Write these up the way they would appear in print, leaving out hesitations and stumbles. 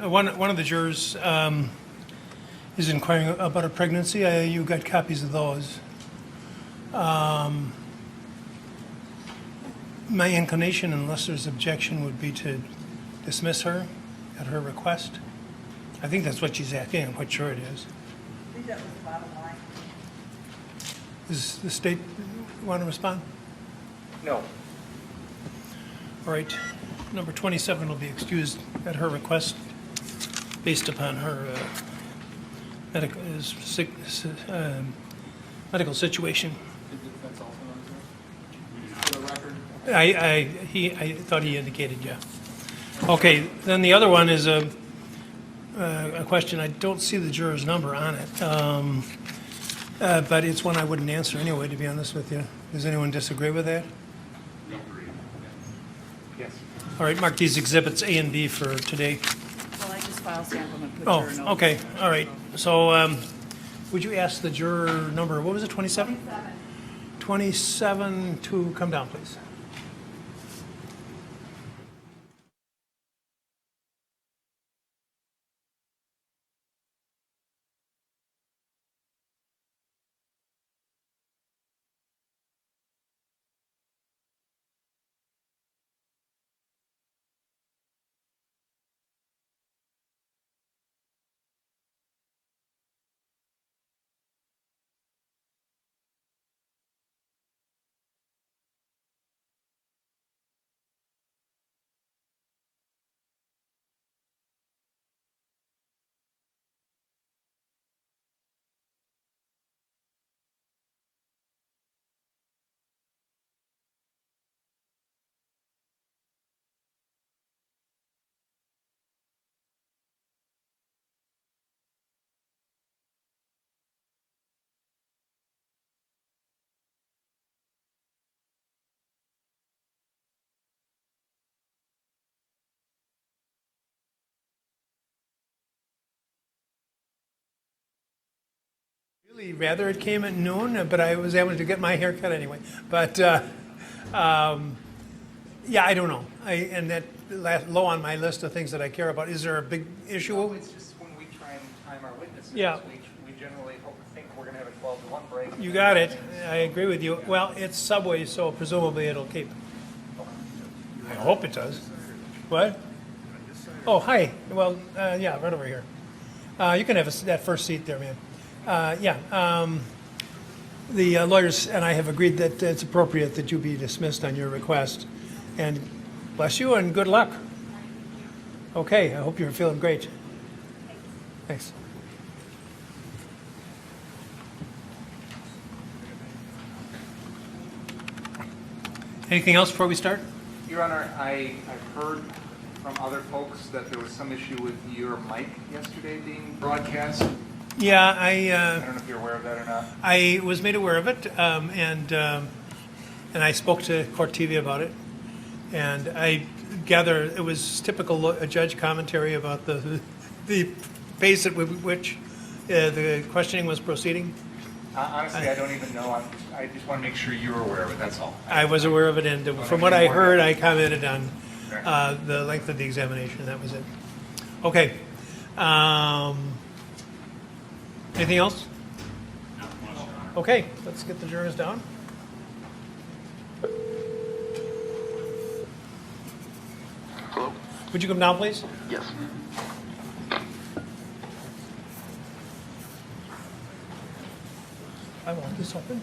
one of the jurors is inquiring about a pregnancy. You got copies of those. My inclination, unless there's objection, would be to dismiss her at her request. I think that's what she's asking. I'm quite sure it is. I think that was the bottom line. Does the state want to respond? No. All right. Number 27 will be excused at her request based upon her medical situation. That's also not for the record. I thought he indicated, yeah. Okay, then the other one is a question. I don't see the juror's number on it, but it's one I wouldn't answer anyway, to be honest with you. Does anyone disagree with that? Yes. All right, mark these exhibits A and B for today. Well, I just filed sample and put Oh, juror notes. okay, all right. So would you ask the juror number, what was it, 27? 27 to come down, please. Really rather it came at noon, but I was able to get my hair cut anyway. But yeah, I don't know. And that low on my list of things that I care about. Is there a big issue? Well, it's just when we try and time our witnesses, Yeah. we generally think we're going to have a 12-1 break. You got it. I agree with you. Well, it's Subway, so presumably it'll keep. I hope it does. What? Oh, hi. Well, yeah, right over here. You can have that first seat there, man. The lawyers and I have agreed that it's appropriate that you be dismissed on your request. And bless you and good luck. Okay, I hope you're feeling great. Thanks. Anything else before we start? Your Honor, I've heard from other folks that there was some issue with your mic yesterday being broadcast. Yeah, I don't know if you're aware of that or not. I was made aware of it, and I spoke to Court TV about it, and I gather it was typical judge commentary about the pace at which the questioning was proceeding. Honestly, I don't even know. I just want to make sure you're aware of it, that's all. I was aware of it, and from what I heard, I commented on the length of the examination. That was it. Okay. Anything else? Okay, let's get the jurors down. Hello? Would you come down, please? Yes. I want this open.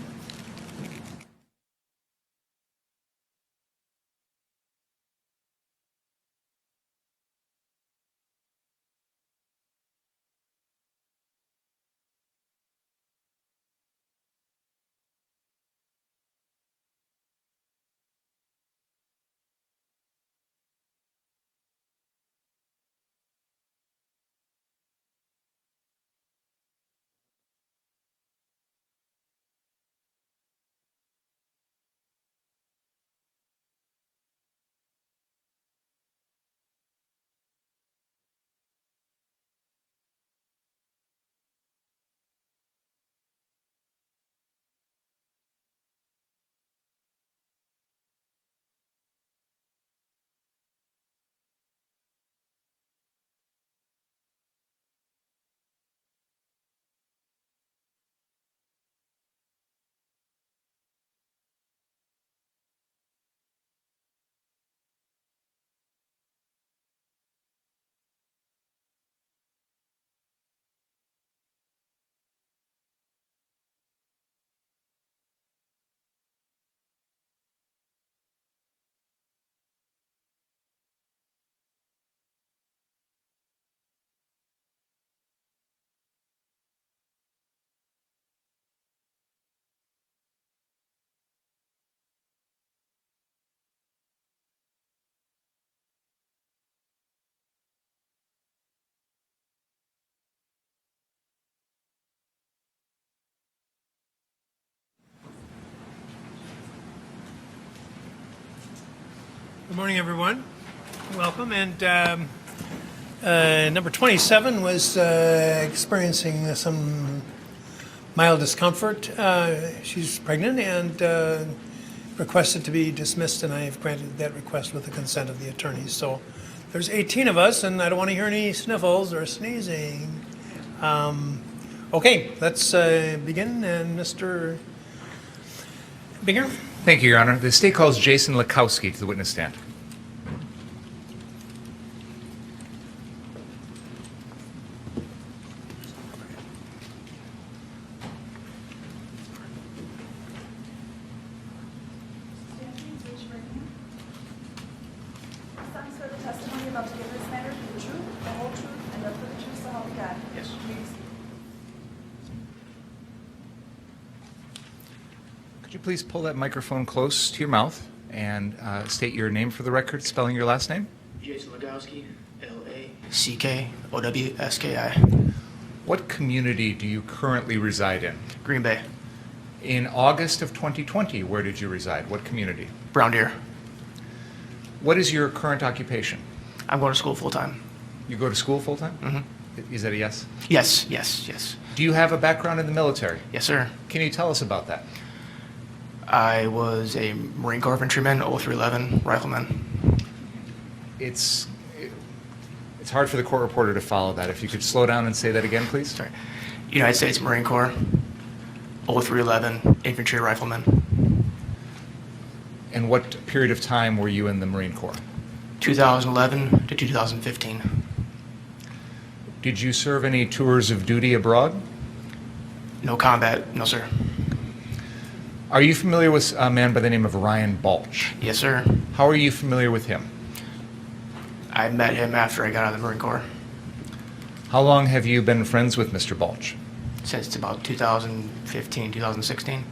Good morning, everyone. Welcome. And number 27 was experiencing some mild discomfort. She's pregnant and requested to be dismissed, and I have granted that request with the consent of the attorneys. So there's 18 of us, and I don't want to hear any sniffles or sneezing. Okay, let's begin. And Mr. Binger? Thank you, Your Honor. The state calls Jason Lakowski to the witness stand. Some sort of testimony about to give this matter, the truth, the whole truth, and nothing but the truth, so help me God. Yes. Please. Could you please pull that microphone close to your mouth and state your name for the record, spelling your last name? Jason Legowski, L-A-C-K-O-W-S-K-I. What community do you currently reside in? Green Bay, In August of 2020, where did you reside? What community? Brown Deer. What is your current occupation? I'm going to school full-time. You go to school full-time? Mm-hmm. Is that a yes? Yes, yes, yes. Do you have a background in the military? Yes, sir. Can you tell us about that? I was a Marine Corps infantryman, 0311 rifleman. It's hard for the court reporter to follow that. If you could slow down and say that again, please. Sorry. United States Marine Corps, 0311 infantry rifleman. And what period of time were you in the Marine Corps? 2011 to 2015. Did you serve any tours of duty abroad? No combat, no, sir. Are you familiar with a man by the name of Ryan Balch? Yes, sir. How are you familiar with him? I met him after I got out of the Marine Corps, How long have you been friends with Mr. Balch? since about 2015, 2016.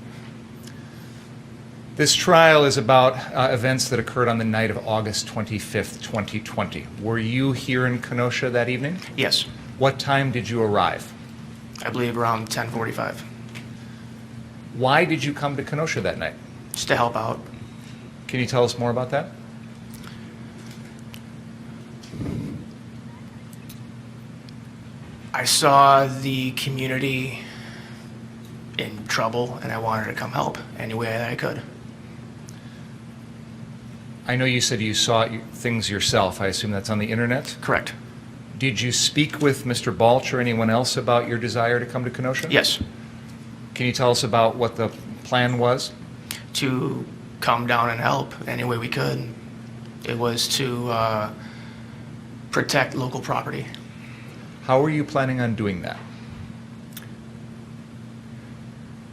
This trial is about events that occurred on the night of August 25th, 2020. Were you here in Kenosha that evening? Yes, What time did you arrive? I believe around 10:45, Why did you come to Kenosha that night? just to help out. Can you tell us more about that? I saw the community in trouble, and I wanted to come help any way that I could. I know you said you saw things yourself. I assume that's on the internet. Correct. Did you speak with Mr. Balch or anyone else about your desire to come to Kenosha? Yes, Can you tell us about what the plan was? to come down and help any way we could. It was to protect local property. How were you planning on doing that?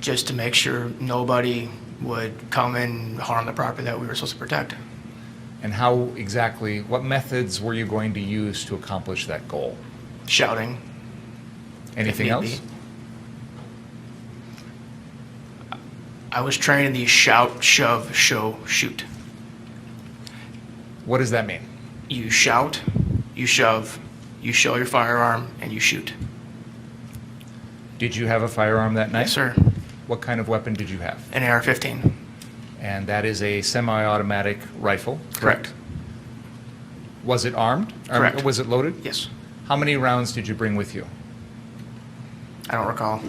Just to make sure nobody would come and harm the property that we were supposed to protect. And how exactly, what methods were you going to use to accomplish that goal? Shouting. Anything need else? be. I was trained in the shout, shove, show, shoot. What does that mean? You shout, you shove, you show your firearm, and you shoot. Did you have a firearm that night? Yes, sir. What kind of weapon did you have? An AR-15. And that is a semi-automatic rifle? Correct. Was it armed? Or Correct. was it loaded? Yes. How many rounds did you bring with you? I don't recall.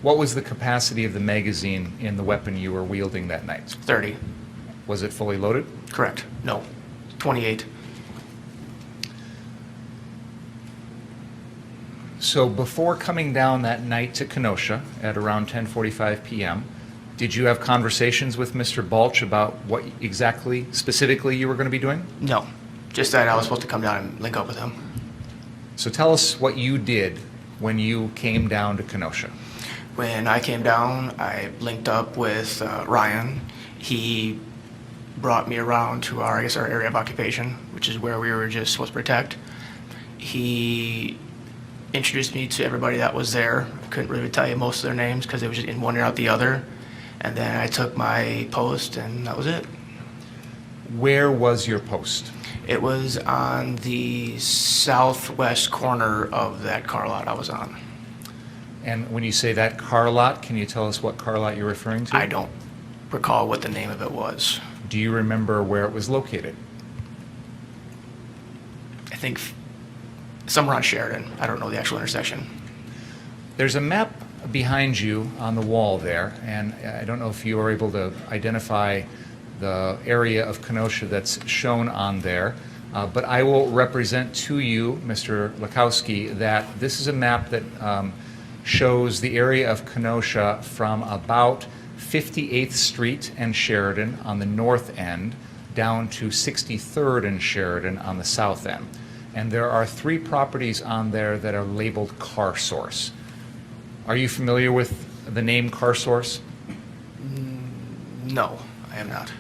What was the capacity of the magazine in the weapon you were wielding that night? 30. Was it fully loaded? Correct. No. 28. So before coming down that night to Kenosha at around 10:45 p.m., did you have conversations with Mr. Balch about what exactly, specifically, you were going to be doing? No. Just that I was supposed to come down and link up with him. So tell us what you did when you came down to Kenosha. When I came down, I linked up with Ryan. He brought me around to our area of occupation, which is where we were just supposed to protect. He introduced me to everybody that was there. I couldn't really tell you most of their names because it was just in one ear out the other. And then I took my post, and that was it. Where was your post? It was on the southwest corner of that car lot I was on. And when you say that car lot, can you tell us what car lot you're referring to? I don't recall what the name of it was. Do you remember where it was located? I think somewhere on Sheridan. I don't know the actual intersection. There's a map behind you on the wall there, and I don't know if you are able to identify the area of Kenosha that's shown on there, but I will represent to you, Mr. Lakowski, that this is a map that shows the area of Kenosha from about 58th Street and Sheridan on the north end down to 63rd and Sheridan on the south end. And there are 3 properties on there that are labeled Car Source. Are you familiar with the name Car Source? No, I am not.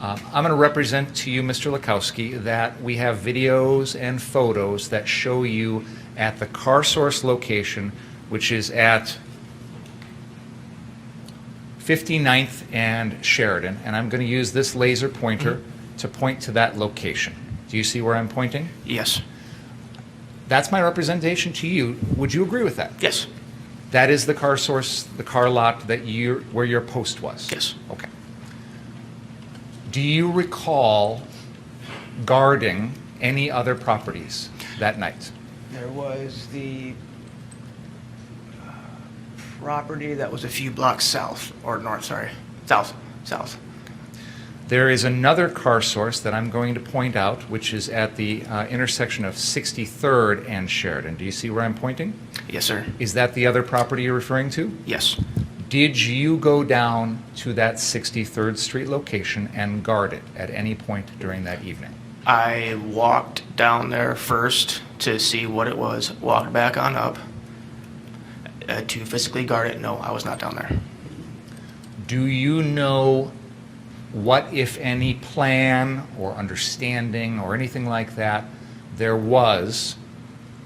I'm going to represent to you, Mr. Lakowski, that we have videos and photos that show you at the Car Source location, which is at 59th and Sheridan, and I'm going to use this laser pointer to point to that location. Do you see where I'm pointing? Yes. That's my representation to you. Would you agree with that? Yes. That is the Car Source, the car lot that where your post was? Yes. Okay. Do you recall guarding any other properties that night? There was the property that was a few blocks south, or north, sorry. South. There is another Car Source that I'm going to point out, which is at the intersection of 63rd and Sheridan. Do you see where I'm pointing? Yes, sir. Is that the other property you're referring to? Yes. Did you go down to that 63rd Street location and guard it at any point during that evening? I walked down there first to see what it was, walked back on up to physically guard it. No, I was not down there. Do you know what, if any, plan or understanding or anything like that there was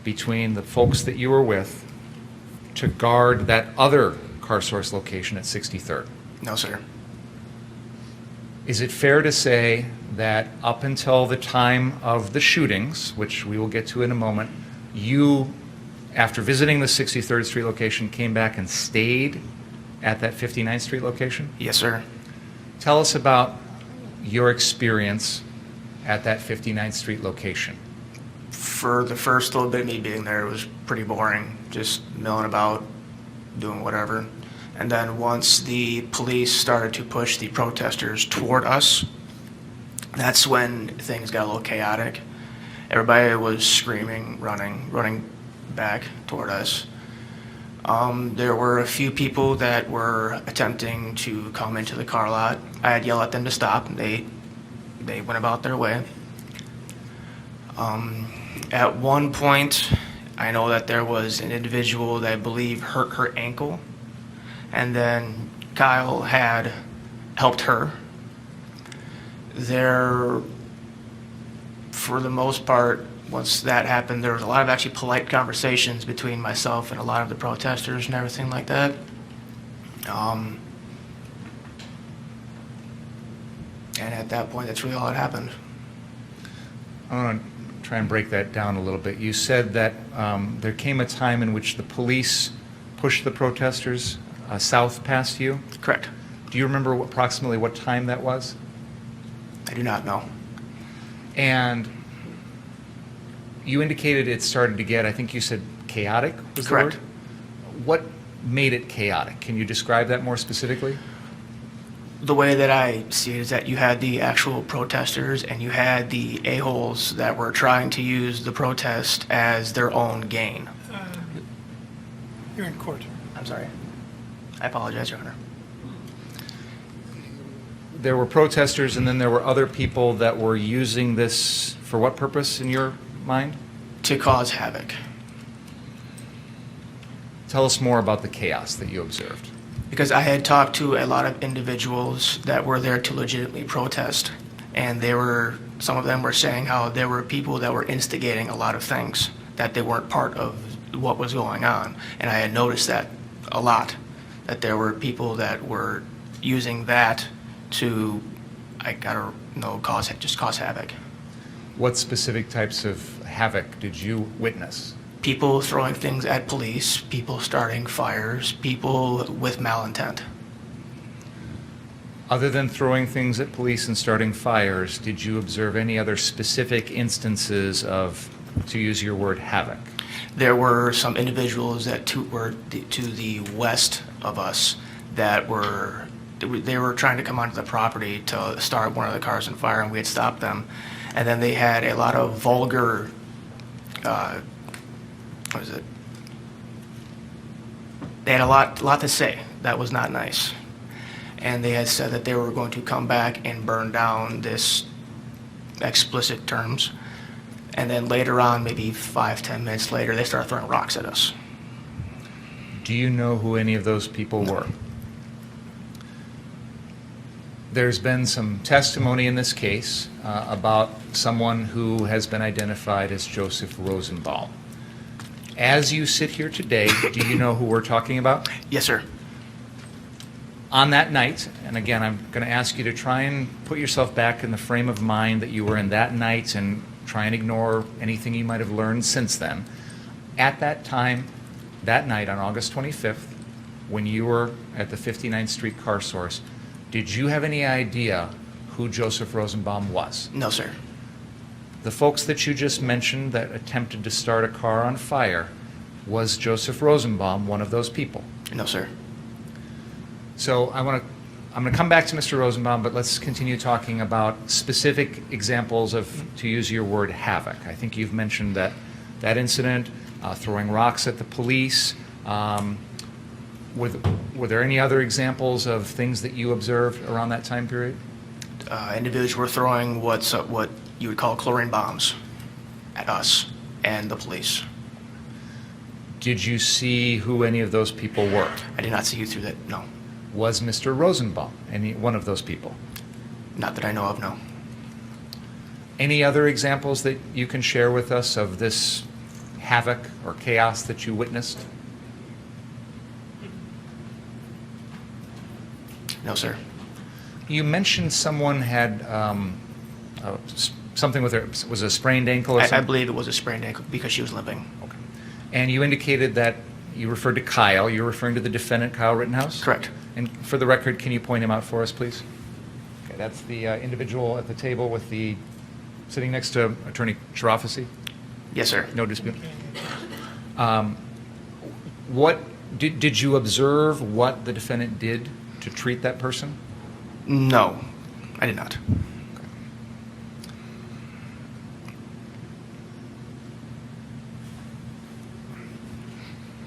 between the folks that you were with to guard that other Car Source location at 63rd? No, sir. Is it fair to say that up until the time of the shootings, which we will get to in a moment, you, after visiting the 63rd Street location, came back and stayed at that 59th Street location? Yes, sir. Tell us about your experience at that 59th Street location. For the first little bit of me being there, it was pretty boring, just milling about, doing whatever. And then once the police started to push the protesters toward us, that's when things got a little chaotic. Everybody was screaming, running back toward us. There were a few people that were attempting to come into the car lot. I had yelled at them to stop, and they went about their way. At one point, I know that there was an individual that I believe hurt her ankle, and then Kyle had helped her. There, for the most part, once that happened, there was a lot of actually polite conversations between myself and a lot of the protesters and everything like that. And at that point, that's really all that happened. I want to try and break that down a little bit. You said that there came a time in which the police pushed the protesters south past you. Correct. Do you remember approximately what time that was? I do not know. And you indicated it started to get, I think you said chaotic was the Correct. word? What made it chaotic? Can you describe that more specifically? The way that I see it is that you had the actual protesters and you had the a-holes that were trying to use the protest as their own gain. You're in court. I'm sorry. I apologize, Your Honor. There were protesters and then there were other people that were using this for what purpose in your mind? To cause havoc. Tell us more about the chaos that you observed. Because I had talked to a lot of individuals that were there to legitimately protest, and some of them were saying how there were people that were instigating a lot of things, that they weren't part of what was going on. And I had noticed that a lot, that there were people that were using that to, cause havoc. What specific types of havoc did you witness? People throwing things at police, people starting fires, people with malintent. Other than throwing things at police and starting fires, did you observe any other specific instances of, to use your word, havoc? There were some individuals that were to the west of us that they were trying to come onto the property to start one of the cars on fire, and we had stopped them. And then they had a lot of vulgar, what is it? They had a lot to say that was not nice. And they had said that they were going to come back and burn down this explicit terms. And then later on, maybe 5-10 minutes later, they started throwing rocks at us. Do you know who any of those people were? There's been some testimony in this case about someone who has been identified as Joseph Rosenbaum. As you sit here today, do you know who we're talking about? Yes, sir. On that night, and again, I'm going to ask you to try and put yourself back in the frame of mind that you were in that night and try and ignore anything you might have learned since then. At that time, that night on August 25th, when you were at the 59th Street car source, did you have any idea who Joseph Rosenbaum was? No, sir. The folks that you just mentioned that attempted to start a car on fire, was Joseph Rosenbaum one of those people? No, sir. So I'm going to come back to Mr. Rosenbaum, but let's continue talking about specific examples of, to use your word, havoc. I think you've mentioned that incident, throwing rocks at the police. Were there any other examples of things that you observed around that time period? Individuals were throwing what you would call chlorine bombs at us and the police. Did you see who any of those people were? I did not see you through that, no. Was Mr. Rosenbaum any one of those people? Not that I know of, no. Any other examples that you can share with us of this havoc or chaos that you witnessed? No, sir. You mentioned someone had something with her, was it a sprained ankle or I something? believe it was a sprained ankle because she was limping. Okay. And you indicated that you referred to Kyle. You're referring to the defendant, Kyle Rittenhouse? Correct. And for the record, can you point him out for us, please? Okay, that's the individual at the table with the, sitting next to Attorney Chirafisi? Yes, sir. No dispute. What, did you observe what the defendant did to treat that person? No, I did not.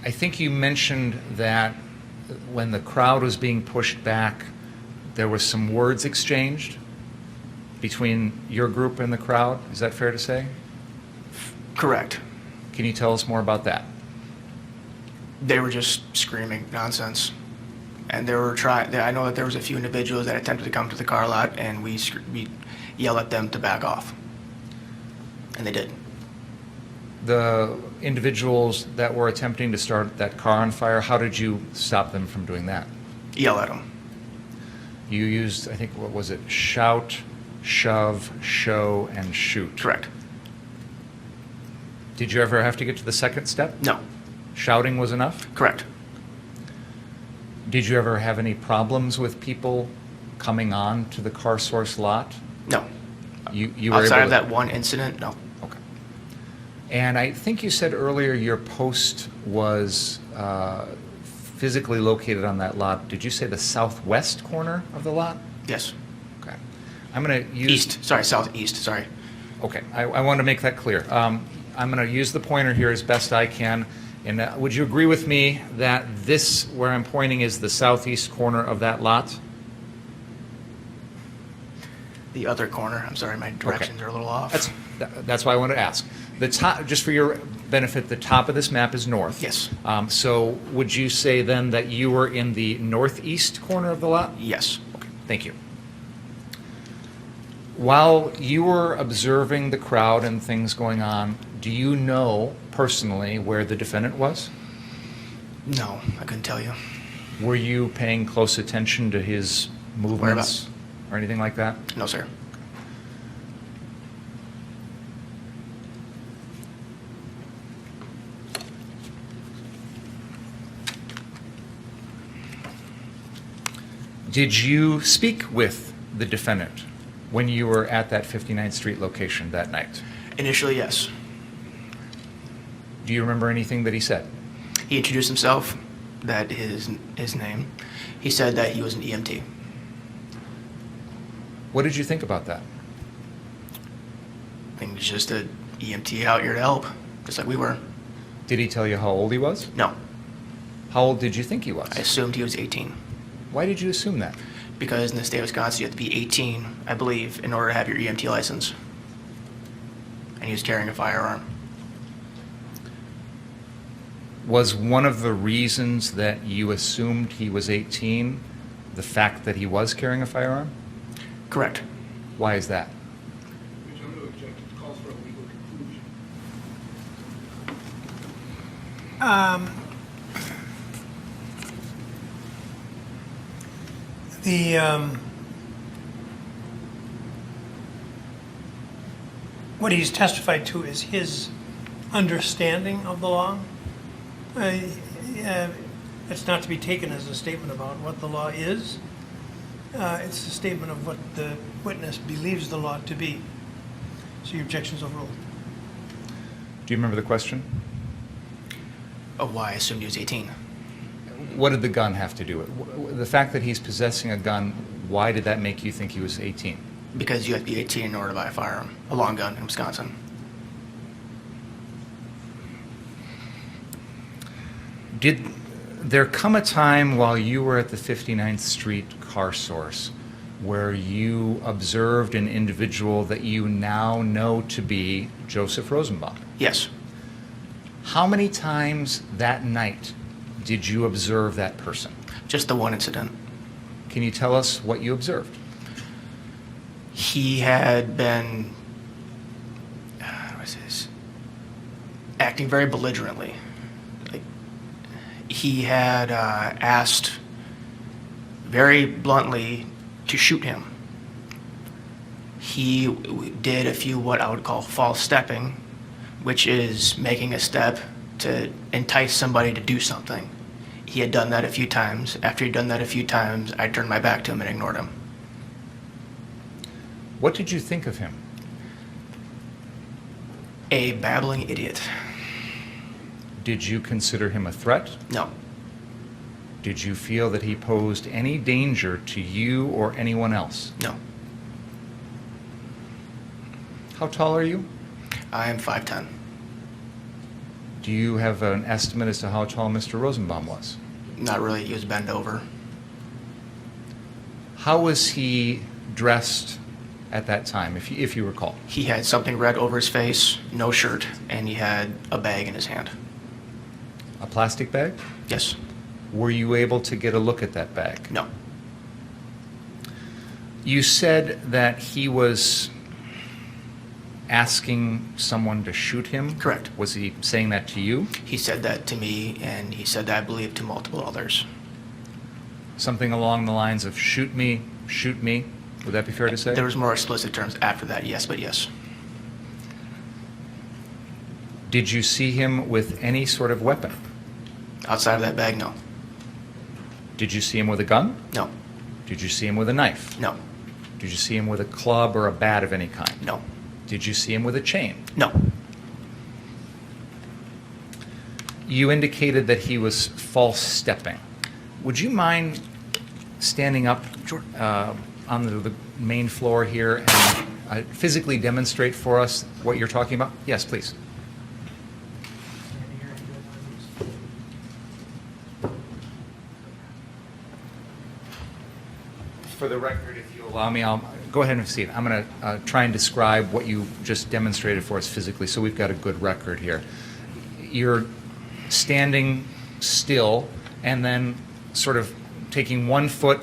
I think you mentioned that when the crowd was being pushed back, there was some words exchanged between your group and the crowd. Is that fair to say? Correct. Can you tell us more about that? They were just screaming nonsense. And they were I know that there was a few individuals that attempted to come to the car lot, and we yelled at them to back off. And they did. The individuals that were attempting to start that car on fire, how did you stop them from doing that? Yell at them. You used, I think, what was it? Shout, shove, show, and shoot. Correct. Did you ever have to get to the second step? No. Shouting was enough? Correct. Did you ever have any problems with people coming on to the car source lot? No. You were Outside able of to, that one incident, no. okay. And I think you said earlier your post was physically located on that lot. Did you say the southwest corner of the lot? Yes. Okay. I'm going to use... East. Sorry, southeast. Sorry. Okay. I want to make that clear. I'm going to use the pointer here as best I can. And would you agree with me that this, where I'm pointing, is the southeast corner of that lot? The other corner. I'm sorry, my directions are a little off. That's why I want to ask. The top, just for your benefit, the top of this map is north. Yes. So would you say then that you were in the northeast corner of the lot? Yes. Okay, thank you. While you were observing the crowd and things going on, do you know personally where the defendant was? No, I couldn't tell you. Were you paying close attention to his movements Whereabouts? or anything like that? No, sir. Did you speak with the defendant when you were at that 59th Street location that night? Initially, yes. Do you remember anything that he said? He introduced himself, that his name. He said that he was an EMT. What did you think about that? I think he's just an EMT out here to help, just like we were. Did he tell you how old he was? No, How old did you think he was? I assumed he was 18. Why did you assume that? Because in the state of Wisconsin, you have to be 18, I believe, in order to have your EMT license. And he was carrying a firearm. Was one of the reasons that you assumed he was 18 the fact that he was carrying a firearm? Correct. Why is that? Which I'm going to object. It calls for a legal conclusion. What he's testified to is his understanding of the law. It's not to be taken as a statement about what the law is. It's a statement of what the witness believes the law to be. So your objection is overruled. Do you remember the question? Of why I assumed he was 18. What did the gun have to do with the fact that he's possessing a gun? Why did that make you think he was 18? Because you have to be 18 in order to buy a firearm, a long gun in Wisconsin. Did there come a time while you were at the 59th Street car source where you observed an individual that you now know to be Joseph Rosenbaum? Yes. How many times that night did you observe that person? Just the one incident. Can you tell us what you observed? He had been acting very belligerently. Like, he had asked very bluntly to shoot him. He did a few what I would call false stepping, which is making a step to entice somebody to do something. He had done that a few times. After he'd done that a few times, I turned my back to him and ignored him. What did you think of him? A babbling idiot. Did you consider him a threat? No. Did you feel that he posed any danger to you or anyone else? No. How tall are you? I am 5'10". Do you have an estimate as to how tall Mr. Rosenbaum was? Not really. He was bent over. How was he dressed at that time, if you recall? He had something red over his face, no shirt, and he had a bag in his hand. A plastic bag? Yes. Were you able to get a look at that bag? No. You said that he was asking someone to shoot him? Correct. Was he saying that to you? He said that to me, and he said that, I believe, to multiple others. Something along the lines of shoot me, shoot me. Would that be fair to say? There was more explicit terms after that, yes, but yes. Did you see him with any sort of weapon? Outside of that bag, no. Did you see him with a gun? No. Did you see him with a knife? No. Did you see him with a club or a bat of any kind? No. Did you see him with a chain? No. You indicated that he was false stepping. Would you mind standing up Sure. on the main floor here and physically demonstrate for us what you're talking about? Yes, please. For the record, if you allow me, I'll go ahead and see it. I'm going to try and describe what you just demonstrated for us physically so we've got a good record here. You're standing still and then sort of taking 1 foot,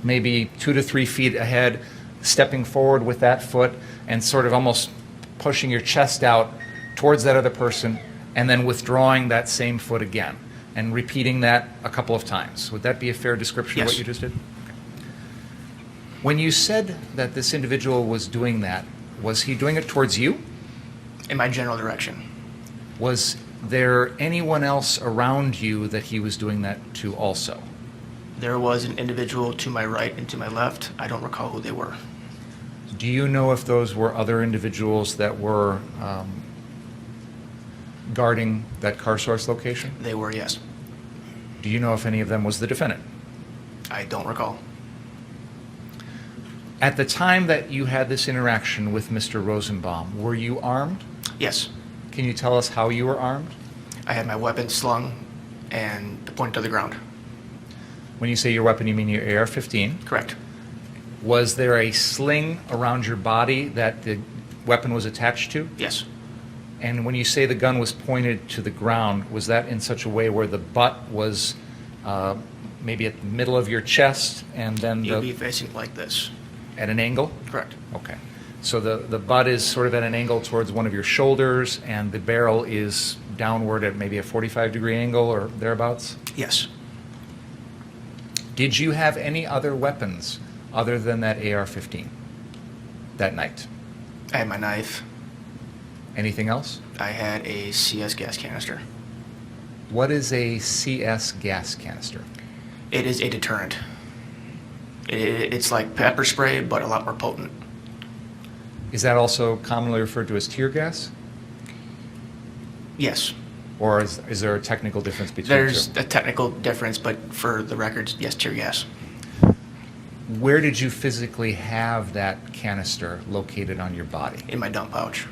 maybe 2 to 3 feet ahead, stepping forward with that foot and sort of almost pushing your chest out towards that other person and then withdrawing that same foot again and repeating that a couple of times. Would that be a fair description of Yes. what you just did? When you said that this individual was doing that, was he doing it towards you? In my general direction. Was there anyone else around you that he was doing that to also? There was an individual to my right and to my left. I don't recall who they were. Do you know if those were other individuals that were guarding that car source location? They were, yes. Do you know if any of them was the defendant? I don't recall. At the time that you had this interaction with Mr. Rosenbaum, were you armed? Yes. Can you tell us how you were armed? I had my weapon slung and pointed to the ground. When you say your weapon, you mean your AR-15. Correct. Was there a sling around your body that the weapon was attached to? Yes. And when you say the gun was pointed to the ground, was that in such a way where the butt was maybe at the middle of your chest and then You'd be facing like this. at an angle? Correct. Okay. So the butt is sort of at an angle towards one of your shoulders, and the barrel is downward at maybe a 45-degree angle or thereabouts? Yes. Did you have any other weapons other than that AR-15 that night? I had my knife. Anything else? I had a CS gas canister. What is a CS gas canister? It is a deterrent. It's like pepper spray, but a lot more potent. Is that also commonly referred to as tear gas? Yes. Or is there a technical difference between There's the a technical difference, but for the records, yes, tear gas. two? Where did you physically have that canister located on your body? In my dump pouch.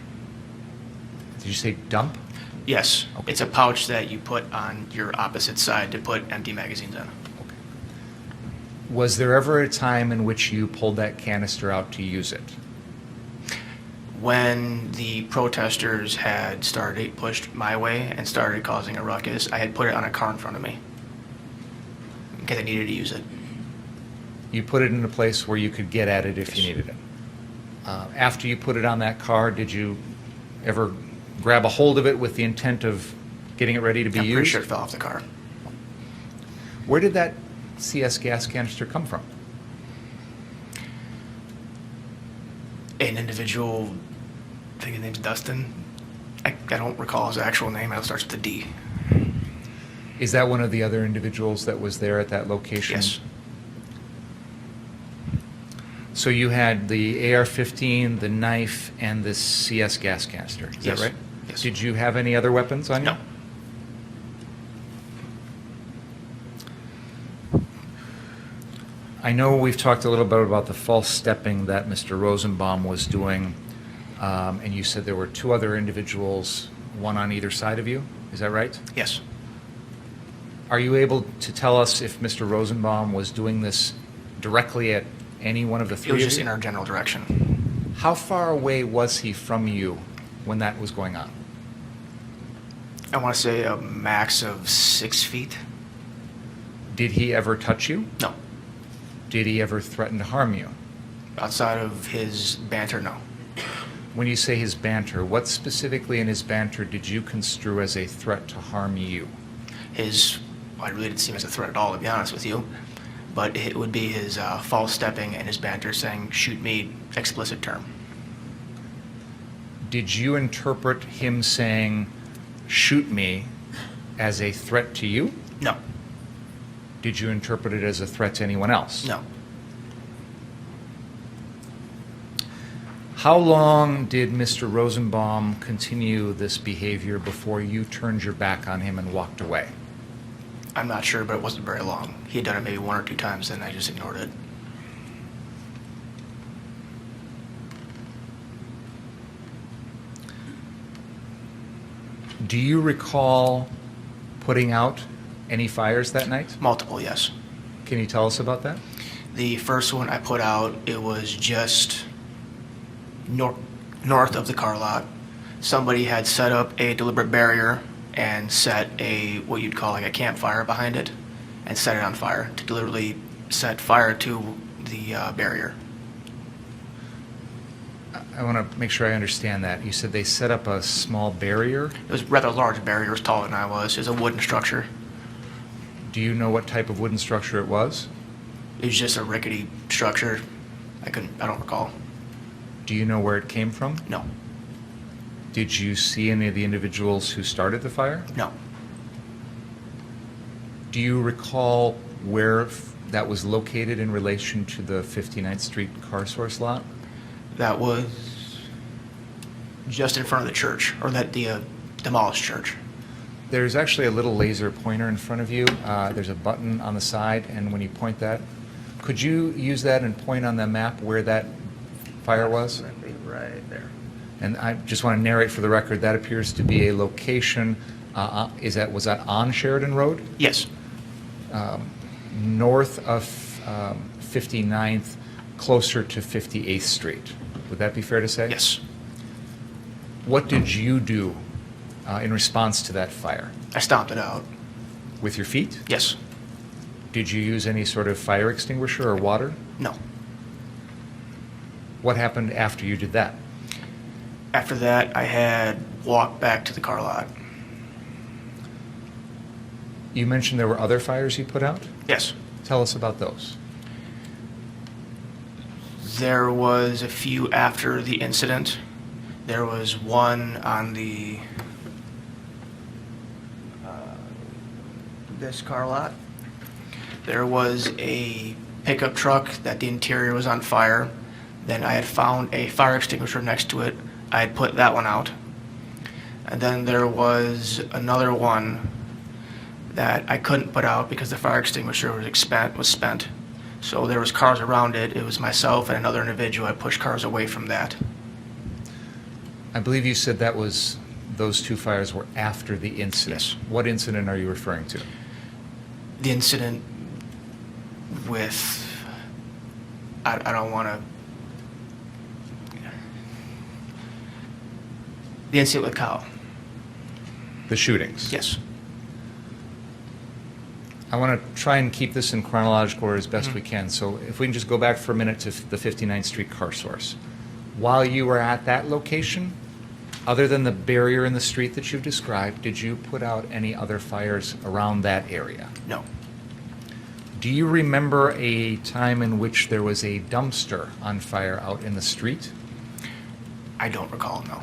Did you say dump? Yes. Okay. It's a pouch that you put on your opposite side to put empty magazines in. Was there ever a time in which you pulled that canister out to use it? When the protesters had pushed my way and started causing a ruckus, I had put it on a car in front of me because I needed to use it. You put it in a place where you could get at it if you needed it. After you put it on that car, did you ever grab a hold of it with the intent of getting it ready to be I'm used? pretty sure it fell off the car. Where did that CS gas canister come from? An individual, I think his name's Dustin. I don't recall his actual name. It starts with a D. Is that one of the other individuals that was there at that location? Yes. So you had the AR-15, the knife, and the CS gas canister. Is Yes. that right? Yes. Did you have any other weapons on you? No. I know we've talked a little bit about the false stepping that Mr. Rosenbaum was doing, and you said there were two other individuals, one on either side of you. Is that right? Yes. Are you able to tell us if Mr. Rosenbaum was doing this directly at any one of the It three was of just you? in our general direction. How far away was he from you when that was going on? I want to say a max of 6 feet. Did he ever touch you? No. Did he ever threaten to harm you? Outside of his banter, no. When you say his banter, what specifically in his banter did you construe as a threat to harm you? I really didn't see him as a threat at all, to be honest with you. But it would be his false stepping and his banter saying, shoot me, explicit term. Did you interpret him saying, shoot me, as a threat to you? No. Did you interpret it as a threat to anyone else? No. How long did Mr. Rosenbaum continue this behavior before you turned your back on him and walked away? I'm not sure, but it wasn't very long. He had done it maybe 1 or 2 times, then I just ignored it. Do you recall putting out any fires that night? Multiple, yes. Can you tell us about that? The first one I put out, it was just north of the car lot. Somebody had set up a deliberate barrier and set what you'd call like a campfire behind it and set it on fire to deliberately set fire to the barrier. I want to make sure I understand that. You said they set up a small barrier. It was a rather large barrier. It was taller than I was. It was a wooden structure. Do you know what type of wooden structure it was? It was just a rickety structure. I don't recall. Do you know where it came from? No. Did you see any of the individuals who started the fire? No. Do you recall where that was located in relation to the 59th Street car source lot? That was just in front of the church, or the demolished church. There's actually a little laser pointer in front of you. There's a button on the side, and when you point that, could you use that and point on the map where that fire was? Right there. And I just want to narrate for the record, that appears to be a location, was that on Sheridan Road? Yes. North of 59th, closer to 58th Street. Would that be fair to say? Yes. What did you do in response to that fire? I stomped it out. With your feet? Yes. Did you use any sort of fire extinguisher or water? No. What happened after you did that? After that, I had walked back to the car lot. You mentioned there were other fires you put out? Yes. Tell us about those. There was a few after the incident. There was one on the this car lot. There was a pickup truck that the interior was on fire. Then I had found a fire extinguisher next to it. I had put that one out. And then there was another one that I couldn't put out because the fire extinguisher was spent. So there was cars around it. It was myself and another individual. I pushed cars away from that. I believe you said those two fires were after the incident. Yes. What incident are you referring to? The incident with, I don't want to, the incident with Kyle. The shootings? Yes. I want to try and keep this in chronological order as best we can. So if we can just go back for a minute to the 59th Street car source. While you were at that location, other than the barrier in the street that you've described, did you put out any other fires around that area? No. Do you remember a time in which there was a dumpster on fire out in the street? I don't recall, no.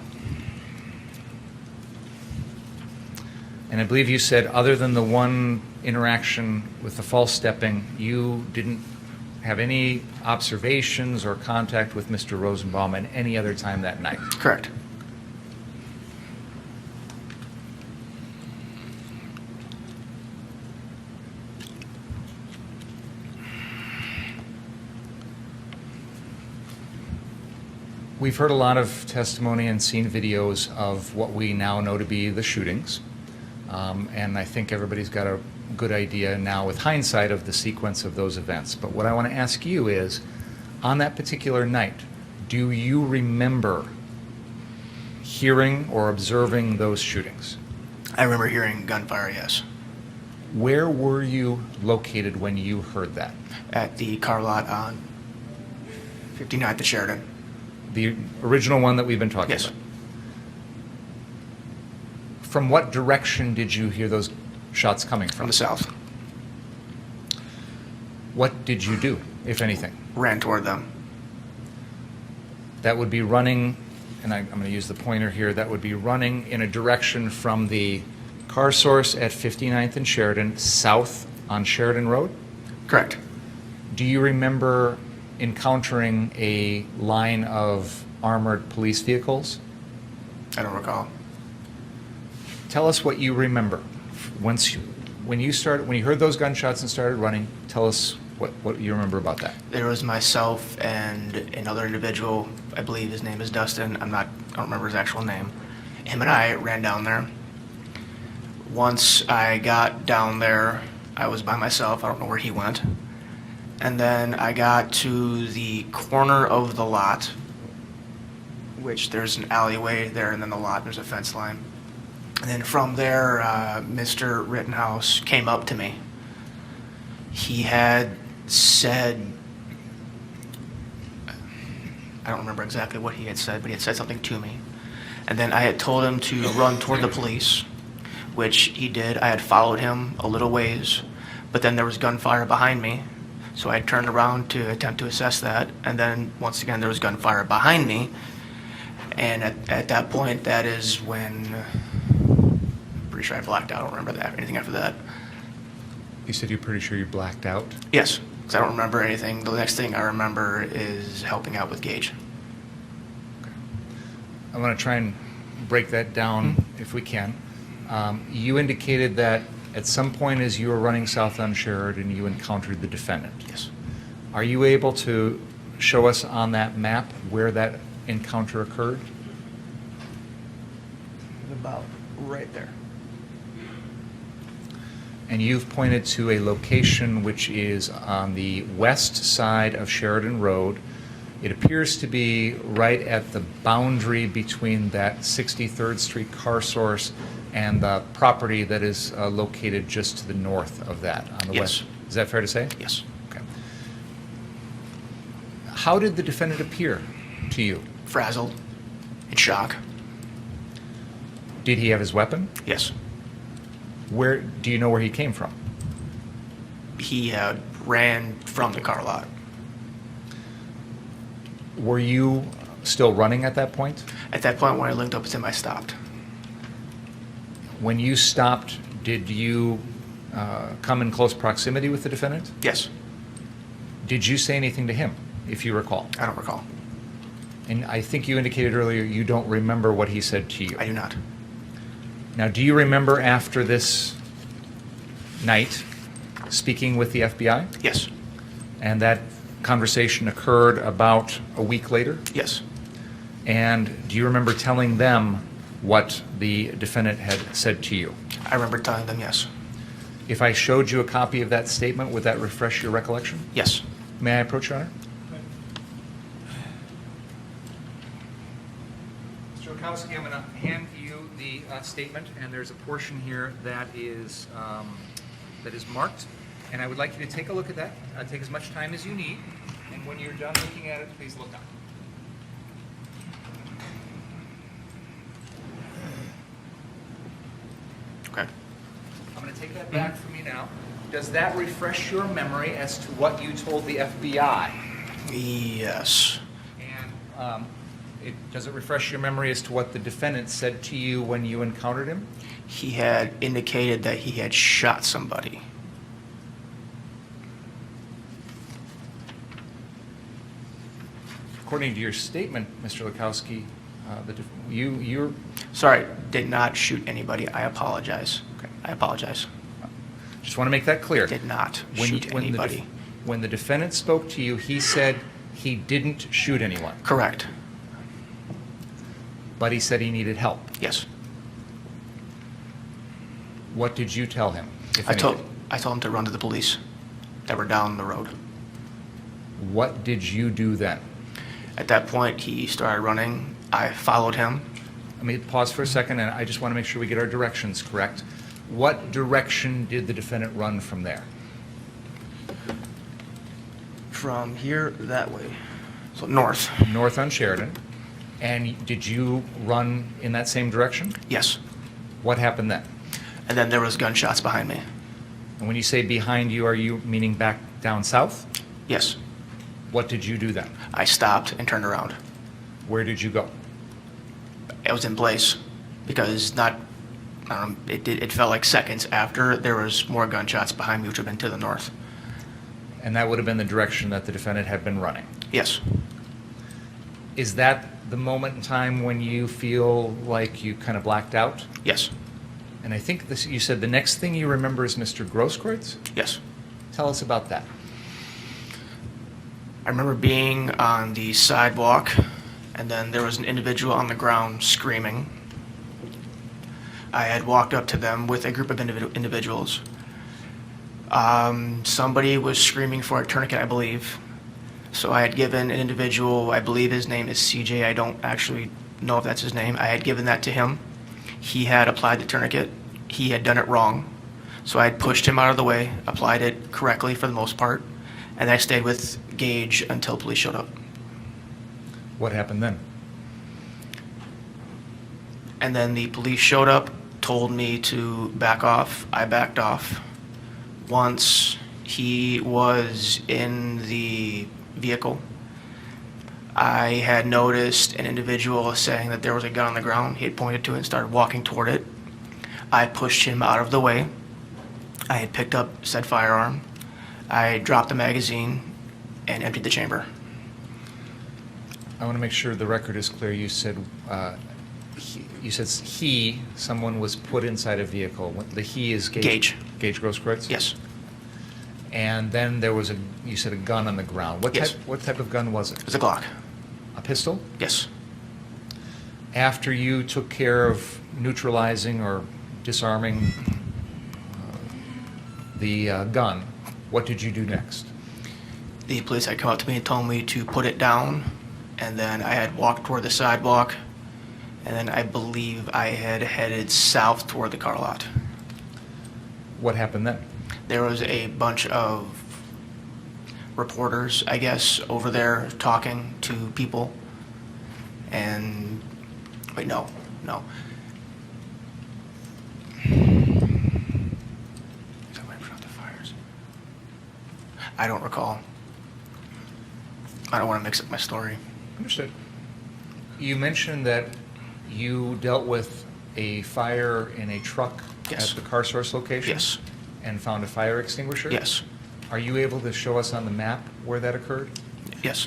And I believe you said, other than the one interaction with the false stepping, you didn't have any observations or contact with Mr. Rosenbaum at any other time that night. Correct. We've heard a lot of testimony and seen videos of what we now know to be the shootings. And I think everybody's got a good idea now with hindsight of the sequence of those events. But what I want to ask you is, on that particular night, do you remember hearing or observing those shootings? I remember hearing gunfire, yes. Where were you located when you heard that? At the car lot on 59th and Sheridan. The original one that we've been talking Yes. about? From what direction did you hear those shots coming From from? the south. What did you do, if anything? Ran toward them. That would be running, and I'm going to use the pointer here, that would be running in a direction from the car source at 59th and Sheridan, south on Sheridan Road? Correct. Do you remember encountering a line of armored police vehicles? I don't recall. Tell us what you remember. When you heard those gunshots and started running, tell us what you remember about that. There was myself and another individual. I believe his name is Dustin. I don't remember his actual name. Him and I ran down there. Once I got down there, I was by myself. I don't know where he went. And then I got to the corner of the lot, which there's an alleyway there, and then the lot, there's a fence line. And then from there, Mr. Rittenhouse came up to me. He had said, I don't remember exactly what he had said, but he had said something to me. And then I had told him to run toward the police, which he did. I had followed him a little ways, but then there was gunfire behind me. So I turned around to attempt to assess that, and then once again there was gunfire behind me. And at that point, that is when, I'm pretty sure I blacked out. I don't remember anything after that. You said you're pretty sure you blacked out? Yes. Because I don't remember anything. The next thing I remember is helping out with Gage. I want to try and break that down if we can. You indicated that at some point as you were running south on Sheridan, you encountered the defendant. Yes. Are you able to show us on that map where that encounter occurred? About right there. And you've pointed to a location which is on the west side of Sheridan Road. It appears to be right at the boundary between that 63rd Street car source and the property that is located just to the north of that on the Yes. west. Is that fair to say? Yes. Okay. How did the defendant appear to you? Frazzled. In shock. Did he have his weapon? Yes. Where do you know where he came from? He ran from the car lot. Were you still running at that point? At that point, when I linked up with him, I stopped. When you stopped, did you come in close proximity with the defendant? Yes. Did you say anything to him, if you recall? I don't recall. And I think you indicated earlier you don't remember what he said to you. I do not. Now, do you remember after this night speaking with the FBI? Yes. And that conversation occurred about a week later? Yes. And do you remember telling them what the defendant had said to you? I remember telling them yes. If I showed you a copy of that statement, would that refresh your recollection? Yes. May I approach, Your Honor? Mr. Okowski, I'm going to hand you the statement, and there's a portion here that is marked, and I would like you to take a look at that. Take as much time as you need, and when you're done looking at it, please look up. Okay. I'm going to take that back from you now. Does that refresh your memory as to what you told the FBI? Yes. And does it refresh your memory as to what the defendant said to you when you encountered him? He had indicated that he had shot somebody. According to your statement, Mr. Lukowski, you're Sorry, did not shoot anybody. I apologize. Okay. I apologize. just want to make that clear. Did not When shoot anybody. When the defendant spoke to you, he said he didn't shoot anyone, Correct. but he said he needed help. Yes. What did you tell him, if I told anything? him to run to the police that were down the road. What did you do then? At that point, he started running. I followed him. Let me pause for a second, and I just want to make sure we get our directions correct. What direction did the defendant run from there? From here that way. So north. North on Sheridan. And did you run in that same direction? Yes. What happened then? And then there was gunshots behind me. And when you say behind you, are you meaning back down south? Yes. What did you do then? I stopped and turned around. Where did you go? I was in place because it felt like seconds after there was more gunshots behind me, which would have been to the north. And that would have been the direction that the defendant had been running. Yes. Is that the moment in time when you feel like you kind of blacked out? Yes. And I think you said the next thing you remember is Mr. Grosskreutz? Yes. Tell us about that. I remember being on the sidewalk, and then there was an individual on the ground screaming. I had walked up to them with a group of individuals. Somebody was screaming for a tourniquet, I believe. So I had given an individual, I believe his name is CJ, I don't actually know if that's his name. I had given that to him. He had applied the tourniquet. He had done it wrong. So I had pushed him out of the way, applied it correctly for the most part, and I stayed with Gage until police showed up. What happened then? And then the police showed up, told me to back off. I backed off. Once he was in the vehicle, I had noticed an individual saying that there was a gun on the ground. He had pointed to it and started walking toward it. I pushed him out of the way. I had picked up said firearm. I dropped the magazine and emptied the chamber. I want to make sure the record is clear. You said someone was put inside a vehicle. The he is Gage. Gage Grosskreutz? Yes. And then there was you said a gun on the ground. Yes. What type of gun was it? It was a Glock. A pistol? Yes. After you took care of neutralizing or disarming the gun, what did you do next? The police had come up to me and told me to put it down, and then I had walked toward the sidewalk, and then I believe I had headed south toward the car lot. What happened then? There was a bunch of reporters, I guess, over there talking to people, and wait, no. I don't recall. I don't want to mix up my story. Understood. You mentioned that you dealt with a fire in a truck Yes. at the car source location? Yes. And found a fire extinguisher? Yes. Are you able to show us on the map where that occurred? Yes.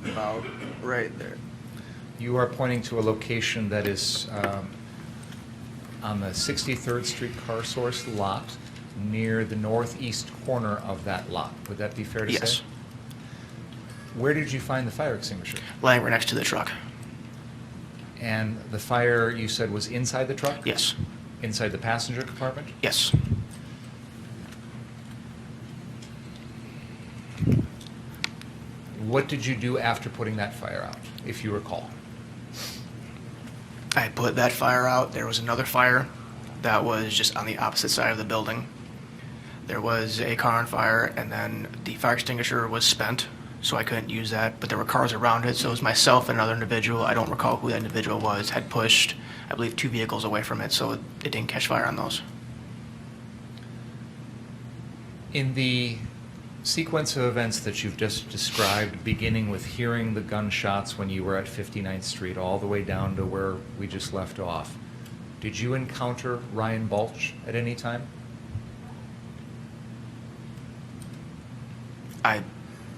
About right there. You are pointing to a location that is on the 63rd Street car source lot near the northeast corner of that lot. Would that be fair to say? Yes. Where did you find the fire extinguisher? Laying right next to the truck. And the fire, you said, was inside the truck? Yes. Inside the passenger compartment? Yes. What did you do after putting that fire out, if you recall? I put that fire out. There was another fire that was just on the opposite side of the building. There was a car on fire, and then the fire extinguisher was spent, so I couldn't use that. But there were cars around it, so it was myself and another individual. I don't recall who that individual was. Had pushed, I believe, 2 vehicles away from it, so it didn't catch fire on those. In the sequence of events that you've just described, beginning with hearing the gunshots when you were at 59th Street, all the way down to where we just left off, did you encounter Ryan Balch at any time?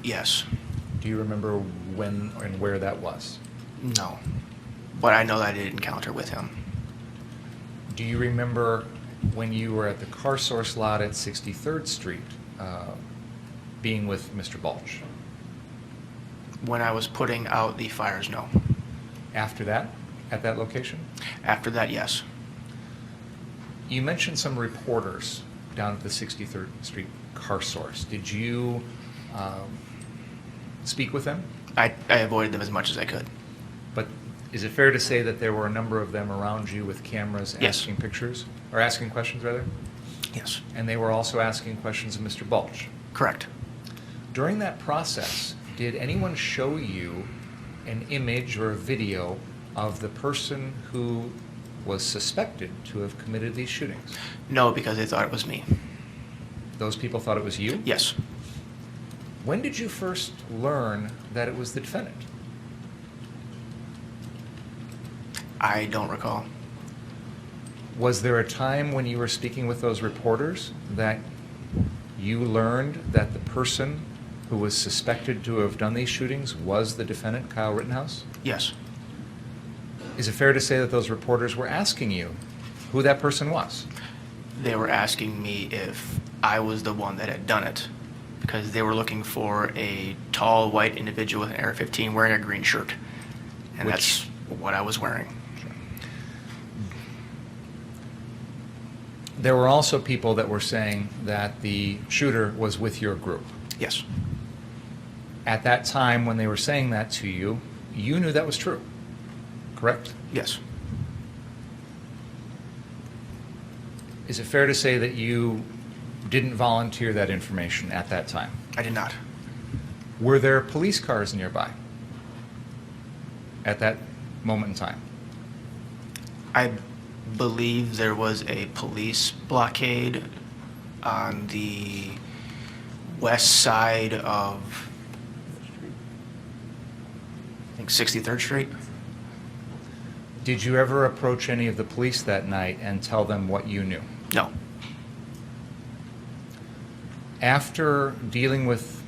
Yes. Do you remember when and where that was? No. But I know that I did encounter with him. Do you remember when you were at the car source lot at 63rd Street being with Mr. Balch? When I was putting out the fires, no. After that, at that location? After that, yes. You mentioned some reporters down at the 63rd Street car source. Did you speak with them? I avoided them as much as I could. But is it fair to say that there were a number of them around you with cameras Yes. asking pictures? Or asking questions, rather? Yes. And they were also asking questions of Mr. Balch? Correct. During that process, did anyone show you an image or a video of the person who was suspected to have committed these shootings? No, because they thought it was me. Those people thought it was you? Yes. When did you first learn that it was the defendant? I don't recall. Was there a time when you were speaking with those reporters that you learned that the person who was suspected to have done these shootings was the defendant, Kyle Rittenhouse? Yes. Is it fair to say that those reporters were asking you who that person was? They were asking me if I was the one that had done it, because they were looking for a tall white individual with an AR-15 wearing a green shirt. And that's what I was wearing. There were also people that were saying that the shooter was with your group. Yes. At that time, when they were saying that to you, you knew that was true, correct? Yes. Is it fair to say that you didn't volunteer that information at that time? I did not. Were there police cars nearby at that moment in time? I believe there was a police blockade on the west side of, I think, 63rd Street. Did you ever approach any of the police that night and tell them what you knew? No. After dealing with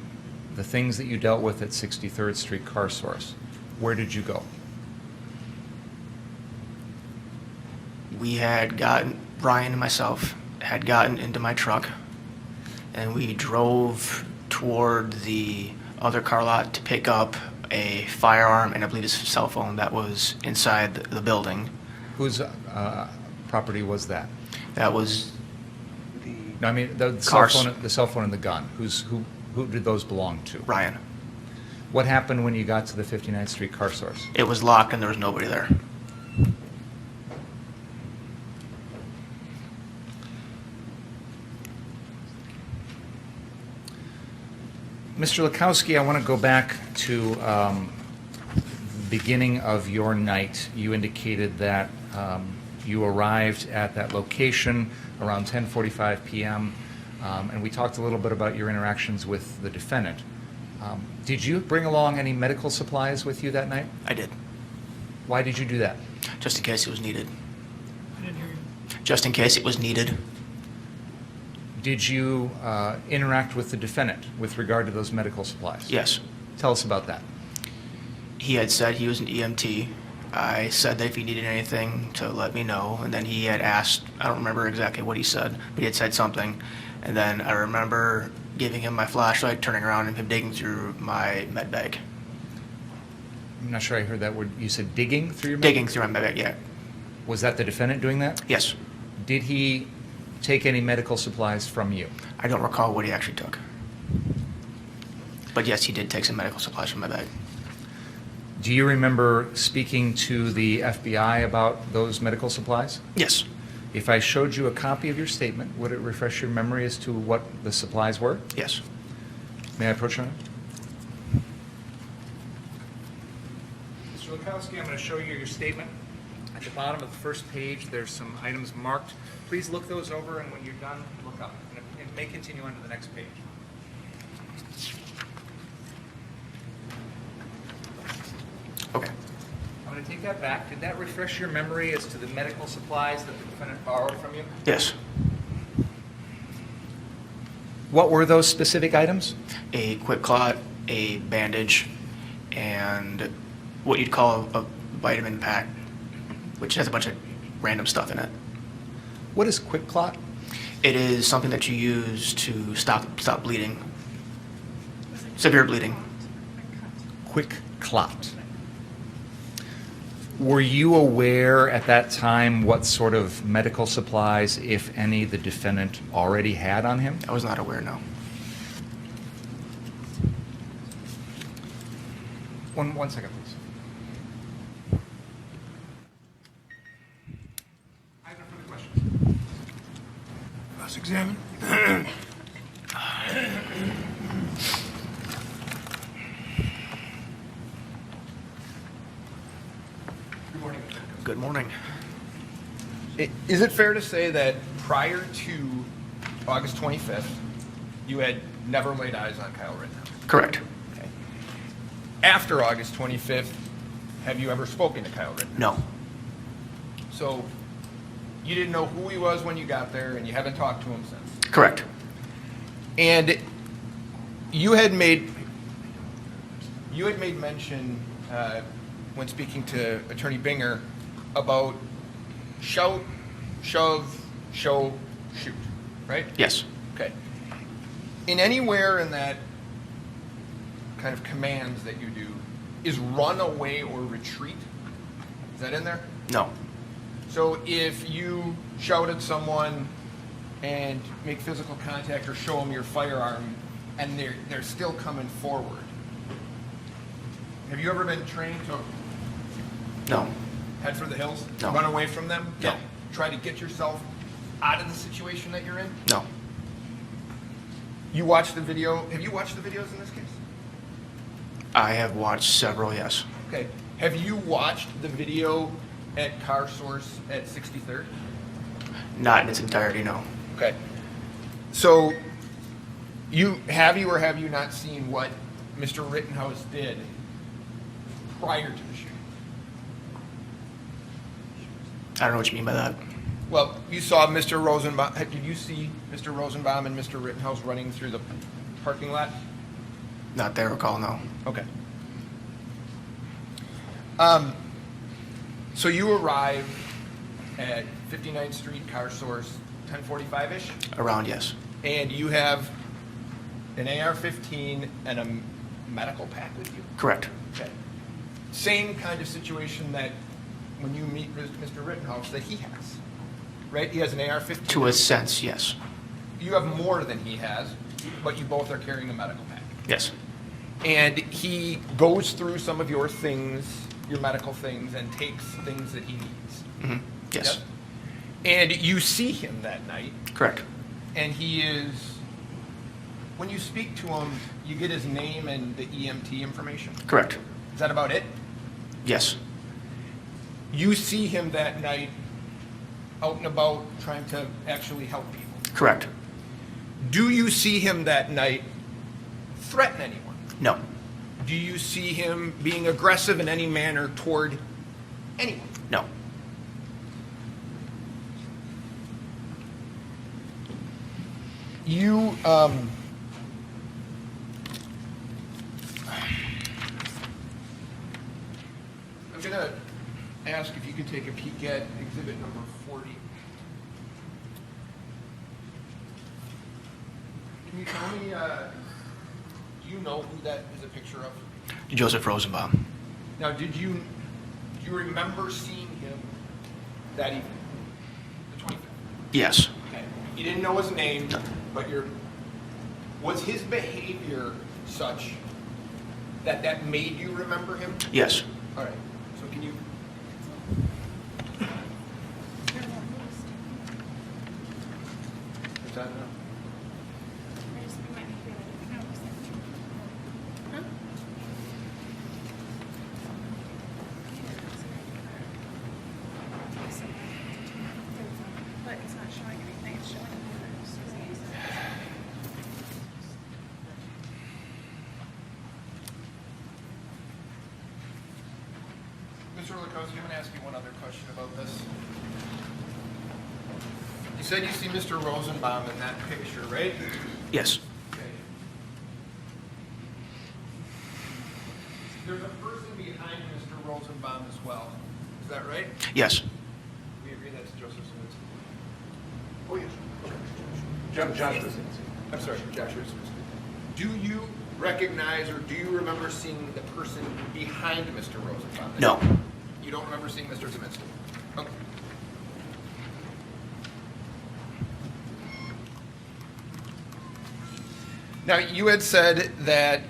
the things that you dealt with at 63rd Street Car Source, where did you go? Ryan and myself had gotten into my truck, and we drove toward the other car lot to pick up a firearm and I believe his cell phone that was inside the building. Whose property was that? That was No, I mean the Cars. cell phone and the gun. Who did those belong to? Ryan. What happened when you got to the 59th Street Car Source? It was locked and there was nobody there. Mr. Lukowski, I want to go back to the beginning of your night. You indicated that you arrived at that location around 10:45 p.m., and we talked a little bit about your interactions with the defendant. Did you bring along any medical supplies with you that night? I did, Why did you do that? just in case it was needed. I didn't hear you. Just in case it was needed. Did you interact with the defendant with regard to those medical supplies? Yes. Tell us about that. He had said he was an EMT. I said that if he needed anything to let me know, and then he had asked, I don't remember exactly what he said, but he had said something, and then I remember giving him my flashlight, turning around, and him digging through my med bag. I'm not sure I heard that word. You said digging through your Digging through my med bag, yeah. Was that the defendant doing that? Yes. Did he take any medical supplies from you? I don't recall what he actually took. But yes, he did take some medical supplies from my bag. Do you remember speaking to the FBI about those medical supplies? Yes. If I showed you a copy of your statement, would it refresh your memory as to what the supplies were? Yes. May I approach on it? Mr. Lukowski, I'm going to show you your statement. At the bottom of the first page, there's some items marked. Please look those over, and when you're done, look up. And it may continue on to the next page. Okay. I'm going to take that back. Did that refresh your memory as to the medical supplies that the defendant borrowed from you? Yes. What were those specific items? A quick clot, a bandage, and what you'd call a vitamin pack, which has a bunch of random stuff in it. What is quick clot? It is something that you use to stop bleeding, severe bleeding. Quick clot. Were you aware at that time what sort of medical supplies, if any, the defendant already had on him? I was not aware, no. One second, please. I have no further questions. Cross-examine. Good morning. Good morning. Is it fair to say that prior to August 25th, you had never laid eyes on Kyle Rittenhouse? Correct. Okay. After August 25th, have you ever spoken to Kyle Rittenhouse? No. So you didn't know who he was when you got there, and you haven't talked to him since. Correct. And you had made mention when speaking to Attorney Binger about shout, shove, show, shoot, right? Yes. Okay. In anywhere in that kind of commands that you do, is run away or retreat? Is that in there? No. So if you shout at someone and make physical contact or show them your firearm and they're still coming forward, have you ever been trained to No. head for the hills? No. Run away from them? No. Try to get yourself out of the situation that you're in? No. You watched the video. Have you watched the videos in this case? I have watched several, yes. Okay. Have you watched the video at Car Source at 63rd? Not in its entirety, no. Okay. So, have you or have you not seen what Mr. Rittenhouse did prior to the shooting? I don't know what you mean by that. Well, you saw Mr. Rosenbaum. Did you see Mr. Rosenbaum and Mr. Rittenhouse running through the parking lot? Not that I recall, no. Okay. So you arrive at 59th Street Car Source 10:45-ish, Around, yes. and you have an AR-15 and a medical pack with you? Correct. Okay. Same kind of situation that when you meet with Mr. Rittenhouse that he has, right? He has an AR-15. To a sense, yes. You have more than he has, but you both are carrying a medical pack. Yes. And he goes through some of your things, your medical things, and takes things that he needs. Hmm. Yes. Yep. And you see him that night, Correct. and he is, when you speak to him, you get his name and the EMT information. Correct. Is that about it? Yes. You see him that night out and about trying to actually help people. Correct. Do you see him that night threaten anyone? No. Do you see him being aggressive in any manner toward anyone? No. You, I'm gonna ask if you could take a peek at exhibit number 40. Can you tell me, do you know who that is a picture of? Joseph Rosenbaum. Now, do you remember seeing him that evening, the 25th? Yes. Okay. You didn't know his name, but was his behavior such that that made you remember him? Yes. All right. So can you? Is that enough? But it's not showing anything, it's showing Mr. Lukowski, I'm going to ask you one other question about this. You said you see Mr. Rosenbaum in that picture, right? Yes. Okay. There's a person behind Mr. Rosenbaum as well. Is that right? Yes. We agree that's Joseph Swinsky. Oh, yes. Josh I'm sorry, Joshua Swinsky. Do you recognize or do you remember seeing the person behind Mr. Rosenbaum? No. You don't remember seeing Mr. Zeminski? Okay. Now, you had said that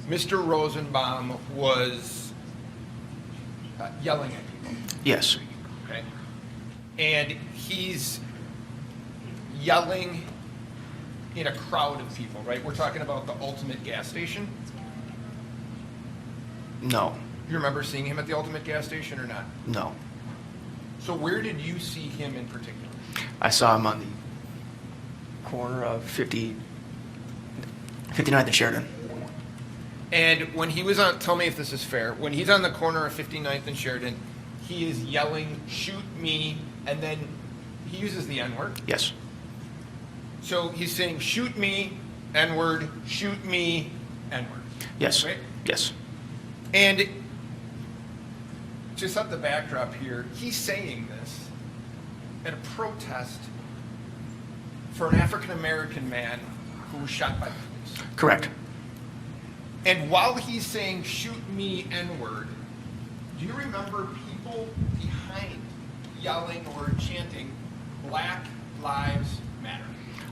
Mr. Rosenbaum was yelling at people, Yes. okay? And he's yelling in a crowd of people, right? We're talking about the Ultimate gas station. No. You remember seeing him at the Ultimate gas station or not? No. So where did you see him in particular? I saw him on the corner of 59th and Sheridan. And when he was on, tell me if this is fair, when he's on the corner of 59th and Sheridan, he is yelling, "Shoot me," and then he uses the N-word. Yes. So he's saying, "Shoot me, N-word, shoot me, N-word." Yes. Right? Yes. And to set the backdrop here, he's saying this at a protest for an African-American man who was shot by police. Correct. And while he's saying, "Shoot me, N-word," do you remember people behind yelling or chanting, "Black Lives Matter"?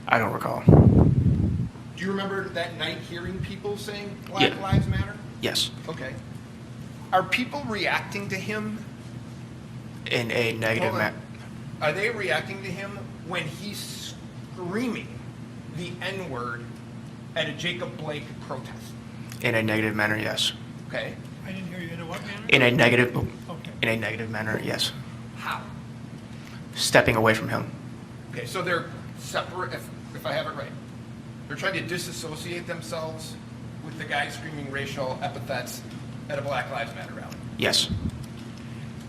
I don't recall. Do you remember that night hearing people saying, "Black Yeah. Lives Matter"? Yes. Okay. Are people reacting to him? In a negative Hold on. manner. Are they reacting to him when he's screaming the N-word at a Jacob Blake protest? In a negative manner, yes. Okay. I didn't hear you. In a what manner? In a negative. Okay. In a negative manner, yes. How? Stepping away from him. Okay, so they're separate, if I have it right. They're trying to disassociate themselves with the guy screaming racial epithets at a Black Lives Matter rally. Yes.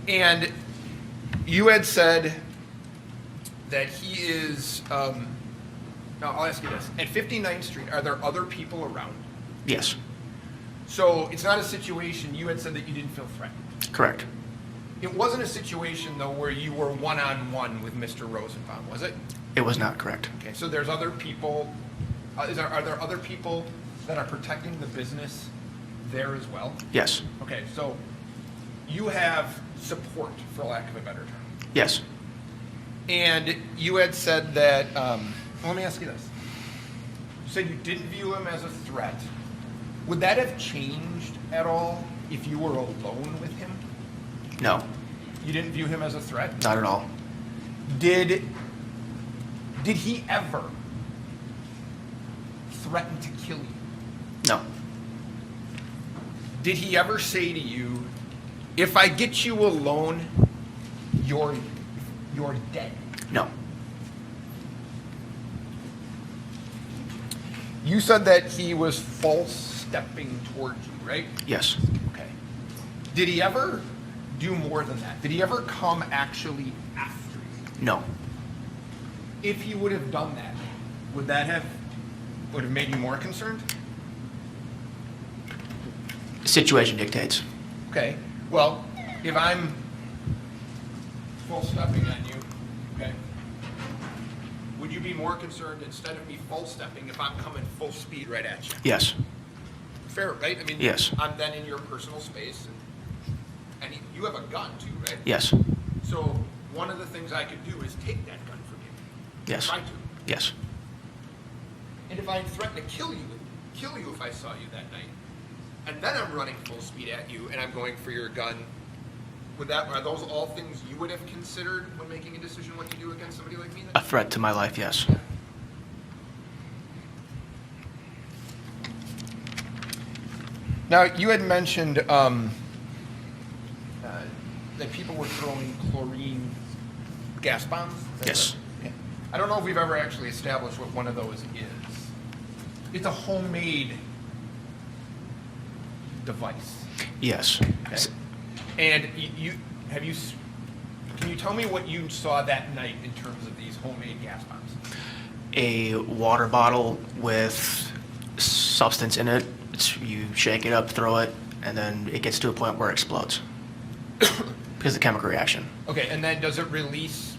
And you had said that he is, now I'll ask you this. At 59th Street, are there other people around? Yes, So it's not a situation, you had said that you didn't feel threatened. correct. It wasn't a situation, though, where you were one-on-one with Mr. Rosenbaum, was it? It was not correct. Okay, so there's other people, are there other people that are protecting the business there as well? Yes, Okay, so you have support, for lack of a better term. yes, And you had said that, let me ask you this. You said you didn't view him as a threat. Would that have changed at all if you were alone with him? no, You didn't view him as a threat? not at all. Did he ever threaten to kill you? No, Did he ever say to you, if I get you alone, you're dead? no, You said that he was false stepping towards you, right? yes, Okay. Did he ever do more than that? Did he ever come actually after you? no, If he would have done that, would have made you more concerned? situation dictates. Okay. Well, if I'm full stepping on you, okay, would you be more concerned instead of me full stepping if I'm coming full speed right at you? Yes, Fair, right? I mean, Yes. I'm then in your personal space, and you have a gun too, right? yes, So one of the things I could do is take that gun from you. yes, Try to. yes, And if I threatened to kill you if I saw you that night, and then I'm running full speed at you and I'm going for your gun, are those all things you would have considered when making a decision what to do against somebody like me? a Then? threat to my life, yes. Now, you had mentioned that people were throwing chlorine gas bombs. Is that Yes. correct? I don't know if we've ever actually established what one of those is. It's a homemade device. Yes. Okay. And can you tell me what you saw that night in terms of these homemade gas bombs? A water bottle with substance in it. You shake it up, throw it, and then it gets to a point where it explodes because of the chemical reaction. Okay, and then does it release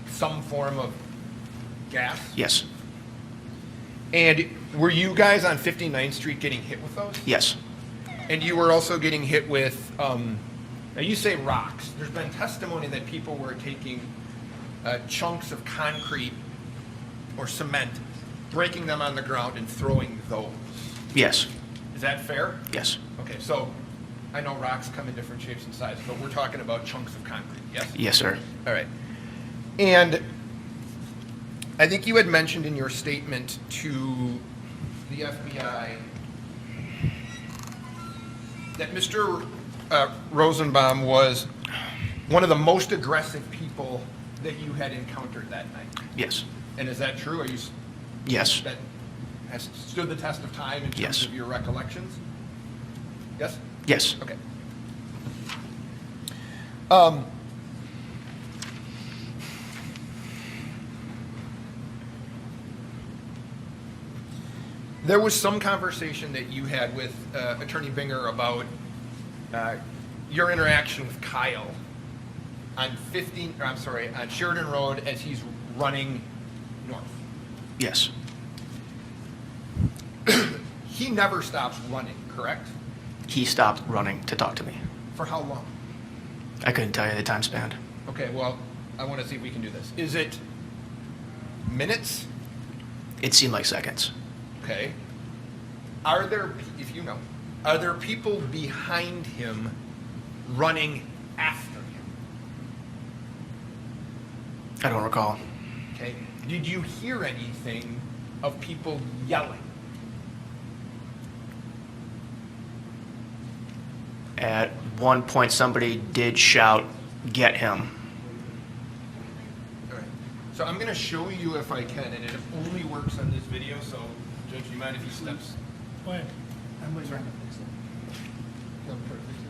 some form of gas? Yes, And were you guys on 59th Street getting hit with those? yes, And you were also getting hit with, now you say rocks. There's been testimony that people were taking chunks of concrete or cement, breaking them on the ground and throwing those. yes, Is that fair? yes, Okay, so I know rocks come in different shapes and sizes, but we're talking about chunks of concrete, yes? yes, sir. All right. And I think you had mentioned in your statement to the FBI that Mr. Rosenbaum was one of the most aggressive people that you had encountered that night. Yes, And is that true? yes, That has stood the test of time in terms Yes. of your recollections? Yes? yes, Okay. There was some conversation that you had with Attorney Binger about your interaction with Kyle on on Sheridan Road as he's running north. yes. He never stops running, correct? He stopped running to talk to me. For how long? I couldn't tell you the time span. Okay, well, I want to see if we can do this. Is it minutes? It seemed like seconds. Okay. If you know, are there people behind him running after him? I don't recall. Okay. Did you hear anything of people yelling? At one point, somebody did shout, "Get him." All right. So I'm going to show you if I can, and it only works on this video, so Judge, do you mind if he steps? Go ahead.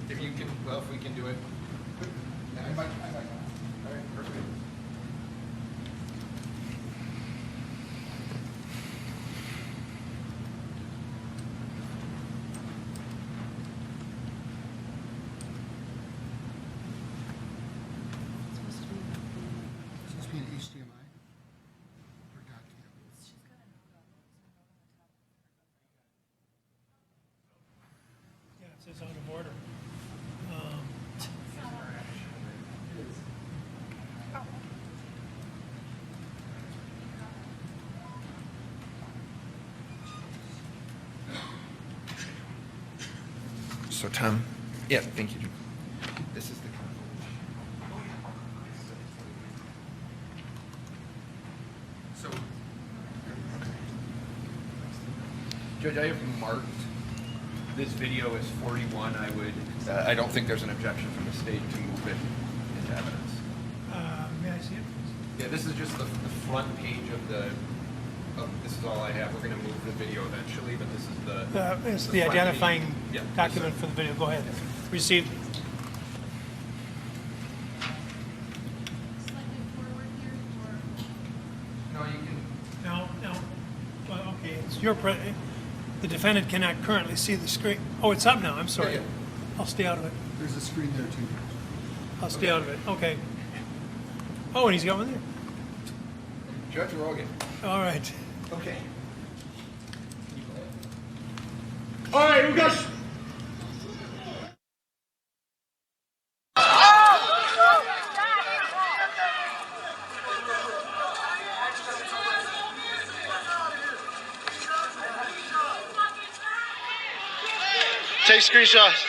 If you can, well, if we can do it. HDMI or doc cam? Yeah, it says out of order. So Tom, yeah, thank you. This is the so Judge, I have marked this video as 41. I don't think there's an objection from the state to move it into evidence. May I see it? Yeah, this is just the front page of this is all I have. We're going to move the video eventually, but this is It's the the front identifying page. Yeah, document for the video. Go ahead. Received. Slightly forward here, or No, you can. No. Well, okay, it's your, the defendant cannot currently see the screen. Oh, it's up now. I'm sorry. Yeah. I'll stay out of it. There's a screen there too. I'll stay out of it. Okay. Oh, and he's got one there. Judge Rogan. All right. Okay. All right, we got. Take screenshots.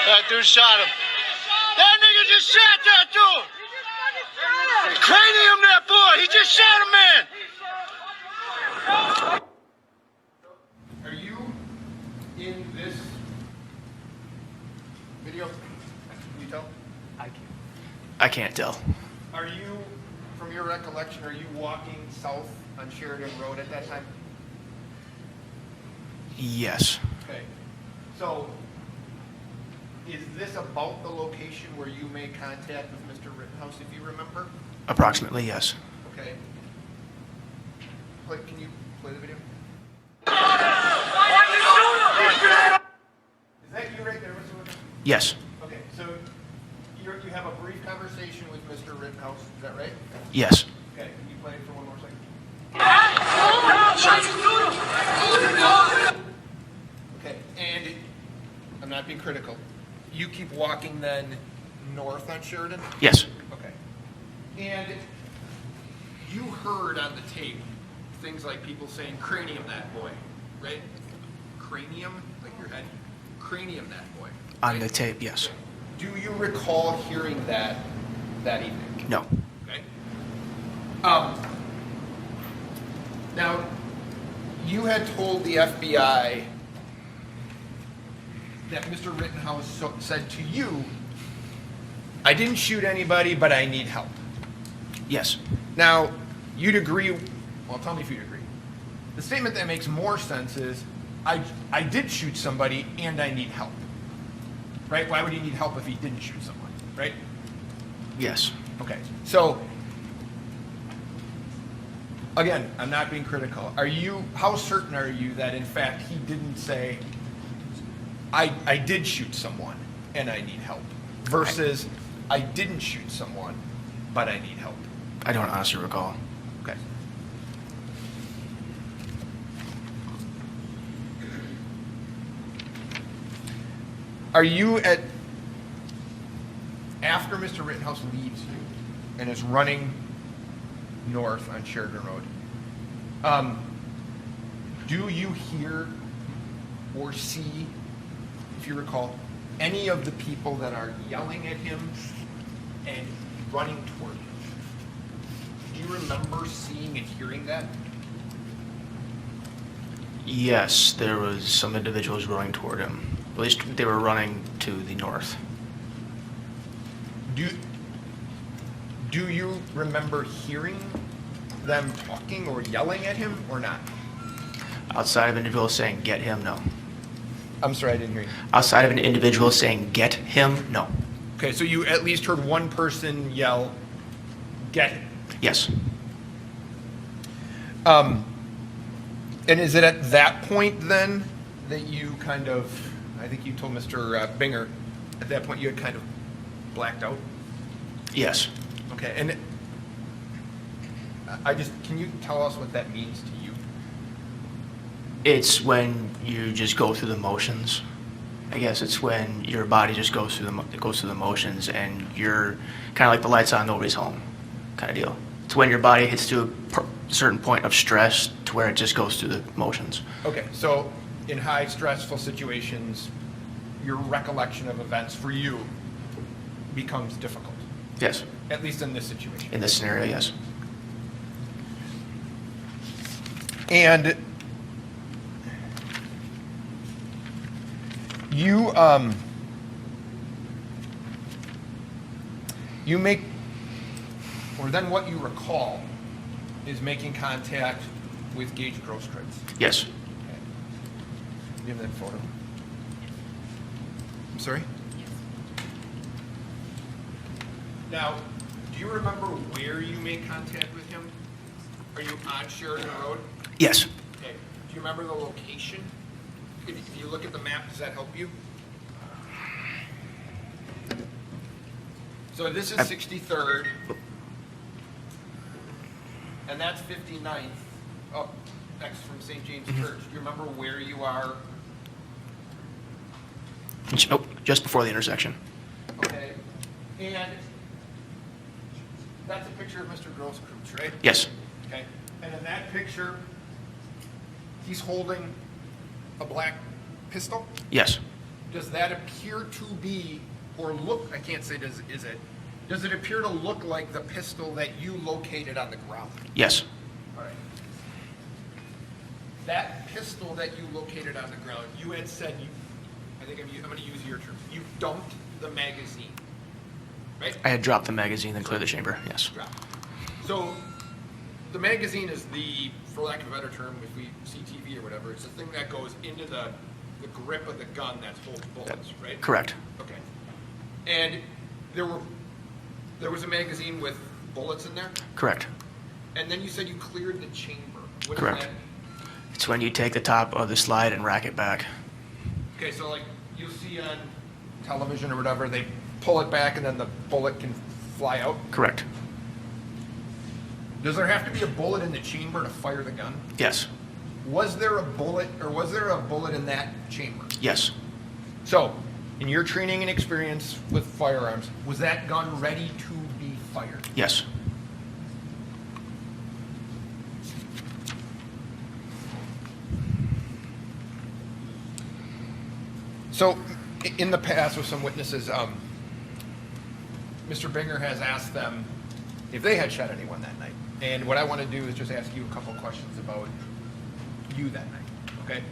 That dude shot him. That nigga just shot that dude. Cranium that boy. He just shot a man. Are you in this video? Can you tell? I can't tell. Are you, from your recollection, are you walking south on Sheridan Road at that time? Yes. Okay. So, is this about the location where you made contact with Mr. Rittenhouse, if you remember? Approximately, yes. Okay. Can you play the video? Is that you right there, Mr. Rittenhouse? Yes. Okay, so you have a brief conversation with Mr. Rittenhouse, is that right? Yes. Okay, can you play it for one more second? Okay, and I'm not being critical. You keep walking then north on Sheridan? Yes. Okay. And you heard on the tape things like people saying, cranium that boy, right? Cranium, like your head? Cranium that boy. On the tape, yes. Do you recall hearing that evening? No. Okay. Now, you had told the FBI that Mr. Rittenhouse said to you, I didn't shoot anybody, but I need help. Yes. Now, you'd agree, well, tell me if you'd agree. The statement that makes more sense is, I did shoot somebody and I need help. Right? Why would he need help if he didn't shoot someone? Right? Yes. Okay. So, again, I'm not being critical. How certain are you that in fact he didn't say, I did shoot someone and I need help, versus I didn't shoot someone, but I need help? I don't honestly recall. Okay. Are you after Mr. Rittenhouse leaves you and is running north on Sheridan Road, do you hear or see, if you recall, any of the people that are yelling at him and running toward him? Do you remember seeing and hearing that? Yes, there was some individuals running toward him. At least they were running to the north. Do you remember hearing them talking or yelling at him or not? Outside of individuals saying, get him, no. I'm sorry, I didn't hear you. Outside of an individual saying, get him, no. Okay, so you at least heard one person yell, get him. Yes. And is it at that point then that you kind of, I think you told Mr. Binger, at that point you had kind of blacked out? Yes. Okay, and can you tell us what that means to you? It's when you just go through the motions. I guess it's when your body just goes through the motions, and you're kind of like the lights on, nobody's home, kind of deal. It's when your body hits to a certain point of stress to where it just goes through the motions. Okay, so in high stressful situations, your recollection of events for you becomes difficult, Yes. at least in this situation. In this scenario, yes. And you you make, or then what you recall is making contact with Gage Grosskreutz. Yes. Okay. Give me that photo. I'm sorry? Now, do you remember where you made contact with him? Are you on Sheridan Road? Yes. Okay. Do you remember the location? If you look at the map, does that help you? So this is 63rd, and that's 59th, up next from St. James Church. Do you remember where you are? Oh, just before the intersection. Okay. And that's a picture of Mr. Grosskreutz, right? Yes. Okay. And in that picture, he's holding a black pistol. Yes. Does that appear to be, or look, I can't say does it appear to look like the pistol that you located on the ground? Yes. All right. That pistol that you located on the ground, you had said, I think I'm going to use your term, you dumped the magazine, right? I had dropped the magazine and cleared the chamber. Yes. Dropped. So the magazine is the, for lack of a better term, if we see TV or whatever, it's the thing that goes into the grip of the gun that's holds bullets, right? Correct. Okay. And there was a magazine with bullets in there, Correct. and then you said you cleared the chamber. What Correct. Does that mean? It's when you take the top of the slide and rack it back. Okay, so like you'll see on television or whatever, they pull it back and then the bullet can fly out. Correct. Does there have to be a bullet in the chamber to fire the gun? Yes. Was there a bullet in that chamber? Yes. So, in your training and experience with firearms, was that gun ready to be fired? Yes. So, in the past with some witnesses, Mr. Binger has asked them if they had shot anyone that night. And what I want to do is just ask you a couple questions about you that night, okay?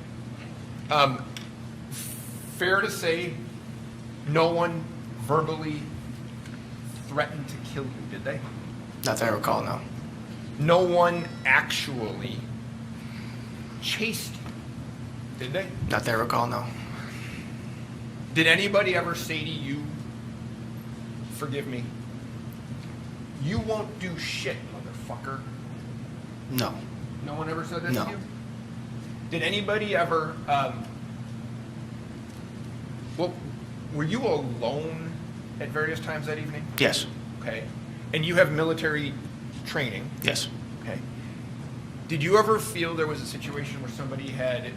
Fair to say, no one verbally threatened to kill you, did they? Not that I recall, no. No one actually chased you, did they? Not that I recall, no. Did anybody ever say to you, forgive me, you won't do shit, motherfucker? No. No one ever said that No. to you? Did anybody ever, well, were you alone at various times that evening? Yes. Okay. And you have military training? Yes. Okay. Did you ever feel there was a situation where somebody had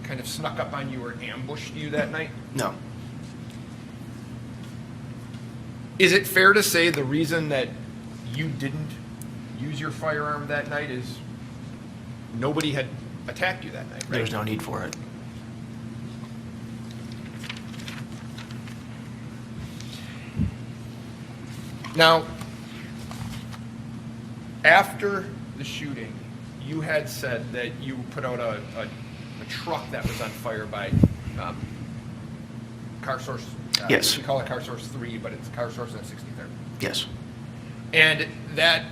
kind of snuck up on you or ambushed you that night? No. Is it fair to say the reason that you didn't use your firearm that night is nobody had attacked you that night, right? There was no need for it. Now, after the shooting, you had said that you put out a truck that was on fire by Car Source. Yes. We call it Car Source 3, but it's Car Source at 63rd. Yes. And that,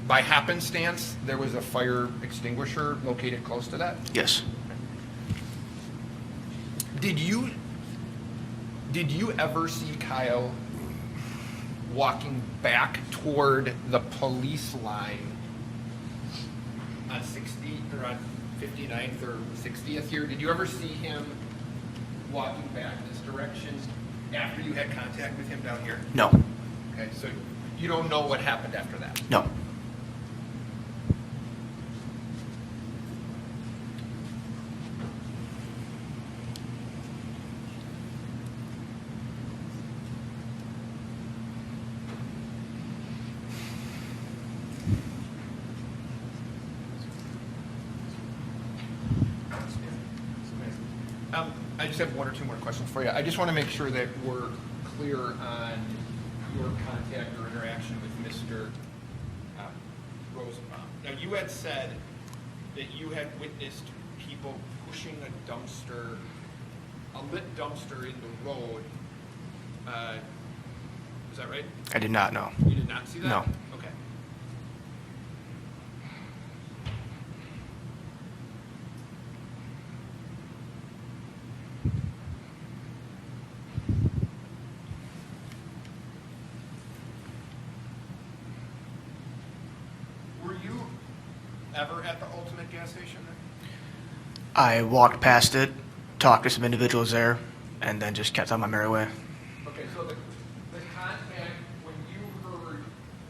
by happenstance, there was a fire extinguisher located close to that? Yes. Did you ever see Kyle walking back toward the police line on 60 or on 59th or 60th here? Did you ever see him walking back this direction after you had contact with him down here? No. Okay, so You don't know what happened after that? No. I just have one or two more questions for you. I just want to make sure that we're clear on your contact or interaction with Mr. Rosenbaum. Now, you had said that you had witnessed people pushing a dumpster, a lit dumpster in the road. Is that right? I did not know. You did not see that? No. Okay. Were you ever at the Ultimate gas station there? I walked past it, talked to some individuals there, and then just kept on my merry way. Okay, so the contact, when you heard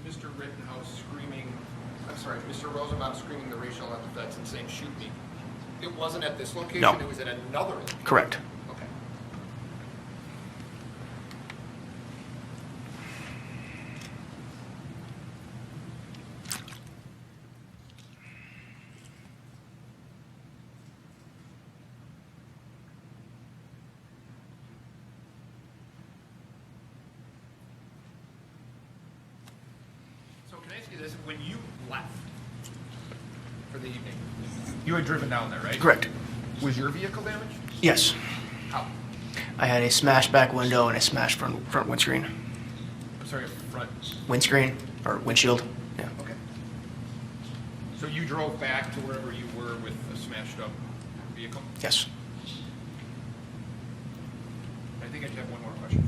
Mr. Rittenhouse screaming, I'm sorry, Mr. Rosenbaum screaming the racial epithets and saying, "Shoot me," it wasn't at this location, No. it was at another location? Correct. Okay. So can I ask you this, when you left for the evening, you had driven down there, right? Correct. Was your vehicle damaged? Yes. How? I had a smashed back window and a smashed front windscreen. I'm sorry, front. Windscreen or windshield. Yeah. Okay. So you drove back to wherever you were with a smashed up vehicle? Yes. I think I just have one more question.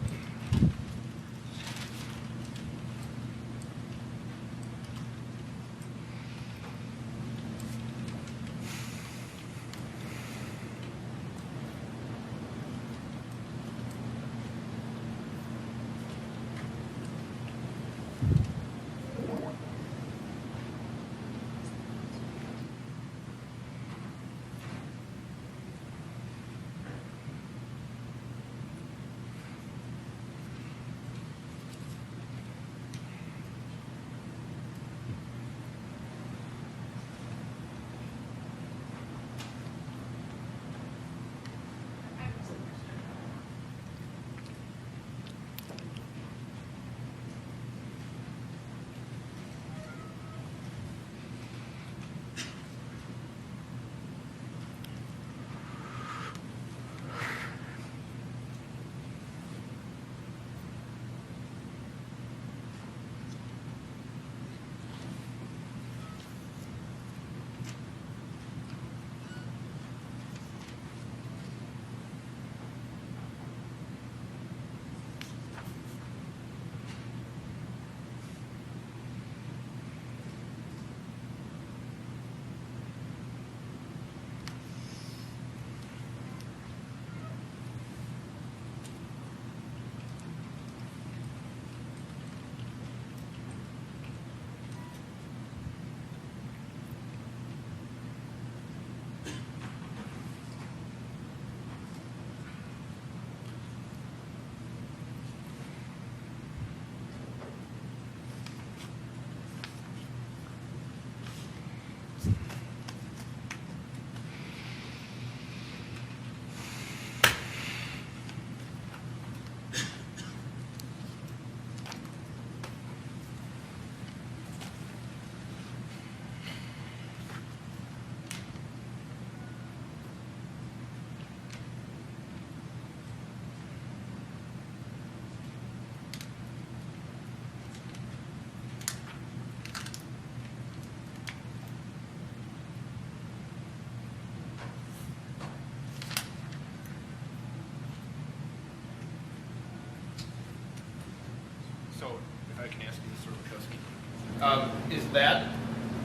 So, if I can ask you, Mr. Lukowski, is that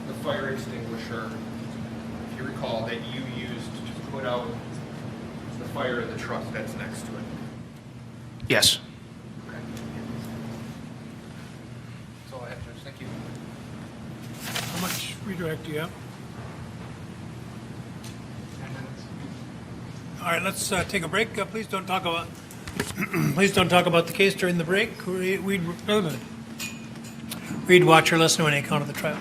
the fire extinguisher, if you recall, that you used to put out the fire in the truck that's next to it? Yes. Okay. So Thank you. How much redirect do you have? All right, let's take a break. Please don't talk about please don't talk about the case during the break. Read, watch, or listen to any account of the trial.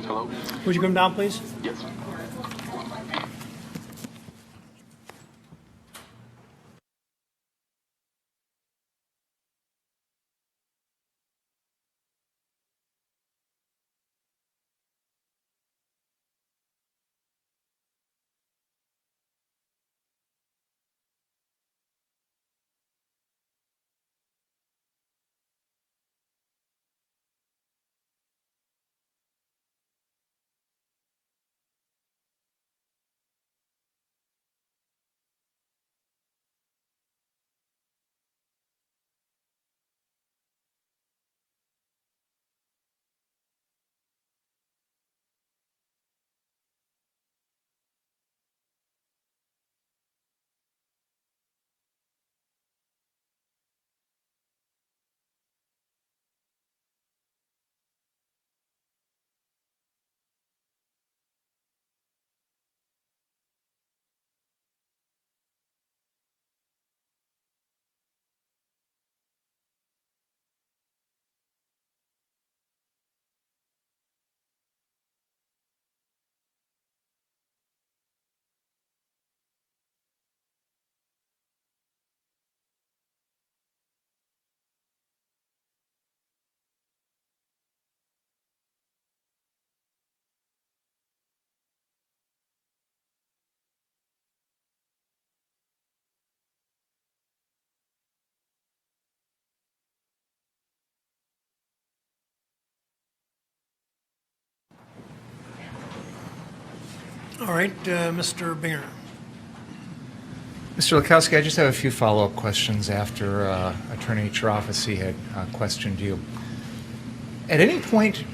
Hello? Would you come down, please? Yes. All right, Mr. Binger. Mr. Lukowski, I just have a few follow-up questions after Attorney Chirafisi had questioned you. At any point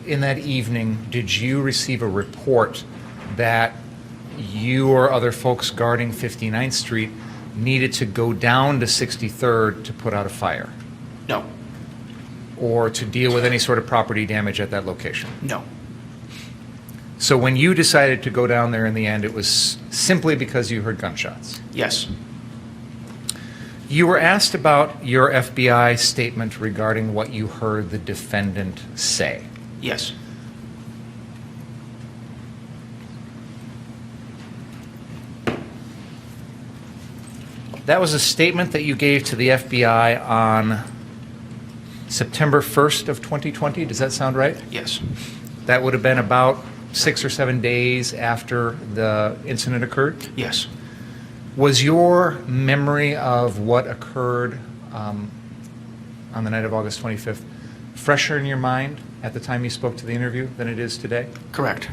in that evening, did you receive a report that you or other folks guarding 59th Street needed to go down to 63rd to put out a fire No. or to deal with any sort of property damage at that location? No. So when you decided to go down there in the end, it was simply because you heard gunshots? Yes. You were asked about your FBI statement regarding what you heard the defendant say. Yes. That was a statement that you gave to the FBI on September 1st of 2020. Does that sound right? Yes. That would have been about 6 or 7 days after the incident occurred? Yes. Was your memory of what occurred on the night of August 25th fresher in your mind at the time you spoke to the interview than it is today? Correct.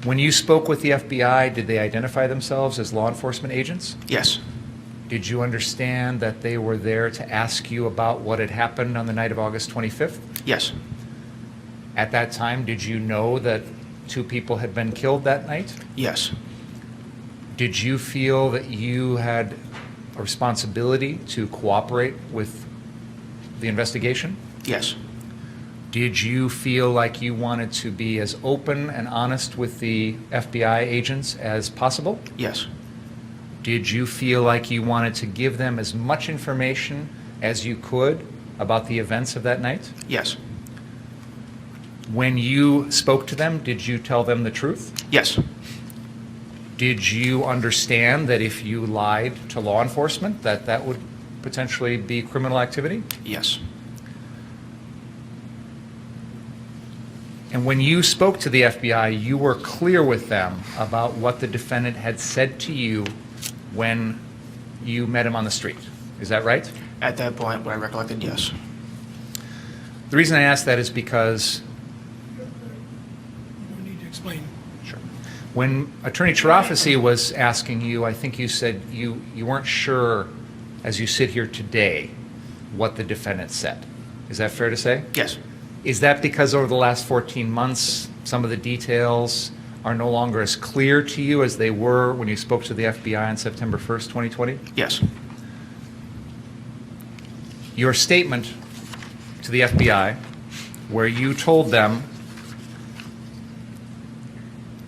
When you spoke with the FBI, did they identify themselves as law enforcement agents? Yes. Did you understand that they were there to ask you about what had happened on the night of August 25th? Yes. At that time, did you know that 2 people had been killed that night? Yes. Did you feel that you had a responsibility to cooperate with the investigation? Yes. Did you feel like you wanted to be as open and honest with the FBI agents as possible? Yes. Did you feel like you wanted to give them as much information as you could about the events of that night? Yes. When you spoke to them, did you tell them the truth? Yes. Did you understand that if you lied to law enforcement, that that would potentially be criminal activity? Yes. And when you spoke to the FBI, you were clear with them about what the defendant had said to you when you met him on the street. Is that right? At that point, what I recollected, yes. The reason I ask that is because You need to explain. Sure. When Attorney Chirafisi was asking you, I think you said you weren't sure, as you sit here today, what the defendant said. Is that fair to say? Yes. Is that because over the last 14 months, some of the details are no longer as clear to you as they were when you spoke to the FBI on September 1st, 2020? Yes. Your statement to the FBI, where you told them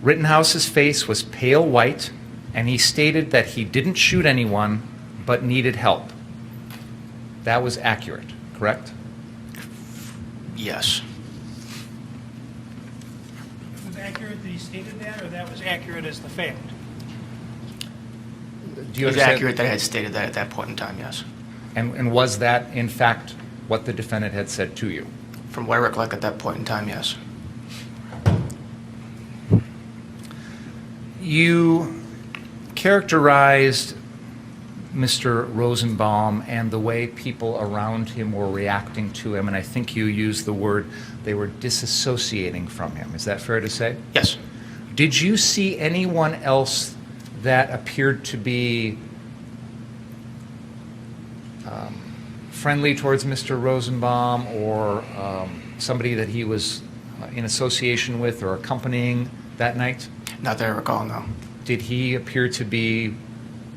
Rittenhouse's face was pale white, and he stated that he didn't shoot anyone but needed help. That was accurate, correct? Yes. Was it accurate that he stated that, or that was accurate as the fact? Do It you was understand? accurate that I had stated that at that point in time, yes. And was that, in fact, what the defendant had said to you? From what I recollect at that point in time, yes. You characterized Mr. Rosenbaum and the way people around him were reacting to him, and I think you used the word they were disassociating from him. Is that fair to say? Yes. Did you see anyone else that appeared to be friendly towards Mr. Rosenbaum, or somebody that he was in association with or accompanying that night? Not that I recall, no. Did he appear to be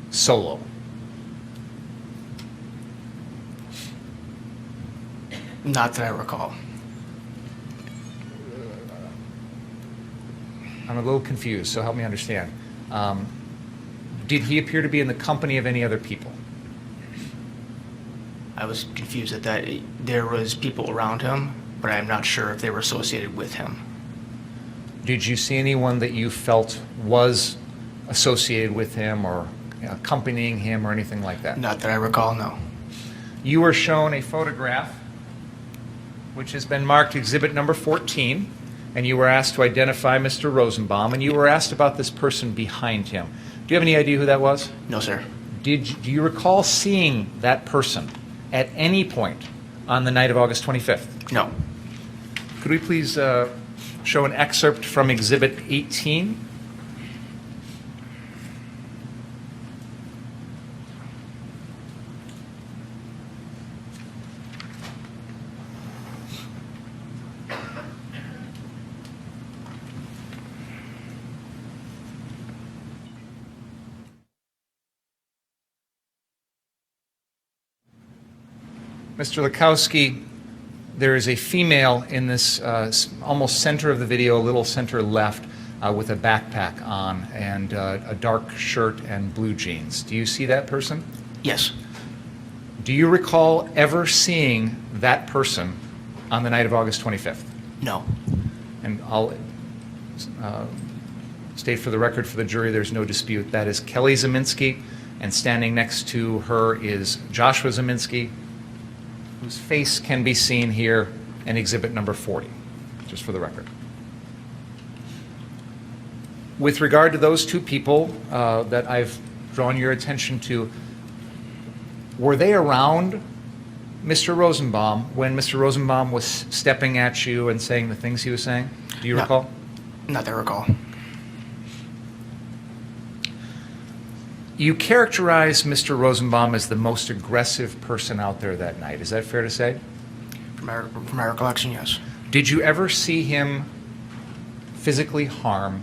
solo? Not that I recall. I'm a little confused, so help me understand. Did he appear to be in the company of any other people? I was confused at that. There was people around him, but I'm not sure if they were associated with him. Did you see anyone that you felt was associated with him or accompanying him or anything like that? Not that I recall, no. You were shown a photograph which has been marked exhibit number 14, and you were asked to identify Mr. Rosenbaum, and you were asked about this person behind him. Do you have any idea who that was? No, sir. Do you recall seeing that person at any point on the night of August 25th? No. Could we please show an excerpt from exhibit 18? Mr. Lukowski, there is a female in this almost center of the video, a little center left, with a backpack on and a dark shirt and blue jeans. Do you see that person? Yes. Do you recall ever seeing that person on the night of August 25th? No. And I'll state for the record for the jury, there's no dispute. That is Kelly Zeminski, and standing next to her is Joshua Zeminski, whose face can be seen here in exhibit number 40, just for the record. With regard to those two people that I've drawn your attention to, were they around Mr. Rosenbaum when Mr. Rosenbaum was stepping at you and saying the things he was saying? Do you No. recall? Not that I recall. You characterize Mr. Rosenbaum as the most aggressive person out there that night. Is that fair to say? From my recollection, yes. Did you ever see him physically harm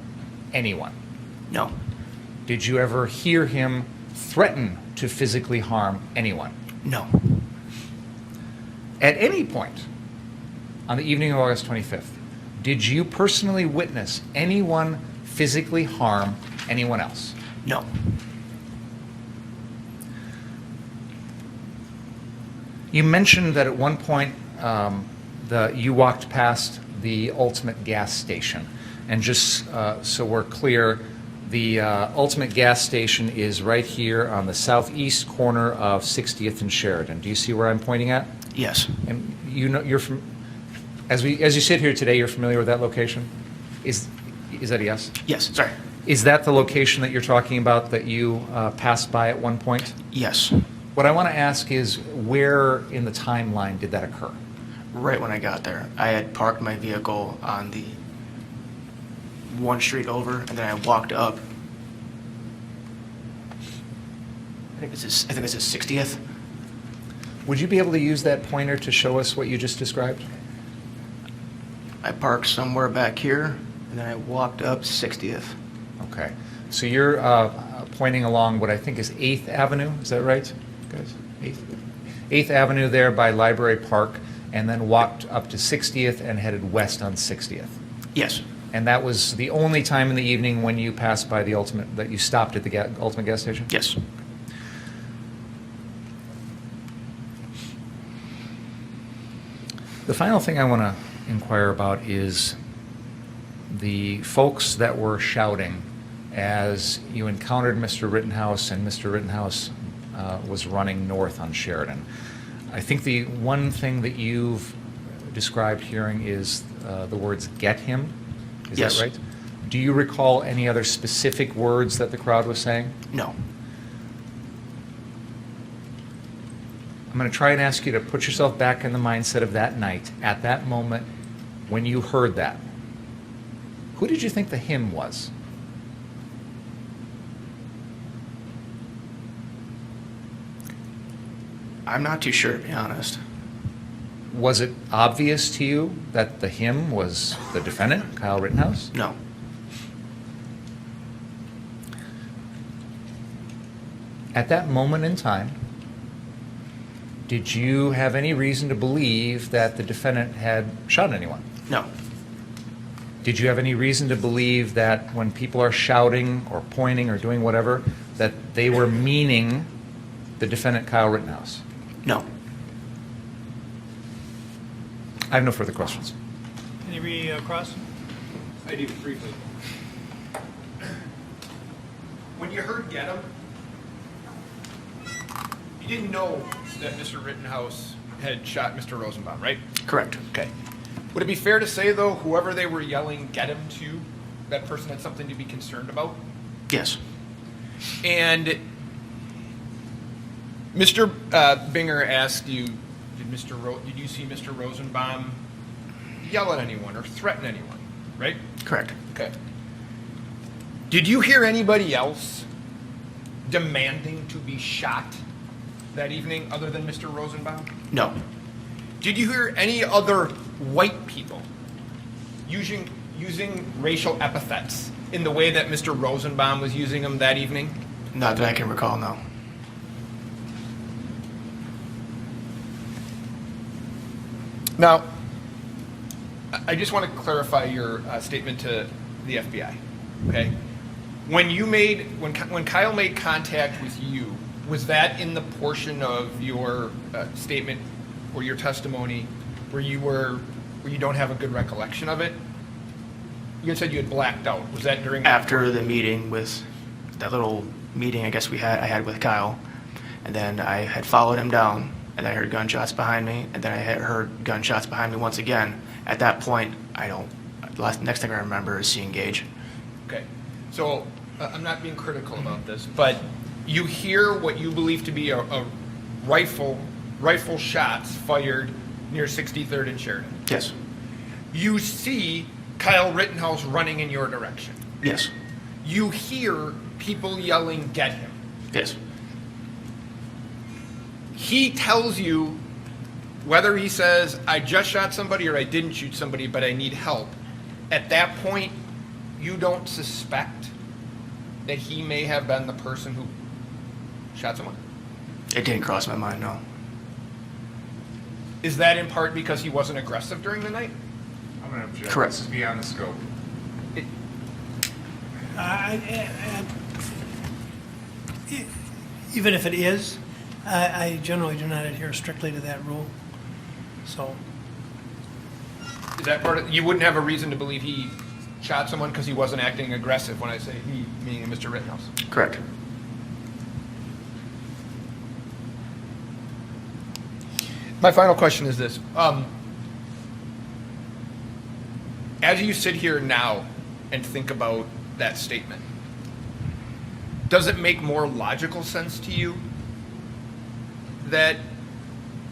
anyone? No. Did you ever hear him threaten to physically harm anyone? No. At any point on the evening of August 25th, did you personally witness anyone physically harm anyone else? No. You mentioned that at one point you walked past the Ultimate gas station. And just so we're clear, the Ultimate gas station is right here on the southeast corner of 60th and Sheridan. Do you see where I'm pointing at? Yes. And you know, you're from, as you sit here today, you're familiar with that location? Is that a yes? Yes, sorry. Is that the location that you're talking about that you passed by at one point? Yes. What I want to ask is, where in the timeline did that occur? Right when I got there, I had parked my vehicle on the one street over, and then I walked up. I think this is 60th. Would you be able to use that pointer to show us what you just described? I parked somewhere back here, and then I walked up 60th. Okay. So you're pointing along what I think is 8th Avenue, is that right, guys? 8th Avenue there by Library Park, and then walked up to 60th and headed west on 60th. Yes. And that was the only time in the evening when you passed by the Ultimate, that you stopped at the Ultimate gas station? Yes. The final thing I want to inquire about is the folks that were shouting as you encountered Mr. Rittenhouse and Mr. Rittenhouse was running north on Sheridan. I think the one thing that you've described hearing is the words "get him." Is Yes. that right? Do you recall any other specific words that the crowd was saying? No. I'm going to try and ask you to put yourself back in the mindset of that night, at that moment when you heard that. Who did you think the him was? I'm not too sure, to be honest. Was it obvious to you that the him was the defendant, Kyle Rittenhouse? No. At that moment in time, did you have any reason to believe that the defendant had shot anyone? No. Did you have any reason to believe that when people are shouting or pointing or doing whatever, that they were meaning the defendant, Kyle Rittenhouse? No. I have no further questions. Any recross? I do, briefly. When you heard "get him," you didn't know that Mr. Rittenhouse had shot Mr. Rosenbaum, right? Correct. Okay. Would it be fair to say, though, whoever they were yelling "get him" to, that person had something to be concerned about? Yes. And Mr. Binger asked you, did you see Mr. Rosenbaum yell at anyone or threaten anyone, right? Correct. Okay. Did you hear anybody else demanding to be shot that evening other than Mr. Rosenbaum? No. Did you hear any other white people using racial epithets in the way that Mr. Rosenbaum was using them that evening? Not that I can recall, no. Now, I just want to clarify your statement to the FBI. Okay, when Kyle made contact with you, was that in the portion of your statement or your testimony where you don't have a good recollection of it? You had said you had blacked out. Was that during After the meeting with that little meeting, I guess I had with Kyle, and then I had followed him down, and I heard gunshots behind me, and then I had heard gunshots behind me once again. At that point, next thing I remember is seeing Gage. Okay, so I'm not being critical about this, but you hear what you believe to be a rifle shots fired near 63rd and Sheridan. Yes. You see Kyle Rittenhouse running in your direction. Yes. You hear people yelling, "Get him." Yes. He tells you, whether he says, I just shot somebody or I didn't shoot somebody, but I need help. At that point, you don't suspect that he may have been the person who shot someone? It didn't cross my mind, no. Is that in part because he wasn't aggressive during the night? I'm going to object. Correct. This is beyond the scope. Even if it is, I generally do not adhere strictly to that rule. So, Is that part of, you wouldn't have a reason to believe he shot someone because he wasn't acting aggressive when I say he, meaning Mr. Rittenhouse? Correct. My final question is this. As you sit here now and think about that statement, does it make more logical sense to you that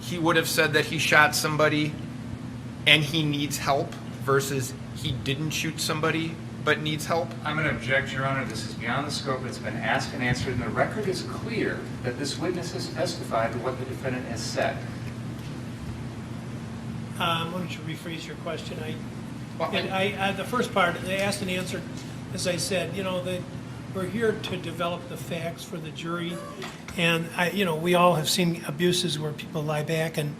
he would have said that he shot somebody and he needs help versus he didn't shoot somebody but needs help? I'm going to object, Your Honor. This is beyond the scope. It's been asked and answered, and the record is clear that this witness has testified to what the defendant has said. why don't you rephrase your question? Well, The first part, they asked and answered, as I said, we're here to develop the facts for the jury. And we all have seen abuses where people lie back and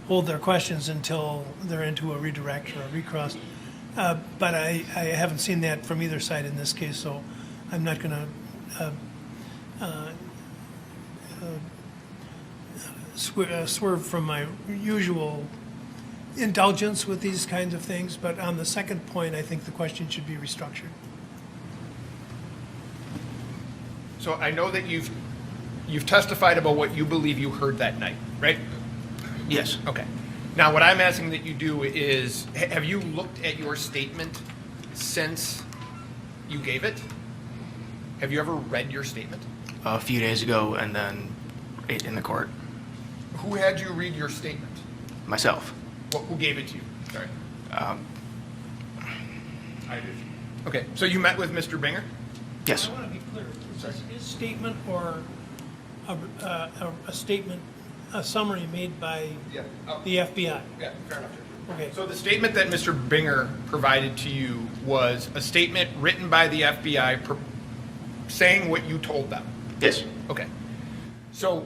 hold their questions until they're into a redirect or a recross. But I haven't seen that from either side in this case, so I'm not going to swerve from my usual indulgence with these kinds of things. But on the second point, I think the question should be restructured. So I know that you've testified about what you believe you heard that night, right? Yes. Okay. Now, what I'm asking that you do is, have you looked at your statement since you gave it? Have you ever read your statement? A few days ago, and then in the court. Who had you read your statement? Myself. Who gave it to you? Sorry. I did. Okay, so you met with Mr. Binger? Yes. I want to be clear. Is this his statement or a statement, a summary made by Yeah. the FBI? Yeah, fair enough. Okay. So the statement that Mr. Binger provided to you was a statement written by the FBI saying what you told them? Yes. Okay. So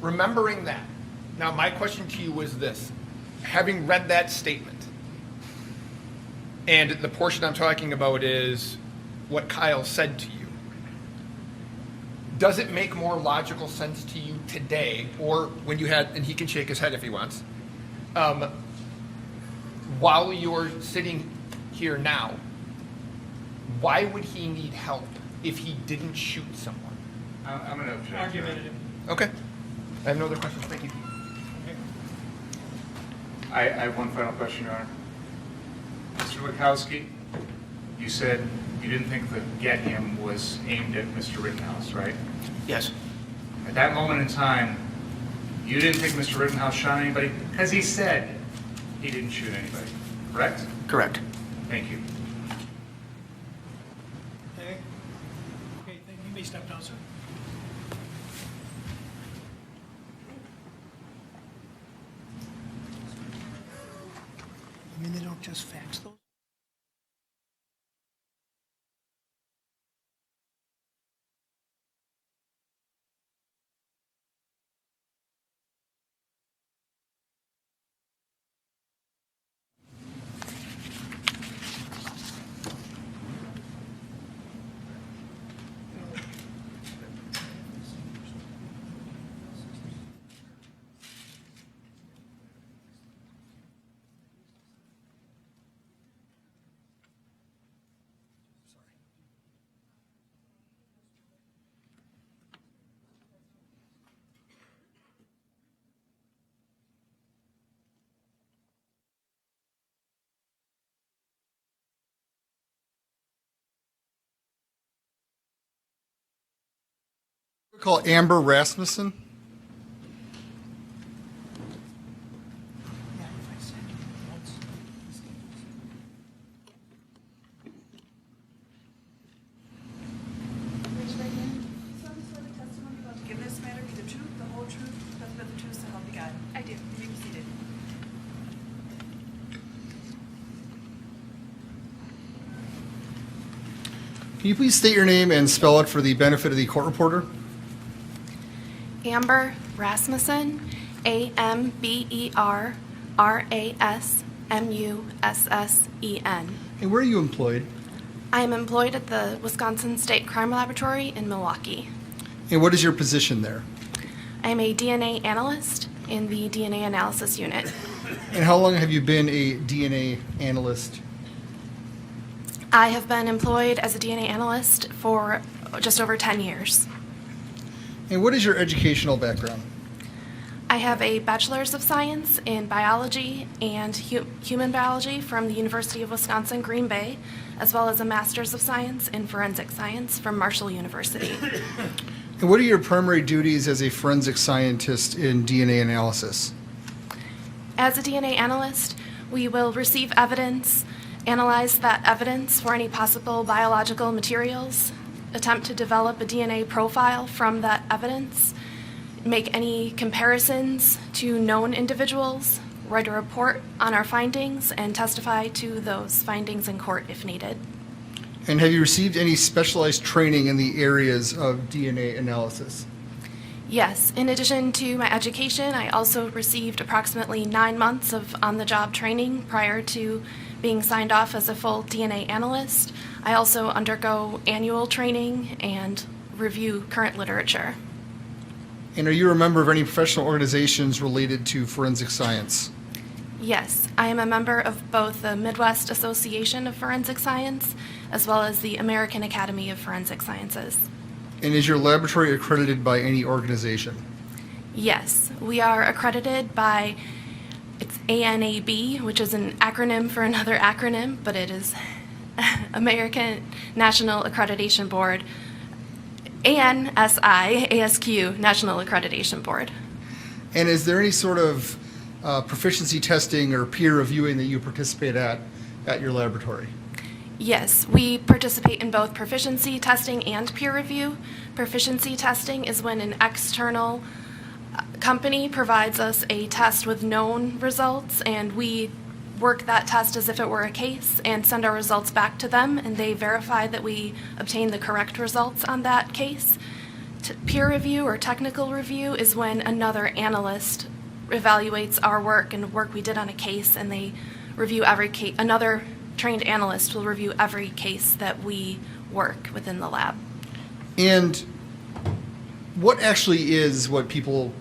remembering that, now my question to you was this. Having read that statement, and the portion I'm talking about is what Kyle said to you, does it make more logical sense to you today, or when you had, and he can shake his head if he wants, while you're sitting here now, why would he need help if he didn't shoot someone? I'm going to object. Argumentative. Okay. I have no other questions. Thank you. I have one final question, Your Honor. Mr. Wachowski, you said you didn't think the get him was aimed at Mr. Rittenhouse, right? Yes. At that moment in time, you didn't think Mr. Rittenhouse shot anybody because he said he didn't shoot anybody, correct? Correct. Thank you. Okay. Okay, then you may step down, sir. I mean, they don't just fax those? Call Amber Rasmussen. Yeah, if I said it once. Raise your right hand. You solemnly swear to the truth, the whole truth, nothing but the truth, so help you God? I do. You may be seated. Can you please state your name and spell it for the benefit of the court reporter? Amber Rasmussen, Amber Rasmussen. And where are you employed? I am employed at the Wisconsin State Crime Laboratory in Milwaukee. And what is your position there? I am a DNA analyst in the DNA analysis unit. And how long have you been a DNA analyst? I have been employed as a DNA analyst for just over 10 years. And what is your educational background? I have a Bachelor's of Science in Biology and Human Biology from the University of Wisconsin, Green Bay, as well as a Master's of Science in Forensic Science from Marshall University. And what are your primary duties as a forensic scientist in DNA analysis? As a DNA analyst, we will receive evidence, analyze that evidence for any possible biological materials, attempt to develop a DNA profile from that evidence, make any comparisons to known individuals, write a report on our findings, and testify to those findings in court if needed. And have you received any specialized training in the areas of DNA analysis? Yes, in addition to my education, I also received approximately 9 months of on-the-job training prior to being signed off as a full DNA analyst. I also undergo annual training and review current literature. And are you a member of any professional organizations related to forensic science? Yes, I am a member of both the Midwest Association of Forensic Science as well as the American Academy of Forensic Sciences. And is your laboratory accredited by any organization? Yes, we are accredited by it's ANAB, which is an acronym for another acronym, but it is American National Accreditation Board, ASQ, National Accreditation Board. And is there any sort of proficiency testing or peer reviewing that you participate at your laboratory? Yes, we participate in both proficiency testing and peer review. Proficiency testing is when an external company provides us a test with known results, and we work that test as if it were a case and send our results back to them, and they verify that we obtain the correct results on that case. Peer review or technical review is when another analyst evaluates our work and work we did on a case, and they review every case. Another trained analyst will review every case that we work within the lab. And what actually is what people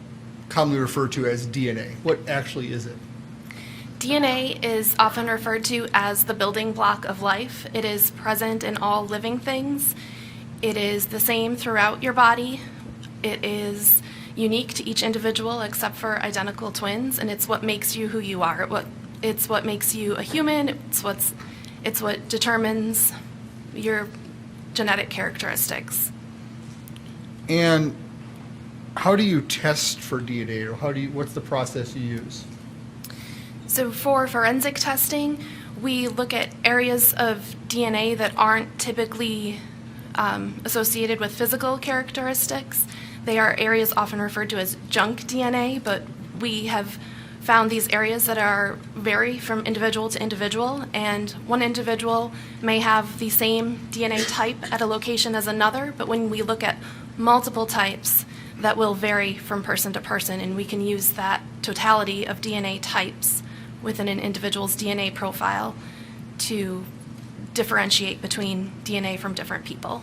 commonly refer to as DNA? What actually is it? DNA is often referred to as the building block of life. It is present in all living things. It is the same throughout your body. It is unique to each individual except for identical twins, and it's what makes you who you are. It's what makes you a human. It's what determines your genetic characteristics. And how do you test for DNA, or what's the process you use? So for forensic testing, we look at areas of DNA that aren't typically associated with physical characteristics. They are areas often referred to as junk DNA, but we have found these areas that vary from individual to individual, and one individual may have the same DNA type at a location as another, but when we look at multiple types, that will vary from person to person, and we can use that totality of DNA types within an individual's DNA profile to differentiate between DNA from different people.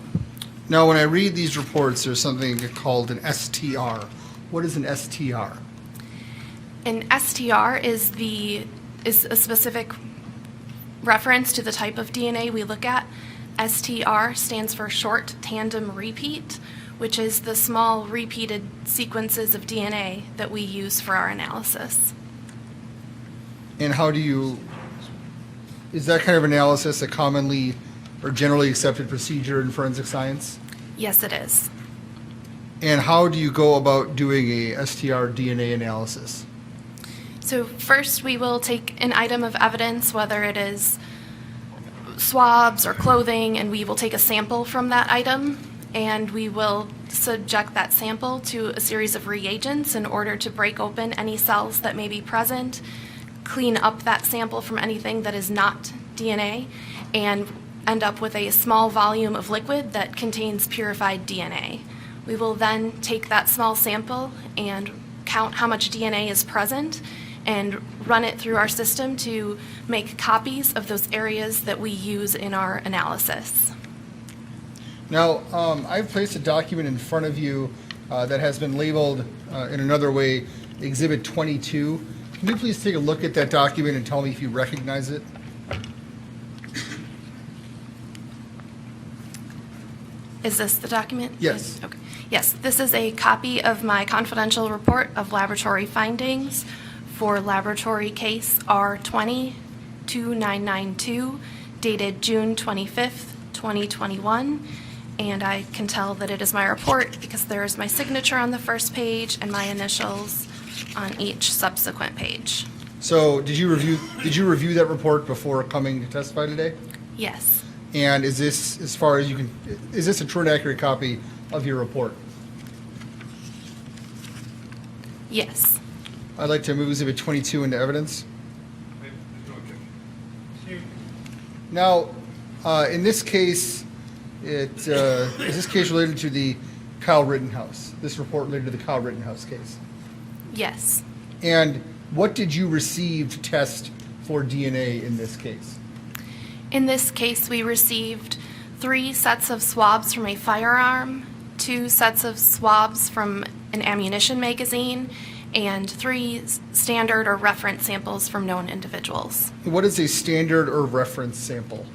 Now, when I read these reports, there's something called an STR. What is an STR? An STR is a specific reference to the type of DNA we look at. STR stands for short tandem repeat, which is the small repeated sequences of DNA that we use for our analysis. And is that kind of analysis a commonly or generally accepted procedure in forensic science? Yes, it is. And how do you go about doing a STR DNA analysis? So first we will take an item of evidence, whether it is swabs or clothing, and we will take a sample from that item. and we will subject that sample to a series of reagents in order to break open any cells that may be present, clean up that sample from anything that is not DNA, and end up with a small volume of liquid that contains purified DNA. We will then take that small sample and count how much DNA is present and run it through our system to make copies of those areas that we use in our analysis. Now, I've placed a document in front of you that has been labeled in another way, Exhibit 22. Can you please take a look at that document and tell me if you recognize it? Is this the document? Yes. Okay. Yes, this is a copy of my confidential report of laboratory findings for laboratory case R20-2992, dated June 25th, 2021. And I can tell that it is my report because there is my signature on the first page and my initials on each subsequent page. So, did you review that report before coming to testify today? Yes. And is this, as far as you can, is this a true and accurate copy of your report? Yes. I'd like to move Exhibit 22 into evidence. Now, in this case, is this case related to the Kyle Rittenhouse? This report related to the Kyle Rittenhouse case? Yes. And what did you receive to test for DNA in this case? In this case, we received 3 sets of swabs from a firearm, 2 sets of swabs from an ammunition magazine, and 3 standard or reference samples from known individuals. What is a standard or reference sample?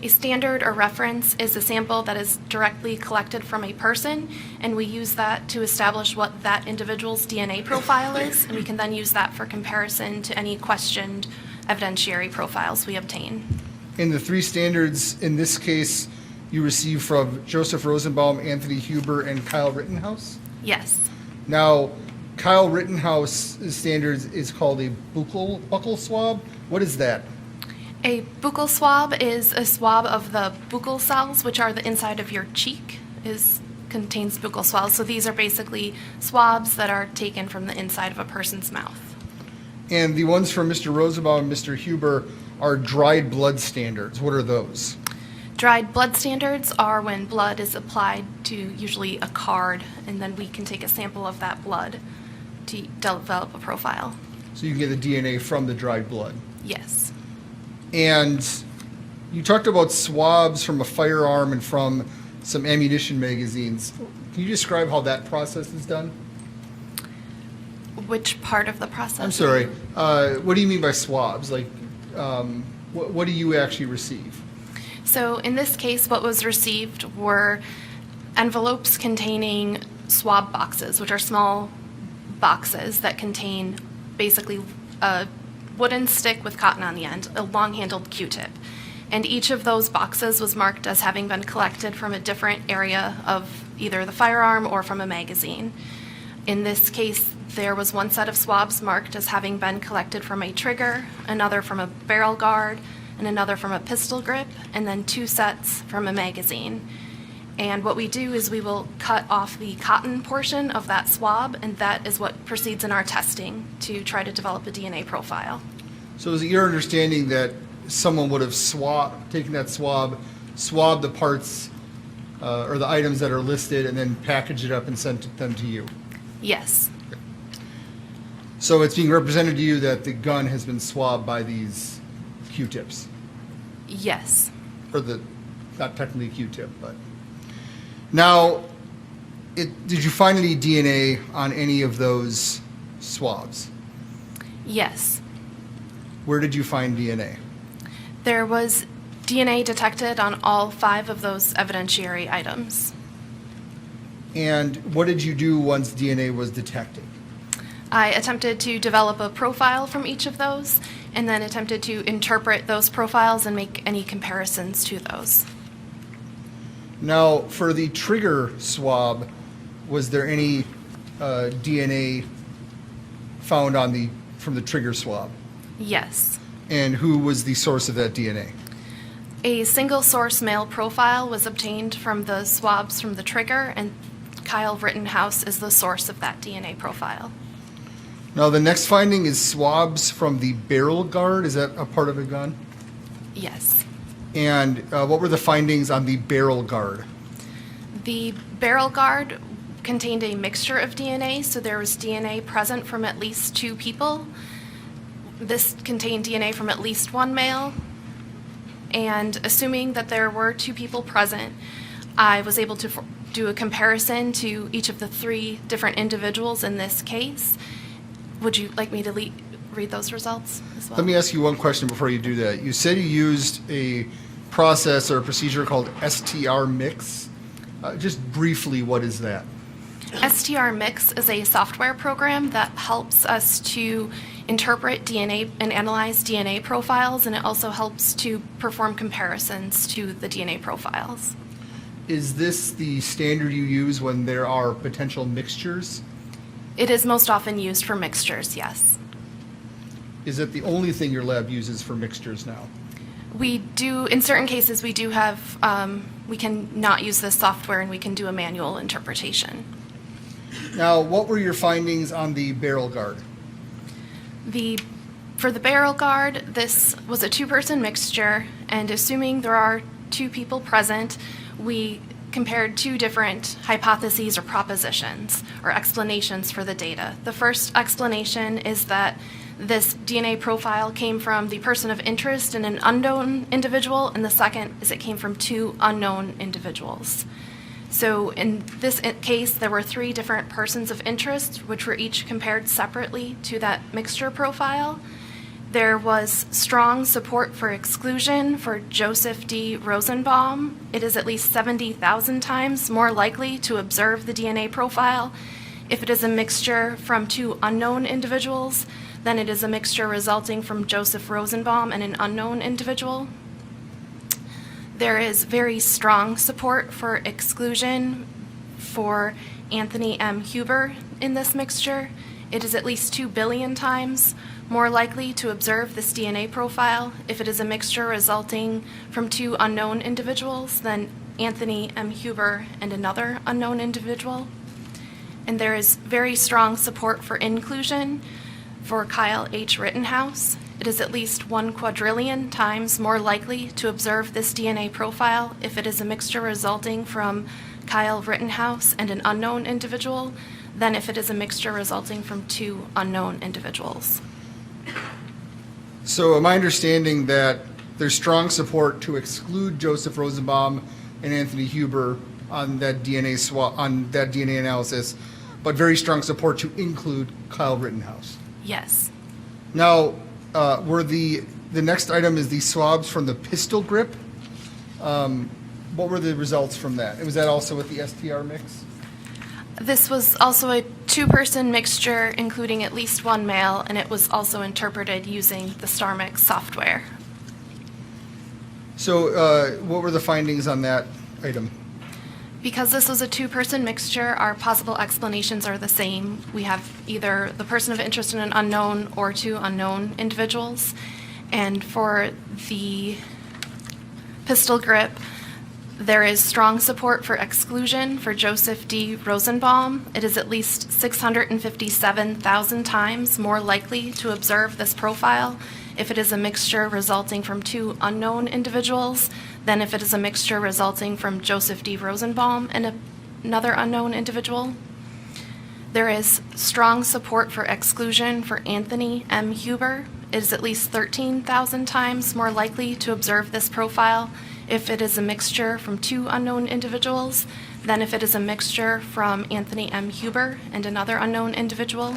A standard or reference is a sample that is directly collected from a person, and we use that to establish what that individual's DNA profile is, and we can then use that for comparison to any questioned evidentiary profiles we obtain. And the 3 standards in this case you received from Joseph Rosenbaum, Anthony Huber, and Kyle Rittenhouse? Yes. Now, Kyle Rittenhouse standards is called a buccal swab. What is that? A buccal swab is a swab of the buccal cells, which are the inside of your cheek, contains buccal swabs. So these are basically swabs that are taken from the inside of a person's mouth. And the ones from Mr. Rosenbaum and Mr. Huber are dried blood standards. What are those? Dried blood standards are when blood is applied to usually a card, and then we can take a sample of that blood to develop a profile. So you can get the DNA from the dried blood. Yes. And you talked about swabs from a firearm and from some ammunition magazines. Can you describe how that process is done? Which part of the process? I'm sorry. What do you mean by swabs? Like, what do you actually receive? So in this case, what was received were envelopes containing swab boxes, which are small boxes that contain basically a wooden stick with cotton on the end, a long-handled Q-tip. And each of those boxes was marked as having been collected from a different area of either the firearm or from a magazine. In this case, there was 1 set of swabs marked as having been collected from a trigger, another from a barrel guard, and another from a pistol grip, and then 2 sets from a magazine. And what we do is we will cut off the cotton portion of that swab, and that is what proceeds in our testing to try to develop a DNA profile. So is it your understanding that someone would have taken that swab, swabbed the parts or the items that are listed, and then packaged it up and sent them to you? Yes. So it's being represented to you that the gun has been swabbed by these Q-tips? Yes. Or not technically a Q-tip, but. Now, did you find any DNA on any of those swabs? Yes. Where did you find DNA? There was DNA detected on all 5 of those evidentiary items. And what did you do once DNA was detected? I attempted to develop a profile from each of those, and then attempted to interpret those profiles and make any comparisons to those. Now, for the trigger swab, was there any DNA found from the trigger swab? Yes. And who was the source of that DNA? A single source male profile was obtained from the swabs from the trigger, and Kyle Rittenhouse is the source of that DNA profile. Now, the next finding is swabs from the barrel guard. Is that a part of a gun? Yes. And what were the findings on the barrel guard? The barrel guard contained a mixture of DNA, so there was DNA present from at least 2 people. This contained DNA from at least 1 male. And assuming that there were 2 people present, I was able to do a comparison to each of the 3 different individuals in this case. Would you like me to read those results as well? Let me ask you one question before you do that. You said you used a process or a procedure called STR mix. Just briefly, what is that? STR Mix is a software program that helps us to interpret DNA and analyze DNA profiles, and it also helps to perform comparisons to the DNA profiles. Is this the standard you use when there are potential mixtures? It is most often used for mixtures, yes. Is it the only thing your lab uses for mixtures now? We do, in certain cases, we do have, we can not use this software and we can do a manual interpretation. Now, what were your findings on the barrel guard? For the barrel guard, this was a 2-person mixture, and assuming there are 2 people present, we compared 2 different hypotheses or propositions or explanations for the data. The first explanation is that this DNA profile came from the person of interest in an unknown individual, and the second is it came from 2 unknown individuals. So in this case, there were 3 different persons of interest, which were each compared separately to that mixture profile. There was strong support for exclusion for Joseph D. Rosenbaum. It is at least 70,000 times more likely to observe the DNA profile if it is a mixture from 2 unknown individuals than it is a mixture resulting from Joseph Rosenbaum and an unknown individual. There is very strong support for exclusion for Anthony M. Huber in this mixture. It is at least 2 billion times more likely to observe this DNA profile if it is a mixture resulting from 2 unknown individuals than Anthony M. Huber and another unknown individual. And there is very strong support for inclusion for Kyle H. Rittenhouse. It is at least 1 quadrillion times more likely to observe this DNA profile if it is a mixture resulting from Kyle Rittenhouse and an unknown individual than if it is a mixture resulting from 2 unknown individuals. So am I understanding that there's strong support to exclude Joseph Rosenbaum and Anthony Huber on that DNA analysis, but very strong support to include Kyle Rittenhouse? Yes. Now, were the next item is the swabs from the pistol grip. What were the results from that? Was that also with the STR mix? This was also a 2-person mixture, including at least 1 male, and it was also interpreted using the StarMix software. So what were the findings on that item? Because this was a 2-person mixture, our possible explanations are the same. We have either the person of interest in an unknown or 2 unknown individuals. And for the pistol grip, there is strong support for exclusion for Joseph D. Rosenbaum. It is at least 657,000 times more likely to observe this profile if it is a mixture resulting from 2 unknown individuals than if it is a mixture resulting from Joseph D. Rosenbaum and another unknown individual. There is strong support for exclusion for Anthony M. Huber. It is at least 13,000 times more likely to observe this profile if it is a mixture from 2 unknown individuals than if it is a mixture from Anthony M. Huber and another unknown individual.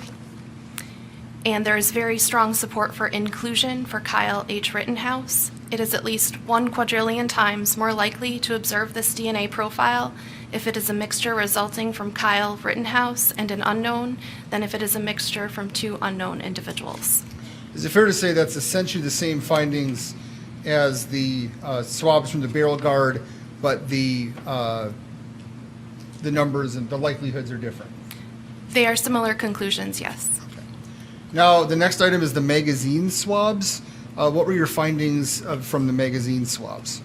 And there is very strong support for inclusion for Kyle H. Rittenhouse. It is at least 1 quadrillion times more likely to observe this DNA profile if it is a mixture resulting from Kyle Rittenhouse and an unknown than if it is a mixture from 2 unknown individuals. Is it fair to say that's essentially the same findings as the swabs from the barrel guard, but the numbers and the likelihoods are different? They are similar conclusions, yes. Now, the next item is the magazine swabs. What were your findings from the magazine swabs?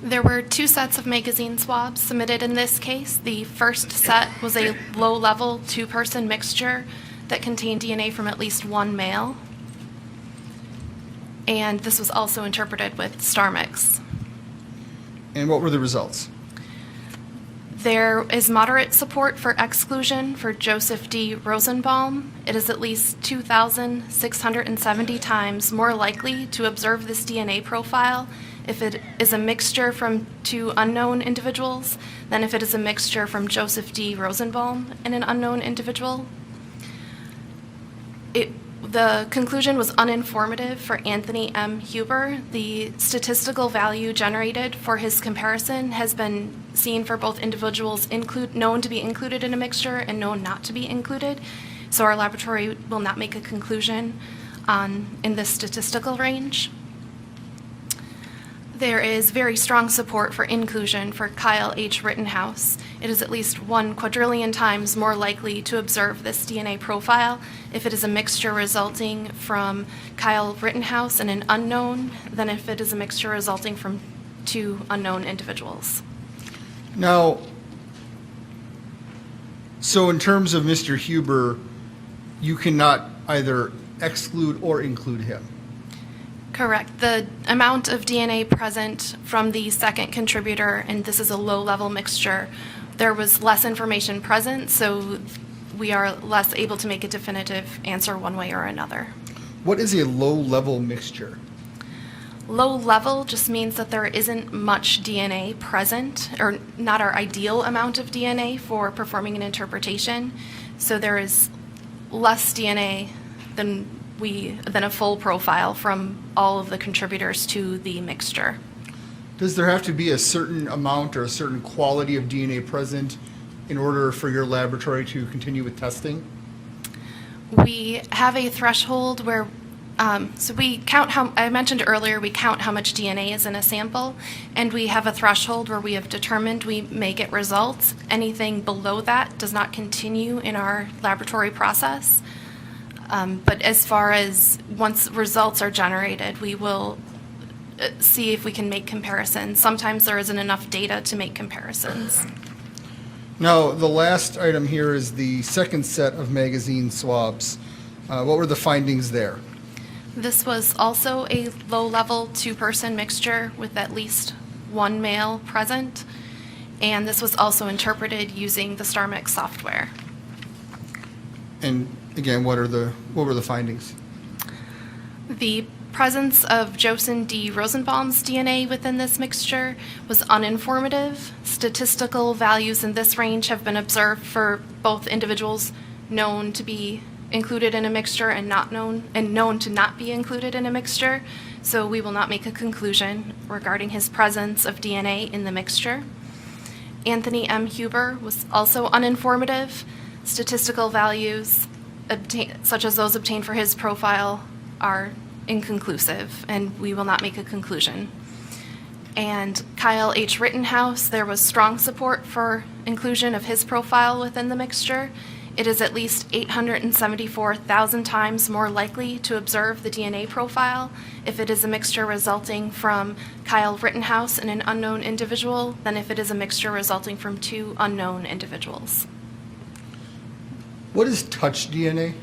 There were 2 sets of magazine swabs submitted in this case. The first set was a low-level 2-person mixture that contained DNA from at least 1 male. And this was also interpreted with star mix. And what were the results? There is moderate support for exclusion for Joseph D. Rosenbaum. It is at least 2,670 times more likely to observe this DNA profile if it is a mixture from 2 unknown individuals than if it is a mixture from Joseph D. Rosenbaum and an unknown individual. The conclusion was uninformative for Anthony M. Huber. The statistical value generated for his comparison has been seen for both individuals known to be included in a mixture and known not to be included. So our laboratory will not make a conclusion in this statistical range. There is very strong support for inclusion for Kyle H. Rittenhouse. It is at least 1 quadrillion times more likely to observe this DNA profile if it is a mixture resulting from Kyle Rittenhouse and an unknown than if it is a mixture resulting from 2 unknown individuals. Now, so in terms of Mr. Huber, you cannot either exclude or include him. Correct. The amount of DNA present from the second contributor, and this is a low-level mixture, there was less information present, so we are less able to make a definitive answer one way or another. What is a low-level mixture? Low level just means that there isn't much DNA present, or not our ideal amount of DNA for performing an interpretation. So there is less DNA than a full profile from all of the contributors to the mixture. Does there have to be a certain amount or a certain quality of DNA present in order for your laboratory to continue with testing? We have a threshold where, so we count I mentioned earlier, we count how much DNA is in a sample, and we have a threshold where we have determined we may get results. Anything below that does not continue in our laboratory process. But as far as once results are generated, we will see if we can make comparisons. Sometimes there isn't enough data to make comparisons. Now, the last item here is the second set of magazine swabs. What were the findings there? This was also a low-level 2-person mixture with at least 1 male present, and this was also interpreted using the StarMix software. And again, what were the findings? The presence of Joseph D. Rosenbaum's DNA within this mixture was uninformative. Statistical values in this range have been observed for both individuals known to be included in a mixture and known to not be included in a mixture. So we will not make a conclusion regarding his presence of DNA in the mixture. Anthony M. Huber was also uninformative. Statistical values such as those obtained for his profile are inconclusive, and we will not make a conclusion. And Kyle H. Rittenhouse, there was strong support for inclusion of his profile within the mixture. It is at least 874,000 times more likely to observe the DNA profile if it is a mixture resulting from Kyle Rittenhouse and an unknown individual than if it is a mixture resulting from 2 unknown individuals. What is touch DNA?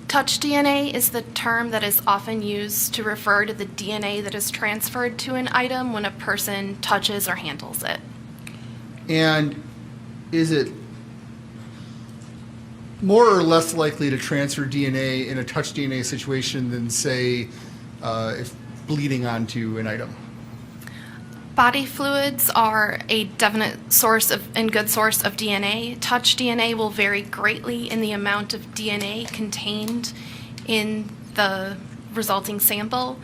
Touch DNA is the term that is often used to refer to the DNA that is transferred to an item when a person touches or handles it. And is it more or less likely to transfer DNA in a touch DNA situation than, say, if bleeding onto an item? Body fluids are a definite good source of DNA. Touch DNA will vary greatly in the amount of DNA contained in the resulting sample.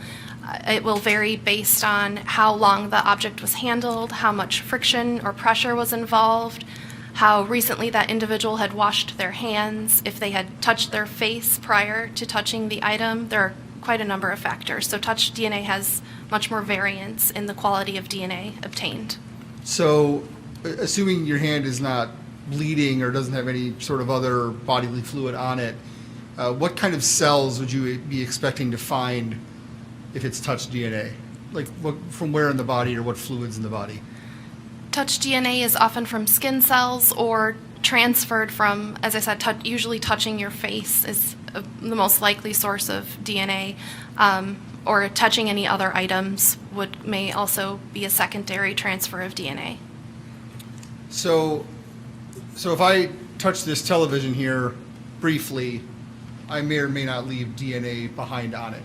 It will vary based on how long the object was handled, how much friction or pressure was involved, how recently that individual had washed their hands, if they had touched their face prior to touching the item. There are quite a number of factors. So touch DNA has much more variance in the quality of DNA obtained. So, assuming your hand is not bleeding or doesn't have any sort of other bodily fluid on it, what kind of cells would you be expecting to find if it's touch DNA? from where in the body or what fluids in the body? Touch DNA is often from skin cells or transferred from, as I said, usually touching your face is the most likely source of DNA, or touching any other items may also be a secondary transfer of DNA. So if I touch this television here briefly, I may or may not leave DNA behind on it.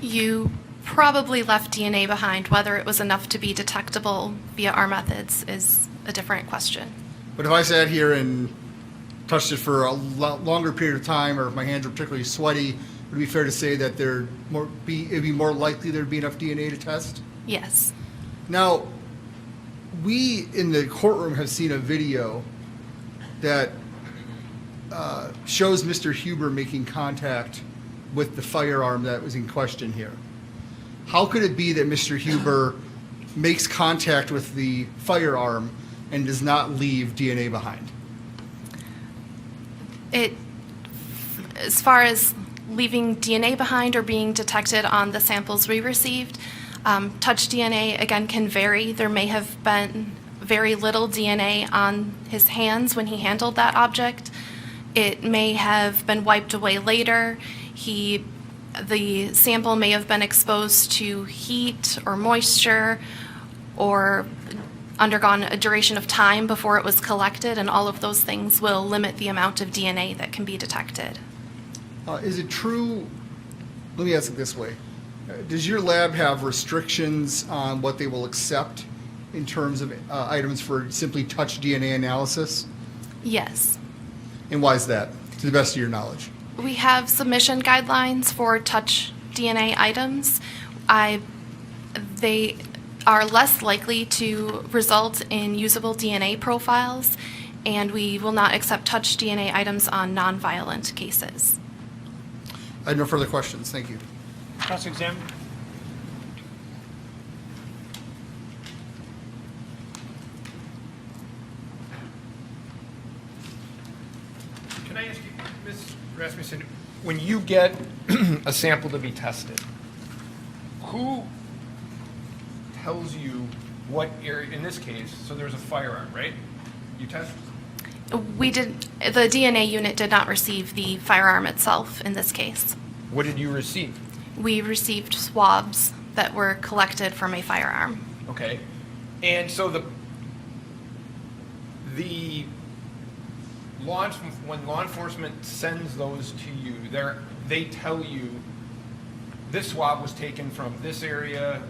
You probably left DNA behind. Whether it was enough to be detectable via our methods is a different question. But if I sat here and touched it for a longer period of time, or if my hands were particularly sweaty, would it be fair to say that it'd be more likely there'd be enough DNA to test? Yes. Now, we in the courtroom have seen a video that shows Mr. Huber making contact with the firearm that was in question here. How could it be that Mr. Huber makes contact with the firearm and does not leave DNA behind? As far as leaving DNA behind or being detected on the samples we received, touch DNA, again, can vary. There may have been very little DNA on his hands when he handled that object. It may have been wiped away later. The sample may have been exposed to heat or moisture or undergone a duration of time before it was collected, and all of those things will limit the amount of DNA that can be detected. Is it true, let me ask it this way, does your lab have restrictions on what they will accept in terms of items for simply touch DNA analysis? Yes. And why is that, to the best of your knowledge? We have submission guidelines for touch DNA items. They are less likely to result in usable DNA profiles, and we will not accept touch DNA items on nonviolent cases. I have no further questions. Thank you. Cross-examine. Can I ask you, Ms. Rasmussen, when you get a sample to be tested, who tells you what area, in this case, so there's a firearm, right? You test? The DNA unit did not receive the firearm itself in this case. What did you receive? We received swabs that were collected from a firearm. Okay. And so when law enforcement sends those to you, they tell you this swab was taken from this area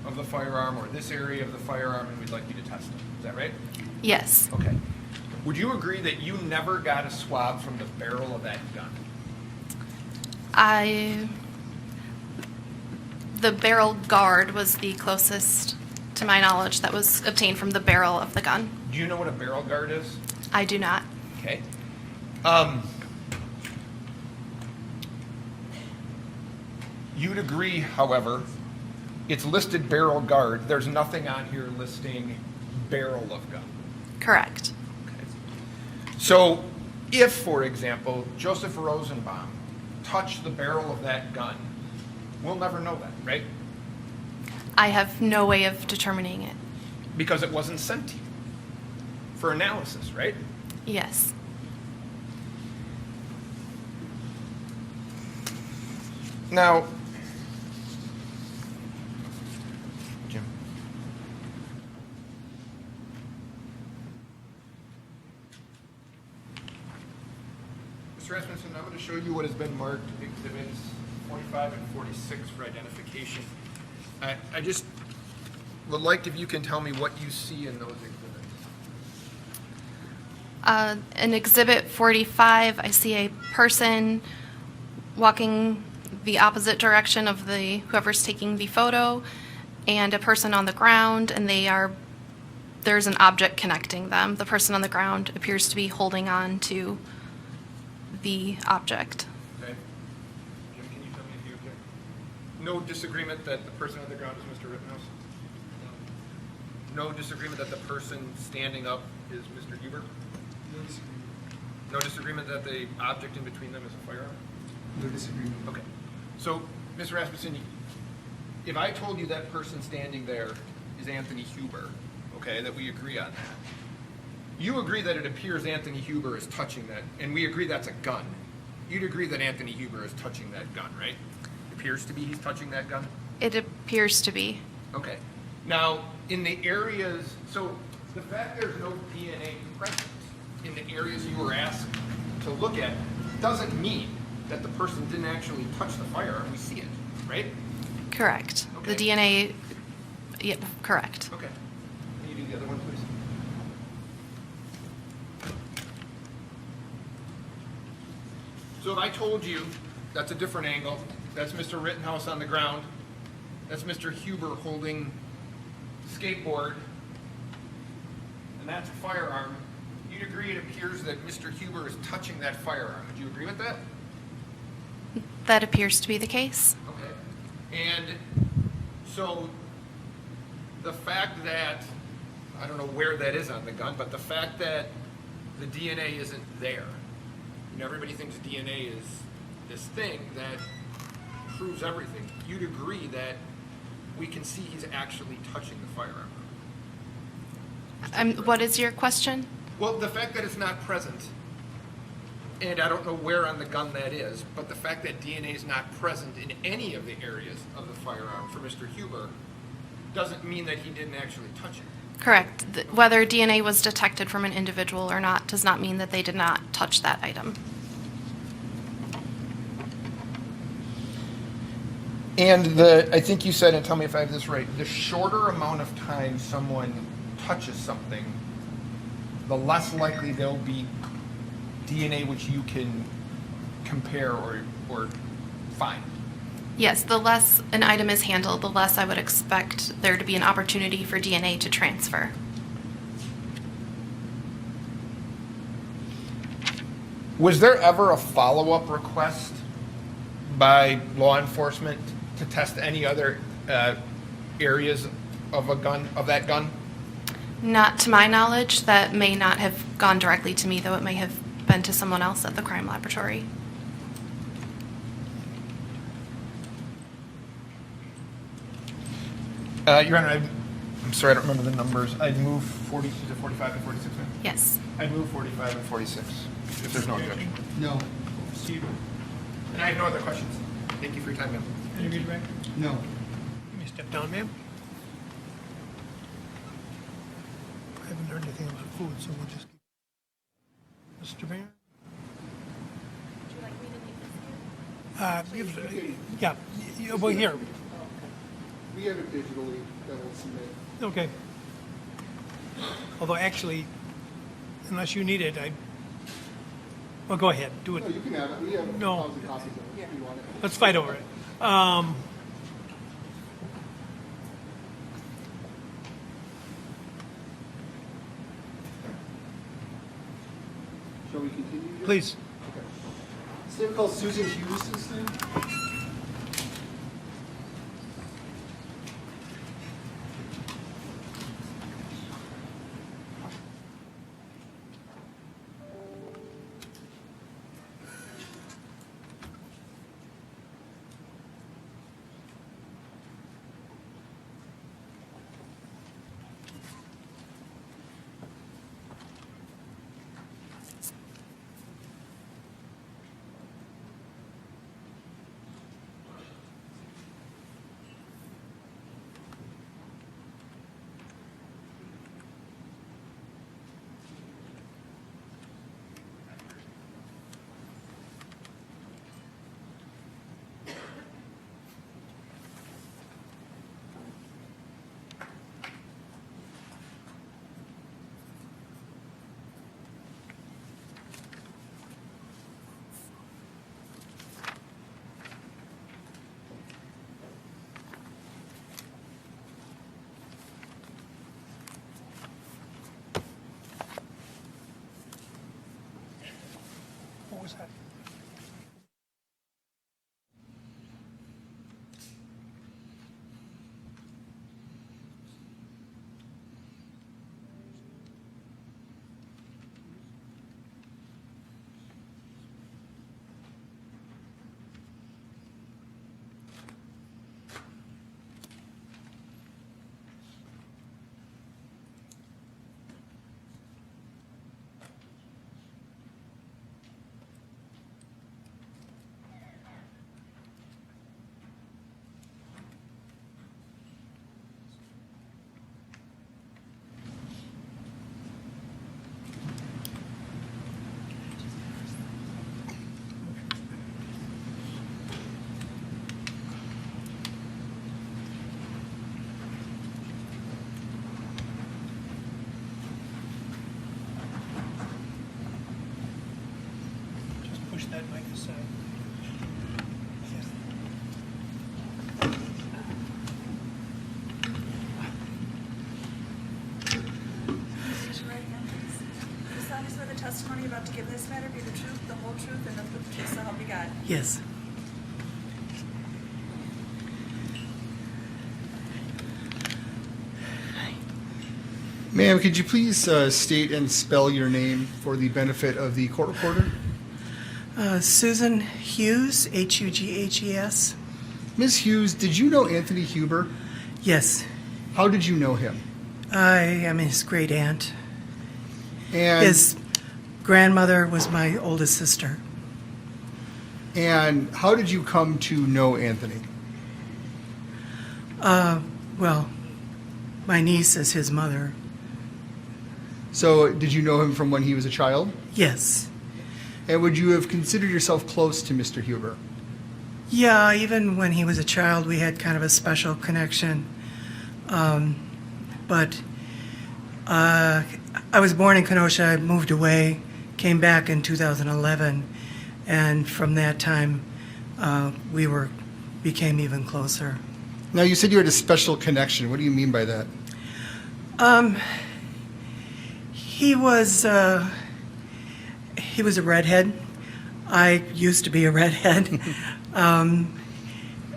of the firearm or this area of the firearm, and we'd like you to test it. Is that right? Yes. Okay. Would you agree that you never got a swab from the barrel of that gun? The barrel guard was the closest, to my knowledge, that was obtained from the barrel of the gun. Do you know what a barrel guard is? I do not. Okay. You'd agree, however, it's listed barrel guard. There's nothing on here listing barrel of gun. Correct. Okay. So if, for example, Joseph Rosenbaum touched the barrel of that gun, we'll never know that, right? I have no way of determining it. Because it wasn't sent to you for analysis, right? Yes. Now, Jim. Mr. Rasmussen, I'm going to show you what has been marked exhibits 45 and 46 for identification. I just would like if you can tell me what you see in those exhibits. In Exhibit 45, I see a person walking the opposite direction of whoever's taking the photo, and a person on the ground, and there's an object connecting them. The person on the ground appears to be holding on to the object. Okay. Jim, can you tell me if you okay? No disagreement that the person on the ground is Mr. Rittenhouse? No disagreement that the person standing up is Mr. Huber? No disagreement. No disagreement that the object in between them is a firearm? No disagreement. Okay. So, Ms. Rasmussen, if I told you that person standing there is Anthony Huber, okay, that we agree on that, you agree that it appears Anthony Huber is touching that, and we agree that's a gun. You'd agree that Anthony Huber is touching that gun, right? Appears to be he's touching that gun? It appears to be. Okay. Now, in the areas, so the fact there's no DNA present in the areas you were asked to look at doesn't mean that the person didn't actually touch the firearm. We see it, right? Correct. Okay. The DNA, yep, correct. Okay. Can you do the other one, please? So if I told you that's a different angle, that's Mr. Rittenhouse on the ground, that's Mr. Huber holding skateboard, and that's a firearm, you'd agree it appears that Mr. Huber is touching that firearm. Would you agree with that? That appears to be the case. Okay. And so the fact that, I don't know where that is on the gun, but the fact that the DNA isn't there, and everybody thinks DNA is this thing that proves everything, you'd agree that we can see he's actually touching the firearm. What is your question? Well, the fact that it's not present, and I don't know where on the gun that is, but the fact that DNA is not present in any of the areas of the firearm for Mr. Huber doesn't mean that he didn't actually touch it. Correct. Whether DNA was detected from an individual or not does not mean that they did not touch that item. And I think you said, and tell me if I have this right, the shorter amount of time someone touches something, the less likely there'll be DNA which you can compare or find. Yes, the less an item is handled, the less I would expect there to be an opportunity for DNA to transfer. Was there ever a follow-up request by law enforcement to test any other areas of a gun, of that gun? Not to my knowledge. That may not have gone directly to me, though it may have been to someone else at the crime laboratory. Your Honor, I'm sorry, I don't remember the numbers. I'd move 40, is it 45 and 46 now? Yes. I'd move 45 and 46, if there's no objection. No. Steve, And I have no other questions. Thank you for your time, ma'am. any feedback? No. Let me step down, ma'am. I haven't heard anything about food, so we'll just keep. Mr. Mayor? Would you like me to leave this here? Well, here, We have it digitally that we'll submit. okay. Although actually, unless you need it, well, go ahead, do it. No, you can have it. We have No. 1,000 copies of it if you want it. Let's fight over it. Shall we continue? Jim? Please. Okay. This name called Susan Hughes, this name? What was that? push that mic aside. Raise your right hand, please. Do you solemnly swear the testimony you're about to give in this matter be the truth, the whole truth, and nothing but the truth, so help you God? Yes. Ma'am, could you please state and spell your name for the benefit of the court reporter? Susan Hughes, Hughes. Ms. Hughes, did you know Anthony Huber? Yes, How did you know him? I am his great aunt. And His grandmother was my oldest sister. and how did you come to know Anthony? Well, my niece is his mother. So, did you know him from when he was a child? Yes. And would you have considered yourself close to Mr. Huber? Yeah, even when he was a child, we had kind of a special connection. But I was born in Kenosha. I moved away, came back in 2011, and from that time, we became even closer. Now, you said you had a special connection. What do you mean by that? He was a redhead. I used to be a redhead.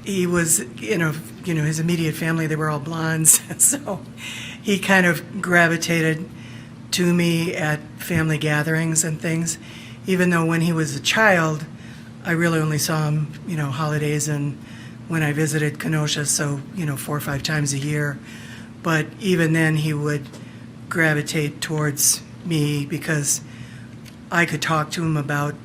He was, his immediate family, they were all blondes. So he kind of gravitated to me at family gatherings and things, even though when he was a child, I really only saw him, holidays and when I visited Kenosha, so, 4 or 5 times a year. But even then, he would gravitate towards me because I could talk to him about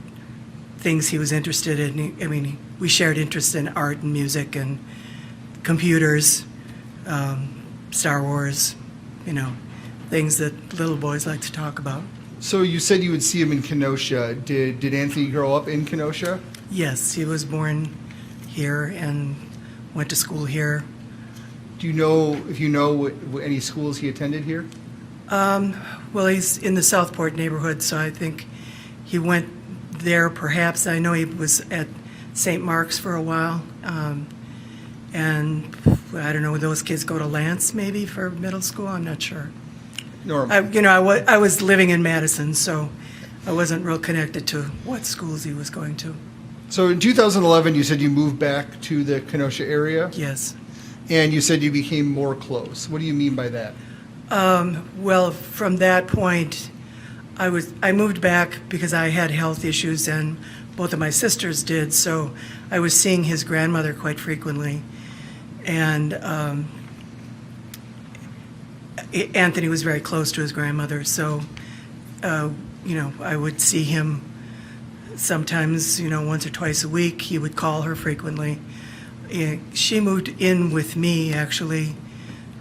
things he was interested in. I mean, we shared interest in art and music and computers, Star Wars, things that little boys like to talk about. So, you said you would see him in Kenosha. Did Anthony grow up in Kenosha? Yes, he was born here and went to school here. Do you know if you know any schools he attended here? Well, he's in the Southport neighborhood, so I think he went there perhaps. I know he was at St. Mark's for a while. And I don't know, those kids go to Lance maybe for middle school? I'm not sure. Norm. I was living in Madison, so I wasn't real connected to what schools he was going to. So in 2011, you said you moved back to the Kenosha area, Yes. and you said you became more close. What do you mean by that? Well, from that point, I moved back because I had health issues, and both of my sisters did. So I was seeing his grandmother quite frequently, and Anthony was very close to his grandmother. So, I would see him sometimes, once or twice a week. He would call her frequently. She moved in with me actually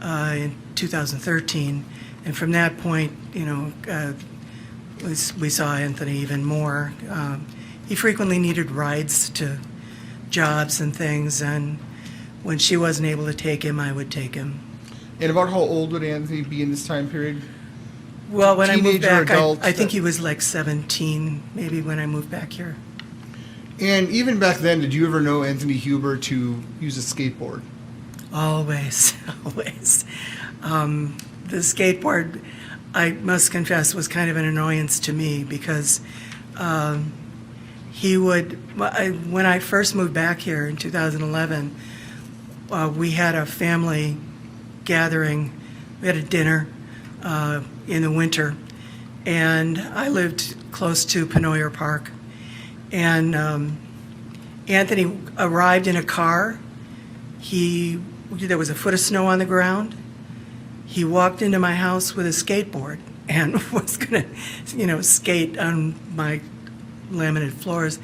in 2013, and from that point, we saw Anthony even more. He frequently needed rides to jobs and things, and when she wasn't able to take him, I would take him. And about how old would Anthony be in this time period? Well, when I moved Teenager, back, adult? I think he was like 17, maybe, when I moved back here. And even back then, did you ever know Anthony Huber to use a skateboard? Always, always. The skateboard, I must confess, was kind of an annoyance to me because he would, when I first moved back here in 2011, we had a family gathering. We had a dinner in the winter, and I lived close to Penoyer Park. And Anthony arrived in a car. There was a foot of snow on the ground. He walked into my house with a skateboard and was going to, skate on my laminated floors.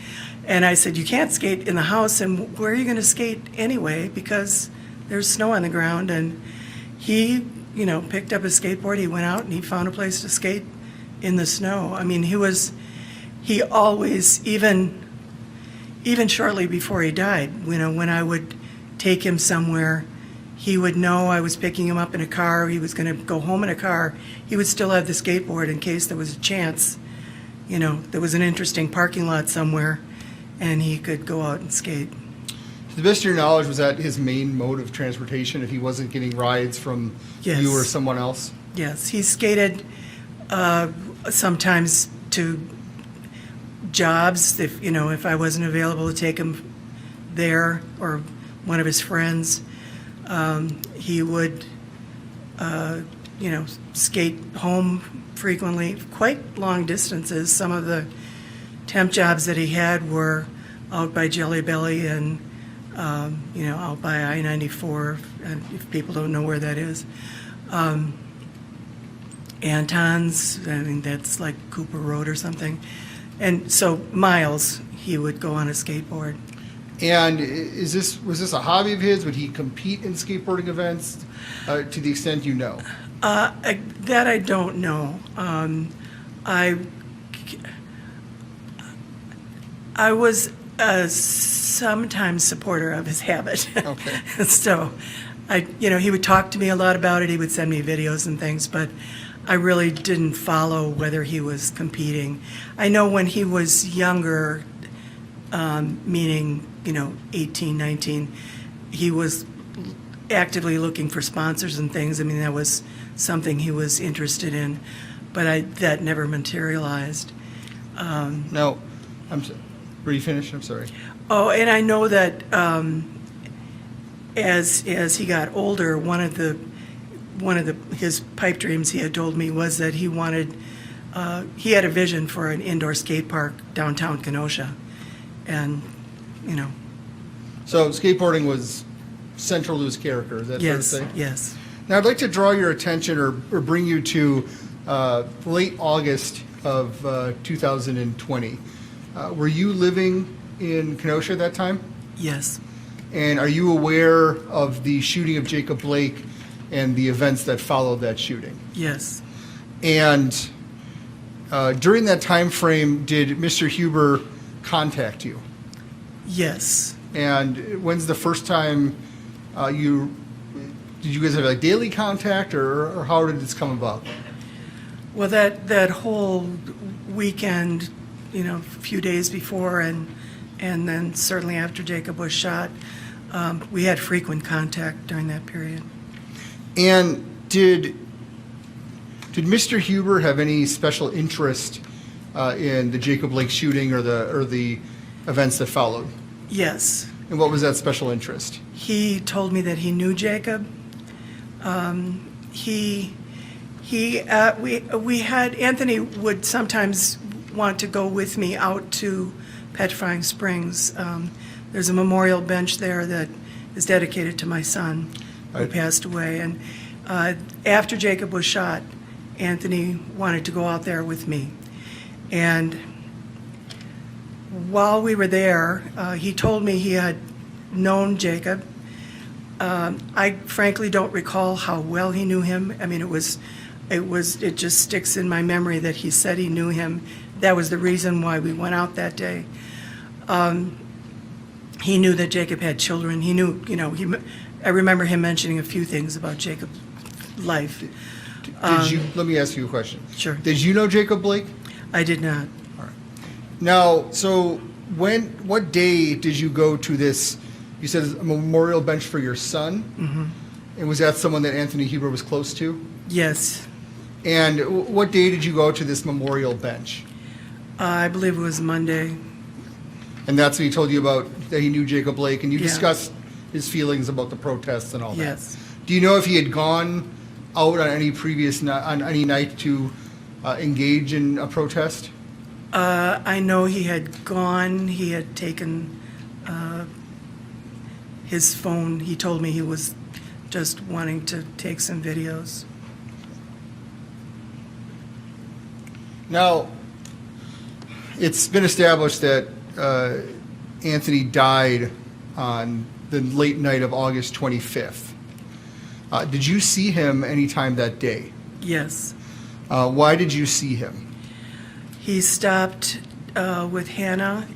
And I said, "You can't skate in the house, and where are you going to skate anyway? Because there's snow on the ground." And he, picked up his skateboard. He went out and he found a place to skate in the snow. I mean, he always, even shortly before he died, when I would take him somewhere, he would know I was picking him up in a car. He was going to go home in a car. He would still have the skateboard in case there was a chance, there was an interesting parking lot somewhere, and he could go out and skate. To the best of your knowledge, was that his main mode of transportation if he wasn't getting rides from Yes. you or someone else? Yes, he skated sometimes to jobs if I wasn't available to take him there, or one of his friends. He would skate home frequently, quite long distances. Some of the temp jobs that he had were out by Jelly Belly and out by I-94, and if people don't know where that is. Anton's, that's like Cooper Road or something. And so miles he would go on a skateboard. And was this a hobby of his? Would he compete in skateboarding events to the extent you know? That I don't know. I was a sometimes supporter of his habit. Okay. So, he would talk to me a lot about it. He would send me videos and things, but I really didn't follow whether he was competing. I know when he was younger, meaning 18, 19, he was actively looking for sponsors and things. That was something he was interested in, but that never materialized. No, were you finished? I'm sorry. Oh, and I know that as he got older, one of his pipe dreams, he had told me, was that he had a vision for an indoor skate park downtown Kenosha, and So skateboarding was central to his character. Is that fair to yes, say? yes. Now I'd like to draw your attention or bring you to late August of 2020. Were you living in Kenosha at that time? Yes. And are you aware of the shooting of Jacob Blake and the events that followed that shooting? Yes. And during that time frame, did Mr. Huber contact you? Yes. And when's the first time did you guys have like daily contact, or how did this come about? Well, that whole weekend, a few days before, and then certainly after Jacob was shot, we had frequent contact during that period. And did Mr. Huber have any special interest in the Jacob Blake shooting or the events that followed? Yes. And what was that special interest? He told me that he knew Jacob. We had Anthony would sometimes want to go with me out to Petrifying Springs. There's a memorial bench there that is dedicated to my son, who Right. passed away. And after Jacob was shot, Anthony wanted to go out there with me. And while we were there, he told me he had known Jacob. I frankly don't recall how well he knew him. It just sticks in my memory that he said he knew him. That was the reason why we went out that day. He knew that Jacob had children. He knew, I remember him mentioning a few things about Jacob's life. Let me ask you a question. Sure. Did you know Jacob Blake? I did not. Now, so what day did you go to this? You said a memorial bench for your son? Mm-hmm. And was that someone that Anthony Huber was close to? Yes. And what day did you go to this memorial bench? I believe it was Monday. And that's when he told you about that he knew Jacob Blake, and you Yeah. discussed his feelings about the protests and all that. Yes. Do you know if he had gone out on any night to engage in a protest? I know he had gone. He had taken his phone. He told me he was just wanting to take some videos. Now, it's been established that Anthony died on the late night of August 25th. Did you see him anytime that day? Yes. Why did you see him? He stopped with Hannah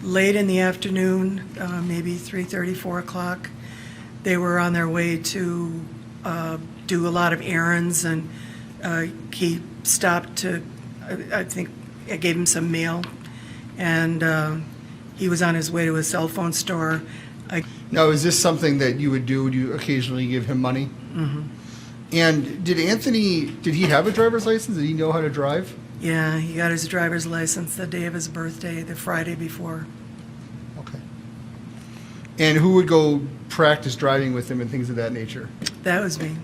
late in the afternoon, maybe 3:30, 4 o'clock. They were on their way to do a lot of errands, and he stopped to I think I gave him some mail, and he was on his way to a cell phone store. Now, is this something that you would do? Would you occasionally give him money? Mm-hmm. And did he have a driver's license? Did he know how to drive? Yeah, he got his driver's license the day of his birthday, the Friday before. Okay. And who would go practice driving with him and things of that nature? That was me.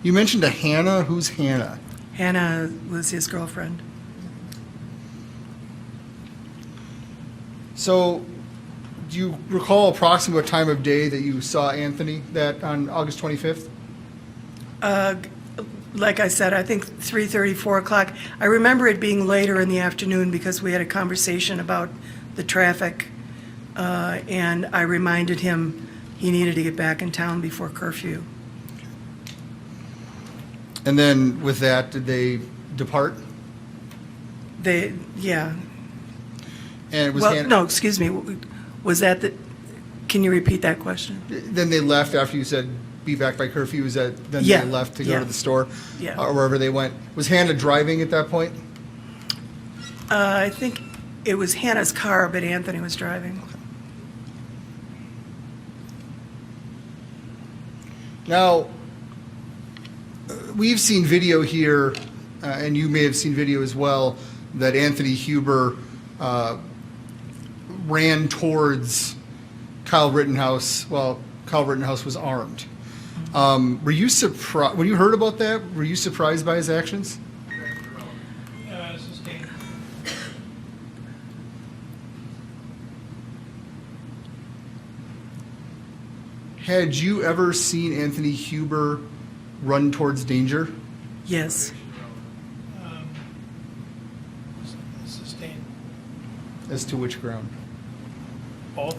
You mentioned a Hannah. Who's Hannah? Hannah was his girlfriend. So, do you recall approximately what time of day that you saw Anthony that on August 25th? Like I said, I think 3:30, 4 o'clock. I remember it being later in the afternoon because we had a conversation about the traffic, and I reminded him he needed to get back in town before curfew. And then with that, did they depart? Yeah. And it was Well, Hannah. no, excuse me. Was that the? Can you repeat that question? Then they left after you said be back by curfew. Was that then Yeah. they left to go Yeah. to the store? Yeah. Or wherever they went. Was Hannah driving at that point? I think it was Hannah's car, but Anthony was driving. Now, we've seen video here, and you may have seen video as well, that Anthony Huber ran towards Kyle Rittenhouse. Well, Kyle Rittenhouse was armed. Were you surprised when you heard about that? Were you surprised by his actions? Sustained. Had you ever seen Anthony Huber run towards danger? Yes. Sustained. As to which ground? Both.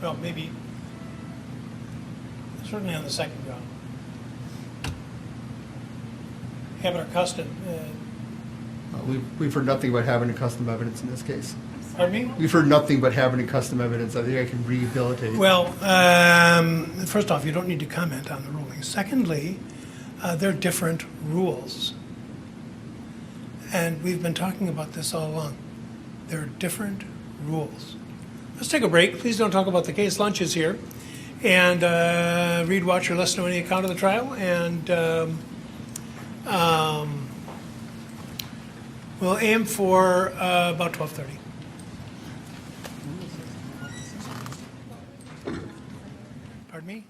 Well, maybe, certainly on the second ground. Habit or custom, We've heard nothing about having a custom evidence in this case. pardon me? We've heard nothing but having a custom evidence. I think I can rehabilitate. Well, first off, you don't need to comment on the ruling. Secondly, they're different rules. And we've been talking about this all along. There are different rules. Let's take a break. Please don't talk about the case. Lunch is here. And read, watch, or listen to any account of the trial. And we'll aim for about 12:30. Pardon me?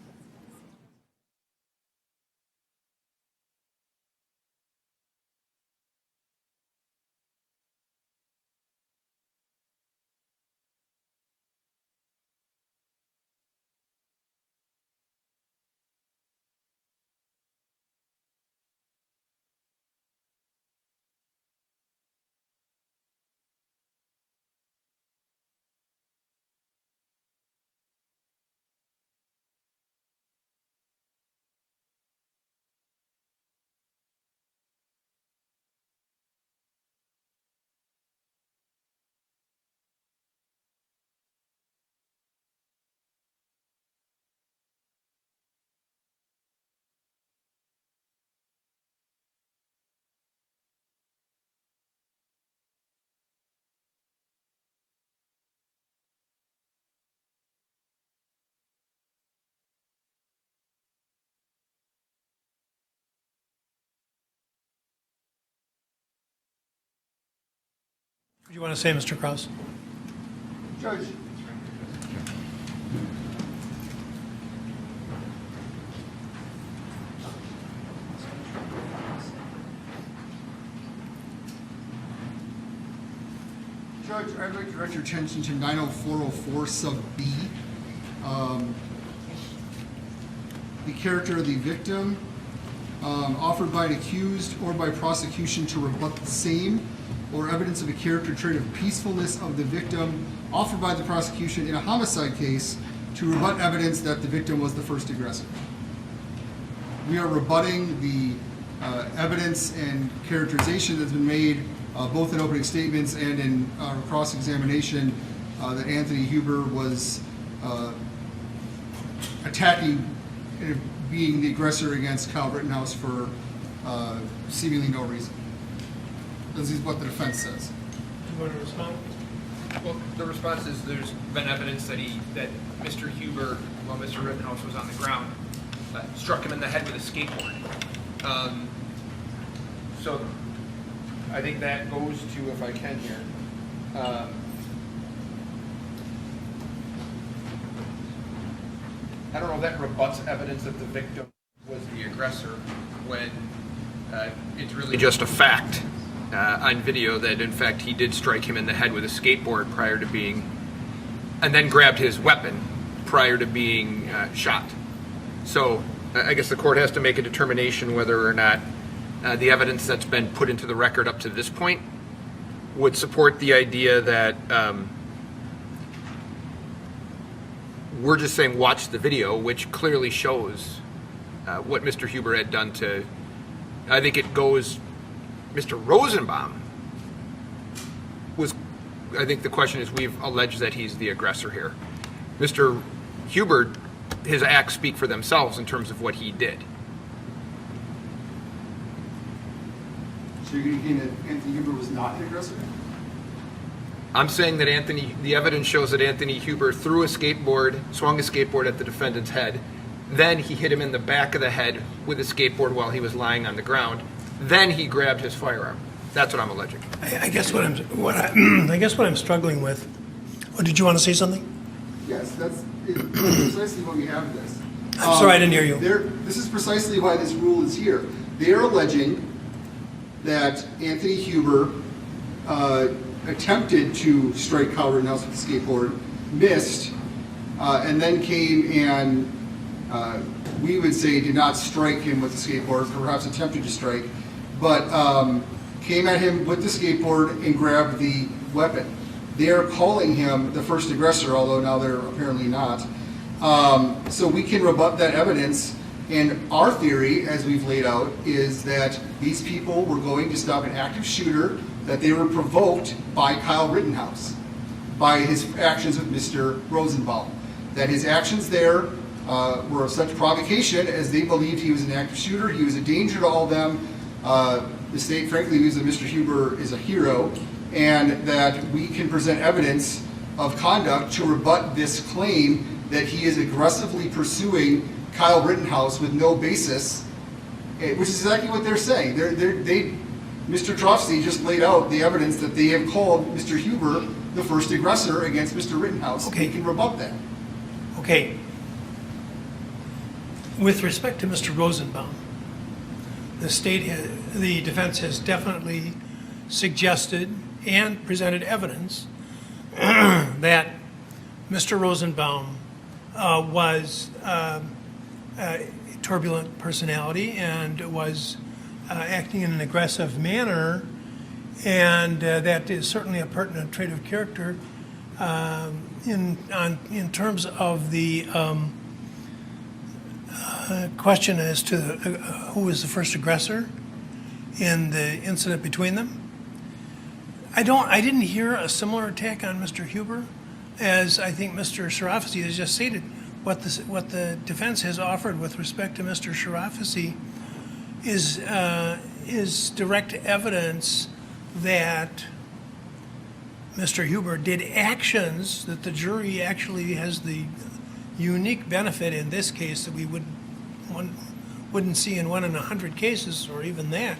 What do you want to say, Mr. Kraus? Judge. Judge, I'd like to direct your attention to 90404 sub B. The character of the victim, offered by an accused or by prosecution to rebut the same, or evidence of a character trait of peacefulness of the victim, offered by the prosecution in a homicide case to rebut evidence that the victim was the first aggressor. We are rebutting the evidence and characterization that's been made both in opening statements and in cross-examination that Anthony Huber was attacking, being the aggressor against Kyle Rittenhouse for seemingly no reason. This is what the defense says. Do you want to respond? Well, the response is there's been evidence that Mr. Huber, while Mr. Rittenhouse was on the ground, struck him in the head with a skateboard. So I think that goes to, if I can here, I don't know if that rebuts evidence that the victim was the aggressor when it's really just a fact on video that in fact he did strike him in the head with a skateboard prior to being, and then grabbed his weapon prior to being shot. So I guess the court has to make a determination whether or not the evidence that's been put into the record up to this point would support the idea that we're just saying watch the video, which clearly shows what Mr. Huber had done to, I think it goes, Mr. Rosenbaum was, I think the question is, we've alleged that he's the aggressor here. Mr. Huber, his acts speak for themselves in terms of what he did. So you're going to that Anthony Huber was not the aggressor? I'm saying that the evidence shows that Anthony Huber swung a skateboard at the defendant's head. Then he hit him in the back of the head with a skateboard while he was lying on the ground. Then he grabbed his firearm. That's what I'm alleging. I guess what I'm struggling with. Oh, did you want to say something? Yes, that's precisely what we have in this. I'm sorry, I didn't hear you. This is precisely why this rule is here. They are alleging that Anthony Huber attempted to strike Kyle Rittenhouse with a skateboard, missed, and then came and we would say did not strike him with the skateboard, perhaps attempted to strike, but came at him with the skateboard and grabbed the weapon. They are calling him the first aggressor, although now they're apparently not. So we can rebut that evidence, and our theory, as we've laid out, is that these people were going to stop an active shooter, that they were provoked by Kyle Rittenhouse, by his actions with Mr. Rosenbaum, that his actions there were of such provocation as they believed he was an active shooter, he was a danger to all of them. The state frankly believes that Mr. Huber is a hero, and that we can present evidence of conduct to rebut this claim that he is aggressively pursuing Kyle Rittenhouse with no basis, which is exactly what they're saying. Mr. Trofsky just laid out the evidence that they have called Mr. Huber the first aggressor against Mr. Rittenhouse. Okay. We can rebut that. Okay. With respect to Mr. Rosenbaum, the defense has definitely suggested and presented evidence that Mr. Rosenbaum was a turbulent personality and was acting in an aggressive manner, and that is certainly a pertinent trait of character in terms of the question as to who was the first aggressor in the incident between them. I didn't hear a similar attack on Mr. Huber, as I think Mr. Sharafi has just stated. What the defense has offered with respect to Mr. Sharafi is direct evidence that Mr. Huber did actions that the jury actually has the unique benefit in this case that we wouldn't see in 1 in 100 cases, or even that,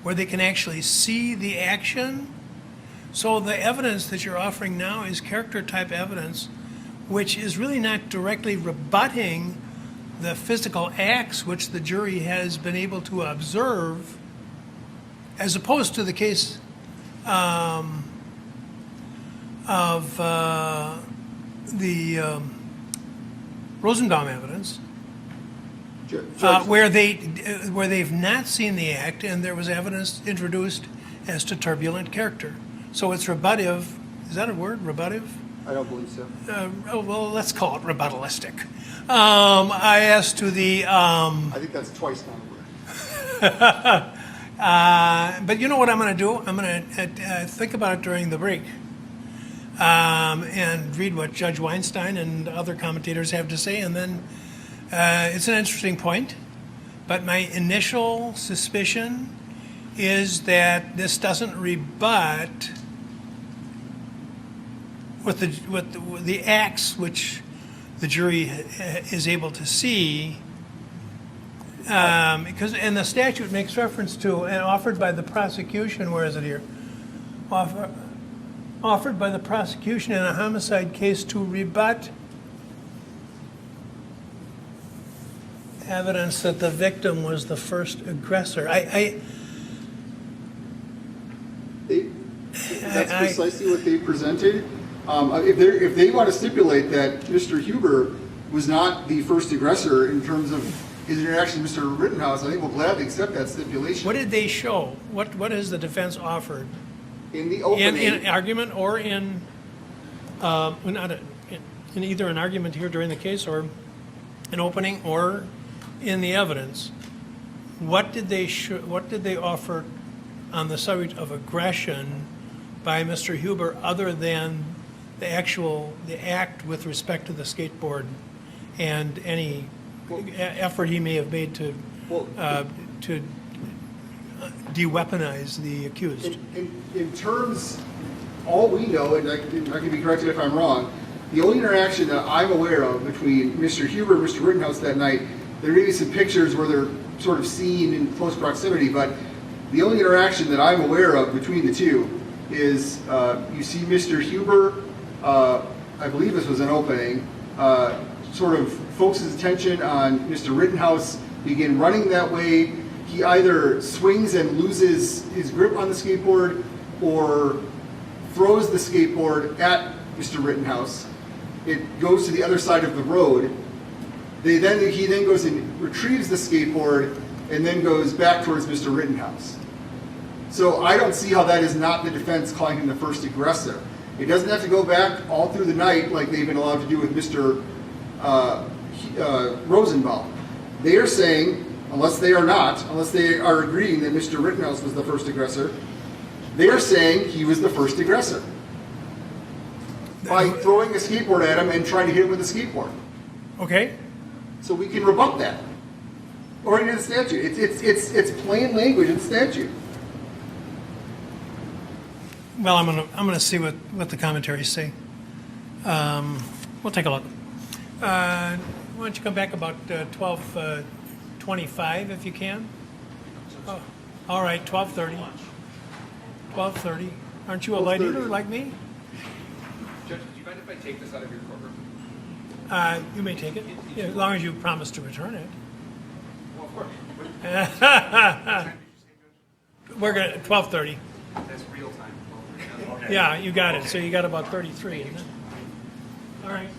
where they can actually see the action. So the evidence that you're offering now is character type evidence, which is really not directly rebutting the physical acts which the jury has been able to observe, as opposed to the case of the Rosenbaum evidence, where they've not seen the act and there was evidence introduced as to turbulent character. So it's rebuttive. Is that a word, rebuttive? I don't believe so. Well, let's call it rebuttalistic. As to the... I think that's twice now a word. but you know what I'm going to do? I'm going to think about it during the break. and read what Judge Weinstein and other commentators have to say, and then it's an interesting point. But my initial suspicion is that this doesn't rebut with the acts which the jury is able to see, because and the statute makes reference to and offered by the prosecution. Where is it here? Offered by the prosecution in a homicide case to rebut evidence that the victim was the first aggressor. That's precisely what they presented. If they want to stipulate that Mr. Huber was not the first aggressor in terms of his interaction with Mr. Rittenhouse, I think we'll gladly accept that stipulation. What did they show? What has the defense offered? In the opening, In argument or in either an argument here during the case or an opening or in the evidence, what did they offer on the subject of aggression by Mr. Huber other than the act with respect to the skateboard and any effort he may have made to de-weaponize the accused? In terms, all we know, and I can be corrected if I'm wrong, the only interaction that I'm aware of between Mr. Huber and Mr. Rittenhouse that night, there may be some pictures where they're sort of seen in close proximity, but the only interaction that I'm aware of between the two is you see Mr. Huber, I believe this was an opening, sort of focuses attention on Mr. Rittenhouse, begin running that way. He either swings and loses his grip on the skateboard or throws the skateboard at Mr. Rittenhouse. It goes to the other side of the road. He then goes and retrieves the skateboard and then goes back towards Mr. Rittenhouse. So I don't see how that is not the defense calling him the first aggressor. It doesn't have to go back all through the night like they've been allowed to do with Mr. Rosenbaum. They are saying, unless they are agreeing that Mr. Rittenhouse was the first aggressor, they are saying he was the first aggressor by throwing a skateboard at him and trying to hit him with a skateboard. Okay. So we can rebut that. According to the statute. It's plain language in the statute. Well, I'm gonna see what the commentaries say. We'll take a look. Why don't you come back about 12:25 if you can? Oh, all right, 12:30. 12:30. Aren't you a light eater like me? Judge, do you mind if I take this out of your courtroom? You may take it, yeah, as long as you promise to return it. Well, of course. We're gonna 12:30. That's real time. Okay. Yeah, you got it. So you got about 33, isn't it? All right.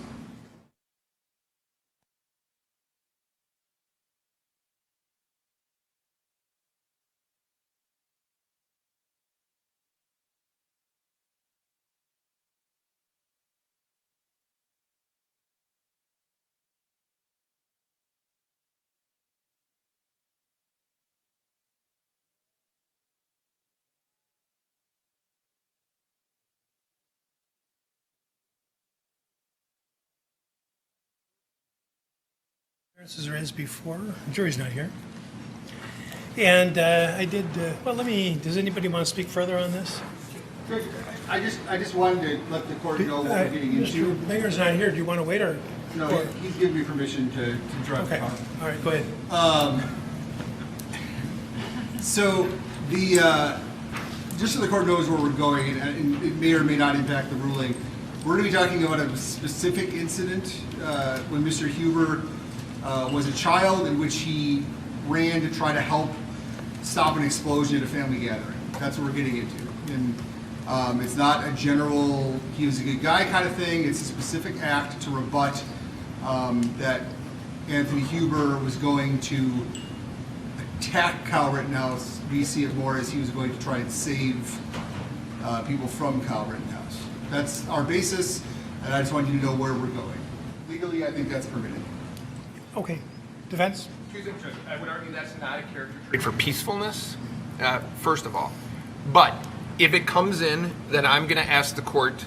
Appearances are as before. The jury's not here. And I did, well, does anybody want to speak further on this? I just wanted to let the court know what we're getting into. Mr. Mayor's not here. Do you want to wait or? No, he's given me permission to drive the Okay, car. all right, go ahead. So just so the court knows where we're going, and it may or may not impact the ruling, we're going to be talking about a specific incident when Mr. Huber was a child in which he ran to try to help stop an explosion at a family gathering. That's what we're getting into. And it's not a general, he was a good guy kind of thing. It's a specific act to rebut that Anthony Huber was going to attack Kyle Rittenhouse. We see it more as he was going to try and save people from Kyle Rittenhouse. That's our basis, and I just want you to know where we're going. Legally, I think that's permitted. Okay, defense? Excuse me, Judge. I would argue that's not a character trait for peacefulness, first of all. But if it comes in, then I'm going to ask the court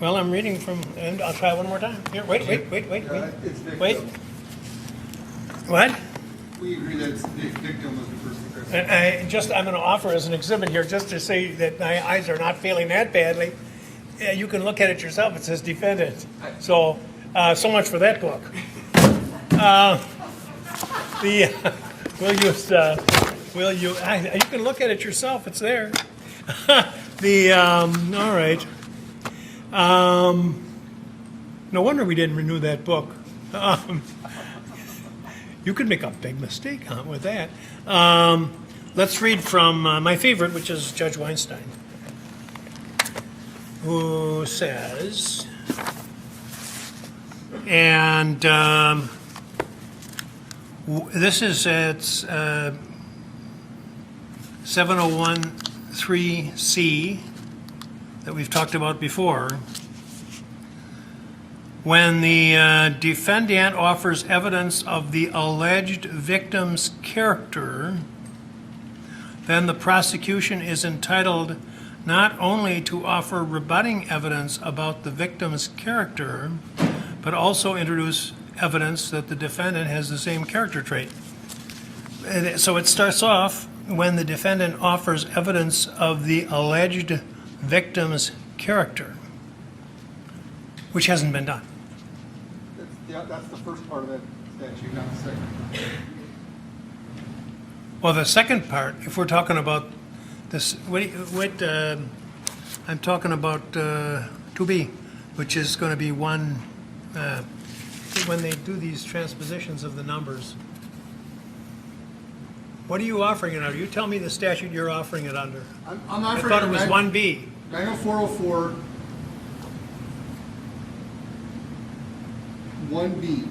Well, I'm reading from, and I'll try one more time. Here, wait. It's victim. Wait. What? We agree that victim was the first aggressor. And I'm going to offer as an exhibit here, just to say that my eyes are not failing that badly. You can look at it yourself. It says defendant. So much for that book. You can look at it yourself. It's there. All right. No wonder we didn't renew that book. You could make a big mistake with that. Let's read from my favorite, which is Judge Weinstein, who says, and this is at 701(3)(c) that we've talked about before. When the defendant offers evidence of the alleged victim's character, then the prosecution is entitled not only to offer rebutting evidence about the victim's character, but also introduce evidence that the defendant has the same character trait. And so it starts off when the defendant offers evidence of the alleged victim's character, which hasn't been done. That's the first part of that statute, not the second. Well, the second part, if we're talking about this, I'm talking about 2B, which is going to be one, when they do these transpositions of the numbers. What are you offering it under? You tell me the statute you're offering it under. I'm I offering thought it was 1B. 90404 1B,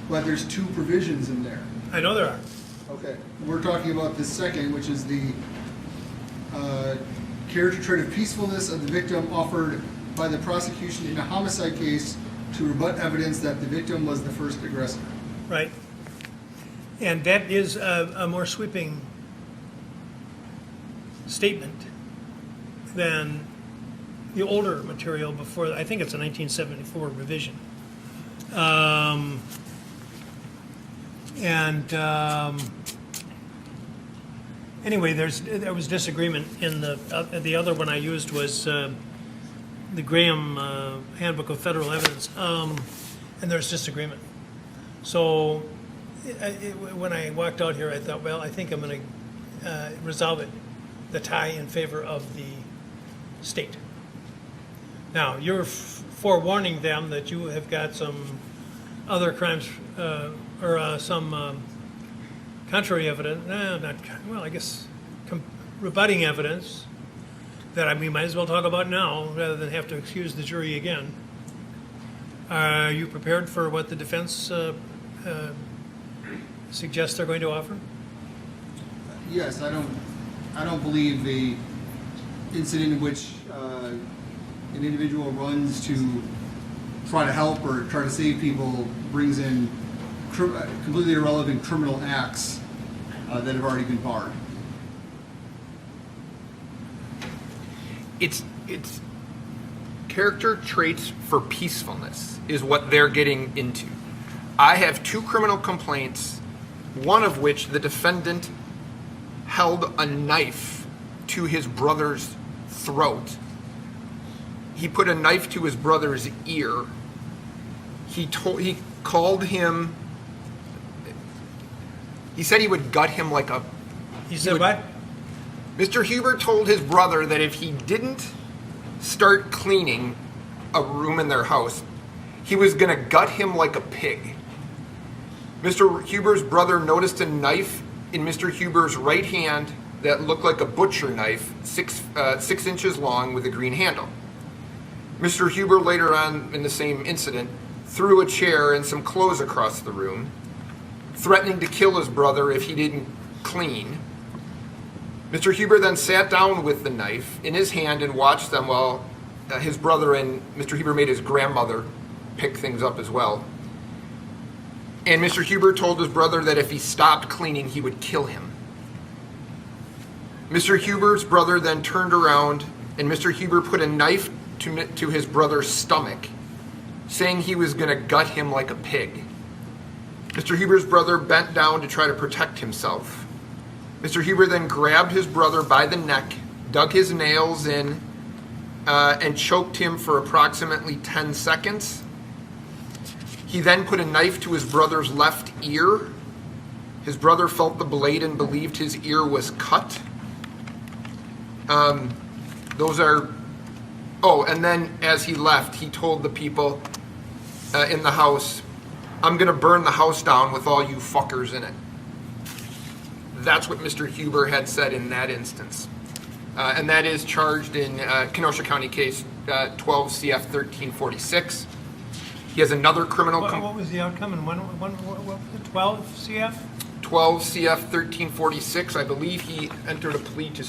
but there's two provisions in there. I know there are. Okay, we're talking about the second, which is the character trait of peacefulness of the victim offered by the prosecution in a homicide case to rebut evidence that the victim was the first aggressor. Right. And that is a more sweeping statement than the older material before, I think it's a 1974 revision. Anyway, there was disagreement in the other one I used was the Graham Handbook of Federal Evidence, and there's disagreement. So when I walked out here, I thought, well, I think I'm going to resolve it, the tie in favor of the state. Now, you're forewarning them that you have got some other crimes or some contrary evidence, I guess rebutting evidence that we might as well talk about now rather than have to excuse the jury again. Are you prepared for what the defense suggests they're going to offer? Yes, I don't believe the incident in which an individual runs to try to help or try to save people brings in completely irrelevant criminal acts that have already been barred. It's character traits for peacefulness is what they're getting into. I have two criminal complaints, one of which the defendant held a knife to his brother's throat. He put a knife to his brother's ear. He called him. He said he would gut him like a. He said what? Mr. Huber told his brother that if he didn't start cleaning a room in their house, he was going to gut him like a pig. Mr. Huber's brother noticed a knife in Mr. Huber's right hand that looked like a butcher knife, 6 inches long with a green handle. Mr. Huber later on in the same incident threw a chair and some clothes across the room, threatening to kill his brother if he didn't clean. Mr. Huber then sat down with the knife in his hand and watched them while his brother and Mr. Huber made his grandmother pick things up as well. And Mr. Huber told his brother that if he stopped cleaning, he would kill him. Mr. Huber's brother then turned around and Mr. Huber put a knife to his brother's stomach, saying he was going to gut him like a pig. Mr. Huber's brother bent down to try to protect himself. Mr. Huber then grabbed his brother by the neck, dug his nails in, and choked him for approximately 10 seconds. He then put a knife to his brother's left ear. His brother felt the blade and believed his ear was cut. And then as he left, he told the people in the house, "I'm going to burn the house down with all you fuckers in it." That's what Mr. Huber had said in that instance. And that is charged in Kenosha County case 12 CF 1346. He has another criminal... What was the outcome? And what was it, 12 CF? 12 CF 1346. I believe he entered a plea to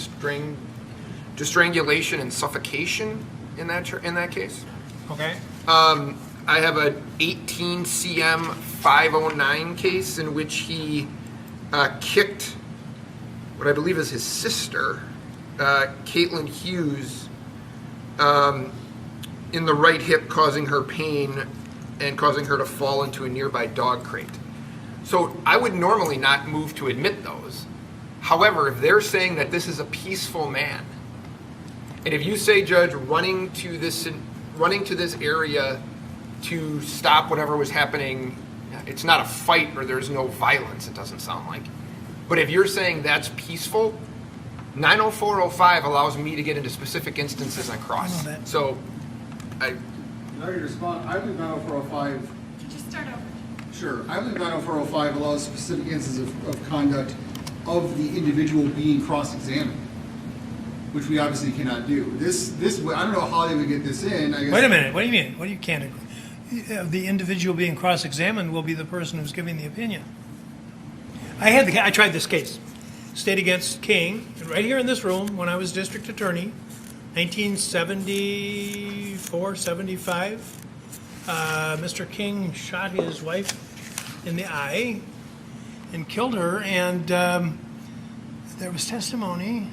strangulation and suffocation in that case. Okay. I have a 18 CM 509 case in which he kicked what I believe is his sister, Caitlin Hughes, in the right hip, causing her pain and causing her to fall into a nearby dog crate. So I would normally not move to admit those. However, if they're saying that this is a peaceful man, and if you say, Judge, running to this area to stop whatever was happening, it's not a fight or there's no violence, it doesn't sound like. But if you're saying that's peaceful, 90405 allows me to get into specific instances on cross. So I respond. I believe 90405. Could you start over? Sure. I believe 90405 allows specific instances of conduct of the individual being cross-examined, which we obviously cannot do. This I don't know how they would get this in. I guess. Wait a minute. What do you mean? What do you can't? The individual being cross-examined will be the person who's giving the opinion. I tried this case, State against King, right here in this room when I was district attorney, 1974, 75. Mr. King shot his wife in the eye and killed her, and there was testimony.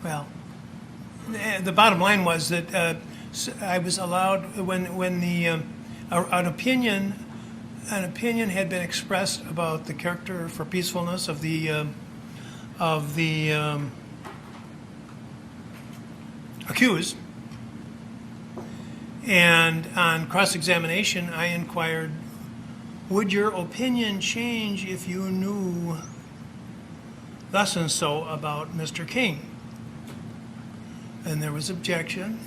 Well, the bottom line was that I was allowed when the an opinion had been expressed about the character for peacefulness of the accused, and on cross-examination I inquired, would your opinion change if you knew thus and so about Mr. King? And there was objection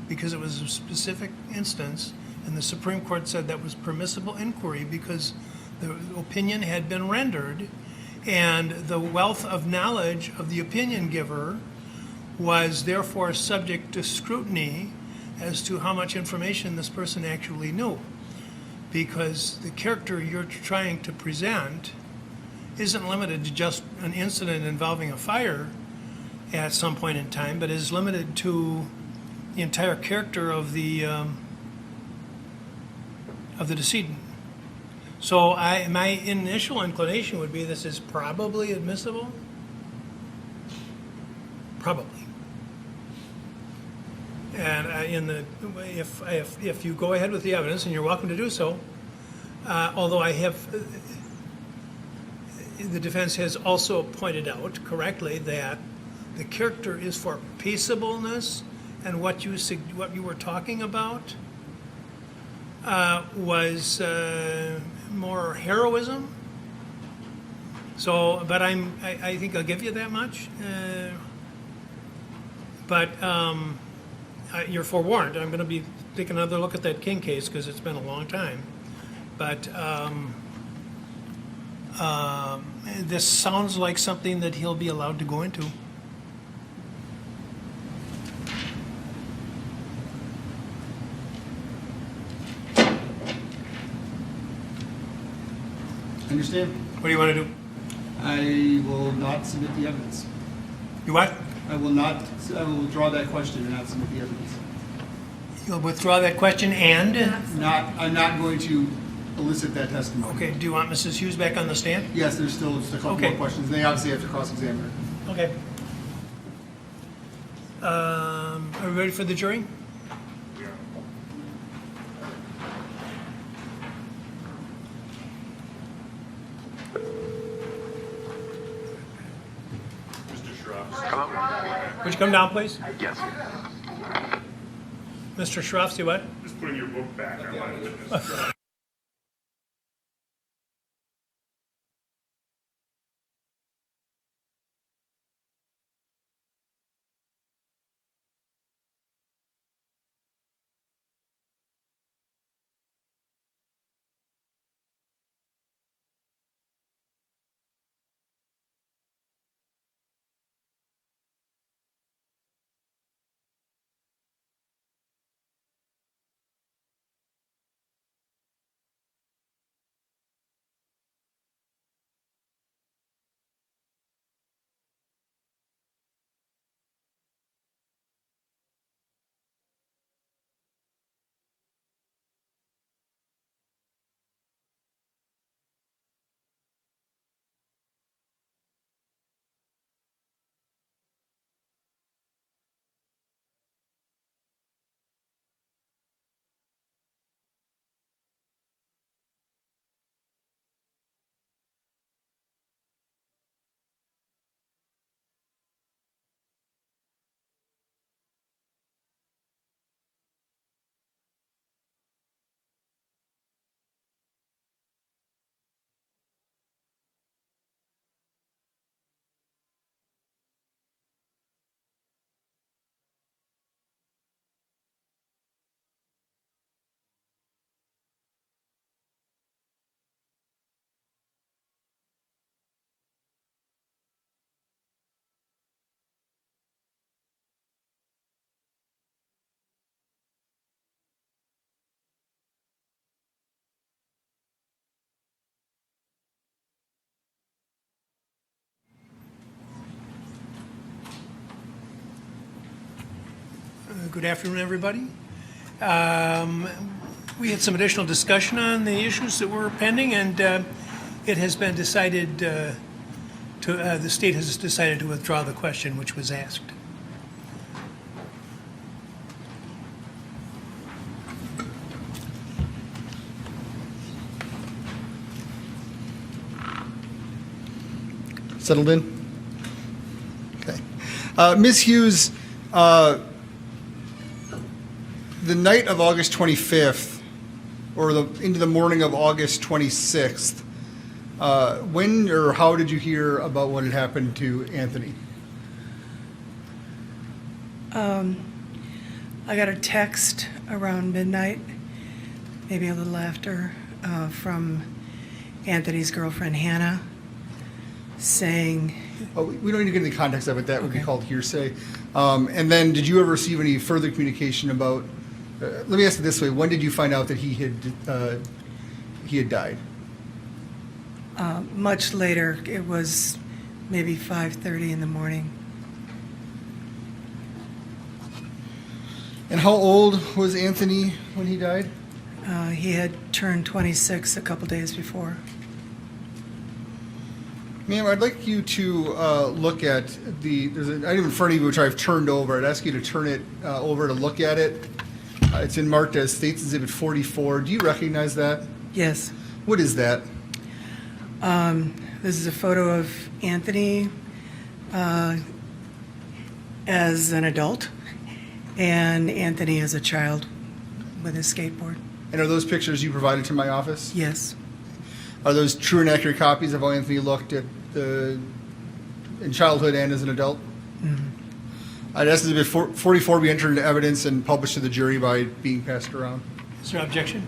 because it was a specific instance, and the Supreme Court said that was permissible inquiry because the opinion had been rendered, and the wealth of knowledge of the opinion giver was therefore subject to scrutiny as to how much information this person actually knew, because the character you're trying to present isn't limited to just an incident involving a fire at some point in time, but is limited to the entire character of the decedent. So my initial inclination would be this is probably admissible. Probably. And if you go ahead with the evidence, and you're welcome to do so, although the defense has also pointed out correctly that the character is for peaceableness, and what you were talking about was more heroism. So, but I think I'll give you that much. But you're forewarned. I'm going to be taking another look at that King case because it's been a long time. But this sounds like something that he'll be allowed to go into. Understand? What do you want to do? I will not submit the evidence. You what? I will withdraw that question and not submit the evidence. You'll withdraw that question and? I'm not going to elicit that testimony. Okay, do you want Mrs. Hughes back on the stand? Yes, there's still just a couple Okay. more questions. They obviously have to cross-examine her. Okay. Are we ready for the jury? Hello? Would you come down, please? Yes. Mr. Shroff, what? Just putting your book back. I want to witness. Good afternoon, everybody. We had some additional discussion on the issues that were pending, and it has been decided the state has decided to withdraw the question which was asked. Settled in? Okay. Ms. Hughes, the night of August 25th, or into the morning of August 26th, when or how did you hear about what had happened to Anthony? I got a text around midnight, maybe a little after, from Anthony's girlfriend Hannah, saying, Oh, we don't need to get into the context of it. That would be Okay. called hearsay. And then, did you ever receive any further communication about? Let me ask it this way: when did you find out that he had died? much later. It was maybe 5:30 in the morning. And how old was Anthony when he died? He had turned 26 a couple days before. Ma'am, I'd like you to look at there's an item in front of you which I've turned over. I'd ask you to turn it over to look at it. It's marked as States Exhibit 44. Do you recognize that? Yes. What is that? This is a photo of Anthony as an adult and Anthony as a child with his skateboard. And are those pictures you provided to my office? Yes. Are those true and accurate copies of how Anthony looked in childhood and as an adult? Mm-hmm. I'd ask that 44 be entered into evidence and published to the jury by being passed around. Is there objection?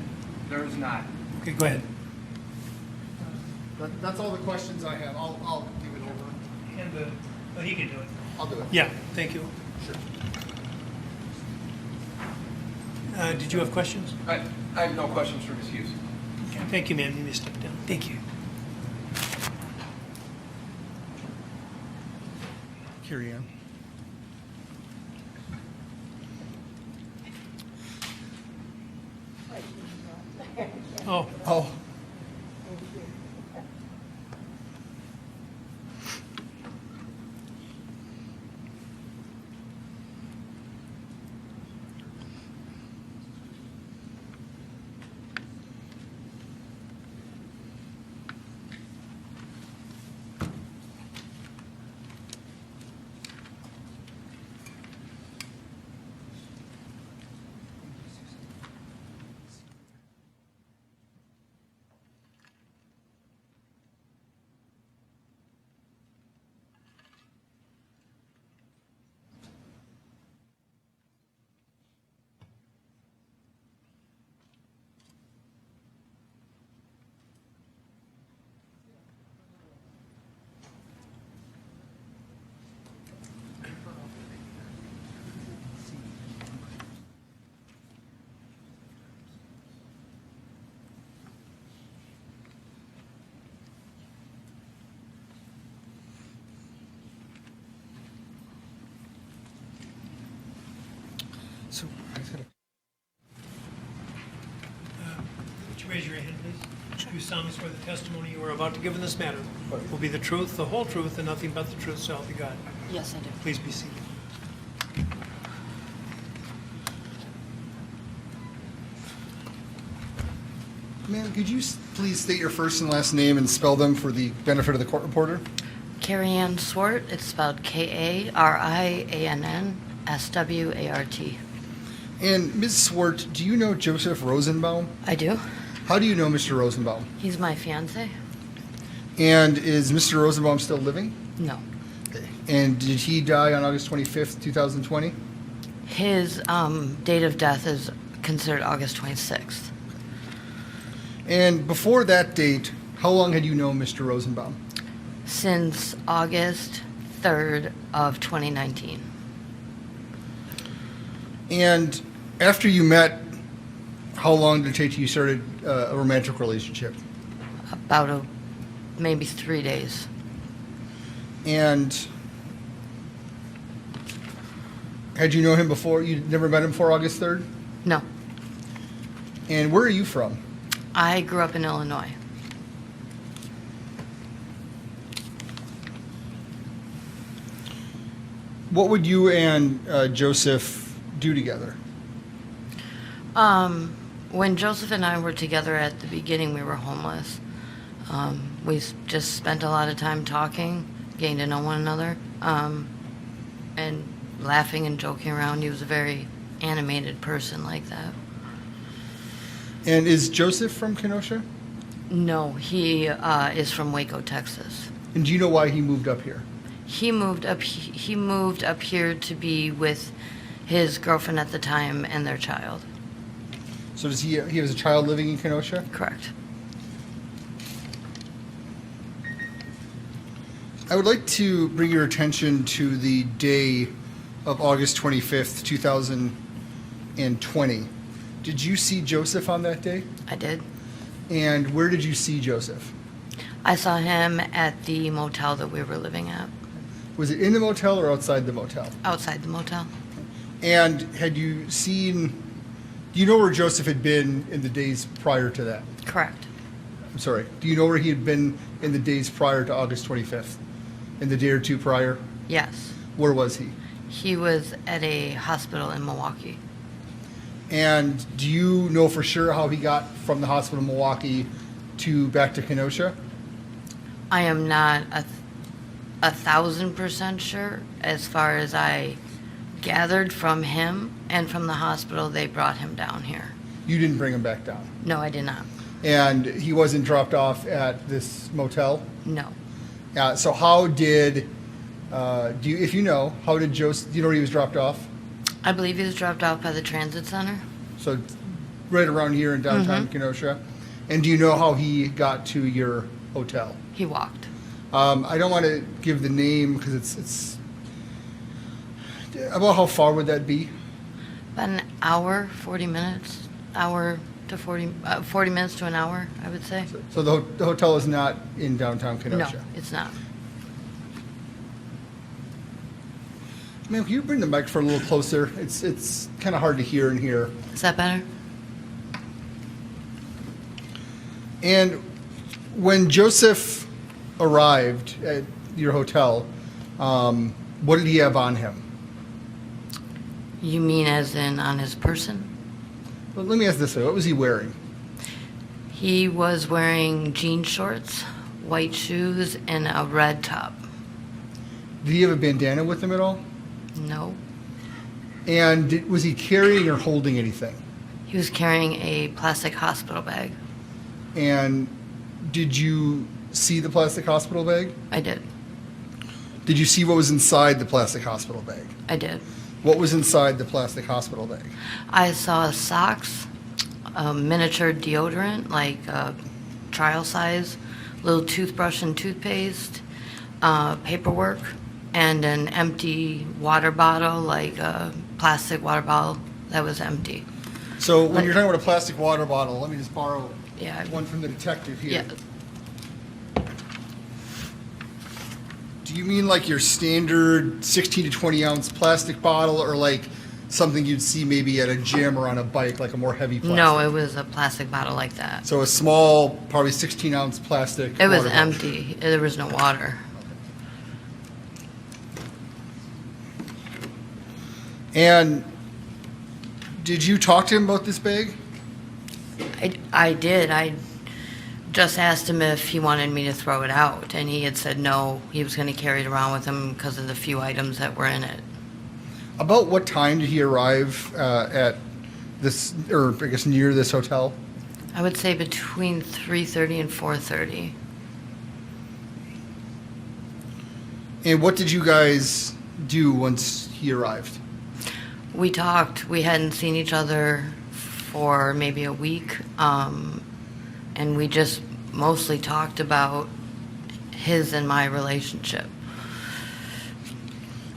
There is not. Okay, go ahead. That's all the questions I have. I'll give it over. And he can do it. I'll do it. Yeah, thank you. Sure. Did you have questions? I have no questions for Ms. Hughes. Okay, thank you, ma'am. You may step down. Thank you. Carry on. Oh, Would you raise your hand, please? Do you solemnly swear the testimony you are about to give in this matter will be the truth, the whole truth, and nothing but the truth, so help you God? Yes, I do. Please be seated. Ma'am, could you please state your first and last name and spell them for the benefit of the court reporter? Carrie Ann Swart, it's spelled K-A-R-I-A-N-N-S-W-A-R-T. And Ms. Swart, do you know Joseph Rosenbaum? I do. How do you know Mr. Rosenbaum? He's my fiance? And is Mr. Rosenbaum still living? No. And did he die on August 25th, 2020? His date of death is considered August 26th. And before that date, how long had you known Mr. Rosenbaum? Since August 3rd of 2019. And after you met, how long did it take till you started a romantic relationship? About maybe 3 days. And had you known him before? You never met him before August 3rd? No. And where are you from? I grew up in Illinois. What would you and Joseph do together? When Joseph and I were together at the beginning, we were homeless. We just spent a lot of time talking, getting to know one another, and laughing and joking around. He was a very animated person like that. And is Joseph from Kenosha? No, he is from Waco, Texas. And do you know why he moved up here? He moved up here to be with his girlfriend at the time and their child. So does he has a child living in Kenosha? Correct. I would like to bring your attention to the day of August 25th, 2020. Did you see Joseph on that day? I did. And where did you see Joseph? I saw him at the motel that we were living at. Was it in the motel or outside the motel? Outside the motel. And had you seen, do you know where Joseph had been in the days prior to that? Correct. I'm sorry. Do you know where he had been in the days prior to August 25th? In the day or two prior? Yes. Where was he? He was at a hospital in Milwaukee. And do you know for sure how he got from the hospital in Milwaukee to back to Kenosha? I am not 1,000% sure. As far as I gathered from him and from the hospital, they brought him down here. You didn't bring him back down? No, I did not. And he wasn't dropped off at this motel? No. So how did, if you know, how did Joseph, do you know where he was dropped off? I believe he was dropped off by the transit center. So right around here in downtown Kenosha. And do you know how he got to your hotel? He walked. I don't want to give the name because it's about how far would that be? About an hour, 40 minutes, 40 minutes to an hour, I would say. So the hotel is not in downtown Kenosha? No, it's not. Ma'am, can you bring the microphone a little closer? It's kind of hard to hear in here. Is that better? And when Joseph arrived at your hotel, what did he have on him? You mean as in on his person? Well, let me ask this way. What was he wearing? He was wearing jean shorts, white shoes, and a red top. Did he have a bandana with him at all? No. And was he carrying or holding anything? He was carrying a plastic hospital bag. And did you see the plastic hospital bag? I did. Did you see what was inside the plastic hospital bag? I did. What was inside the plastic hospital bag? I saw socks, a miniature deodorant, like trial size, little toothbrush and toothpaste, paperwork, and an empty water bottle, like a plastic water bottle that was empty. So when you're talking about a plastic water bottle, let me just borrow Yeah. one from the detective here. Yeah. Do you mean like your standard 16 to 20 ounce plastic bottle, or like something you'd see maybe at a gym or on a bike, like a more heavy plastic? No, it was a plastic bottle like that. So a small, probably 16-ounce plastic. It was water bottle. empty. There was no water. And did you talk to him about this bag? I did. I just asked him if he wanted me to throw it out, and he had said no, he was going to carry it around with him because of the few items that were in it. About what time did he arrive at this, or I guess near this hotel? I would say between 3:30 and 4:30. And what did you guys do once he arrived? We talked. We hadn't seen each other for maybe a week, and we just mostly talked about his and my relationship.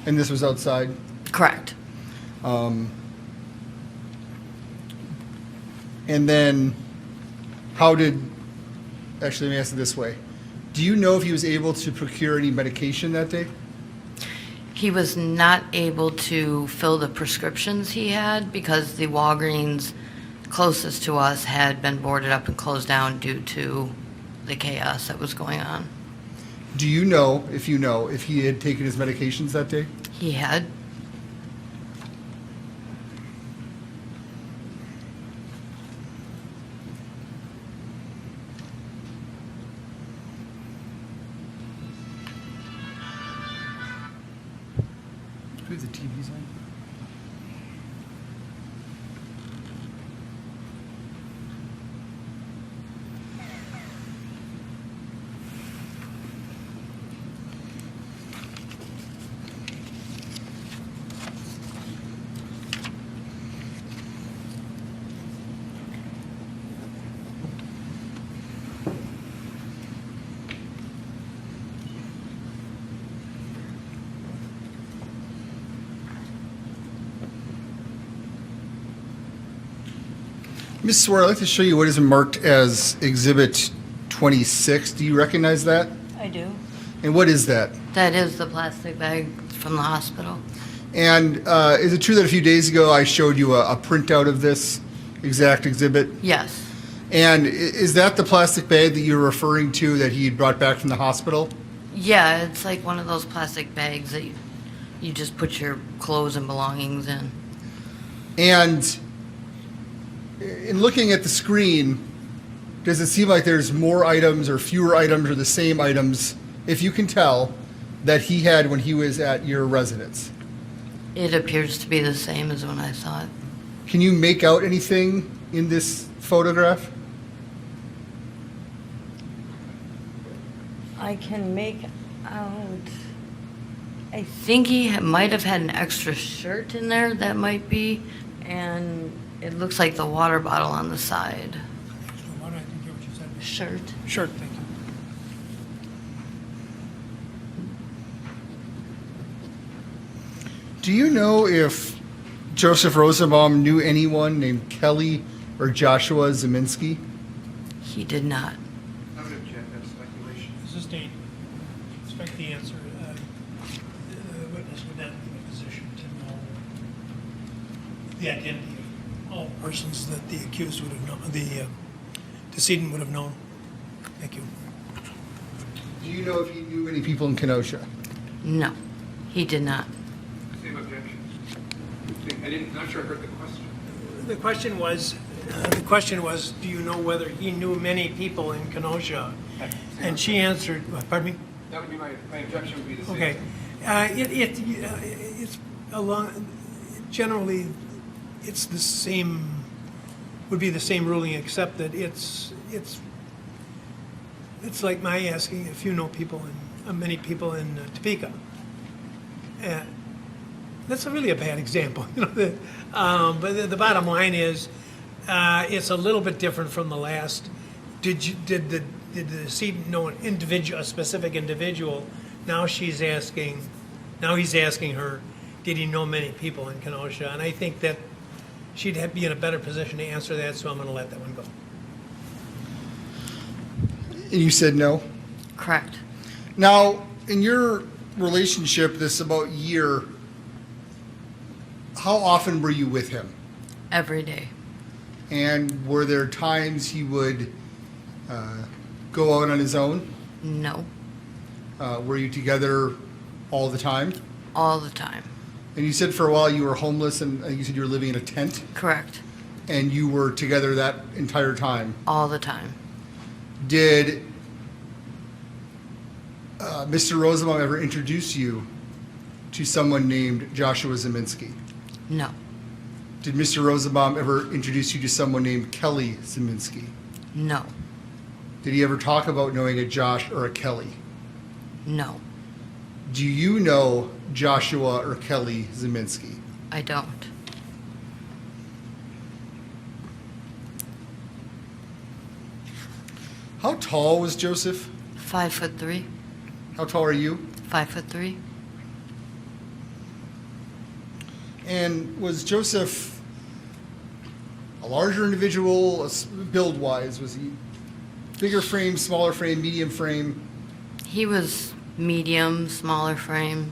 And this was outside? Correct. And then actually, let me ask it this way. Do you know if he was able to procure any medication that day? He was not able to fill the prescriptions he had because the Walgreens closest to us had been boarded up and closed down due to the chaos that was going on. Do you know, if he had taken his medications that day? He had. Do we have the TVs on? Ms. Swear, I'd like to show you what is marked as Exhibit 26. Do you recognize that? I do. And what is that? That is the plastic bag from the hospital. And is it true that a few days ago I showed you a printout of this exact exhibit? Yes. And is that the plastic bag that you're referring to that he brought back from the hospital? Yeah, it's like one of those plastic bags that you just put your clothes and belongings in. And in looking at the screen, does it seem like there's more items or fewer items or the same items, if you can tell, that he had when he was at your residence? It appears to be the same as when I saw it. Can you make out anything in this photograph? I can make out. I think he might have had an extra shirt in there, that might be, and it looks like the water bottle on the side. What I didn't get what you said. Shirt. Shirt, thank you. Do you know if Joseph Rosenbaum knew anyone named Kelly or Joshua Zeminski? He did not. I would object, that's speculation. Sustained. Expect the answer. The witness would not be in a position to know the identity of all persons that the accused would have known, the decedent would have known. Thank you. Do you know if he knew any people in Kenosha? No, he did not. Same objection. Not sure I heard the question. The question was, do you know whether he knew many people in Kenosha? And she answered, pardon me? That would be my objection would be the same. Okay. It's along, generally, it's the same, would be the same ruling, except that it's like my asking if you know people in, many people in Topeka. That's really a bad example, you know. But the bottom line is, it's a little bit different from the last. Did the decedent know an individual, a specific individual? Now he's asking her, did he know many people in Kenosha? And I think that she'd be in a better position to answer that, so I'm going to let that one go. And you said no? Correct. Now, in your relationship, this about year, how often were you with him? Every day. And were there times he would go out on his own? No. Were you together all the time? All the time. And you said for a while you were homeless, and you said you were living in a tent? Correct. And you were together that entire time? All the time. Did Mr. Rosenbaum ever introduce you to someone named Joshua Zeminski? No. Did Mr. Rosenbaum ever introduce you to someone named Kelly Zeminski? No. Did he ever talk about knowing a Josh or a Kelly? No. Do you know Joshua or Kelly Zeminski? I don't. How tall was Joseph? 5'3". How tall are you? 5'3". And was Joseph a larger individual, build-wise? Was he bigger frame, smaller frame, medium frame? He was medium, smaller frame.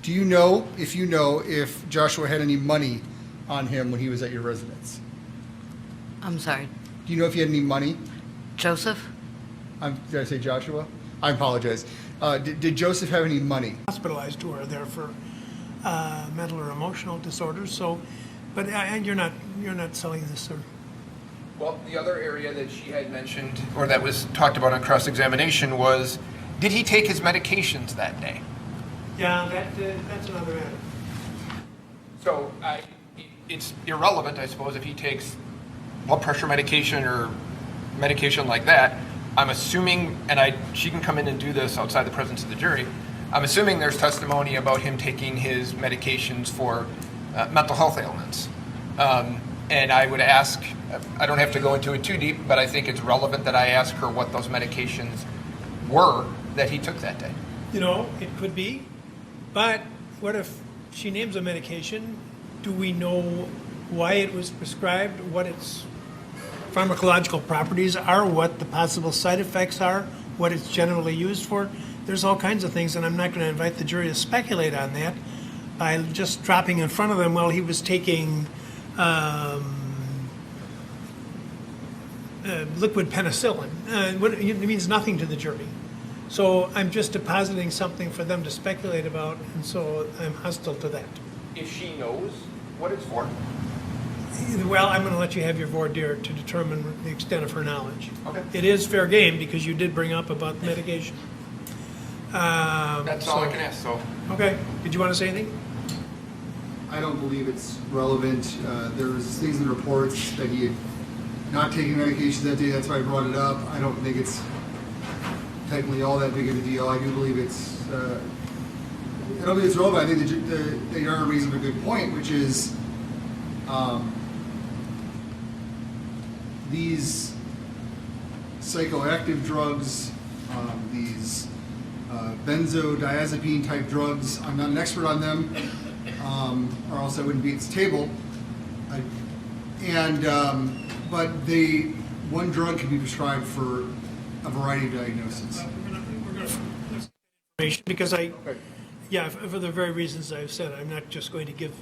Do you know if Joshua had any money on him when he was at your residence? I'm sorry. Do you know if he had any money? Joseph? Did I say Joshua? I apologize. Did Joseph have any money? Hospitalized who are there for mental or emotional disorders. So, but and you're not selling this, sir. Well, the other area that she had mentioned, or that was talked about on cross-examination, was did he take his medications that day? Yeah, that's another matter. So it's irrelevant, I suppose, if he takes blood pressure medication or medication like that. I'm assuming, and she can come in and do this outside the presence of the jury, I'm assuming there's testimony about him taking his medications for mental health ailments. And I would ask, I don't have to go into it too deep, but I think it's relevant that I ask her what those medications were that he took that day. You know, it could be, but what if she names a medication? Do we know why it was prescribed, what its pharmacological properties are, what the possible side effects are, what it's generally used for? There's all kinds of things, and I'm not going to invite the jury to speculate on that by just dropping in front of them, well, he was taking liquid penicillin. It means nothing to the jury. So I'm just depositing something for them to speculate about, and so I'm hostile to that. If she knows what it's for. Well, I'm going to let you have your voir dire to determine the extent of her knowledge. Okay. It is fair game because you did bring up about the medication. That's all I can ask, so. Okay. Did you want to say anything? I don't believe it's relevant. There's things in the reports that he had not taken medications that day. That's why I brought it up. I don't think it's technically all that big of a deal. I do believe it's. I don't think it's relevant. I think that you're raising a good point, which is these psychoactive drugs, these benzodiazepine type drugs. I'm not an expert on them, or else I wouldn't be at this table. But one drug can be prescribed for a variety of diagnoses. We're going to because for the very reasons I've said, I'm not just going to give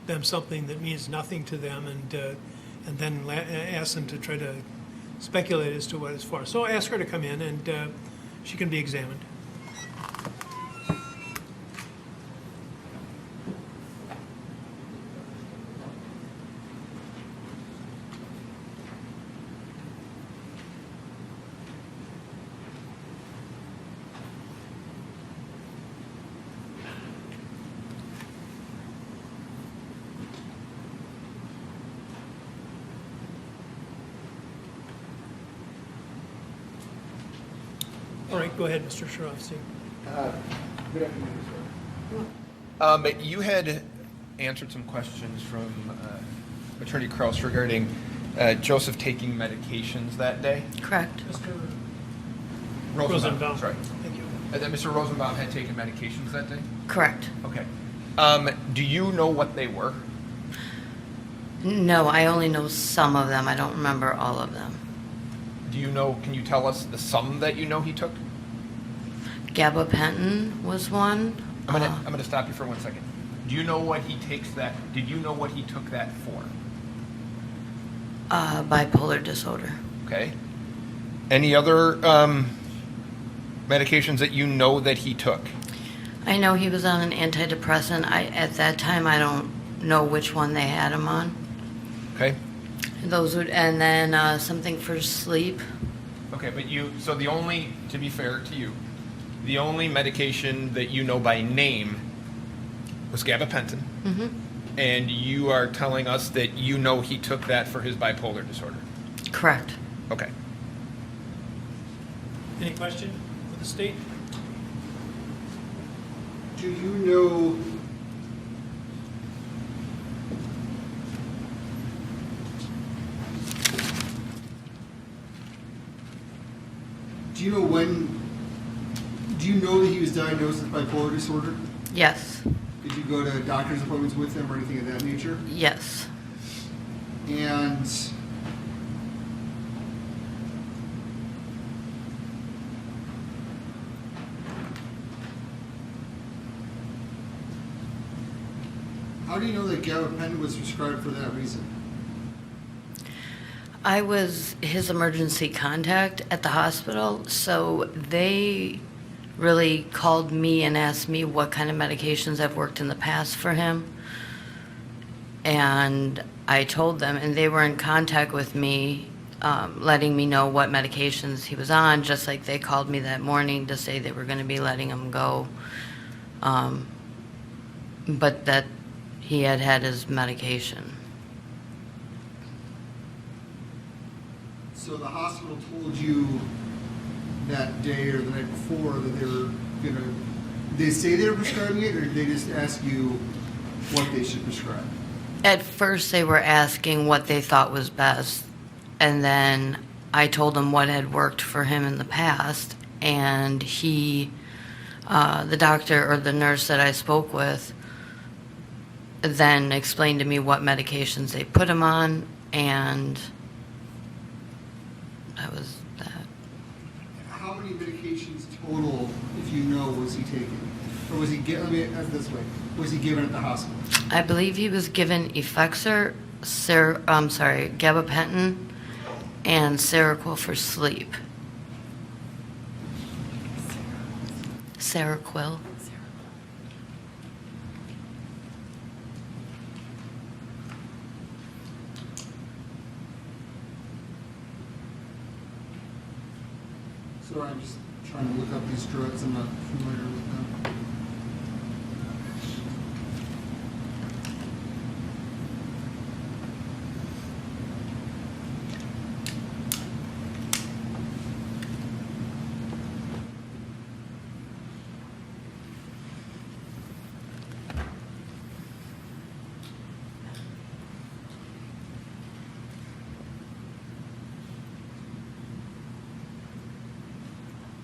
them something that means nothing to them and then ask them to try to speculate as to what it's for. So ask her to come in and she can be examined. All right, go ahead, Mr. Sharofsky. Good afternoon, sir. You had answered some questions from Attorney Krause regarding Joseph taking medications that day. Correct. Mr. Rosenbaum. Sorry. Thank you. And that Mr. Rosenbaum had taken medications that day? Correct. Okay. Do you know what they were? No, I only know some of them. I don't remember all of them. Do you know, can you tell us the sum that you know he took? Gabapentin was one. I'm gonna stop you for 1 second. Do you know what he takes that, did you know what he took that for? Bipolar disorder. Okay. Any other medications that you know that he took? I know he was on an antidepressant. At that time, I don't know which one they had him on. Okay. Those would, and then something for sleep. Okay, but so the only, to be fair to you, the only medication that you know by name was gabapentin. Mm-hmm. And you are telling us that you know he took that for his bipolar disorder. Correct. Okay. Any question for the state? Do you know do you know that he was diagnosed with bipolar disorder? Yes. Did you go to doctor's appointments with him or anything of that nature? Yes. And how do you know that gabapentin was prescribed for that reason? I was his emergency contact at the hospital, so they really called me and asked me what kind of medications I've worked in the past for him. And I told them, and they were in contact with me, letting me know what medications he was on, just like they called me that morning to say they were going to be letting him go. But that he had had his medication. So the hospital told you that day or the night before that they were gonna, did they say they were prescribing it, or did they just ask you what they should prescribe? At first, they were asking what they thought was best, and then I told them what had worked for him in the past, and he, the doctor or the nurse that I spoke with, then explained to me what medications they put him on, and that was that. How many medications total, if you know, was he taking? Or was he let me ask this way, was he given at the hospital? I believe he was given Effexor, gabapentin, and Seroquel for sleep. Seroquel. Sorry, I'm just trying to look up these drugs. I'm not familiar with them.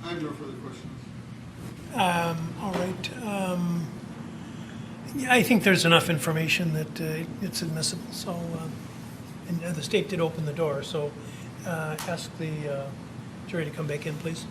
I have no further questions. All right. Yeah, I think there's enough information that it's admissible. So, and the state did open the door. So, ask the jury to come back in, please.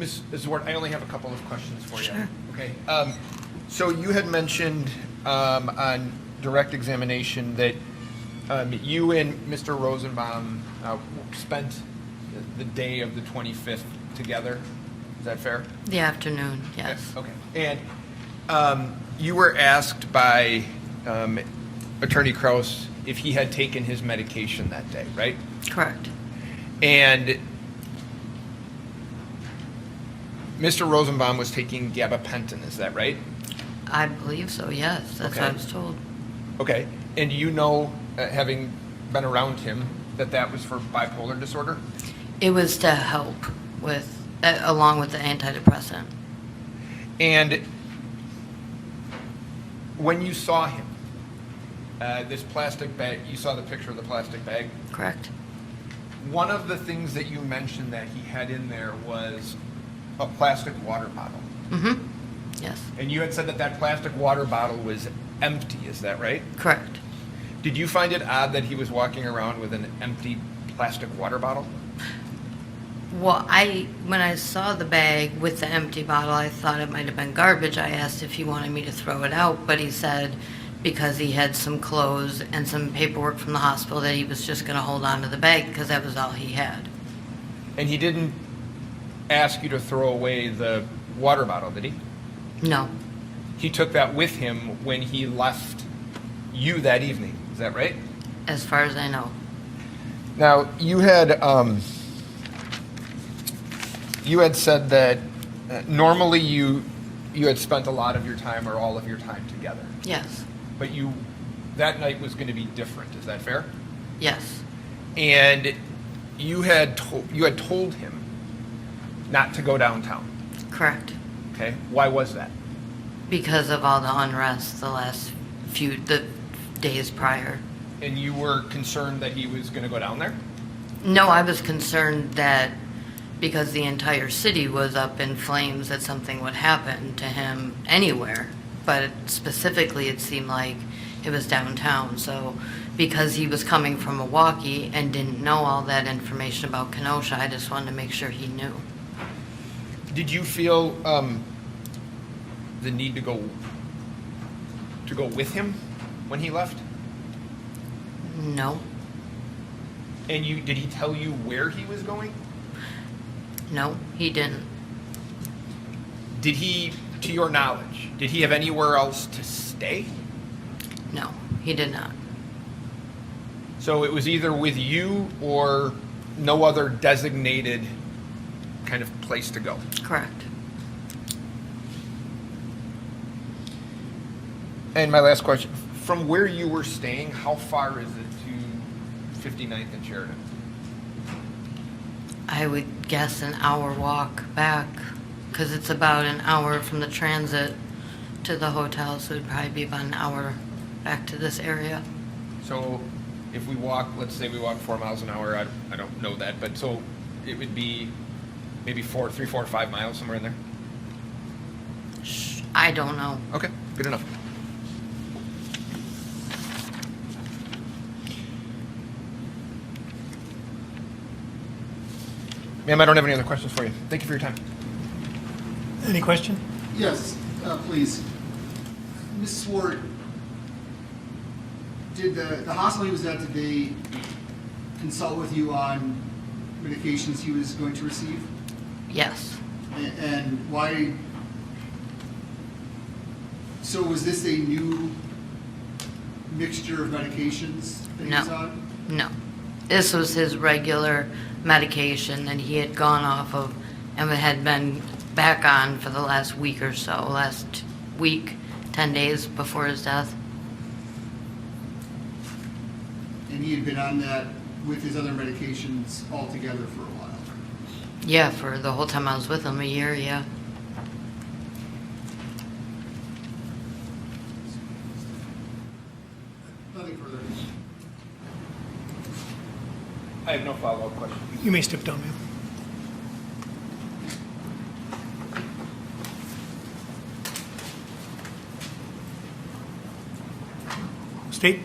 Ms. Zwart, I only have a couple of questions for you. Sure. Okay. So you had mentioned on direct examination that you and Mr. Rosenbaum spent the day of the 25th together. Is that fair? The afternoon, yes. Okay. And you were asked by Attorney Kraus if he had taken his medication that day, right? Correct. And Mr. Rosenbaum was taking gabapentin, is that right? I believe so, yes. That's what I Okay. was told. Okay. And you know, having been around him, that that was for bipolar disorder? It was to help with, along with the antidepressant. And when you saw him, this plastic bag, you saw the picture of the plastic bag? Correct. One of the things that you mentioned that he had in there was a plastic water bottle. Mm-hmm. Yes. And you had said that that plastic water bottle was empty, is that right? Correct. Did you find it odd that he was walking around with an empty plastic water bottle? Well, when I saw the bag with the empty bottle, I thought it might have been garbage. I asked if he wanted me to throw it out, but he said because he had some clothes and some paperwork from the hospital that he was just going to hold on to the bag because that was all he had. And he didn't ask you to throw away the water bottle, did he? No. He took that with him when he left you that evening, is that right? As far as I know. Now, you had said that normally you had spent a lot of your time or all of your time together. Yes. But that night was going to be different, is that fair? Yes. And you had told him not to go downtown. Correct. Okay. Why was that? Because of all the unrest the days prior. And you were concerned that he was going to go down there? No, I was concerned that because the entire city was up in flames that something would happen to him anywhere. But specifically it seemed like it was downtown. So because he was coming from Milwaukee and didn't know all that information about Kenosha, I just wanted to make sure he knew. Did you feel the need to go with him when he left? No. And did he tell you where he was going? No, he didn't. Did he, to your knowledge, did he have anywhere else to stay? No, he did not. So it was either with you or no other designated kind of place to go? Correct. And my last question, from where you were staying, how far is it to 59th and Sheridan? I would guess an hour walk back, because it's about an hour from the transit to the hotel, so it'd probably be about an hour back to this area. So if we walk, let's say we walk 4 miles an hour, I don't know that, but so it would be maybe 3, 4, 5 miles, somewhere in there? I don't know. Okay, good enough. Ma'am, I don't have any other questions for you. Thank you for your time. Any question? Yes, please. Ms. Swart, did the hospital he was at, did they consult with you on medications he was going to receive? Yes. And why? So was this a new mixture of medications that he was No. on? No. This was his regular medication that he had gone off of and had been back on for the last week or so, last week, 10 days before his death. And he had been on that with his other medications all together for a while? Yeah, for the whole time I was with him, a year, yeah. Nothing further. I have no follow-up questions. You may step down, ma'am. State.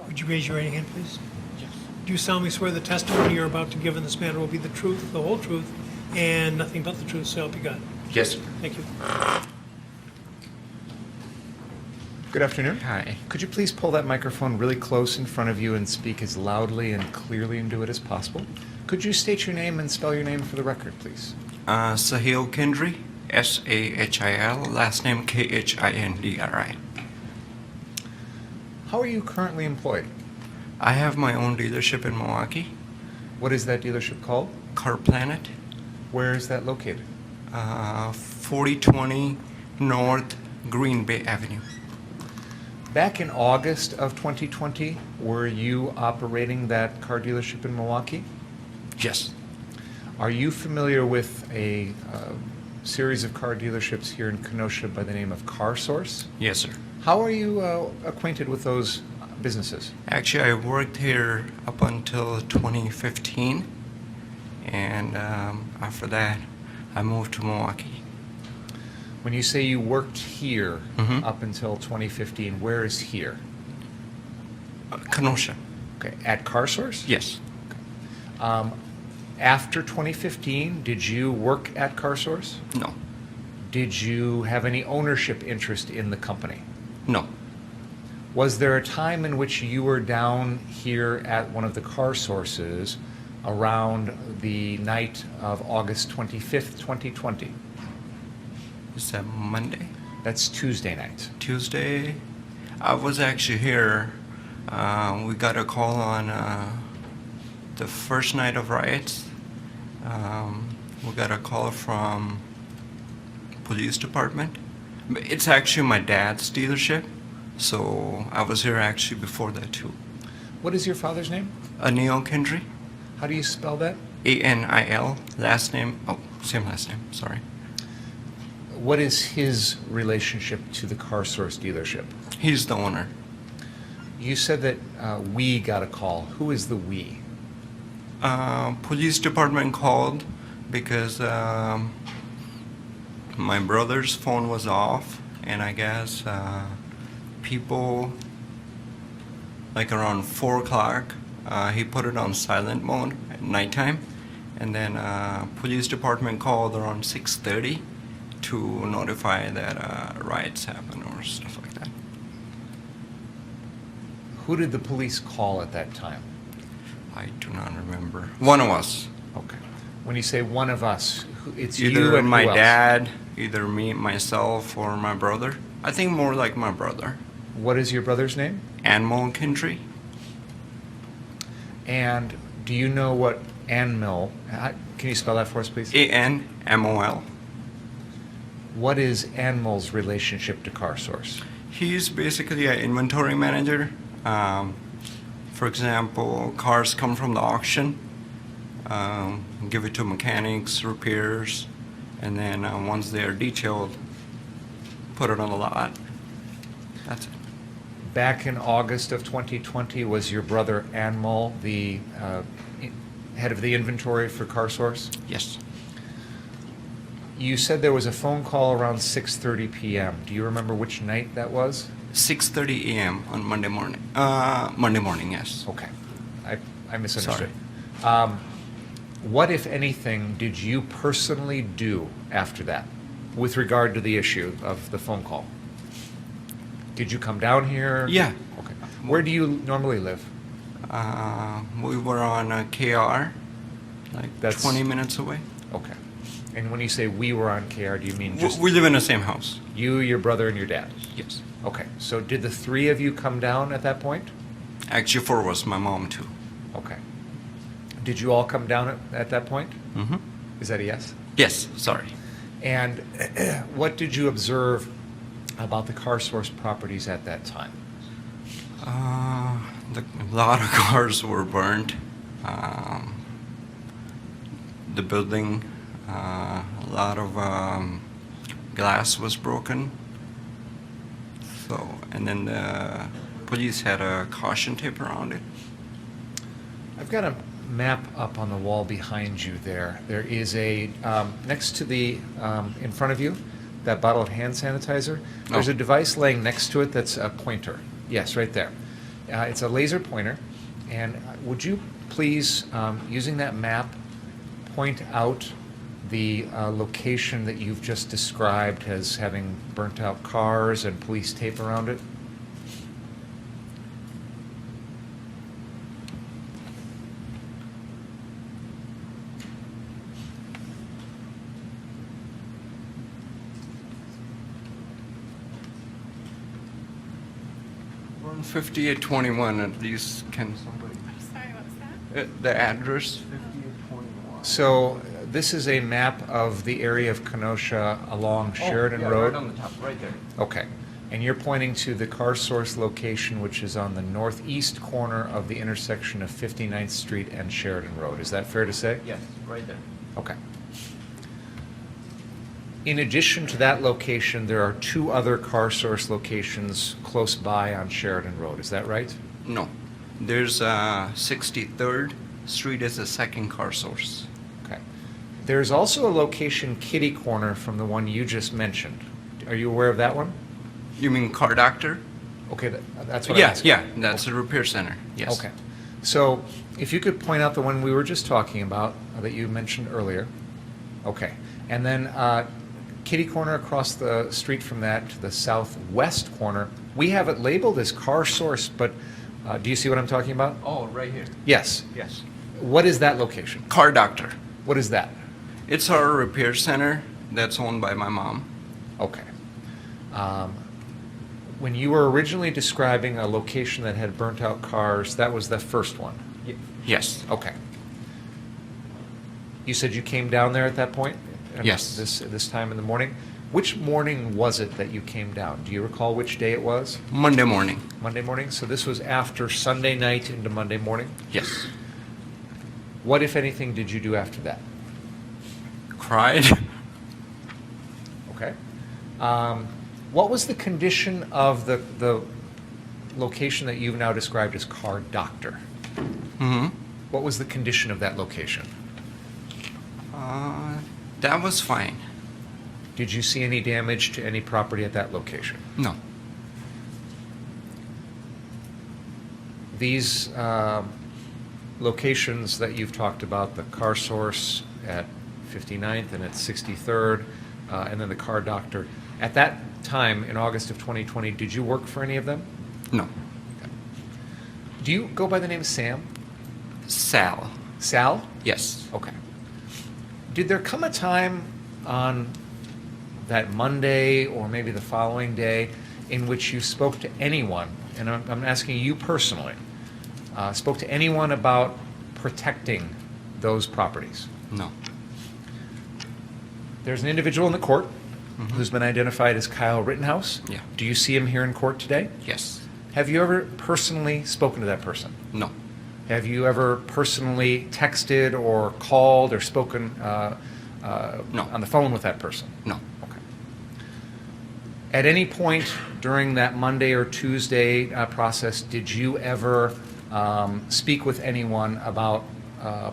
Would you raise your right hand, please? Yes. Do you solemnly swear the testimony you're about to give in this matter will be the truth, the whole truth, and nothing but the truth, so help you God? Yes, sir. Thank you. Good afternoon. Hi. Could you please pull that microphone really close in front of you and speak as loudly and clearly into it as possible? Could you state your name and spell your name for the record, please? Sahil Kendry, S-A-H-I-L, last name K-H-I-N-D-R-I. How are you currently employed? I have my own dealership in Milwaukee, What is that dealership called? Car Planet, Where is that located? 4020 North Green Bay Avenue. Back in August of 2020, were you operating that car dealership in Milwaukee? Yes. Are you familiar with a series of car dealerships here in Kenosha by the name of Car Source? Yes, sir. How are you acquainted with those businesses? Actually, I worked here up until 2015, and after that, I moved to Milwaukee. When you say you worked here Mhm. up until 2015, where is here? Kenosha. Okay, at Car Source? Yes. After 2015, did you work at Car Source? No. Did you have any ownership interest in the company? No. Was there a time in which you were down here at one of the Car Sources around the night of August 25th, 2020? Is that Monday? That's Tuesday night. Tuesday? I was actually here. We got a call on the first night of riots. We got a call from police department. It's actually my dad's dealership, so I was here actually before that too. What is your father's name? Anil Kendry, How do you spell that? A-N-I-L, last name, same last name, sorry. What is his relationship to the Car Source dealership? He's the owner. You said that we got a call. Who is the we? Police department called because my brother's phone was off, and I guess people, like around 4 o'clock, he put it on silent mode at nighttime, and then police department called around 6:30 to notify that riots happened or stuff like that. Who did the police call at that time? I do not remember. One of us. Okay. When you say one of us, it's Either you and my who else? dad, either me, myself, or my brother. I think more like my brother. What is your brother's name? Anmol Kintry. And do you know what Anmol, can you spell that for us, please? ANMOL. What is Anmol's relationship to CarSource? He's basically an inventory manager. For example, cars come from the auction, give it to mechanics, repairs, and then once they're detailed, put it on the lot. That's it. Back in August of 2020, was your brother Anmol the head of the inventory for CarSource? Yes. You said there was a phone call around 6:30 p.m. Do you remember which night that was? 6:30 a.m. on Monday morning. Monday morning, yes. Okay. I misunderstood. What, if anything, did you personally do after that with regard to the issue of the phone call? Did you come down here? Yeah. Okay. Where do you normally live? We were on KR, like That's- 20 minutes away. Okay. And when you say we were on KR, do you mean just We live in the same house. you, your brother, and your dad? Yes. Okay. So did the three of you come down at that point? Actually, 4 was my mom too. Okay. Did you all come down at that point? Mm-hmm. Is that a yes? Yes. Sorry. And what did you observe about the CarSource properties at that time? A lot of cars were burned. The building, a lot of glass was broken. So, and then the police had a caution tape around it. I've got a map up on the wall behind you there. There is a, next to the, in front of you, that bottle of hand sanitizer, there's Oh. a device laying next to it that's a pointer. Yes, right there. It's a laser pointer. And would you please, using that map, point out the location that you've just described as having burnt out cars and police tape around it? We're on 5821, at least can somebody? Sorry, what was that? The address? 5821. So this is a map of the area of Kenosha along Sheridan yeah, Road? right on the top, right there. Okay. And you're pointing to the CarSource location, which is on the northeast corner of the intersection of 59th Street and Sheridan Road. Is that fair to say? Yes, right there. Okay. In addition to that location, there are two other CarSource locations close by on Sheridan Road. Is that right? No. There's 63rd Street is the second CarSource. Okay. There's also a location kitty corner from the one you just mentioned. Are you aware of that one? You mean Car Doctor? Okay, that's what I'm Yeah, asking. yeah, that's a repair center, yes. Okay. So if you could point out the one we were just talking about that you mentioned earlier. Okay. And then kitty corner across the street from that to the southwest corner. We have it labeled as CarSource, but do you see what I'm talking about? Oh, right here. Yes. Yes. What is that location? Car Doctor. What is that? It's our repair center that's owned by my mom. Okay. When you were originally describing a location that had burnt out cars, that was the first one? Yes. Okay. You said you came down there at that point? Yes. This time in the morning? Which morning was it that you came down? Do you recall which day it was? Monday morning. Monday morning? So this was after Sunday night into Monday morning? Yes. What, if anything, did you do after that? Cried. Okay. What was the condition of the location that you've now described as Car Doctor? Mm-hmm. What was the condition of that location? That was fine. Did you see any damage to any property at that location? No. These locations that you've talked about, the CarSource at 59th and at 63rd, and then the Car Doctor, at that time in August of 2020, did you work for any of them? No. Okay. Do you go by the name Sam? Sal. Sal? Yes. Okay. Did there come a time on that Monday or maybe the following day in which you spoke to anyone, and I'm asking you personally, spoke to anyone about protecting those properties? No. There's an individual in the court who's been identified as Kyle Rittenhouse. Yeah. Do you see him here in court today? Yes. Have you ever personally spoken to that person? No. Have you ever personally texted or called or spoken No. on the phone with that person? No. Okay. At any point during that Monday or Tuesday process, did you ever speak with anyone about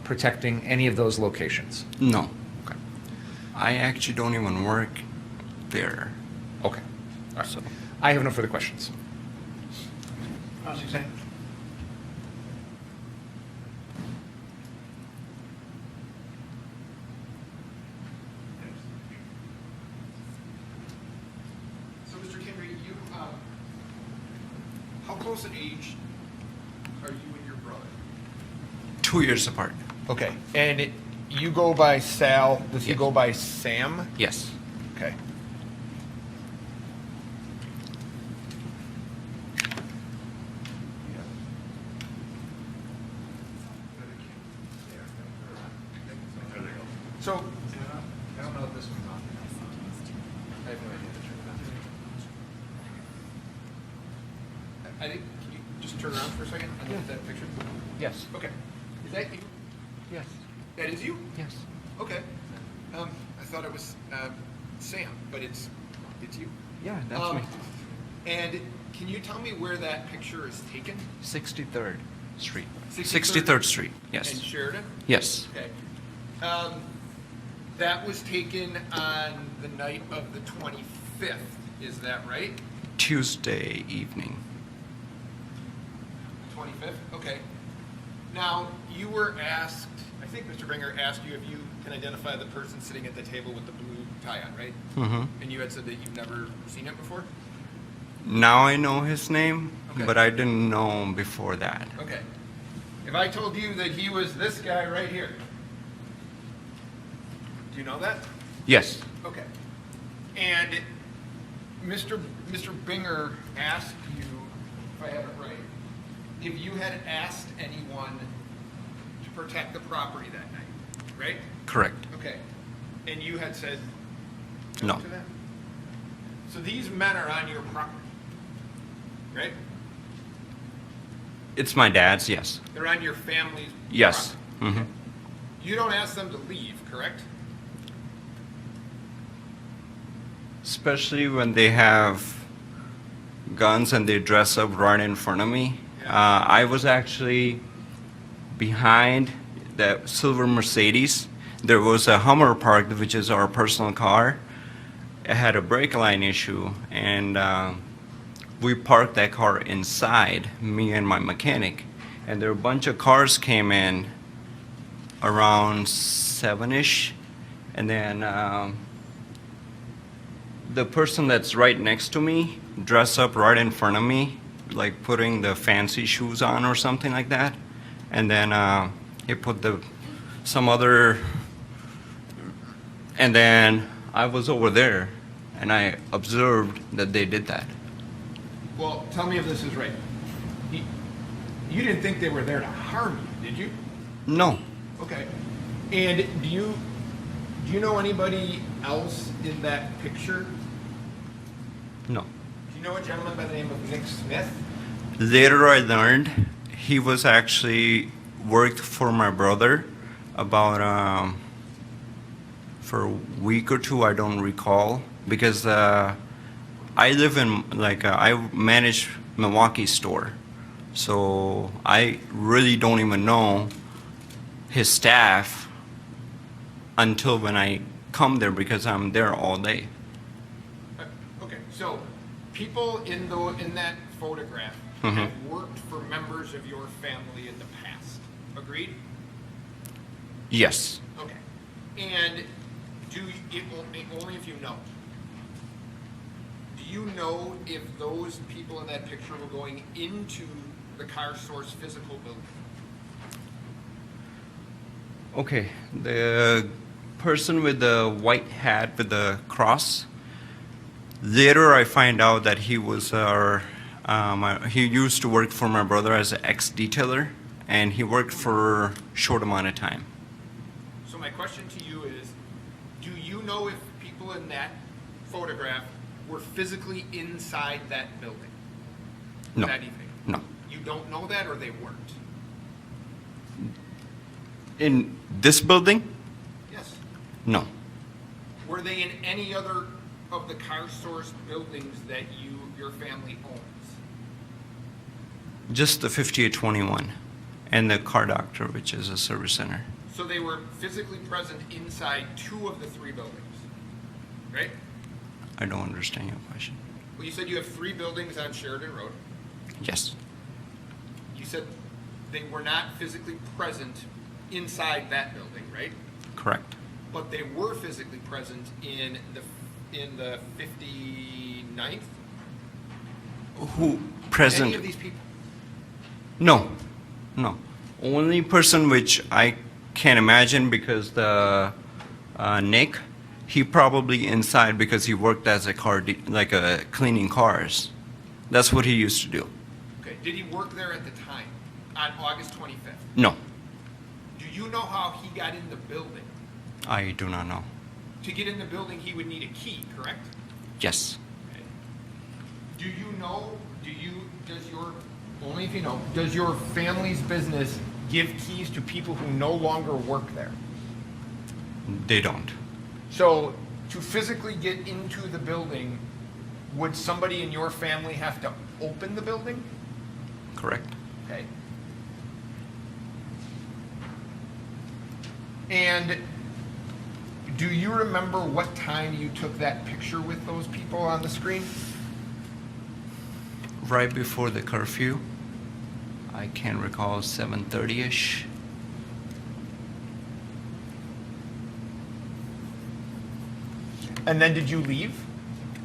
protecting any of those locations? No. Okay. I actually don't even work there. Okay. All right. So I have no further questions. Suzanne? So, Mr. Kendry, you, how close in age are you and your brother? 2 years apart. Okay, and you go by Sal, does he Yes. go by Sam? Yes. Okay. So, I don't know if this one's on. I have no idea. I think, can you just turn around for a second and look at that picture? Yes. Okay. Is that you? Yes. That is you? Yes. Okay. I thought it was Sam, but it's you. Yeah, that's me. And can you tell me where that picture is taken? 63rd Street. 63rd? 63rd Street. In Yes. Sheridan? Yes. Okay. That was taken on the night of the 25th, is that right? Tuesday evening. 25th? Okay. Now, you were asked, I think Mr. Bringer asked you if you can identify the person sitting at the table with the blue tie on, right? Mm-hmm. And you had said that you've never seen him before? Now I know his name, Okay. but I didn't know him before that. Okay. If I told you that he was this guy right here, do you know that? Yes. Okay. And Mr. Binger asked you, if I have it right, if you had asked anyone to protect the property that night, right? Correct. Okay. And you had said No. to that? So these men are on your property, right? It's my dad's, yes. They're on your family's Yes. property. Mm-hmm. You don't ask them to leave, correct? Especially when they have guns and they dress up right in front of me. Yeah. I was actually behind that silver Mercedes. There was a Hummer parked, which is our personal car. It had a brake line issue, and we parked that car inside, me and my mechanic. And there were a bunch of cars came in around 7-ish, and then the person that's right next to me dressed up right in front of me, like putting the fancy shoes on or something like that. And then he put some other, and then I was over there and I observed that they did that. Well, tell me if this is right. You didn't think they were there to harm you, did you? No. Okay. And do you know anybody else in that picture? No. Do you know a gentleman by the name of Nick Smith? Later I learned he was actually worked for my brother about for a week or two, I don't recall, because I live in I manage Milwaukee store, so I really don't even know his staff until when I come there, because I'm there all day. Okay, so people in that photograph Mhm. have worked for members of your family in the past. Agreed? Yes. Okay. And only if you know. Do you know if those people in that picture were going into the Car Source physical building? Okay, the person with the white hat with the cross, Later, I find out that he was he used to work for my brother as an ex-detailer, and he worked for a short amount of time. So my question to you is, do you know if people in that photograph were physically inside that building No. that evening? No. You don't know that, or they weren't? In this building? Yes. No. Were they in any other of the Car Source buildings that your family owns? Just the 5821 and the Car Doctor, which is a service center. So they were physically present inside 2 of the 3 buildings, right? I don't understand your question. Well, you said you have 3 buildings on Sheridan Road. Yes. You said they were not physically present inside that building, right? Correct. But they were physically present in the 59th? Who present? Any of these people? No. No. Only person which I can't imagine, because the Nick, he probably inside because he worked as a like a cleaning cars. That's what he used to do. Okay. Did he work there at the time, on August 25th? No, Do you know how he got in the building? I do not know. To get in the building, he would need a key, correct? Yes. Okay. Do you know, only if you know, does your family's business give keys to people who no longer work there? They don't. So to physically get into the building, would somebody in your family have to open the building? Correct. Okay. And do you remember what time you took that picture with those people on the screen? Right before the curfew. I can't recall, 7:30ish. And then did you leave?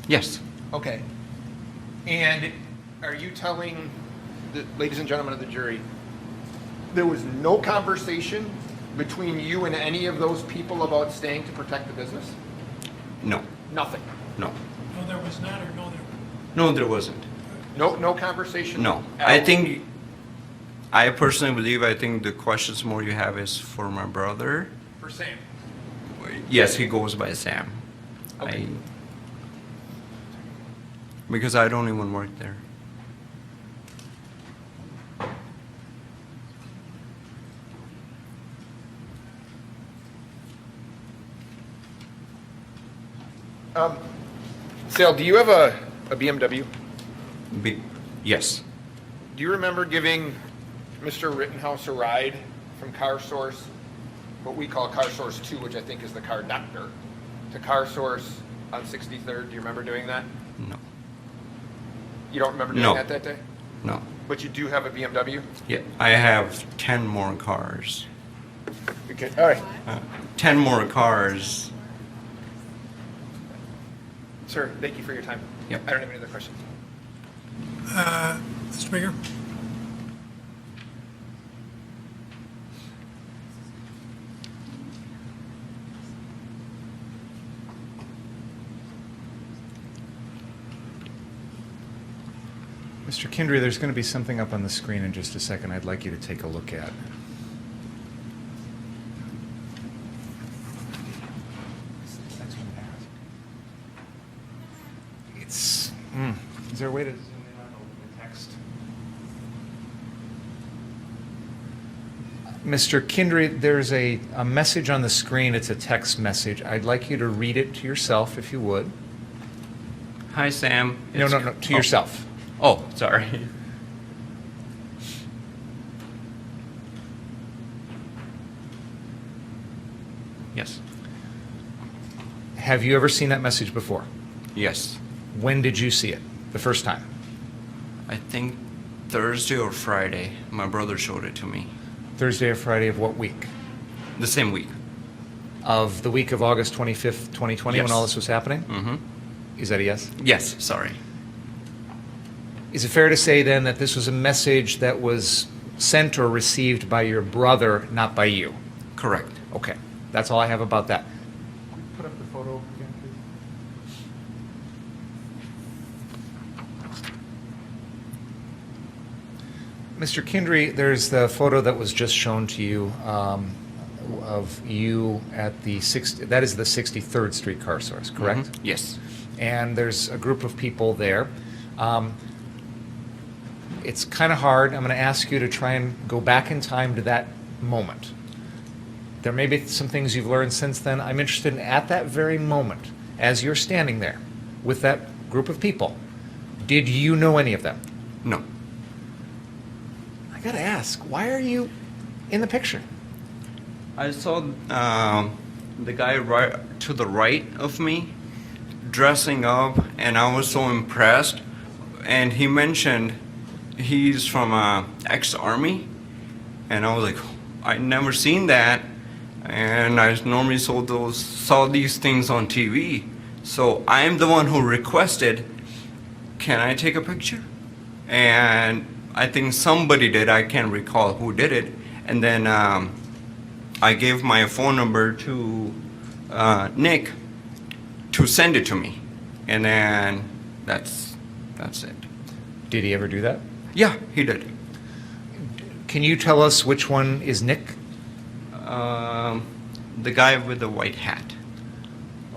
Yes. Okay. And are you telling the ladies and gentlemen of the jury, there was no conversation between you and any of those people about staying to protect the business? No. Nothing. No. No, there was not, or no, there. No, there wasn't. No conversation? No. at I all? think, I personally believe, I think the questions more you have is for my brother. For Sam? Yes, he goes by Sam. Okay. Because I don't even work there. Sal, do you have a BMW? Yes. Do you remember giving Mr. Rittenhouse a ride from Car Source, what we call Car Source 2, which I think is the Car Doctor, to Car Source on 63rd? Do you remember doing that? No. You don't remember doing No. that day? No. But you do have a BMW? Yeah, I have 10 more cars. Okay, all right. 10 more cars. Sir, thank you for your time. Yep. I don't have any other questions. Mr. Baker? Mr. Kindry, there's going to be something up on the screen in just a second I'd like you to take a look at. It's, is there a way to zoom in on the text? Mr. Kindry, there's a message on the screen. It's a text message. I'd like you to read it to yourself, if you would. Hi, Sam. No, to yourself. Oh, sorry. Yes. Have you ever seen that message before? Yes. When did you see it? The first time? I think Thursday or Friday. My brother showed it to me. Thursday or Friday of what week? The same week. Of the week of August 25th, 2020, when Yes. all this was happening? Mm-hmm. Is that a yes? Yes, sorry. Is it fair to say then that this was a message that was sent or received by your brother, not by you? Correct. Okay. That's all I have about that. Put up the photo again, please. Mr. Kindry, there's the photo that was just shown to you of you at the that is the 63rd Street car source, correct? Mhm. Yes. And there's a group of people there. It's kind of hard. I'm going to ask you to try and go back in time to that moment. There may be some things you've learned since then. I'm interested in, at that very moment, as you're standing there with that group of people, did you know any of them? No. I got to ask, why are you in the picture? I saw the guy right to the right of me dressing up, and I was so impressed. And he mentioned he's from ex-army, and I was like, I never seen that, and I normally saw these things on TV. So I'm the one who requested, can I take a picture? And I think somebody did. I can't recall who did it. And then I gave my phone number to Nick to send it to me, and then that's it. Did he ever do that? Yeah, he did. Can you tell us which one is Nick? The guy with the white hat.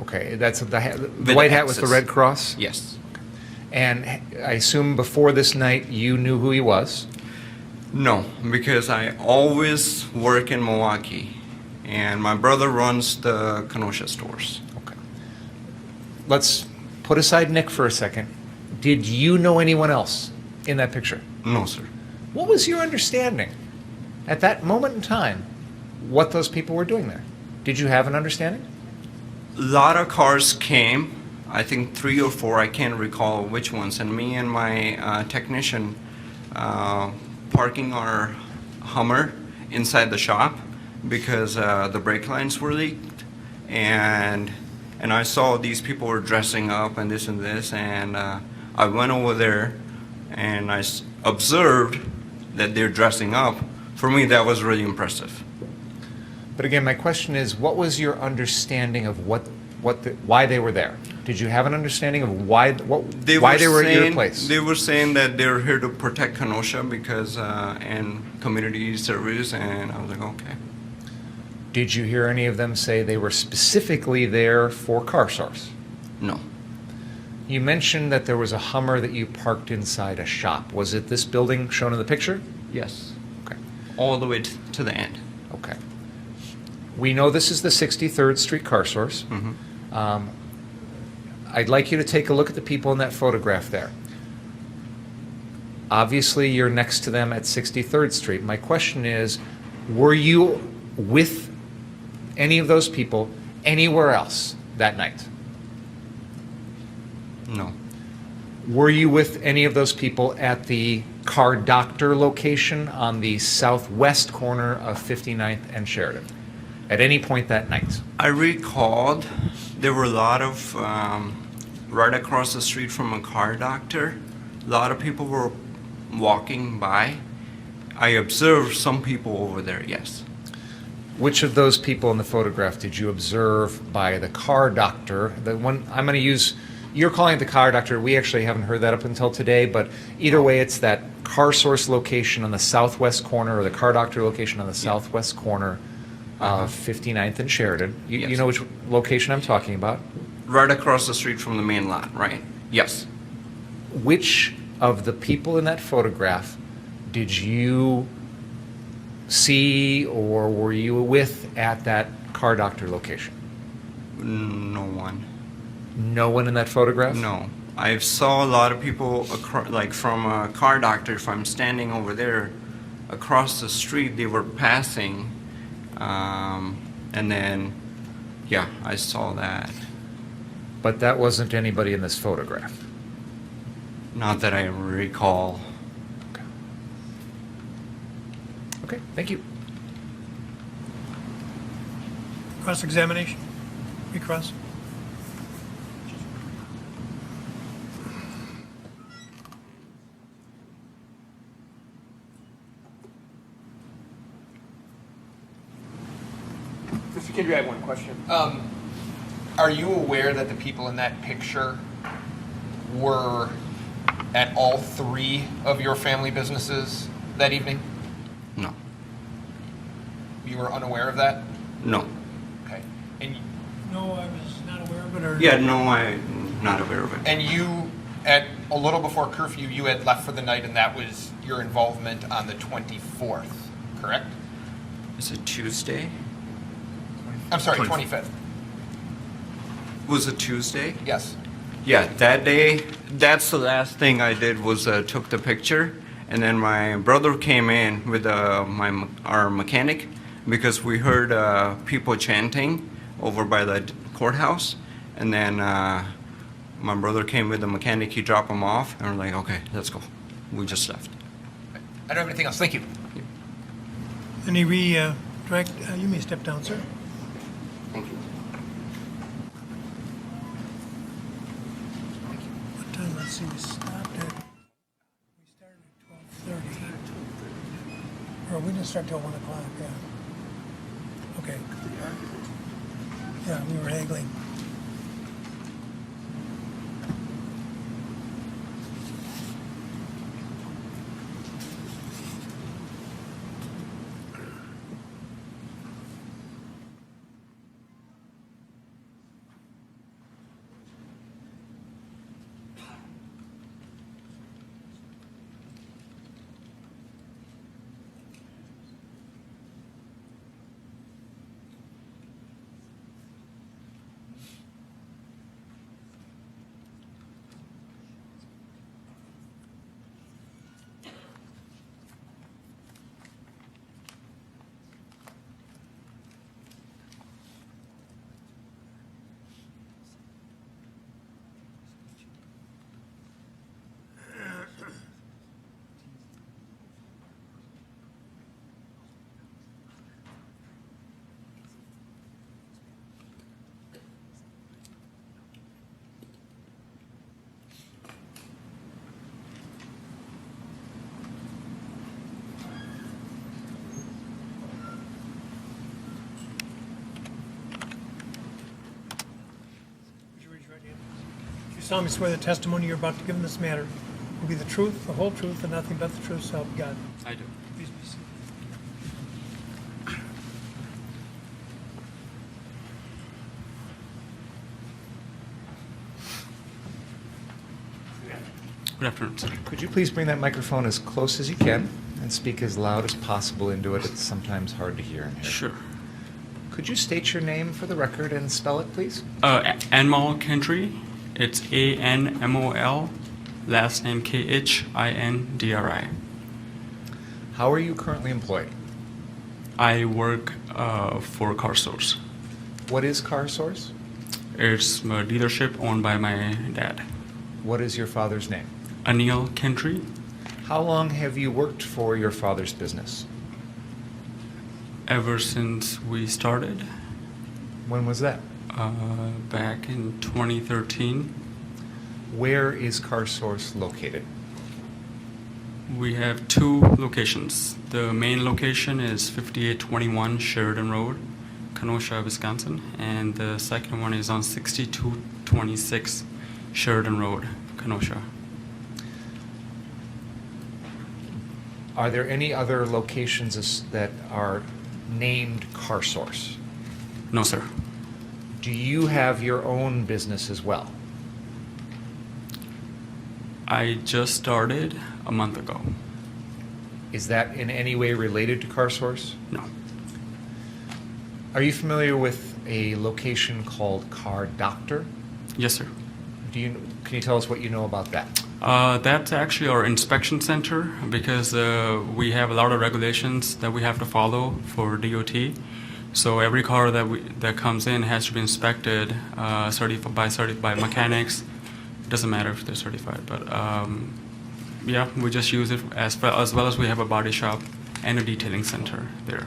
Okay, that's the With white hat with the X's. red cross? Yes. And I assume before this night you knew who he was? No, because I always work in Milwaukee, and my brother runs the Kenosha stores. Okay. Let's put aside Nick for a second. Did you know anyone else in that picture? No, sir. What was your understanding at that moment in time what those people were doing there? Did you have an understanding? A lot of cars came, I think 3 or 4, I can't recall which ones, and me and my technician parking our Hummer inside the shop because the brake lines were leaked, and I saw these people were dressing up and this, and I went over there and I observed that they're dressing up. For me, that was really impressive. But again, my question is, what was your understanding of why they were there? Did you have an understanding of why they were at your place? They were saying that they're here to protect Kenosha because and community service, and I was like, okay. Did you hear any of them say they were specifically there for car source? No. You mentioned that there was a Hummer that you parked inside a shop. Was it this building shown in the picture? Yes. Okay. All the way to the end. Okay. We know this is the 63rd Street car source. Mm-hmm. I'd like you to take a look at the people in that photograph there. Obviously, you're next to them at 63rd Street. My question is, were you with any of those people anywhere else that night? No. Were you with any of those people at the Car Doctor location on the southwest corner of 59th and Sheridan at any point that night? I recalled there were a lot of, right across the street from a Car Doctor, a lot of people were walking by. I observed some people over there, yes. Which of those people in the photograph did you observe by the Car Doctor? The one I'm going to use, you're calling it the Car Doctor. We actually haven't heard that up until today, but either way, it's that car source location on the southwest corner, or the Car Doctor location on the southwest corner of 59th and Sheridan. You Yes. know which location I'm talking about? Right across the street from the main lot, right? Yes. Which of the people in that photograph did you see or were you with at that Car Doctor location? No one. No one in that photograph? No. I saw a lot of people, like from a Car Doctor, if I'm standing over there, across the street, they were passing. And then, yeah, I saw that. But that wasn't anybody in this photograph? Not that I recall. Okay, thank you. Cross-examination? Recross? Mr. Kindry, I have one question. Are you aware that the people in that picture were at all 3 of your family businesses that evening? No. You were unaware of that? No. Okay. And No, I was not aware of it, or? Yeah, no, I'm not aware of it. and you, at a little before curfew, you had left for the night, and that was your involvement on the 24th, correct? Is it Tuesday? I'm sorry, 25th. Was it Tuesday? Yes. Yeah, that day, that's the last thing I did was took the picture, and then my brother came in with our mechanic because we heard people chanting over by the courthouse, and then my brother came with the mechanic. He dropped him off, and we're like, okay, let's go. We just left. I don't have anything else. Thank you. Any direct, you may step down, sir. Thank you. What time, let's see, we started at 12:30. Or we didn't start till 1 o'clock, yeah. Okay. Yeah, we were haggling. You solemnly swear the testimony you're about to give in this matter will be the truth, the whole truth, and nothing but the truth, so help you God. I do. Please be seated. Good afternoon, sir. Could you please bring that microphone as close as you can and speak as loud as possible into it? It's sometimes hard to hear in here. Sure. Could you state your name for the record and spell it, please? Anmol Kendry. It's ANMOL. Last name KHINDRI. How are you currently employed? I work for Car Source. What is Car Source? It's a dealership owned by my dad. What is your father's name? Anil Kendry. How long have you worked for your father's business? Ever since we started. When was that? Back in 2013. Where is Car Source located? We have two locations. The main location is 5821 Sheridan Road, Kenosha, Wisconsin, and the second one is on 6226 Sheridan Road, Kenosha. Are there any other locations that are named Car Source? No, sir. Do you have your own business as well? I just started a month ago. Is that in any way related to Car Source? No. Are you familiar with a location called Car Doctor? Yes, sir. Can you tell us what you know about that? That's actually our inspection center because we have a lot of regulations that we have to follow for DOT. So every car that comes in has to be inspected, certified by mechanics. It doesn't matter if they're certified, but yeah, we just use it as well as we have a body shop and a detailing center there.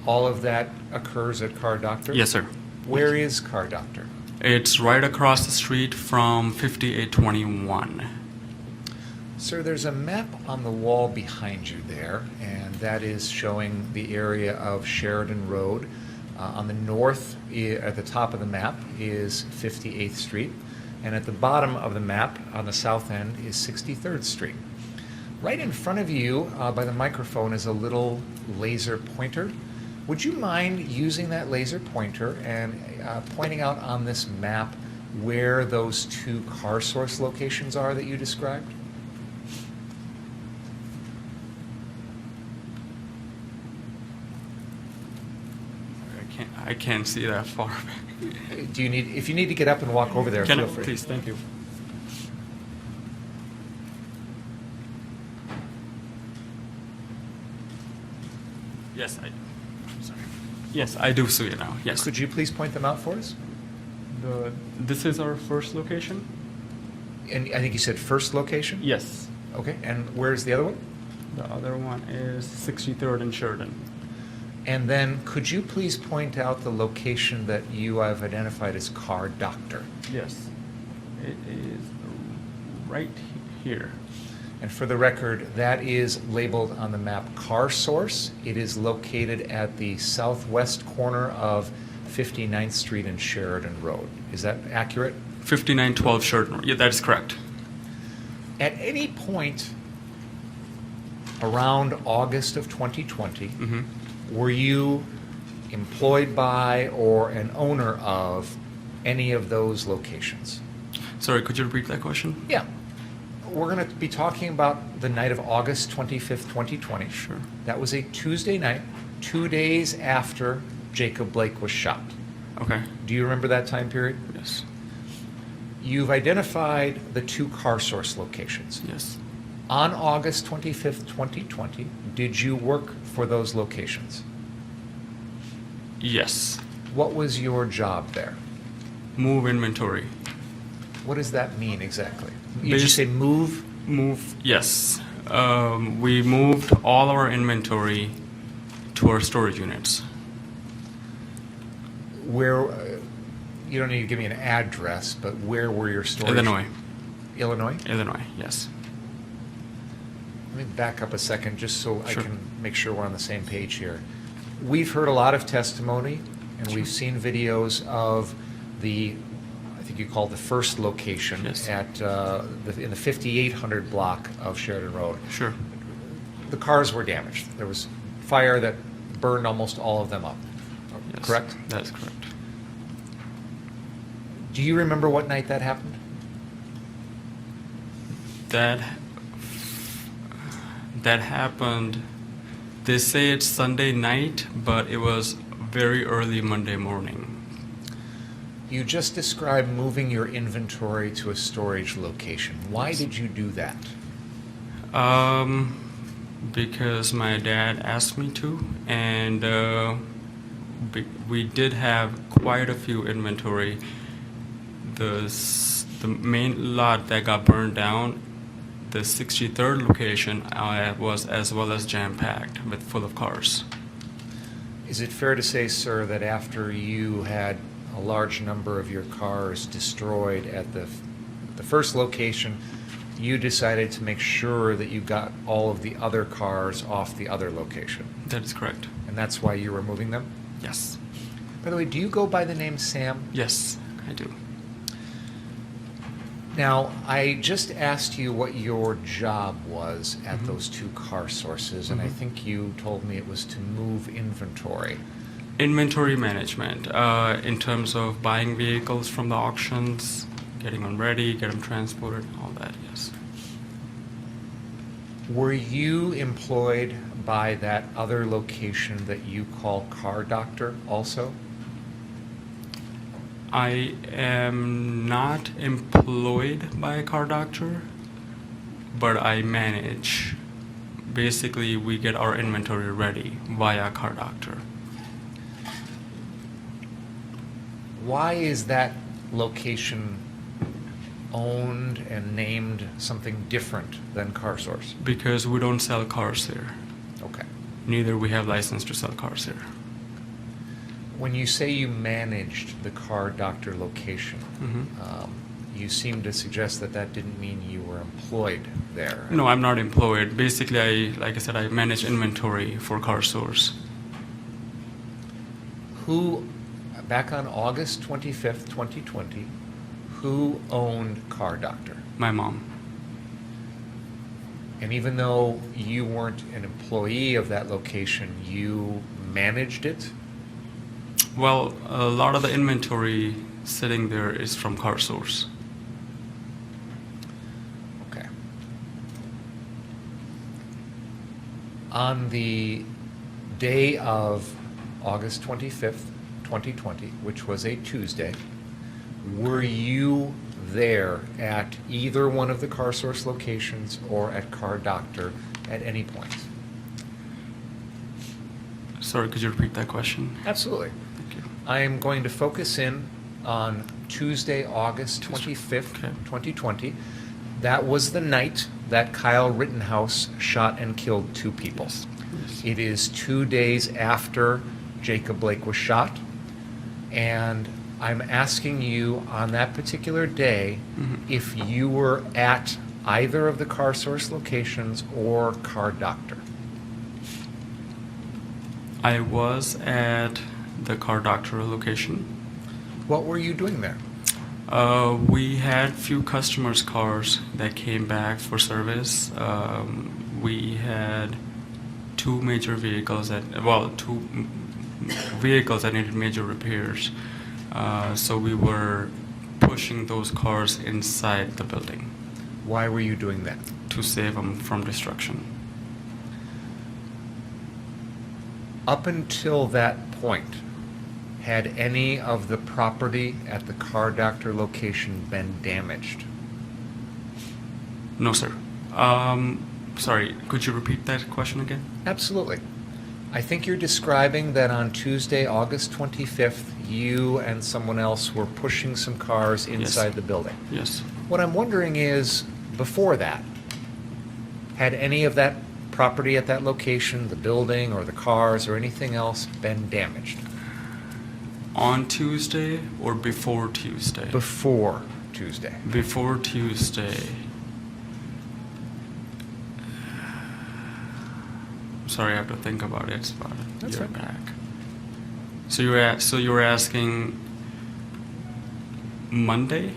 All of that occurs at Car Doctor? Yes, sir. Where is Car Doctor? It's right across the street from 5821. Sir, there's a map on the wall behind you there, and that is showing the area of Sheridan Road. On the north, at the top of the map, is 58th Street, and at the bottom of the map, on the south end, is 63rd Street. Right in front of you by the microphone is a little laser pointer. Would you mind using that laser pointer and pointing out on this map where those two car source locations are that you described? I can't see that far. Do you need, if you need to get up and walk over there, Can feel I, free. please? Thank you. Yes, sorry. Yes, I do see it now. Yes. Could you please point them out for us? This is our first location. And I think you said first location? Yes. Okay, and where's the other one? The other one is 63rd and Sheridan. And then could you please point out the location that you have identified as Car Doctor? Yes. It is right here. And for the record, that is labeled on the map Car Source. It is located at the southwest corner of 59th Street and Sheridan Road. Is that accurate? 5912 Sheridan. Yeah, that is correct. At any point around August of 2020, were you employed by or an owner of any of those locations? Sorry, could you repeat that question? Yeah. We're going to be talking about the night of August 25th, 2020. Sure. That was a Tuesday night, 2 days after Jacob Blake was shot. Okay. Do you remember that time period? Yes. You've identified the two car source locations. Yes. On August 25th, 2020, did you work for those locations? Yes. What was your job there? Move inventory. What does that mean exactly? You just say move? Move, yes. We moved all our inventory to our storage units. Where, you don't need to give me an address, but where were your storage? Illinois. Illinois? Illinois, yes. Let me back up a second just so Sure. I can make sure we're on the same page here. We've heard a lot of testimony and we've seen videos of the, I think you called the first location Yes. at in the 5800 block of Sheridan Road. Sure. The cars were damaged. There was fire that burned almost all of them up. Yes. Correct? That is correct. Do you remember what night that happened? That happened, they say it's Sunday night, but it was very early Monday morning. You just described moving your inventory to a storage location. Why did you do that? Because my dad asked me to, and we did have quite a few inventory. The main lot that got burned down, the 63rd location, was as well as jam-packed with full of cars. Is it fair to say, sir, that after you had a large number of your cars destroyed at the first location, you decided to make sure that you got all of the other cars off the other location? That is correct. And that's why you were moving them? Yes. By the way, do you go by the name Sam? Yes, I do. Now, I just asked you what your job was at those two car sources, and I think you told me it was to move inventory. Inventory management, in terms of buying vehicles from the auctions, getting them ready, get them transported, all that, yes. Were you employed by that other location that you call Car Doctor also? I am not employed by a car doctor, but I manage. Basically, we get our inventory ready via car doctor. Why is that location owned and named something different than Car Source? Because we don't sell cars here. Okay. Neither we have license to sell cars here. When you say you managed the Car Doctor location, you seem to suggest that that didn't mean you were employed there. No, I'm not employed. Basically, like I said, I manage inventory for Car Source. Who, back on August 25th, 2020, who owned Car Doctor? My mom. And even though you weren't an employee of that location, you managed it? Well, a lot of the inventory sitting there is from Car Source. Okay. On the day of August 25th, 2020, which was a Tuesday, were you there at either one of the Car Source locations or at Car Doctor at any point? Sorry, could you repeat that question? Absolutely. Thank you. I am going to focus in on Tuesday, August 25th, Okay. 2020. That was the night that Kyle Rittenhouse shot and killed 2 people. Yes. It is 2 days after Jacob Blake was shot, and I'm asking you on that particular day if you were at either of the Car Source locations or Car Doctor. I was at the Car Doctor location. What were you doing there? We had few customers' cars that came back for service. We had 2 major vehicles two vehicles that needed major repairs. So we were pushing those cars inside the building Why were you doing that? to save them from destruction. Up until that point, had any of the property at the Car Doctor location been damaged? No, sir. Sorry, could you repeat that question again? Absolutely. I think you're describing that on Tuesday, August 25th, you and someone else were pushing some cars inside the building. Yes. What I'm wondering is, before that, had any of that property at that location, the building or the cars or anything else, been damaged? On Tuesday or before Tuesday? Before Tuesday. Before Tuesday. Sorry, I have to think about it. It's about a That's year fine. back. So you were asking Monday?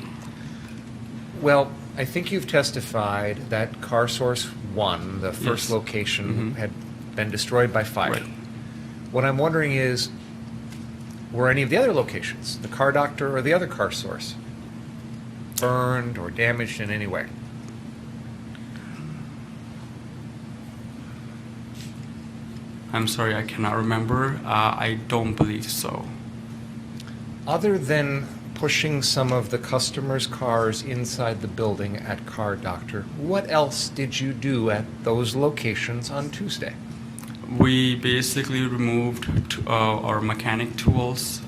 Well, I think you've testified that Car Source 1, the first Yes. location, had been destroyed by fire. Right. What I'm wondering is, were any of the other locations, the Car Doctor or the other Car Source, burned or damaged in any way? I'm sorry, I cannot remember. I don't believe so. Other than pushing some of the customers' cars inside the building at Car Doctor, what else did you do at those locations on Tuesday? We basically removed our mechanic tools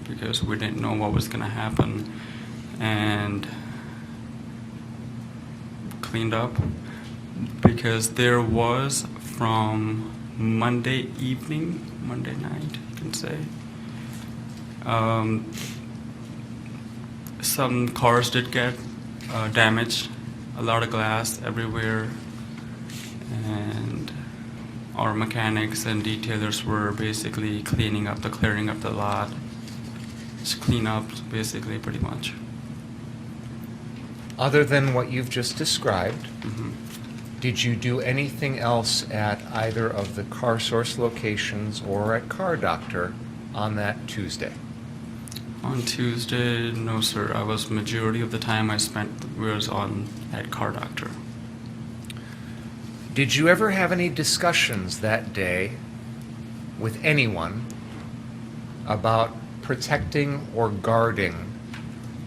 because we didn't know what was going to happen, and cleaned up because there was, from Monday evening, Monday night, you can say, some cars did get damaged, a lot of glass everywhere, and our mechanics and detailers were basically clearing up the lot. Just clean up, basically, pretty much. Other than what you've just described, Mhm. did you do anything else at either of the Car Source locations or at Car Doctor on that Tuesday? On Tuesday, no, sir. I was majority of the time I spent was on at Car Doctor. Did you ever have any discussions that day with anyone about protecting or guarding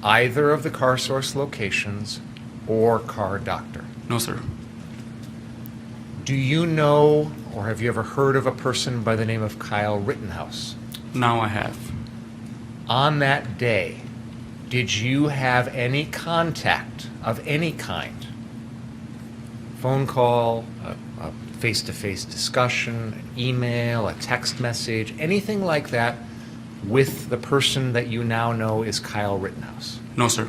either of the Car Source locations or Car Doctor? No, sir. Do you know or have you ever heard of a person by the name of Kyle Rittenhouse? Now I have. On that day, did you have any contact of any kind? Phone call, a face-to-face discussion, an email, a text message, anything like that with the person that you now know is Kyle Rittenhouse? No, sir.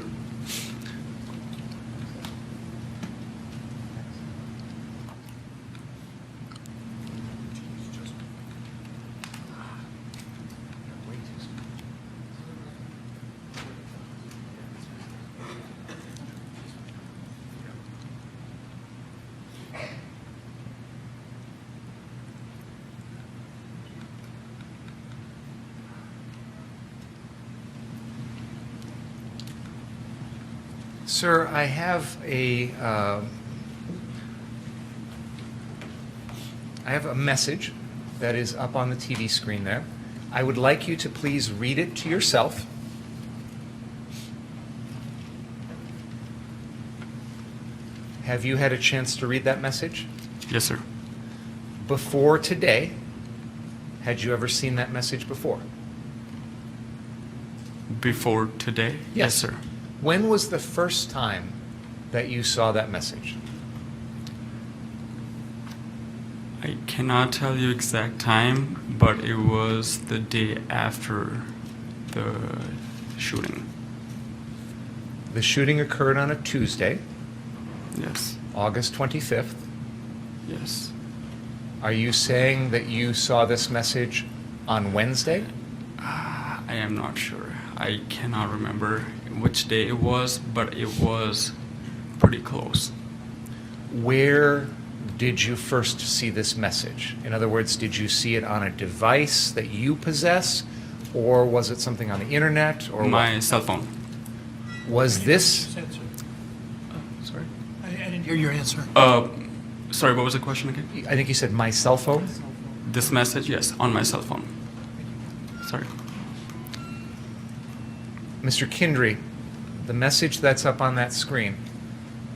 Sir, I have a message that is up on the TV screen there. I would like you to please read it to yourself. Have you had a chance to read that message? Yes, sir. Before today, had you ever seen that message before? Before today? Yes, sir. When was the first time that you saw that message? I cannot tell you exact time, but it was the day after the shooting. The shooting occurred on a Tuesday, Yes. August 25th. Yes. Are you saying that you saw this message on Wednesday? I am not sure. I cannot remember which day it was, but it was pretty close. Where did you first see this message? In other words, did you see it on a device that you possess, or was it something on the internet, or My what? cell phone. Was this? Sorry, I didn't hear your answer. Sorry, what was the question again? I think you said my cell phone. This message, yes, on my cell phone. Sorry. Mr. Kindry, the message that's up on that screen,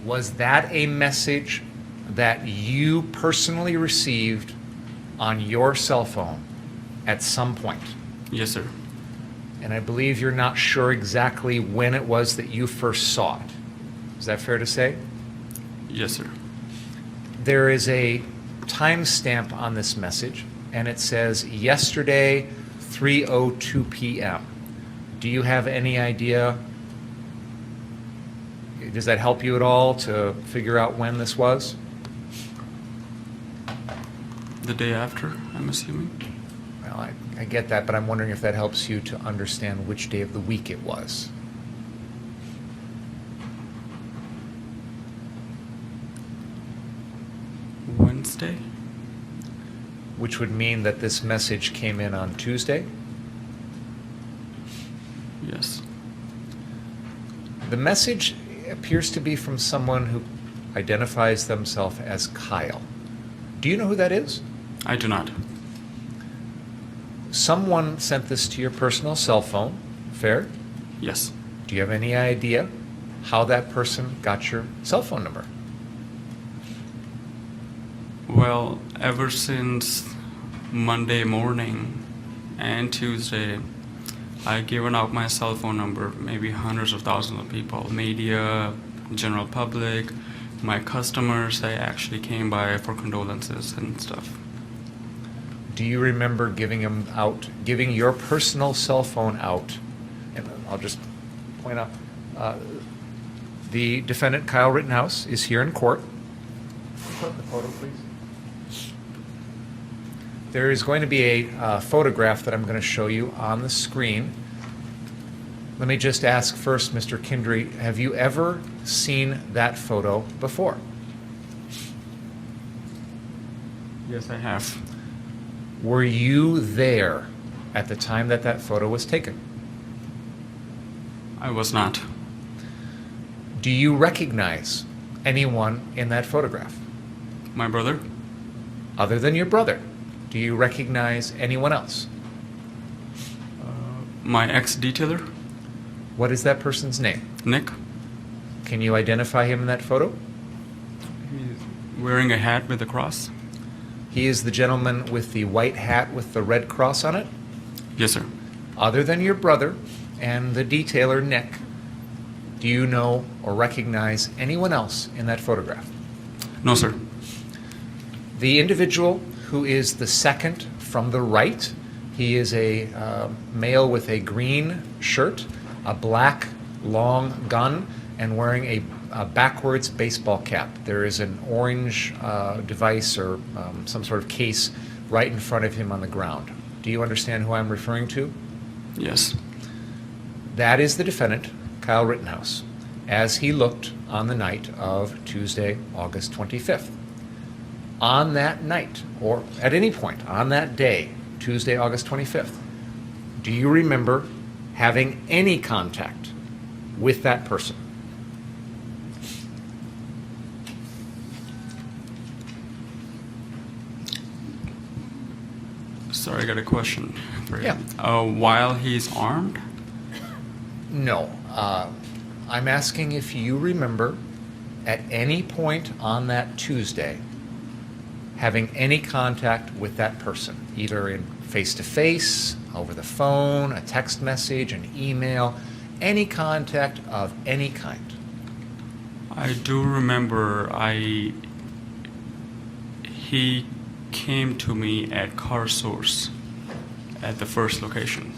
was that a message that you personally received on your cell phone at some point? Yes, sir. And I believe you're not sure exactly when it was that you first saw it. Is that fair to say? Yes, sir. There is a timestamp on this message, and it says yesterday, 3:02 p.m. Do you have any idea? Does that help you at all to figure out when this was? The day after, I'm assuming. Well, I get that, but I'm wondering if that helps you to understand which day of the week it was. Wednesday? Which would mean that this message came in on Tuesday? Yes. The message appears to be from someone who identifies themselves as Kyle. Do you know who that is? I do not. Someone sent this to your personal cell phone, fair? Yes. Do you have any idea how that person got your cell phone number? Well, ever since Monday morning and Tuesday, I've given out my cell phone number, maybe hundreds of thousands of people, media, general public, my customers, they actually came by for condolences and stuff. Do you remember giving your personal cell phone out? And I'll just point out, the defendant, Kyle Rittenhouse, is here in court. Put up the photo, please. There is going to be a photograph that I'm going to show you on the screen. Let me just ask first, Mr. Kindry, have you ever seen that photo before? Yes, I have. Were you there at the time that that photo was taken? I was not. Do you recognize anyone in that photograph? My brother? Other than your brother, do you recognize anyone else? My ex-detailer? What is that person's name? Nick? Can you identify him in that photo? He's wearing a hat with a cross? He is the gentleman with the white hat with the red cross on it? Yes, sir. Other than your brother and the detailer, Nick, do you know or recognize anyone else in that photograph? No, sir. The individual who is the second from the right, he is a male with a green shirt, a black long gun, and wearing a backwards baseball cap. There is an orange device or some sort of case right in front of him on the ground. Do you understand who I'm referring to? Yes. That is the defendant, Kyle Rittenhouse, as he looked on the night of Tuesday, August 25th. On that night, or at any point on that day, Tuesday, August 25th, do you remember having any contact with that person? Sorry, I got a question for you. Yeah. While he's armed? No. I'm asking if you remember at any point on that Tuesday having any contact with that person, either in face-to-face, over the phone, a text message, an email, any contact of any kind. I do remember he came to me at Car Source at the first location.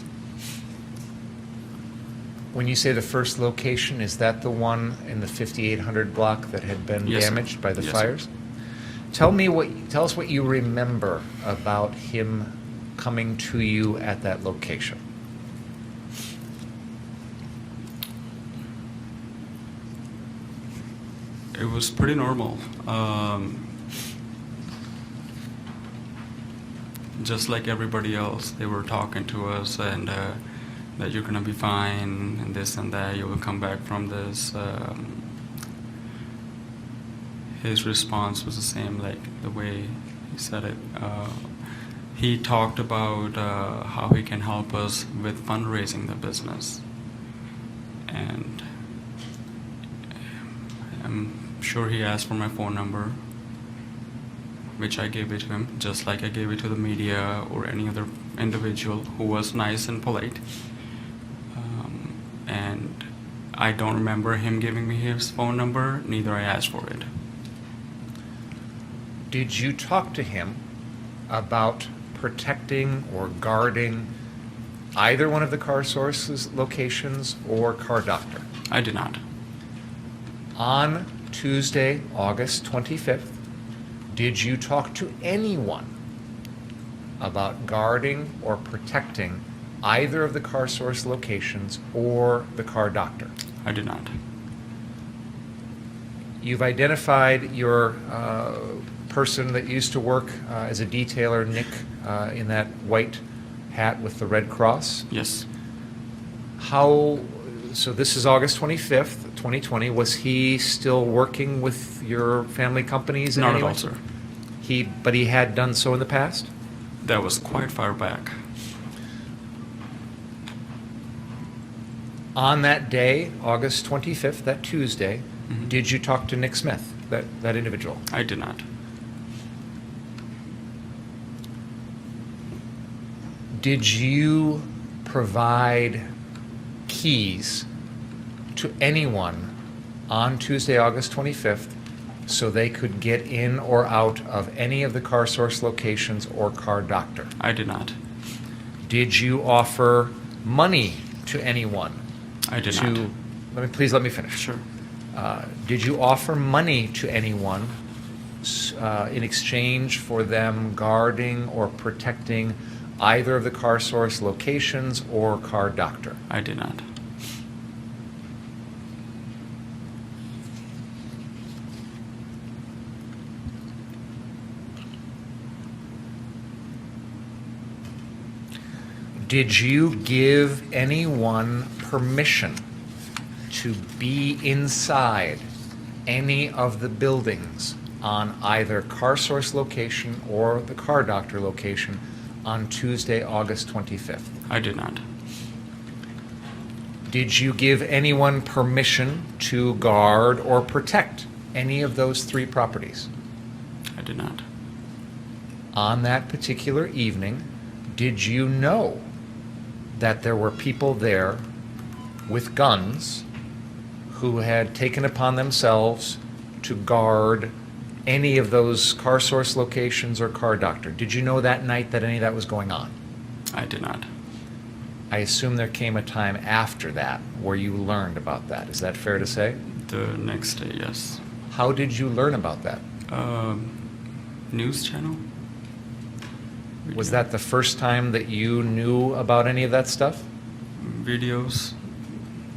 When you say the first location, is that the one in the 5800 block that had been Yes, sir. damaged by the Yes, sir. fires? Tell us what you remember about him coming to you at that location. It was pretty normal. Just like everybody else, they were talking to us and that you're gonna be fine and this and that. You will come back from this. His response was the same, like the way he said it. He talked about how he can help us with fundraising the business, and I'm sure he asked for my phone number, which I gave it to him, just like I gave it to the media or any other individual who was nice and polite. And I don't remember him giving me his phone number, neither I asked for it. Did you talk to him about protecting or guarding either one of the Car Source's locations or Car Doctor? I did not. On Tuesday, August 25th, did you talk to anyone about guarding or protecting either of the Car Source locations or the Car Doctor? I did not. You've identified your person that used to work as a detailer, Nick, in that white hat with the red cross. Yes. So this is August 25th, 2020. Was he still working with your family companies in Not any at way? all, sir. But he had done so in the past? That was quite far back. On that day, August 25th, that Tuesday, Mhm. did you talk to Nick Smith, that individual? I did not. Did you provide keys to anyone on Tuesday, August 25th, so they could get in or out of any of the Car Source locations or Car Doctor? I did not. Did you offer money to anyone? I did not. Please let me finish. Sure. Did you offer money to anyone in exchange for them guarding or protecting either of the Car Source locations or Car Doctor? I did not. Did you give anyone permission to be inside any of the buildings on either Car Source location or the Car Doctor location on Tuesday, August 25th? I did not. Did you give anyone permission to guard or protect any of those three properties? I did not. On that particular evening, did you know that there were people there with guns who had taken upon themselves to guard any of those Car Source locations or Car Doctor? Did you know that night that any of that was going on? I did not. I assume there came a time after that where you learned about that. Is that fair to say? The next day, yes. How did you learn about that? News channel? Was that the first time that you knew about any of that stuff? Videos.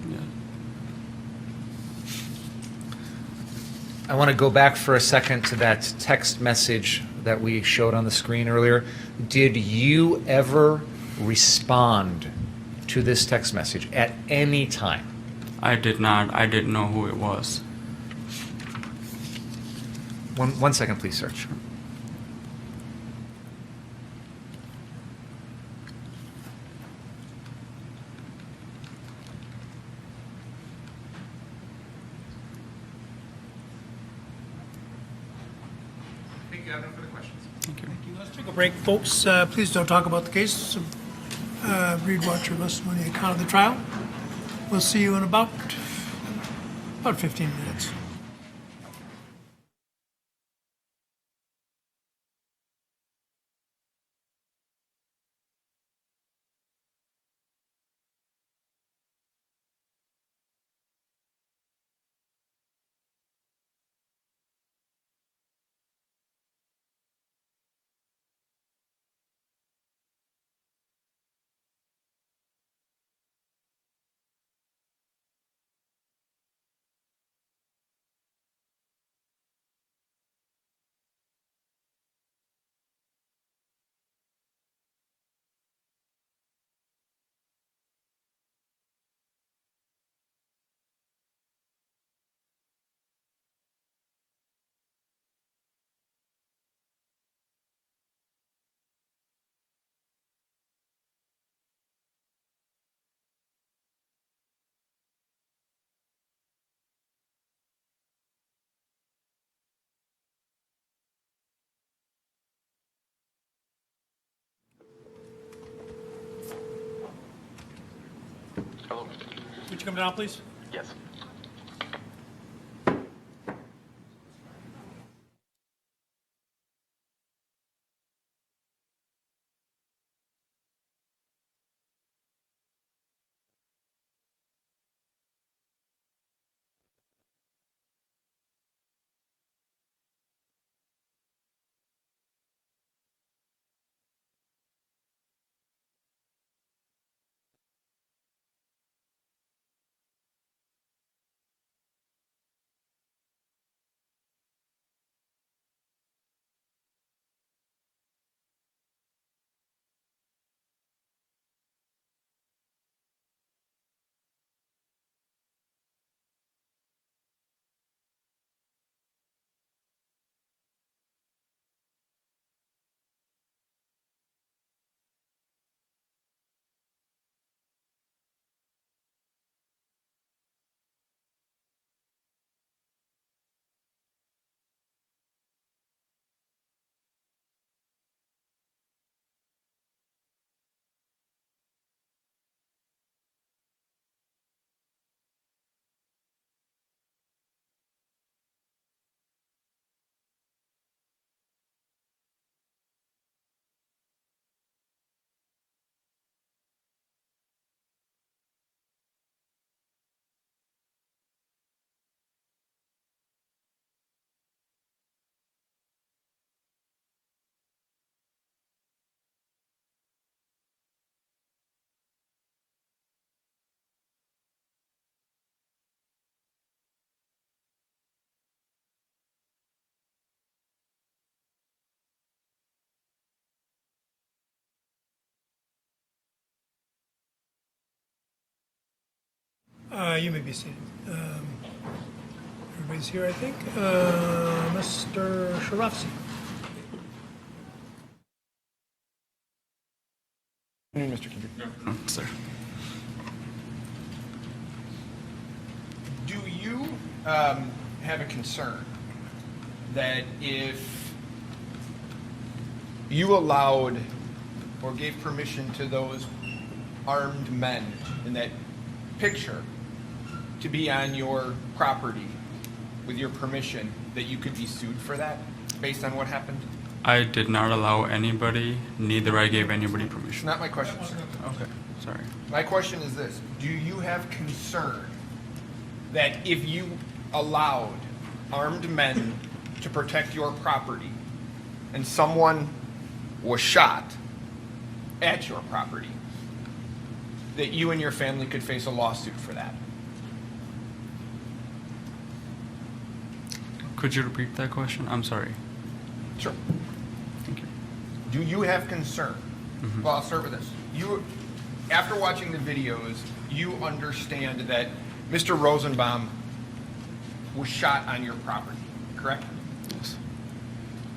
Yeah. I want to go back for a second to that text message that we showed on the screen earlier. Did you ever respond to this text message at any time? I did not. I didn't know who it was. One second, please, sir. you have no further questions. Thank you. Let's take a break, folks. Please don't talk about the case. Read, watch, or listen on the account of the trial. We'll see you in about 15 minutes. Hello? Would you come down, please? Yes. You may be seated. Everybody's here, I think. Mr. Sharofsky. Mr. Kendrick. Sir. Do you have a concern that if you allowed or gave permission to those armed men in that picture to be on your property with your permission, that you could be sued for that based on what happened? I did not allow anybody, neither I gave anybody It's permission. not my question, sir. Okay, sorry. My question is this: do you have concern that if you allowed armed men to protect your property and someone was shot at your property, that you and your family could face a lawsuit for that? Could you repeat that question? I'm sorry. Sure. Thank you. Do you have concern? Well, I'll start with this. You, after watching the videos, you understand that Mr. Rosenbaum was shot on your property, correct? Yes.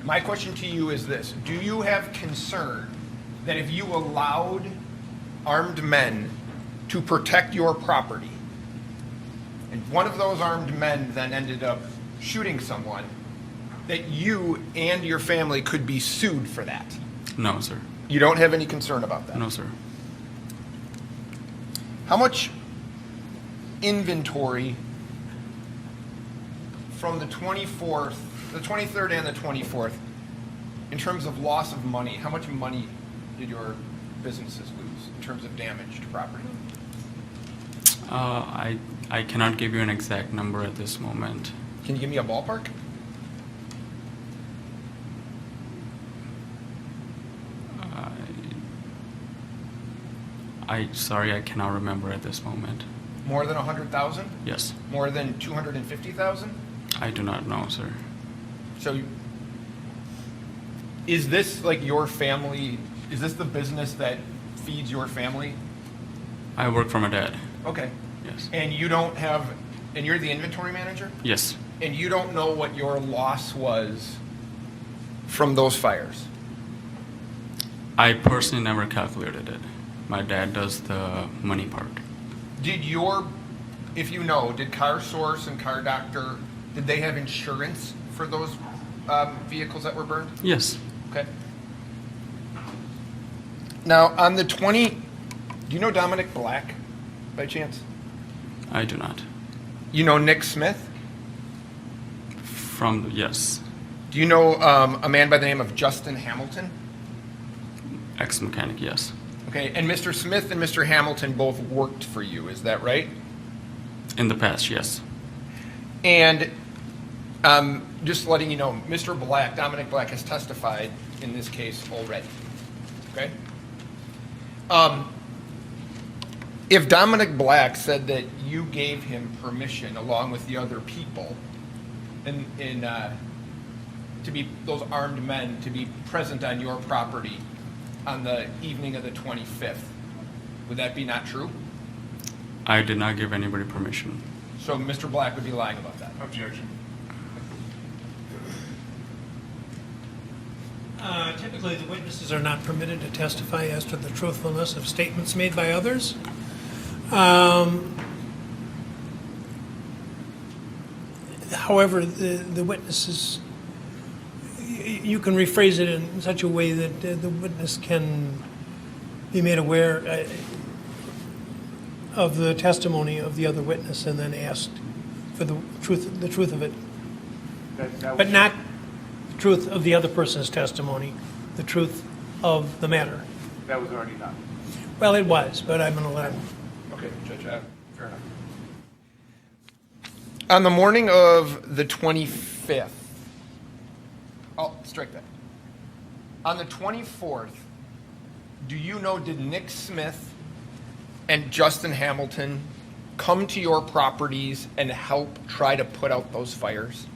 My question to you is this: do you have concern that if you allowed armed men to protect your property, and one of those armed men then ended up shooting someone, that you and your family could be sued for that? No, sir. You don't have any concern about that? No, sir. How much inventory from the 24th, the 23rd and the 24th, in terms of loss of money, how much money did your businesses lose in terms of damage to property? I cannot give you an exact number at this moment. Can you give me a ballpark? Sorry, I cannot remember at this moment. More than 100,000? Yes. More than 250,000? I do not know, sir. So is this like your family, is this the business that feeds your family? I work for my dad. Okay. Yes. And you don't have, and you're the inventory manager? Yes. And you don't know what your loss was from those fires? I personally never calculated it. My dad does the money part. Did your, if you know, did Car Source and Car Doctor, did they have insurance for those vehicles that were burned? Yes. Okay. Now, on the 20, do you know Dominic Black by chance? I do not. You know Nick Smith? Yes. Do you know a man by the name of Justin Hamilton? Ex-mechanic, yes. Okay, and Mr. Smith and Mr. Hamilton both worked for you, is that right? In the past, yes. And just letting you know, Mr. Black, Dominic Black, has testified in this case already. Okay? If Dominic Black said that you gave him permission, along with the other people, to be those armed men to be present on your property on the evening of the 25th, would that be not true? I did not give anybody permission. So Mr. Black would be lying about that. Objection. Typically, the witnesses are not permitted to testify as to the truthfulness of statements made by others. However, the witnesses, you can rephrase it in such a way that the witness can be made aware of the testimony of the other witness and then asked for the truth of it. But not the truth of the other person's testimony, the truth of the matter. That was already done. Well, it was, but I'm going to let him. Okay, Judge, fair enough. On the morning of the 25th, oh, strike that. On the 24th, do you know, did Nick Smith and Justin Hamilton come to your properties and help try to put out those fires?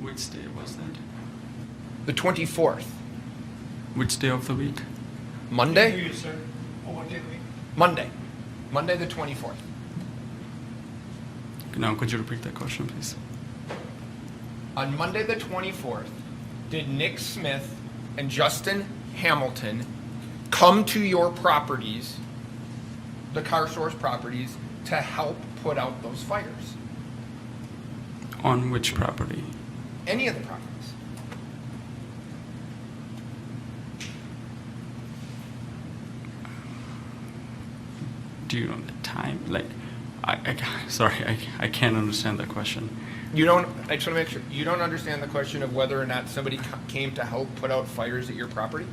Which day was that? The 24th. Which day of the week? Monday? Hear you, sir. Oh, what day of the week? Monday. Monday the 24th. Now, could you repeat that question, please? On Monday the 24th, did Nick Smith and Justin Hamilton come to your properties, the Car Source properties, to help put out those fires? On which property? Any of the properties. Do you know the time? Like, sorry, I can't understand that question. You don't, I just want to make sure, you don't understand the question of whether or not somebody came to help put out fires at your property?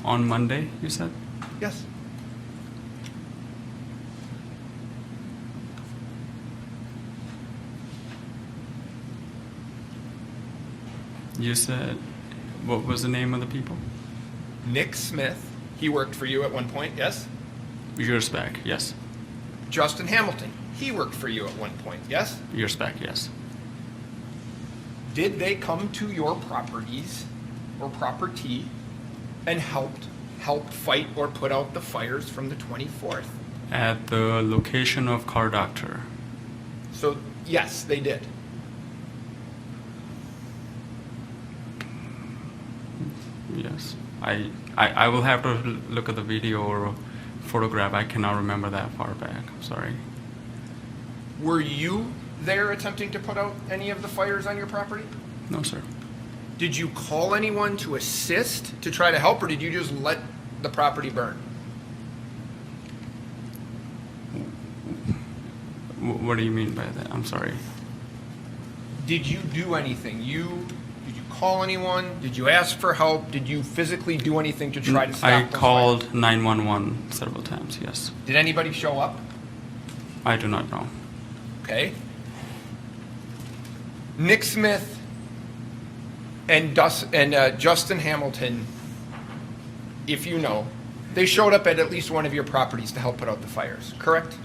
On Monday, you said? Yes. You said, what was the name of the people? Nick Smith, he worked for you at one point, yes? Years back, yes. Justin Hamilton, he worked for you at one point, yes? Years back, yes. Did they come to your properties or property and help fight or put out the fires from the 24th? At the location of Car Doctor. So, yes, they did. Yes. I will have to look at the video or photograph. I cannot remember that far back. I'm sorry. Were you there attempting to put out any of the fires on your property? No, sir. Did you call anyone to assist to try to help, or did you just let the property burn? What do you mean by that? I'm sorry. Did you do anything? Did you call anyone? Did you ask for help? Did you physically do anything to try to stop I the called fire? 911 several times, yes. Did anybody show up? I do not know. Okay. Nick Smith and Justin Hamilton, if you know, they showed up at least one of your properties to help put out the fires, correct?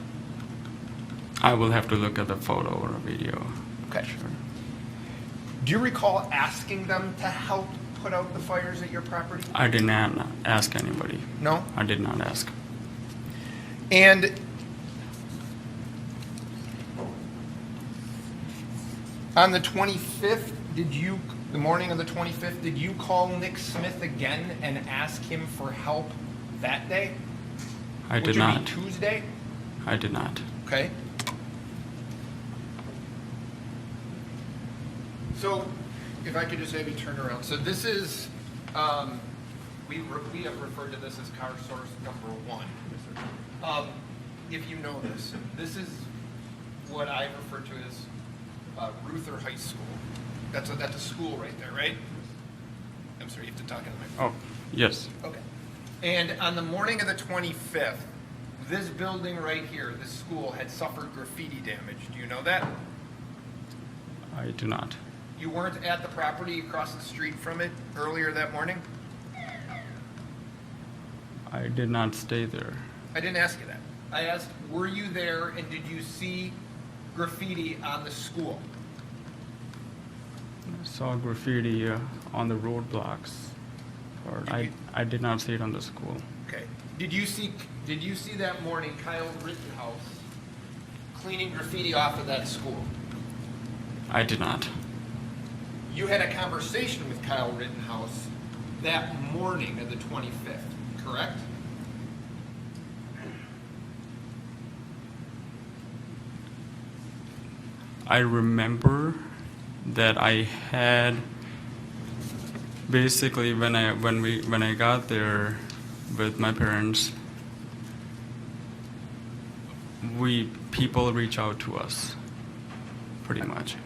I will have to look at the photo or a video. Okay. Sure. Do you recall asking them to help put out the fires at your property? I did not ask anybody. No? I did not ask. And on the 25th, the morning of the 25th, did you call Nick Smith again and ask him for help that day? I did Which not. would be Tuesday? I did not. Okay. So, if I could just maybe turn around. So this is, we have referred to this as car source number 1. If you know this is what I refer to as Ruther High School. That's a school right there, right? I'm sorry, you have to talk in the microphone. Oh, yes. Okay. And on the morning of the 25th, this building right here, this school, had suffered graffiti damage. Do you know that? I do not. You weren't at the property across the street from it earlier that morning? I did not stay there. I didn't ask you that. I asked, were you there and did you see graffiti on the school? I saw graffiti on the roadblocks. I did not see it on the school. Okay. Did you see that morning Kyle Rittenhouse cleaning graffiti off of that school? I did not. You had a conversation with Kyle Rittenhouse that morning of the 25th, correct? I remember that I had basically when I got there with my parents, people reach out to us pretty much.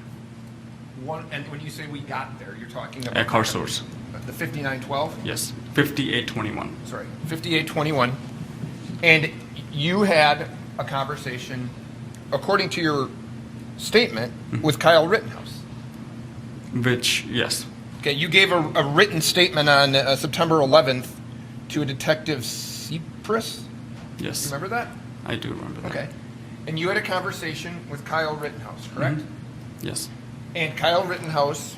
And when you say we got there, you're talking about At Car Source. The 5912? Yes, 5821. Sorry, 5821. And you had a conversation, according to your statement, with Kyle Rittenhouse. Which, yes. Okay, you gave a written statement on September 11th to a Detective Cypress? Yes. You remember that? I do remember that. Okay. And you had a conversation with Kyle Rittenhouse, correct? Mm-hmm. Yes. And Kyle Rittenhouse,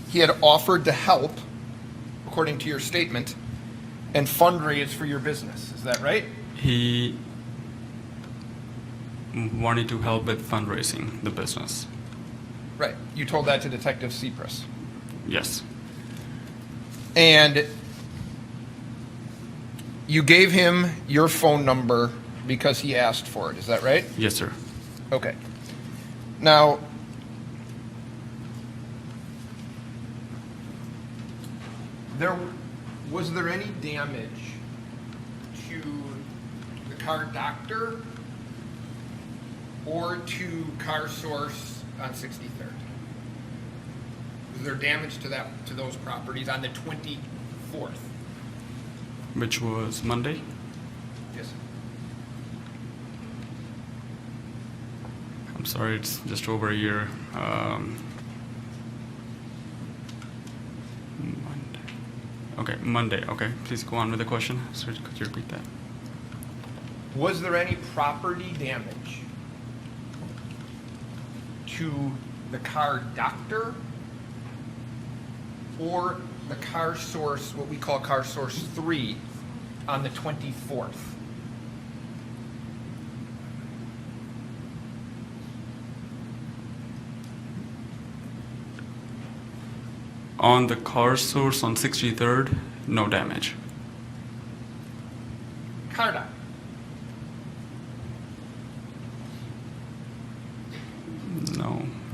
he had offered to help, according to your statement, and fundraise for your business. Is that right? He wanted to help with fundraising the business. Right. You told that to Detective Cypress. Yes. And you gave him your phone number because he asked for it. Is that right? Yes, sir. Okay. Now, was there any damage to the car doctor or to Car Source on 63rd? Was there damage to those properties on the 24th? Which was Monday? Yes. I'm sorry, it's just over a year. Monday. Okay, Monday. Okay, please go on with the question. Sorry, could you repeat that? Was there any property damage to the car doctor or the Car Source, what we call Car Source 3, on the 24th? On the Car Source on 63rd, no damage.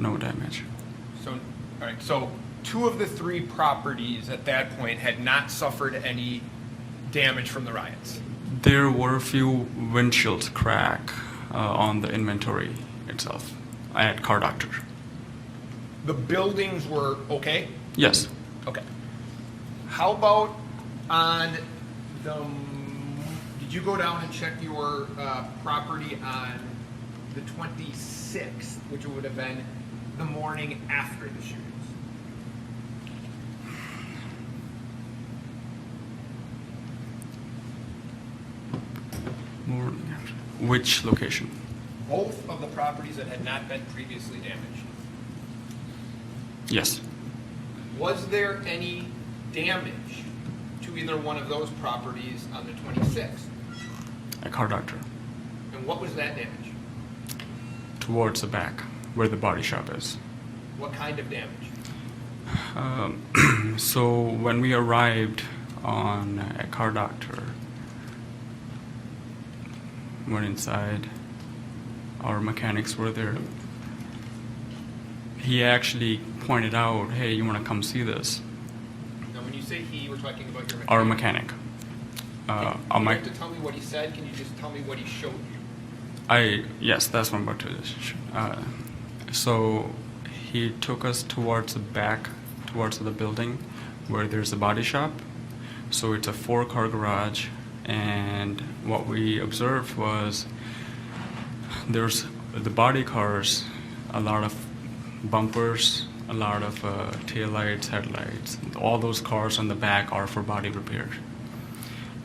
No damage. So, all right, so 2 of the 3 properties at that point had not suffered any damage from the riots. There were a few windshields crack on the inventory itself at Car Doctor. The buildings were okay? Yes. Okay. How about on the, did you go down and check your property on the 26th, which would have been the morning after the shootings? Morning after. Which location? Both of the properties that had not been previously damaged. Yes. Was there any damage to either one of those properties on the 26th? At Car Doctor. And what was that damage? Towards the back, where the body shop is. What kind of damage? So when we arrived on a Car Doctor, went inside, our mechanics were there. He actually pointed out, hey, you want to come see this? Now, when you say he, we're talking about your mechanic. Our mechanic. You don't have to tell me what he said. Can you just tell me what he showed you? Yes, that's what I'm about to. So he took us towards the back, towards the building, where there's a body shop. So it's a 4-car garage, and what we observed was there's the body cars, a lot of bumpers, a lot of taillights, headlights. All those cars on the back are for body repair.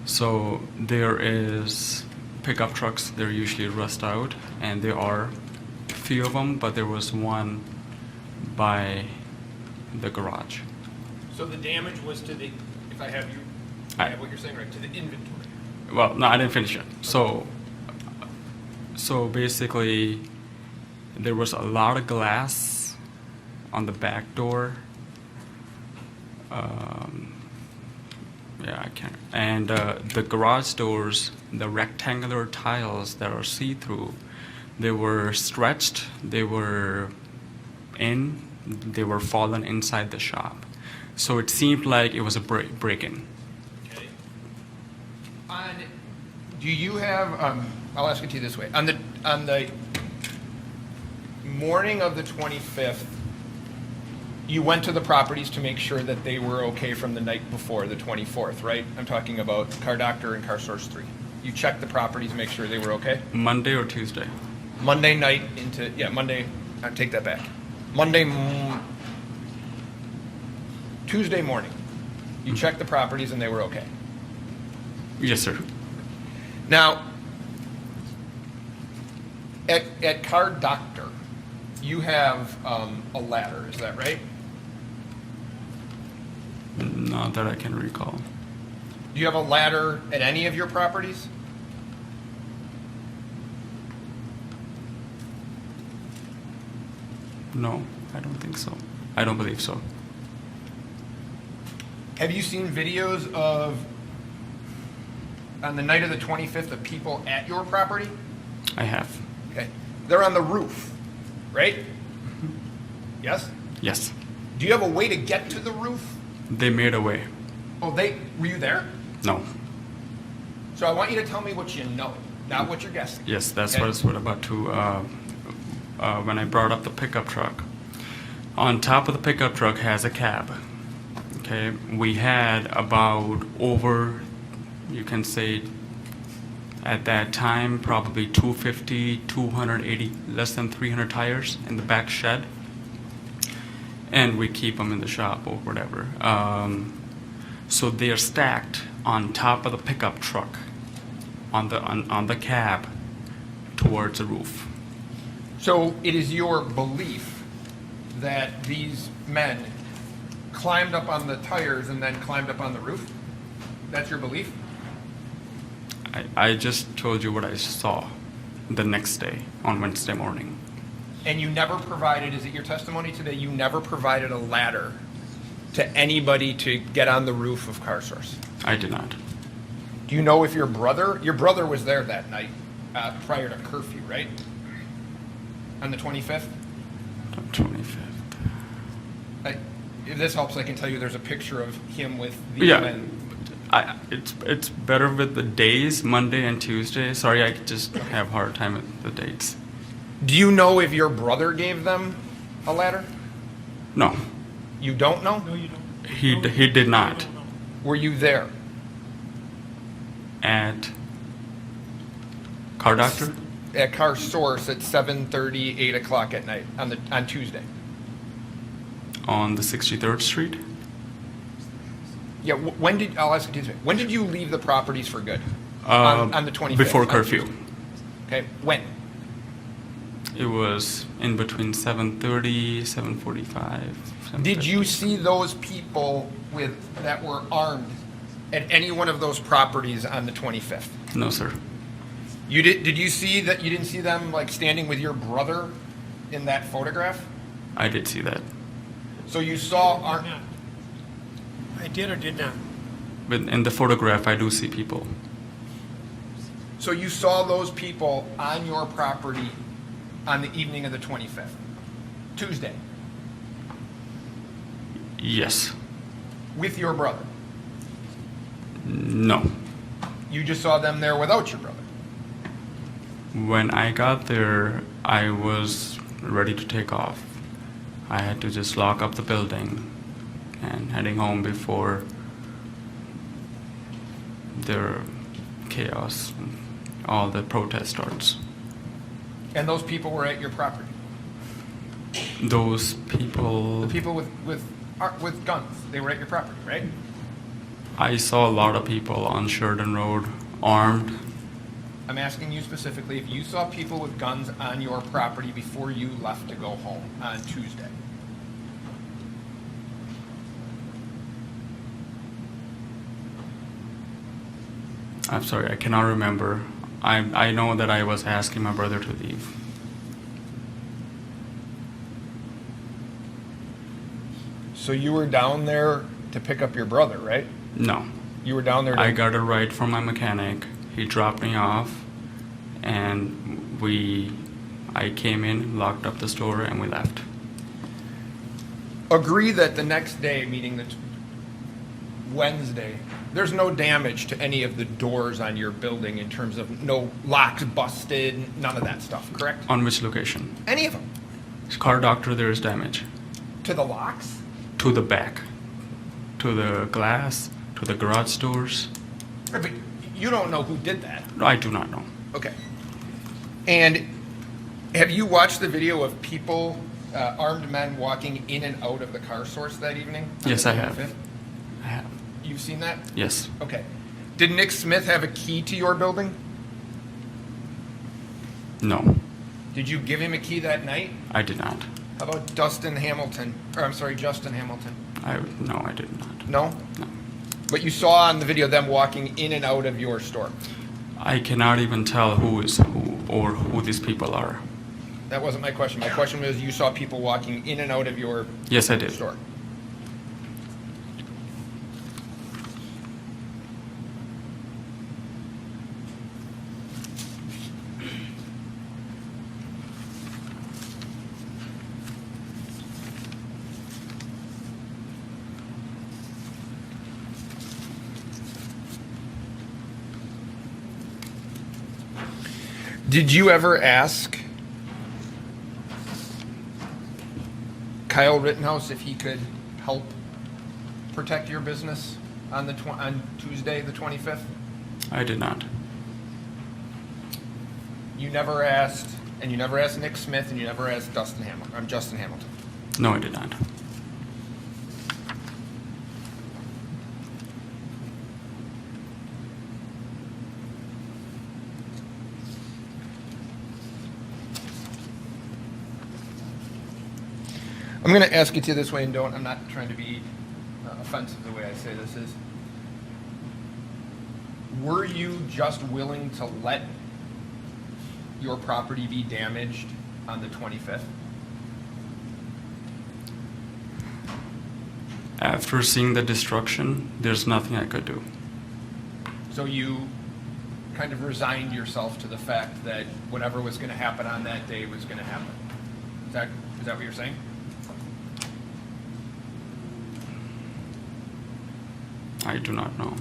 So there is pickup trucks, they're usually rust out, and there are a few of them, but there was one by the garage. So the damage was to the, if I have have what you're saying right, to the inventory. Well, no, I didn't finish it. So basically, there was a lot of glass on the back door. Yeah, I can't. And the garage doors, the rectangular tiles that are see-through, they were stretched, they were fallen inside the shop. So it seemed like it was a break-in. Okay. Do you have, I'll ask it to you this way. On the morning of the 25th, you went to the properties to make sure that they were okay from the night before, the 24th, right? I'm talking about Car Doctor and Car Source 3. You checked the properties, make sure they were okay? Monday or Tuesday? Monday night into, Monday, I take that back. Tuesday morning, you checked the properties and they were okay? Yes, sir. Now, at Car Doctor, you have a ladder, is that right? Not that I can recall. Do you have a ladder at any of your properties? No, I don't think so. I don't believe so. Have you seen videos of, on the night of the 25th, of people at your property? I have. Okay. They're on the roof, right? Yes? Yes. Do you have a way to get to the roof? They made a way. Oh, were you there? No. So I want you to tell me what you know, not what you're guessing. Yes, that's Okay? what I was about to, when I brought up the pickup truck. On top of the pickup truck has a cab. Okay, we had about over, you can say, at that time, probably 250, 280, less than 300 tires in the back shed. And we keep them in the shop or whatever. So they are stacked on top of the pickup truck, on the cab, towards the roof. So it is your belief that these men climbed up on the tires and then climbed up on the roof? That's your belief? I just told you what I saw the next day, on Wednesday morning. And you never provided, is it your testimony today, you never provided a ladder to anybody to get on the roof of Car Source? I did not. Do you know if your brother was there that night prior to curfew, right? On the 25th? The 25th. If this helps, I can tell you there's a picture of him with the Yeah. men. It's better with the days, Monday and Tuesday. Sorry, I just have a hard time with the dates. Do you know if your brother gave them a ladder? No, You don't know? No, you don't. he did not. Were you there? At Car Doctor? At Car Source at 7:30, 8 o'clock at night on Tuesday? On the 63rd Street? Yeah, I'll ask you this way. When did you leave the properties for good? On the 25th? Before on curfew. Tuesday. Okay, when? It was in between 7:30, 7:45. Did you see those people that were armed at any one of those properties on the 25th? No, sir. You did you see that? You didn't see them like standing with your brother in that photograph? I did see that. So you saw I did or did not. But in the photograph, I do see people. So you saw those people on your property on the evening of the 25th, Tuesday, Yes. with your brother. No. You just saw them there without your brother. When I got there, I was ready to take off. I had to just lock up the building and heading home before the chaos, all the protest starts. And those people were at your property. Those people, The people with guns, they were at your property, right? I saw a lot of people on Sheridan Road armed. I'm asking you specifically if you saw people with guns on your property before you left to go home on Tuesday. I'm sorry, I cannot remember. I know that I was asking my brother to leave. So you were down there to pick up your brother, right? No. You were down there to... I got a ride from my mechanic. He dropped me off, and I came in, locked up the store, and we left. Agree that the next day, meaning Wednesday, there's no damage to any of the doors on your building in terms of no locks busted, none of that stuff, correct? On which location? Any of them? Car Doctor, there is damage. To the locks? To the back. To the glass, to the garage doors. But you don't know who did that. No, I do not know. Okay. And have you watched the video of people, armed men walking in and out of the Car Source that evening? Yes, I have. 25th? I have. You've seen that? Yes. Okay. Did Nick Smith have a key to your building? No, Did you give him a key that night? I did not. How about Justin Hamilton? Justin Hamilton. No, I did not. No? No. But you saw on the video them walking in and out of your store. I cannot even tell who is who or who these people are. That wasn't my question. My question was you saw people walking in and out of your Yes, I did. store. Did you ever ask Kyle Rittenhouse if he could help protect your business on on Tuesday, the 25th? I did not. You never asked, and you never asked Nick Smith, and you never asked Justin Hamilton. No, I did not. I'm going to ask it to you this way, and I'm not trying to be offensive the way I say this is. Were you just willing to let your property be damaged on the 25th? After seeing the destruction, there's nothing I could do. So you kind of resigned yourself to the fact that whatever was going to happen on that day was going to happen. Is Is that what you're saying? I do not know.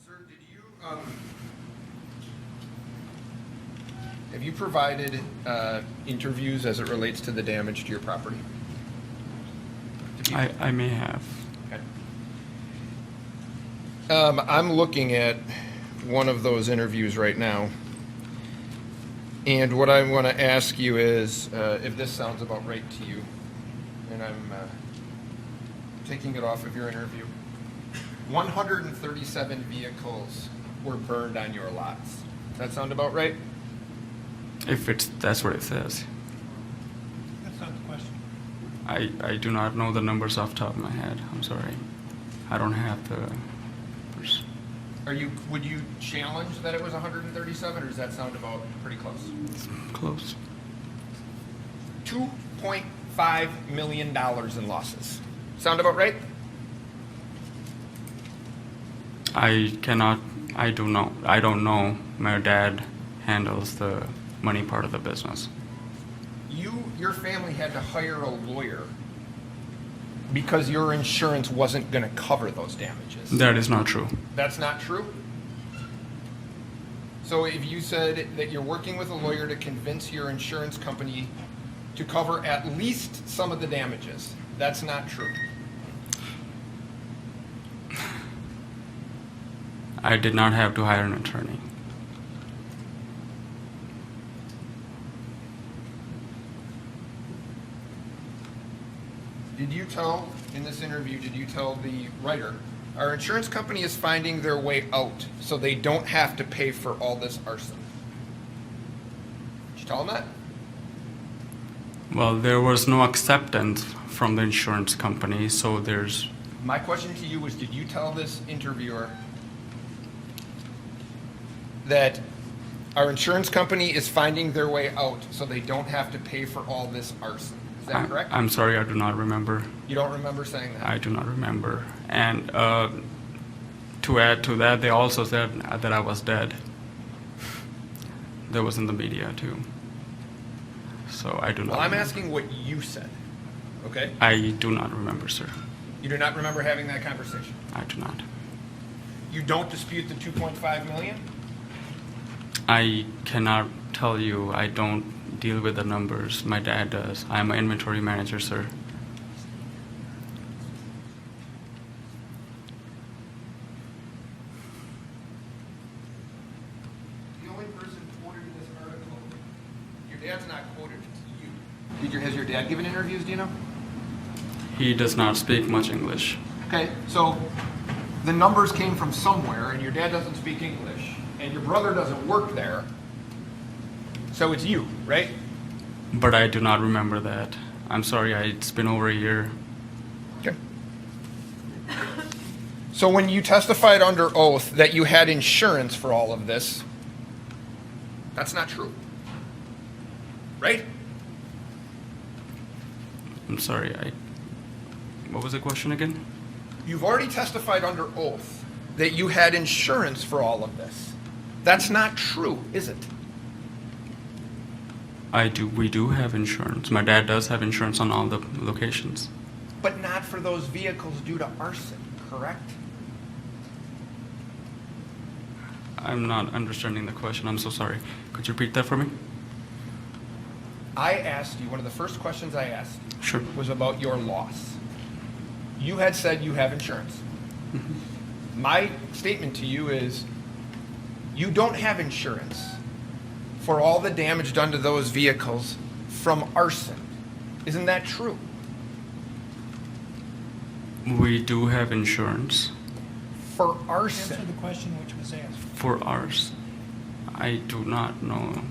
Sir, have you provided interviews as it relates to the damage to your property? I may have. Okay. I'm looking at one of those interviews right now. And what I want to ask you is if this sounds about right to you. And I'm taking it off of your interview. 137 vehicles were burned on your lots. Does that sound about right? If that's what it says. That's not the question. I do not know the numbers off the top of my head. I'm sorry. I don't have the numbers. Would you challenge that it was 137, or does that sound about pretty close? Close. $2.5 million in losses. Sound about right? I don't know. My dad handles the money part of the business. Your family had to hire a lawyer because your insurance wasn't going to cover those damages. That is not true. That's not true? So if you said that you're working with a lawyer to convince your insurance company to cover at least some of the damages, that's not true. I did not have to hire an attorney. In this interview, did you tell the writer, our insurance company is finding their way out so they don't have to pay for all this arson? Did you tell him that? Well, there was no acceptance from the insurance company, so there's... My question to you was, did you tell this interviewer that our insurance company is finding their way out so they don't have to pay for all this arson? Is that correct? I'm sorry, I do not remember. You don't remember saying that? I do not remember. And to add to that, they also said that I was dead. That was in the media too. So I do not. Well, I'm remember. asking what you said, okay? I do not remember, sir. You do not remember having that conversation? I do not. You don't dispute the 2.5 million? I cannot tell you. I don't deal with the numbers. My dad does. I'm an inventory manager, sir. The only person quoted in this article, your dad's not quoted, it's you. Has your dad given interviews, do you know? He does not speak much English. Okay, so the numbers came from somewhere, and your dad doesn't speak English, and your brother doesn't work there, so it's you, right? But I do not remember that. I'm sorry, it's been over a year. Okay. So when you testified under oath that you had insurance for all of this, that's not true, right? I'm sorry, what was the question again? You've already testified under oath that you had insurance for all of this. That's not true, is it? We do have insurance. My dad does have insurance on all the locations. But not for those vehicles due to arson, correct? I'm not understanding the question. I'm so sorry. Could you repeat that for me? I asked you, one of the first questions I asked Sure. was about your loss. You had said you have insurance. My statement to you is you don't have insurance for all the damage done to those vehicles from arson. Isn't that true? We do have insurance. For arson? Answer the question which was asked. For ours. I do not know.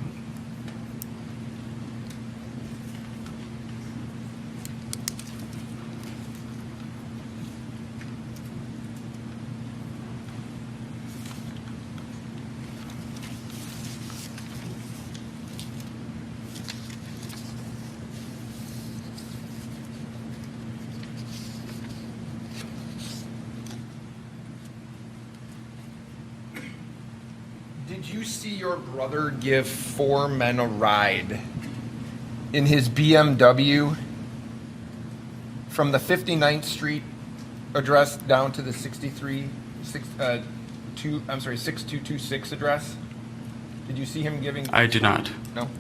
Did you see your brother give 4 men a ride in his BMW from the 59th Street address down to the 6226 address? Did you see him giving? I did not. No.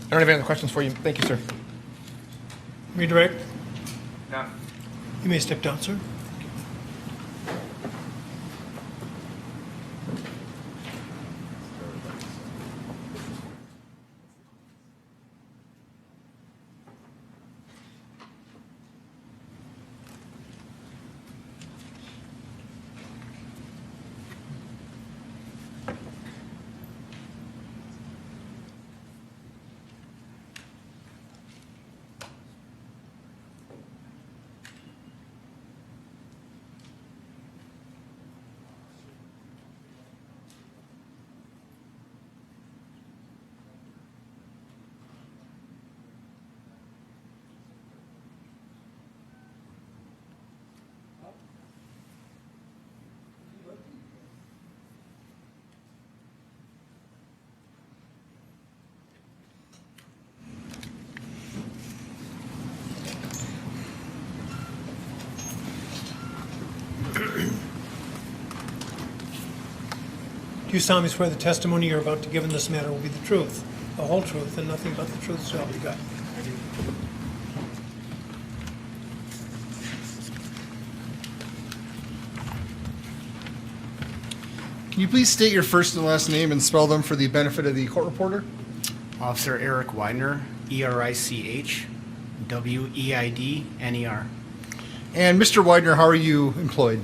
I don't have any other questions for you. Thank you, sir. Redirect. No. You may step down, sir. Do you solemnly swear the testimony you're about to give in this matter will be the truth, the whole truth, and nothing but the truth, so help you God? Can you please state your first and last name and spell them for the benefit of the court reporter? Officer Eric Widener, ERICH, WEIDNER, And Mr. Widener, how are you employed?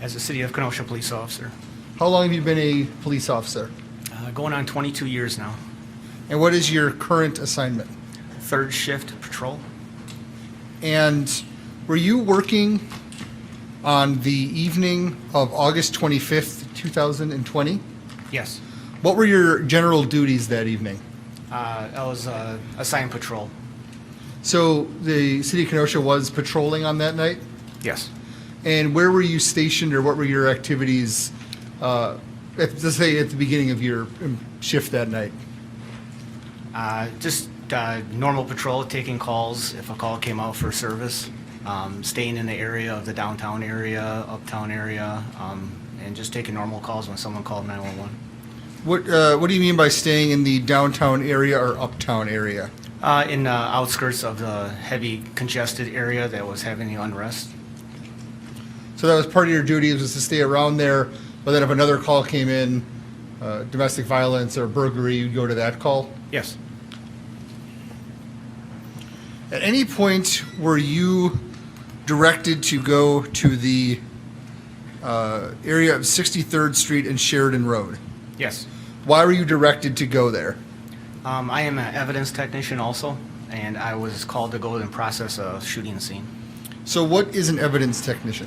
as a City of Kenosha police officer. How long have you been a police officer? Going on 22 years now. And what is your current assignment? Third shift patrol. And were you working on the evening of August 25th, 2020? Yes. What were your general duties that evening? I was assigned patrol. So the City of Kenosha was patrolling on that night? Yes. And where were you stationed, or what were your activities, let's say at the beginning of your shift that night? Just normal patrol, taking calls if a call came out for service, staying in the area of the downtown area, uptown area, and just taking normal calls when someone called 911. What do you mean by staying in the downtown area or uptown area? In the outskirts of the heavy congested area that was having the unrest. So that was part of your duties, was to stay around there, but then if another call came in, domestic violence or burglary, you'd go to that call? Yes. At any point were you directed to go to the area of 63rd Street and Sheridan Road? Yes. Why were you directed to go there? I am an evidence technician also, and I was called to go and process a shooting scene. So what is an evidence technician?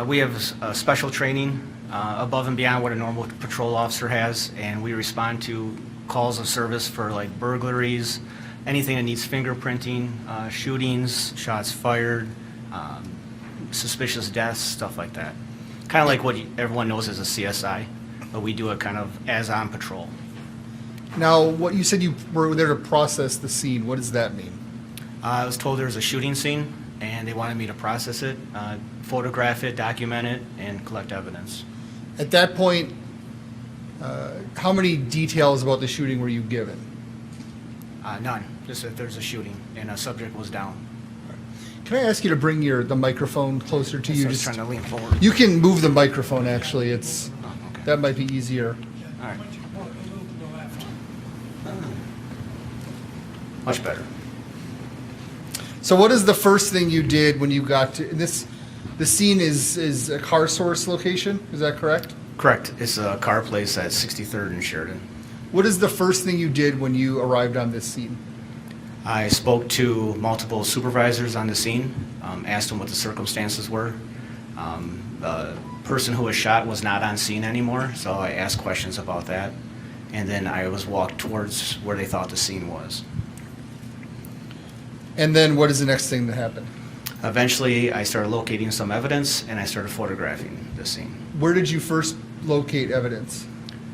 We have special training above and beyond what a normal patrol officer has, and we respond to calls of service for like burglaries, anything that needs fingerprinting, shootings, shots fired, suspicious deaths, stuff like that. Kind of like what everyone knows as a CSI, but we do it kind of as on patrol. Now, what you said you were there to process the scene, what does that mean? I was told there was a shooting scene, and they wanted me to process it, photograph it, document it, and collect evidence. At that point, how many details about the shooting were you given? None, just that there's a shooting, and a subject was down. Can I ask you to bring the microphone closer to Yes, you? I was trying to lean forward. You can move the microphone, actually. It's okay. That might be easier. All right. Much better. So what is the first thing you did when you got to this? The scene is a car source location, is that correct? Correct. It's a car place at 63rd and Sheridan. What is the first thing you did when you arrived on this scene? I spoke to multiple supervisors on the scene, asked them what the circumstances were. The person who was shot was not on scene anymore, so I asked questions about that. And then I was walked towards where they thought the scene was. And then what is the next thing that happened? Eventually, I started locating some evidence, and I started photographing the scene. Where did you first locate evidence?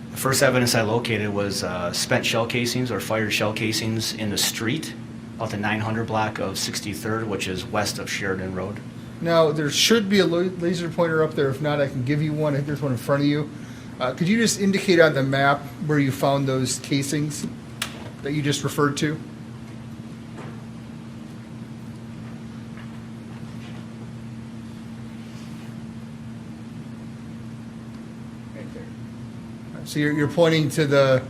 The first evidence I located was spent shell casings or fired shell casings in the street of the 900 block of 63rd, which is west of Sheridan Road. Now, there should be a laser pointer up there. If not, I can give you one. I think there's one in front of you. Could you just indicate on the map where you found those casings that you just referred to? Right there. So you're pointing to the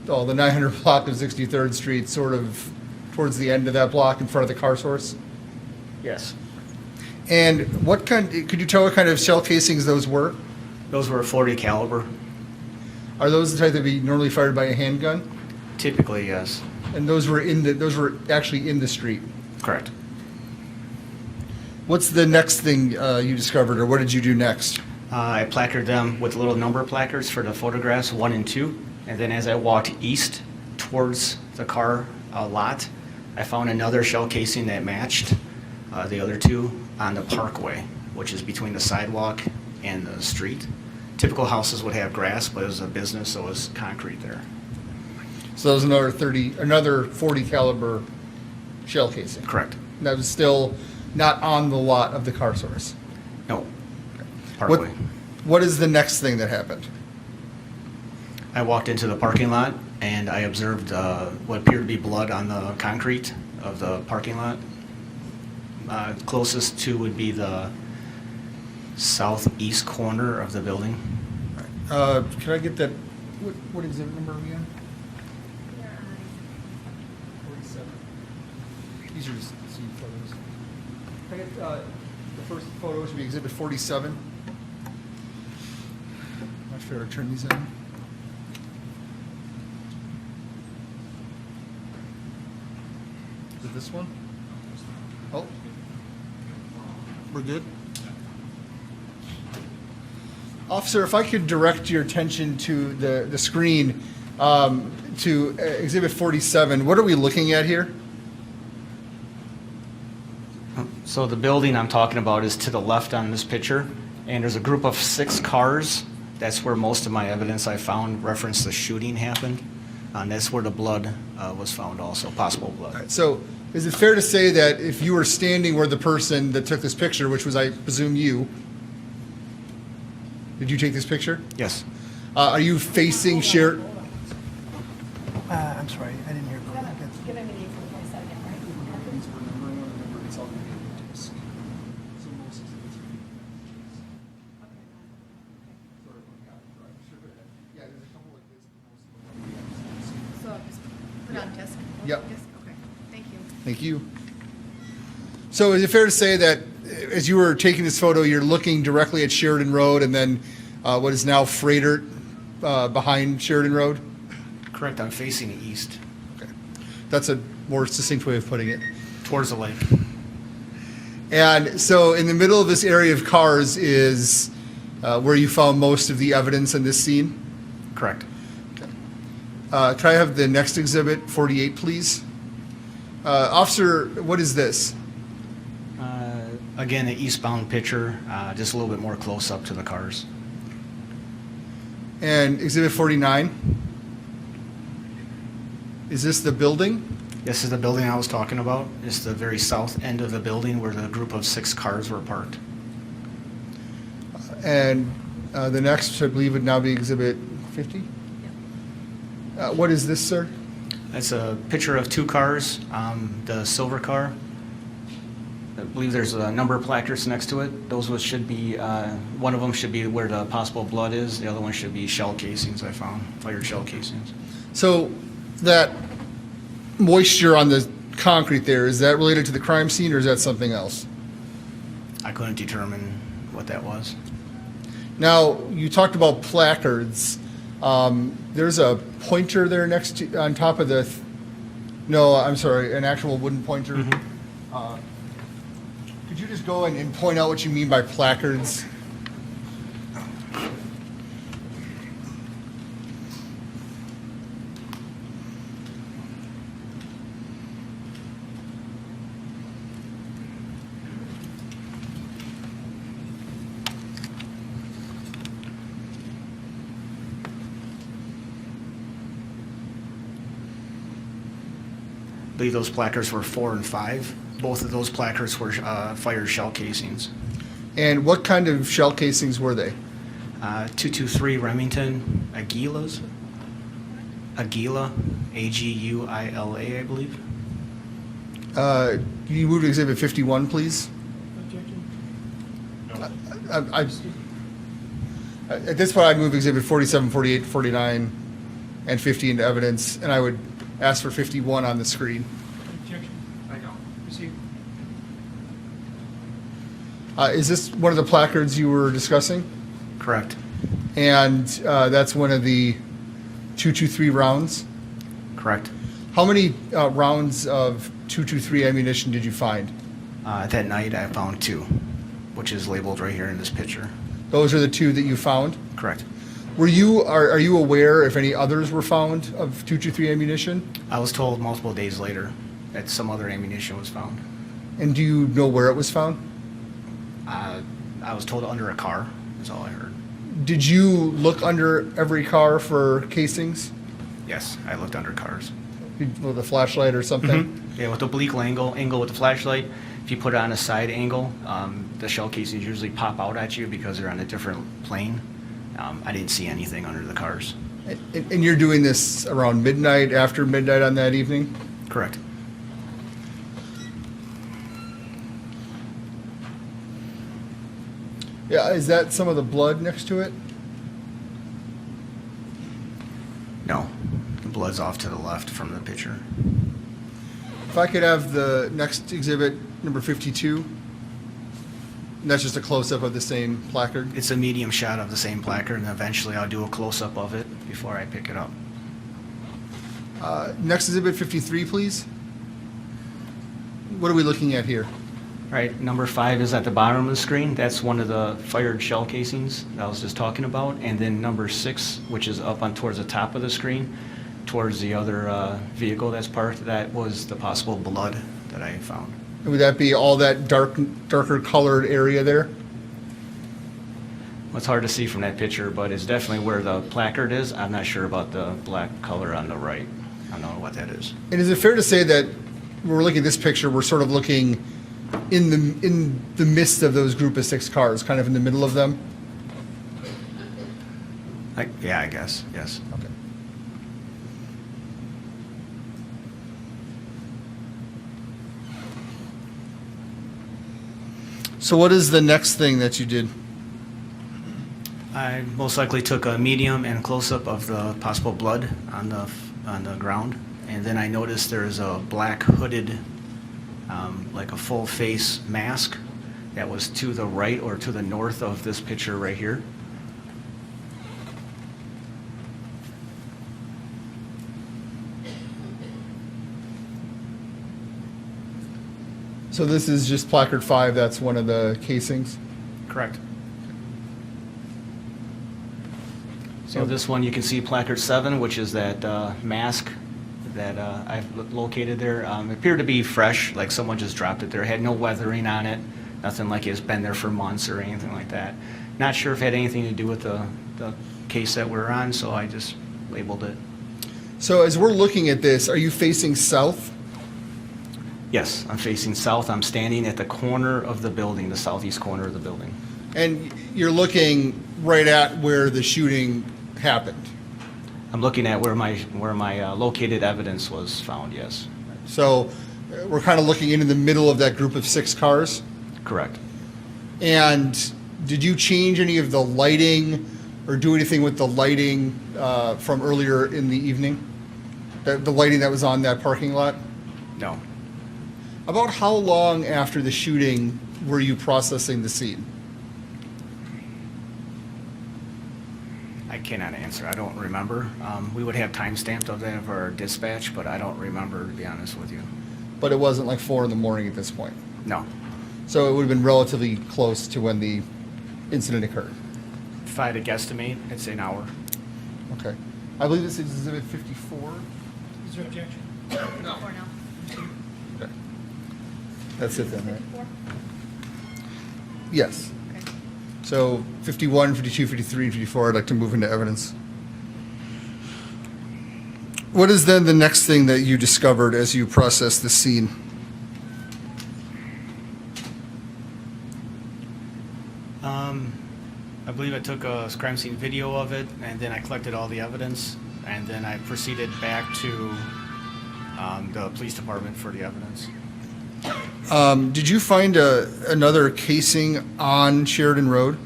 900 block of 63rd Street, sort of towards the end of that block in front of the car source? Yes. And could you tell what kind of shell casings those were? Those were 40 caliber. Are those the type that would be normally fired by a handgun? Typically, yes. And those were actually in the street? Correct. What's the next thing you discovered, or what did you do next? I placarded them with little number placards for the photographs, 1 and 2. And then as I walked east towards the car lot, I found another shell casing that matched the other two on the parkway, which is between the sidewalk and the street. Typical houses would have grass, but it was a business, so it was concrete there. So that was another 40 caliber shell casing? Correct. That was still not on the lot of the car source? No. Parkway. What is the next thing that happened? I walked into the parking lot and I observed what appeared to be blood on the concrete of the parking lot. Closest to would be the southeast corner of the building. Can I get that? What exhibit number are we on? 47. These are just scene photos. Can I get the first photo should be exhibit 47. Not fair to turn these on. Is it this one? Oh. We're good? Officer, if I could direct your attention to the screen, to Exhibit 47, what are we looking at here? So the building I'm talking about is to the left on this picture, and there's a group of 6 cars. That's where most of my evidence I found reference the shooting happened. And that's where the blood was found also, possible blood. All right, so is it fair to say that if you were standing where the person that took this picture, which was, I presume, you, did you take this picture? Yes. Are you facing Sheridan? I'm sorry, I didn't hear. Give him a name for 1 second, right? So just put on disc. Yep. Disc? Okay, thank you. Thank you. So is it fair to say that as you were taking this photo, you're looking directly at Sheridan Road and then what is now Freighter behind Sheridan Road? Correct, I'm facing east. Okay. That's a more succinct way of putting it. Towards the lake. And so in the middle of this area of cars is where you found most of the evidence in this scene? Correct. Can I have the next exhibit, 48, please? Officer, what is this? Again, the eastbound picture, just a little bit more close up to the cars. And exhibit 49? Is this the building? This is the building I was talking about. It's the very south end of the building where the group of 6 cars were parked. And the next, I believe, would now be exhibit 50? What is this, sir? That's a picture of 2 cars. The silver car, I believe there's a number of placards next to it. Those should be, one of them should be where the possible blood is. The other one should be shell casings I found, fired shell casings. So that moisture on the concrete there, is that related to the crime scene or is that something else? I couldn't determine what that was. Now, you talked about placards. There's a pointer there next to, on top of the No, I'm sorry, an actual wooden pointer. Could you just go and point out what you mean by placards? I believe those placards were 4 and 5. Both of those placards were fired shell casings. And what kind of shell casings were they? 223 Remington Aguilas. Aguila, Aguila, I believe. You move to Exhibit 51, please. At this point, I'd move Exhibit 47, 48, 49, and 50 into evidence, and I would ask for 51 on the screen. Objection. I know. Proceed. Is this one of the placards you were discussing? Correct. And that's one of the 223 rounds? Correct. How many rounds of 223 ammunition did you find? That night I found 2, which is labeled right here in this picture. Those are the 2 that you found? Correct. Are you aware if any others were found of 223 ammunition? I was told multiple days later that some other ammunition was found. And do you know where it was found? I was told under a car, is all I heard. Did you look under every car for casings? Yes, I looked under cars. With a flashlight or something? Yeah, with the oblique angle with the flashlight, if you put it on a side angle, the shell casings usually pop out at you because they're on a different plane. I didn't see anything under the cars. And you're doing this around midnight, after midnight on that evening? Correct. Yeah, is that some of the blood next to it? No, the blood's off to the left from the picture. If I could have the next exhibit, number 52. And that's just a close-up of the same placard? It's a medium shot of the same placard, and eventually I'll do a close-up of it before I pick it up. Next exhibit 53, please. What are we looking at here? Right, number 5 is at the bottom of the screen. That's one of the fired shell casings that I was just talking about. And then number 6, which is up on towards the top of the screen, towards the other vehicle that's parked, that was the possible blood that I found. Would that be all that darker colored area there? It's hard to see from that picture, but it's definitely where the placard is. I'm not sure about the black color on the right. I don't know what that is. And is it fair to say that when we're looking at this picture, we're sort of looking in the midst of those group of 6 cars, kind of in the middle of them? Yeah, I guess, yes. Okay. So what is the next thing that you did? I most likely took a medium and close-up of the possible blood on the ground, and then I noticed there's a black hooded, like a full face mask that was to the right or to the north of this picture right here. So this is just placard 5, that's one of the casings? Correct. So this one, you can see placard 7, which is that mask that I've located there. It appeared to be fresh, like someone just dropped it there. It had no weathering on it, nothing like it's been there for months or anything like that. Not sure if it had anything to do with the case that we're on, so I just labeled it. So as we're looking at this, are you facing south? Yes, I'm facing south. I'm standing at the corner of the building, the southeast corner of the building. And you're looking right at where the shooting happened? I'm looking at where my located evidence was found, yes. So we're kind of looking into the middle of that group of 6 cars? Correct. And did you change any of the lighting or do anything with the lighting from earlier in the evening? The lighting that was on that parking lot? No. About how long after the shooting were you processing the scene? cannot answer. I don't remember. We would have timestamp of that of our dispatch, but I don't remember, to be honest with you. But it wasn't like 4 in the morning at this point. No. So it would have been relatively close to when the incident occurred. If I had to guesstimate, I'd say an hour. Okay. I believe this is Exhibit 54. Is there objection? No. Okay. That's it then, right? Yes. So 51, 52, 53, 54, I'd like to move into evidence. What is then the next thing that you discovered as you processed the scene? I believe I took a crime scene video of it, and then I collected all the evidence, and then I proceeded back to the police department for the evidence. Did you find another casing on Sheridan Road?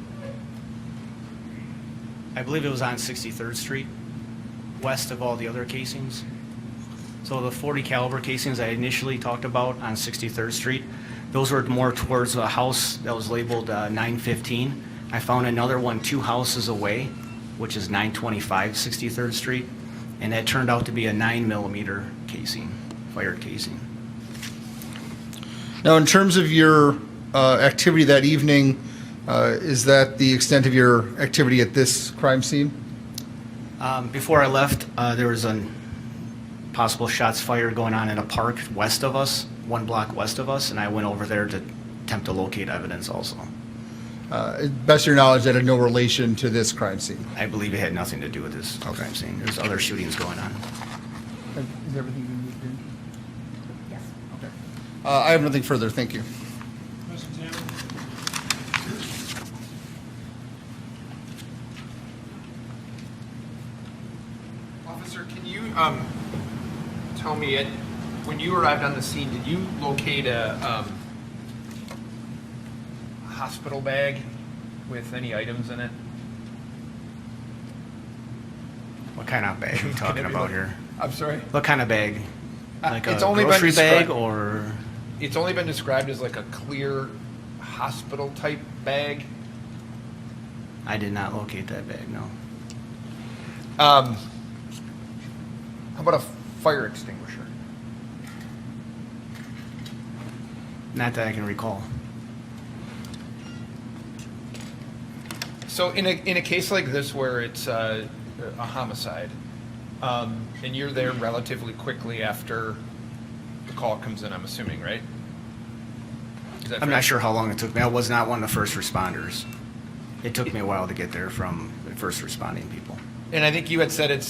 I believe it was on 63rd Street, west of all the other casings. So the 40 caliber casings I initially talked about on 63rd Street, those were more towards a house that was labeled 915. I found another one 2 houses away, which is 925 63rd Street, and that turned out to be a 9mm casing, fired casing. Now, in terms of your activity that evening, is that the extent of your activity at this crime scene? Before I left, there was a possible shots fired going on in a park west of us, 1 block west of us, and I went over there to attempt to locate evidence also. Best of your knowledge, that had no relation to this crime scene? I believe it had nothing to do with this crime scene. There's other shootings going on. Is everything being moved in? Yes. Okay. I have nothing further. Thank you. Officer, can you tell me, when you arrived on the scene, did you locate a hospital bag with any items in it? What kind of bag are we talking about here? I'm sorry? What kind of bag? Like It's a only been grocery bag described- or? It's only been described as like a clear hospital type bag. I did not locate that bag, no. How about a fire extinguisher? Not that I can recall. So in a case like this where it's a homicide, and you're there relatively quickly after the call comes in, I'm assuming, right? Is that I'm fair? not sure how long it took me. I was not one of the first responders. It took me a while to get there from the first responding people. And I think you had said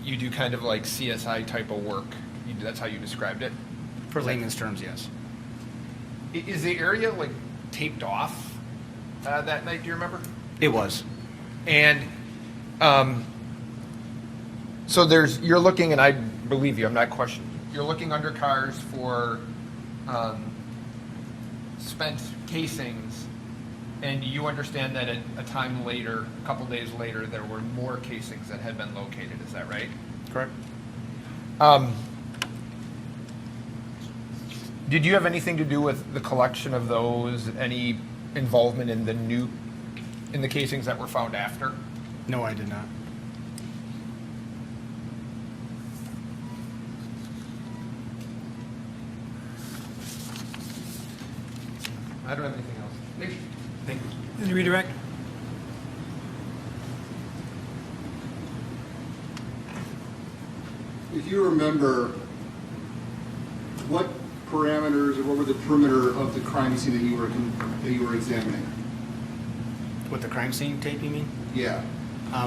you do kind of like CSI type of work. That's how you described it? For layman's terms, yes. Is the area like taped off that night, do you remember? It was. And so you're looking, and I believe you, I'm not questioning you. You're looking under cars for spent casings, and you understand that at a time later, a couple days later, there were more casings that had been located. Is that right? Correct. Did you have anything to do with the collection of those? Any involvement in the casings that were found after? No, I did not. I don't have anything else. Thank you. Any redirect? If you remember, what parameters or what were the perimeter of the crime scene that you were examining? With the crime scene tape, you mean? Yeah.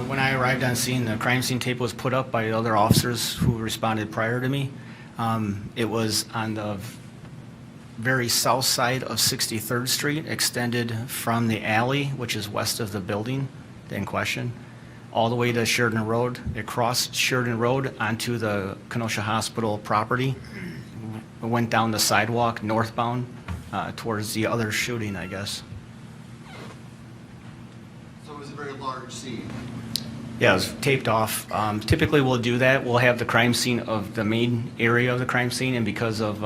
When I arrived on scene, the crime scene tape was put up by other officers who responded prior to me. It was on the very south side of 63rd Street, extended from the alley, which is west of the building in question, all the way to Sheridan Road. It crossed Sheridan Road onto the Kenosha Hospital property. It went down the sidewalk northbound towards the other shooting, I guess. So it was a very large scene. Yeah, it was taped off. Typically, we'll do that. We'll have the crime scene of the main area of the crime scene, and because of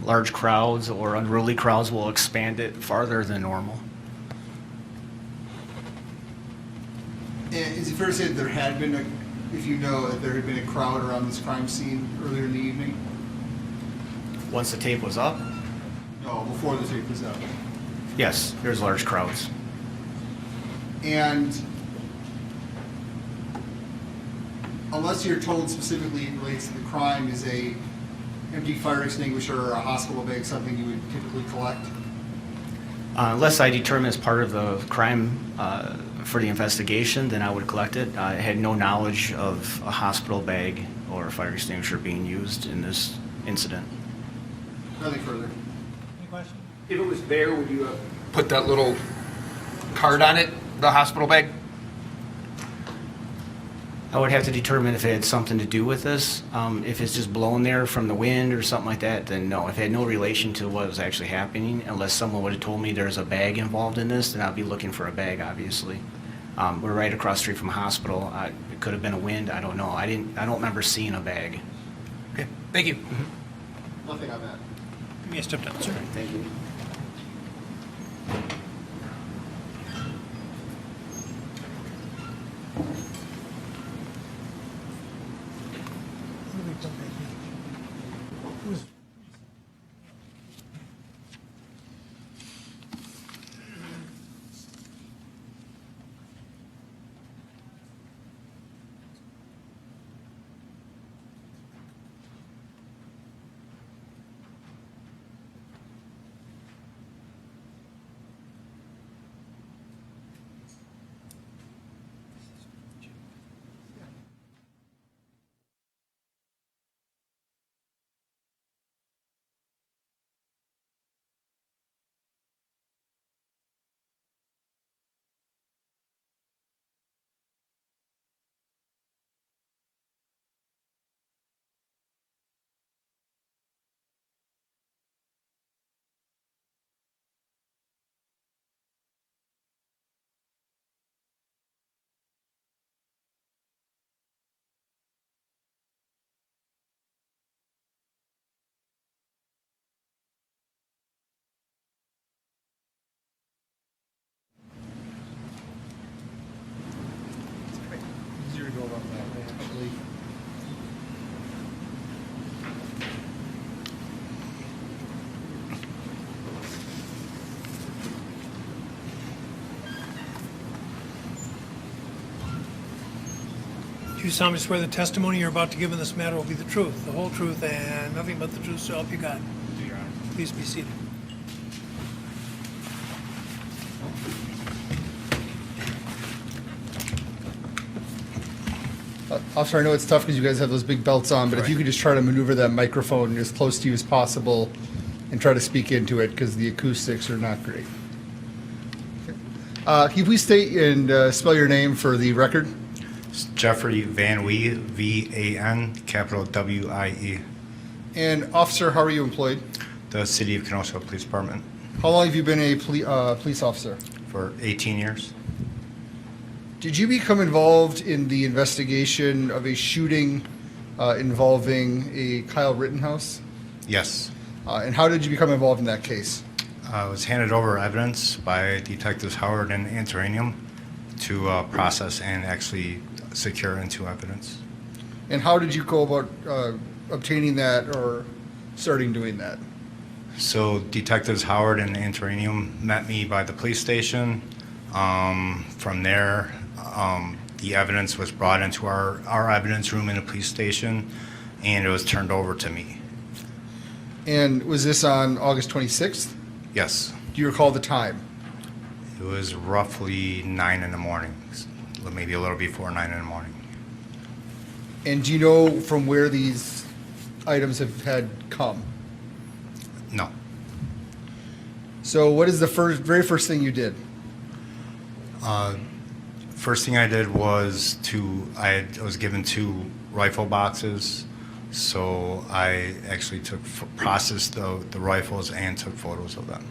large crowds or unruly crowds, we'll expand it farther than normal. And is it fair to say that there had been if you know that there had been a crowd around this crime scene earlier in the evening? Once the tape was up, No, before the tape was up. yes, there's large crowds. And unless you're told specifically it relates to the crime, is a empty fire extinguisher or a hospital bag something you would typically collect? Unless I determine it's part of the crime for the investigation, then I would collect it. I had no knowledge of a hospital bag or a fire extinguisher being used in this incident. Nothing further. Any questions? If it was there, would you have put that little card on it, the hospital bag? I would have to determine if it had something to do with this. If it's just blown there from the wind or something like that, then no. If it had no relation to what was actually happening, unless someone would have told me there's a bag involved in this, then I'd be looking for a bag, obviously. We're right across the street from a hospital. It could have been a wind. I don't know. I don't remember seeing a bag. Okay, thank you. Nothing on that. Give me a step down, sir. Thank you. Easier to go about that way, I believe. Do you solemnly swear the testimony you're about to give in this matter will be the truth, the whole truth, and nothing but the truth, so help you God? Do your honor. Please be seated. Officer, I know it's tough because you guys have those big belts on, but if you could just try to maneuver that microphone as close to you as possible and try to speak into it because the acoustics are not great. Can you please state and spell your name for the record? Jeffrey Van Wie, V-A-N, capital W-I-E. And officer, how are you employed? The City of Kenosha Police Department How long have you been a police officer? for 18 years. Did you become involved in the investigation of a shooting involving a Kyle Rittenhouse? Yes. And how did you become involved in that case? I was handed over evidence by Detectives Howard and Antaranium to process and actually secure into evidence. And how did you go about obtaining that or starting doing that? So Detectives Howard and Antaranium met me by the police station. From there, the evidence was brought into our evidence room in the police station, and it was turned over to me. And was this on August 26th? Yes. Do you recall the time? It was roughly 9 in the morning, maybe a little before 9 in the morning. And do you know from where these items had come? No. So what is the very first thing you did? First thing I did was I was given 2 rifle boxes, so I actually processed the rifles and took photos of them.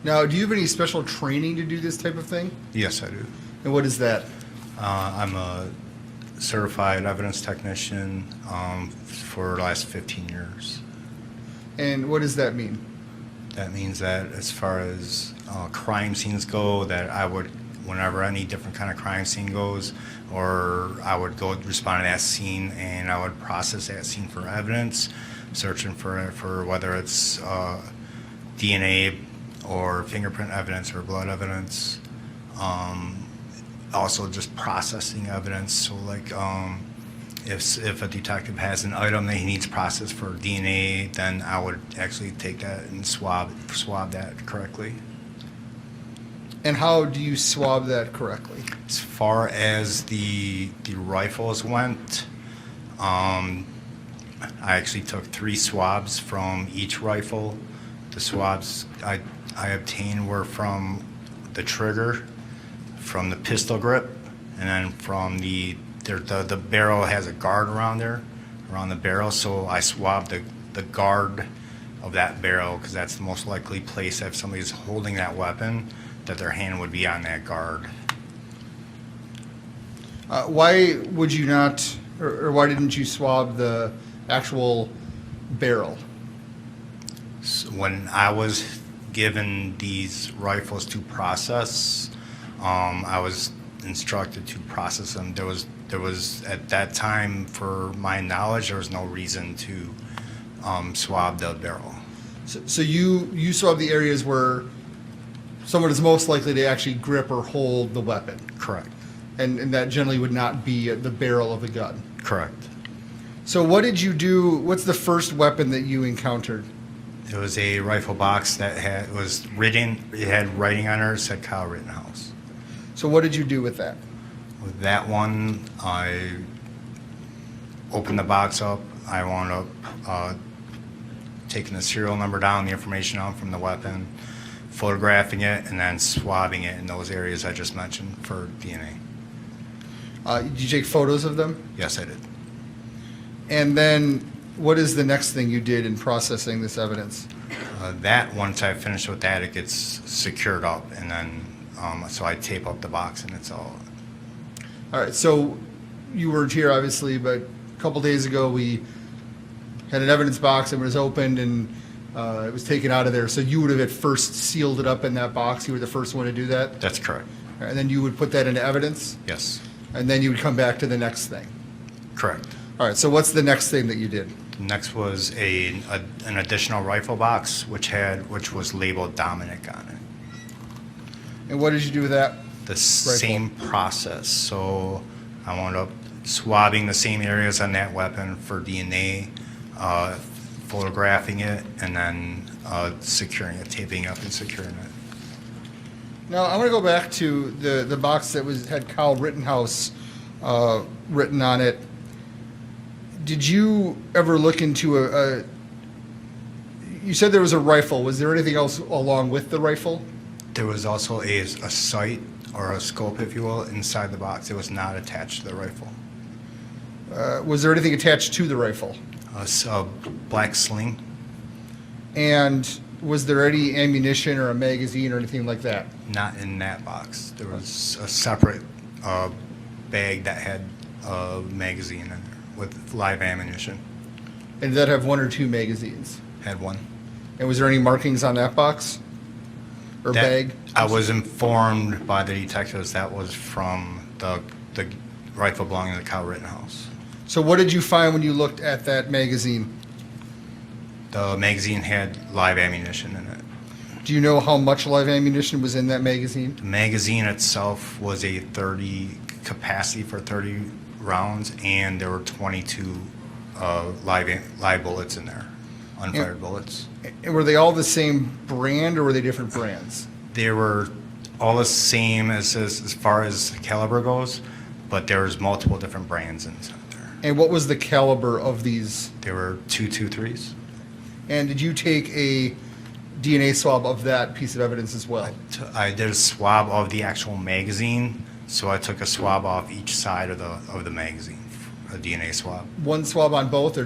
Now, do you have any special training to do this type of thing? Yes, I do. And what is that? I'm a certified evidence technician for the last 15 years. And what does that mean? That means that as far as crime scenes go, that I would whenever any different kind of crime scene goes, or I would go respond to that scene and I would process that scene for evidence, searching for whether it's DNA or fingerprint evidence or blood evidence. Also just processing evidence. So like if a detective has an item that he needs processed for DNA, then I would actually take that and swab that correctly. And how do you swab that correctly? As far as the rifles went, I actually took 3 swabs from each rifle. The swabs I obtained were from the trigger, from the pistol grip, and then from the barrel has a guard around the barrel, so I swabbed the guard of that barrel because that's the most likely place if somebody's holding that weapon that their hand would be on that guard. Why would you not, or why didn't you swab the actual barrel? So when I was given these rifles to process, I was instructed to process them. There was at that time, for my knowledge, there was no reason to swab the barrel. So you swab the areas where someone is most likely to actually grip or hold the weapon. Correct. And that generally would not be the barrel of the gun. Correct. So what did you do? What's the first weapon that you encountered? It was a rifle box that had writing on it, said Kyle Rittenhouse. So what did you do with that? With that one, I opened the box up. I wound up taking the serial number down, the information out from the weapon, photographing it, and then swabbing it in those areas I just mentioned for DNA. Did you take photos of them? Yes, I did. And then what is the next thing you did in processing this evidence? That, once I finished with that, it gets secured up, and then so I tape up the box, and it's all. All right, so you weren't here, obviously, but a couple days ago we had an evidence box and it was opened and it was taken out of there. So you would have at first sealed it up in that box. You were the first one to do that? That's correct. All right, and then you would put that into evidence? Yes. And then you would come back to the next thing? Correct. All right, so what's the next thing that you did? Next was an additional rifle box, which was labeled Dominic on it. And what did you do with that? The same process. So I wound up swabbing the same areas on that weapon for DNA, photographing it, and then securing it, taping up and securing it. Now, I'm going to go back to the box that had Kyle Rittenhouse written on it. Did you ever look into you said there was a rifle. Was there anything else along with the rifle? There was also a sight, or a scope, if you will, inside the box. It was not attached to the rifle. Was there anything attached to the rifle? A black sling. And was there any ammunition or a magazine or anything like that? Not in that box. There was a separate bag that had a magazine in there with live ammunition. And did that have 1 or 2 magazines? Had 1. And was there any markings on that box? Or bag? I was informed by the detectives that was from the rifle belonging to Kyle Rittenhouse. So what did you find when you looked at that magazine? The magazine had live ammunition in it. Do you know how much live ammunition was in that magazine? The magazine itself was a 30 capacity for 30 rounds, and there were 22 live bullets in there, unfired bullets. And were they all the same brand, or were they different brands? They were all the same as far as caliber goes, but there was multiple different brands inside there. And what was the caliber of these? There were 223s. And did you take a DNA swab of that piece of evidence as well? I did a swab of the actual magazine, so I took a swab off each side of the magazine, a DNA swab. One swab on both, or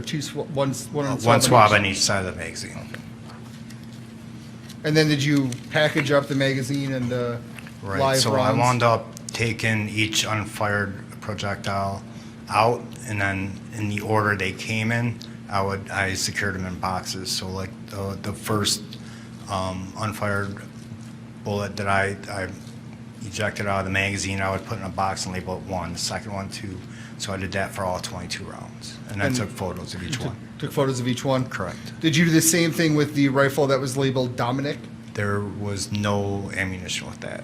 one swab on each side of the magazine. Okay. And then did you package up the magazine and the Right. live So rounds? I wound up taking each unfired projectile out, and then in the order they came in, I secured them in boxes. So like the first unfired bullet that I ejected out of the magazine, I would put in a box and label it 1, the second one 2. So I did that for all 22 rounds, and then took photos of each one. Took photos of each one? Correct. Did you do the same thing with the rifle that was labeled Dominic? There was no ammunition with that,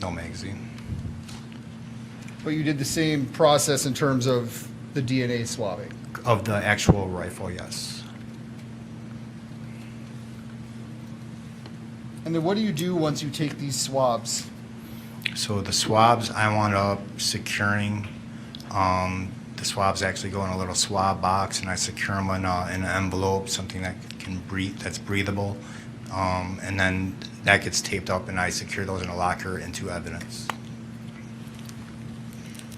no magazine. But you did the same process in terms of the DNA swabbing? Of the actual rifle, yes. And then what do you do once you take these swabs? So the swabs, I wound up securing. The swabs actually go in a little swab box, and I secure them in an envelope, something that can breathe, that's breathable. And then that gets taped up, and I secure those in a locker into evidence.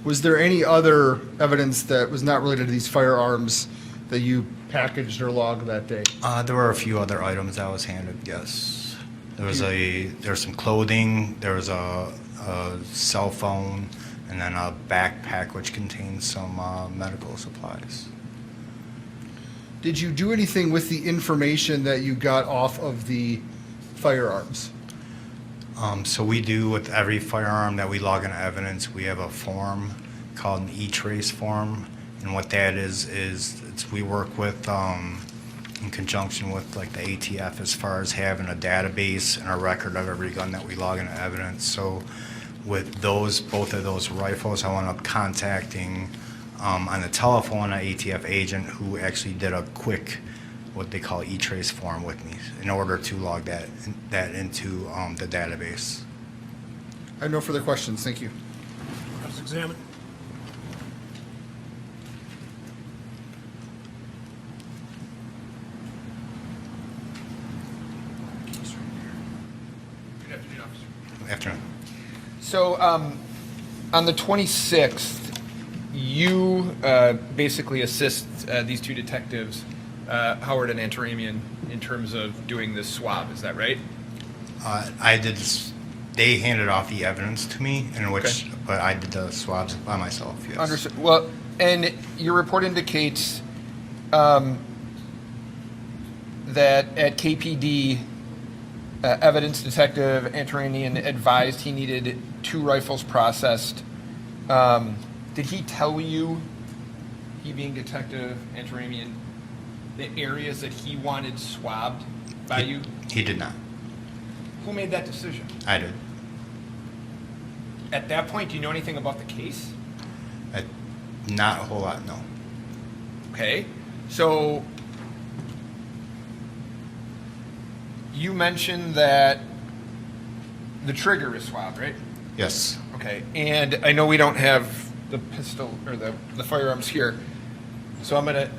Was there any other evidence that was not related to these firearms that you packaged or logged that day? There were a few other items I was handed, yes. There was some clothing, there was a cell phone, and then a backpack which contained some medical supplies. Did you do anything with the information that you got off of the firearms? So we do with every firearm that we log into evidence, we have a form called an E-Trace form. And what that is we work with, in conjunction with like the ATF as far as having a database and a record of every gun that we log into evidence. So with both of those rifles, I wound up contacting on the telephone an ATF agent who actually did a quick, what they call E-Trace form with me in order to log that into the database. I have no further questions. Thank you. Let's examine. Good afternoon, officer. Afternoon. So, on the 26th, you basically assist these two detectives, Howard and Antaramian, in terms of doing this swab. Is that right? I did. They handed off the evidence to me, but I did the swabs by myself. Yes. Understood. Well, and your report indicates that at KPD, evidence detective Antaramian advised he needed 2 rifles processed. Did he tell you, he being Detective Antaramian, the areas that he wanted swabbed by you? He did not. Who made that decision? I did. At that point, do you know anything about the case? Not a whole lot, no. Okay. So you mentioned that the trigger is swabbed, right? Yes. Okay. And I know we don't have the pistol or the firearms here. So I'm going to,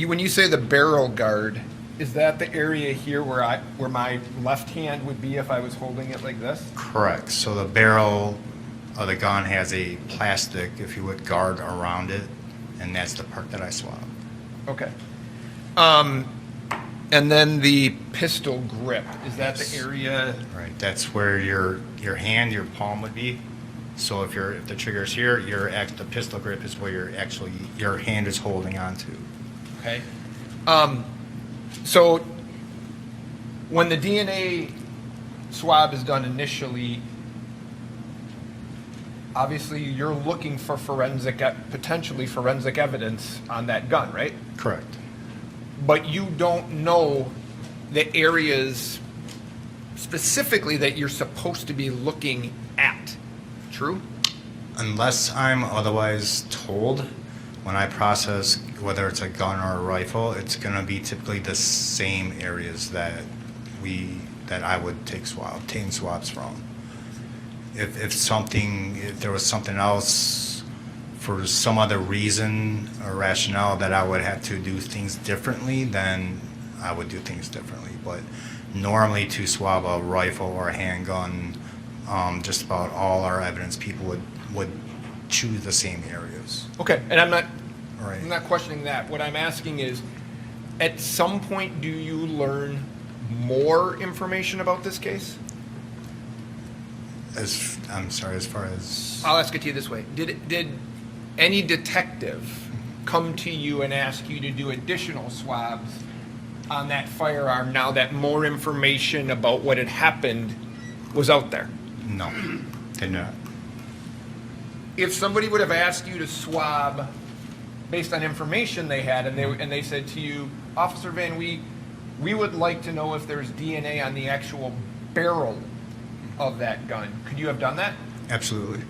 when you say the barrel guard, is that the area here where my left hand would be if I was holding it like this? Correct. So the barrel of the gun has a plastic, if you would, guard around it, and that's the part that I swab. Okay. And then the pistol grip, is that the area? Right. That's where your hand, your palm would be. So if the trigger's here, the pistol grip is where your hand is holding onto. Okay. So when the DNA swab is done initially, obviously you're looking for potentially forensic evidence on that gun, right? Correct. But you don't know the areas specifically that you're supposed to be looking at. True? Unless I'm otherwise told, when I process, whether it's a gun or a rifle, it's going to be typically the same areas that I would obtain swabs from. If there was something else for some other reason or rationale that I would have to do things differently, then I would do things differently. But normally to swab a rifle or a handgun, just about all our evidence people would choose the same areas. Okay, and I'm not questioning that. What I'm asking is, at some point, do you learn more information about this case? I'm sorry, as far as... I'll ask it to you this way. Did any detective come to you and ask you to do additional swabs on that firearm now that more information about what had happened was out there? No. Did not. If somebody would have asked you to swab based on information they had, and they said to you, Officer Van, we would like to know if there's DNA on the actual barrel of that gun, could you have done that? Absolutely.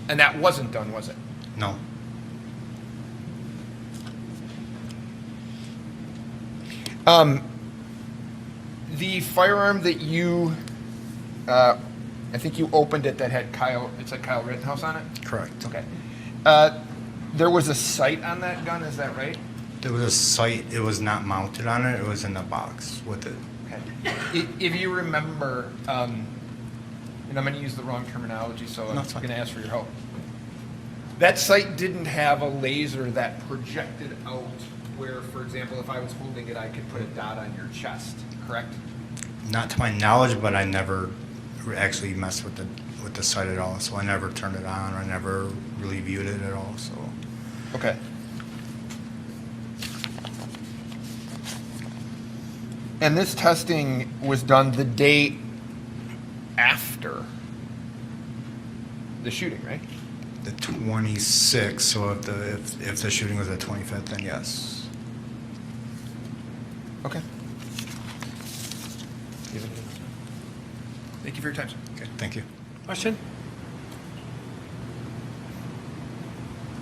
And that wasn't done, was it? No. The firearm that you, I think you opened it that had it said Kyle Rittenhouse on it? Correct. Okay. There was a sight on that gun, is that right? There was a sight. It was not mounted on it. It was in the box with it. Okay. If you remember, and I'm going to use the wrong terminology, so I'm going to ask for your help. That sight didn't have a laser that projected out where, for example, if I was holding it, I could put a dot on your chest, correct? Not to my knowledge, but I never actually messed with the sight at all. So I never turned it on. I never really viewed it at all. So. Okay. And this testing was done the day after the shooting, right? The 26th. So if the shooting was the 25th, then yes. Okay. Thank you for your time, sir. Okay. Thank you. Question?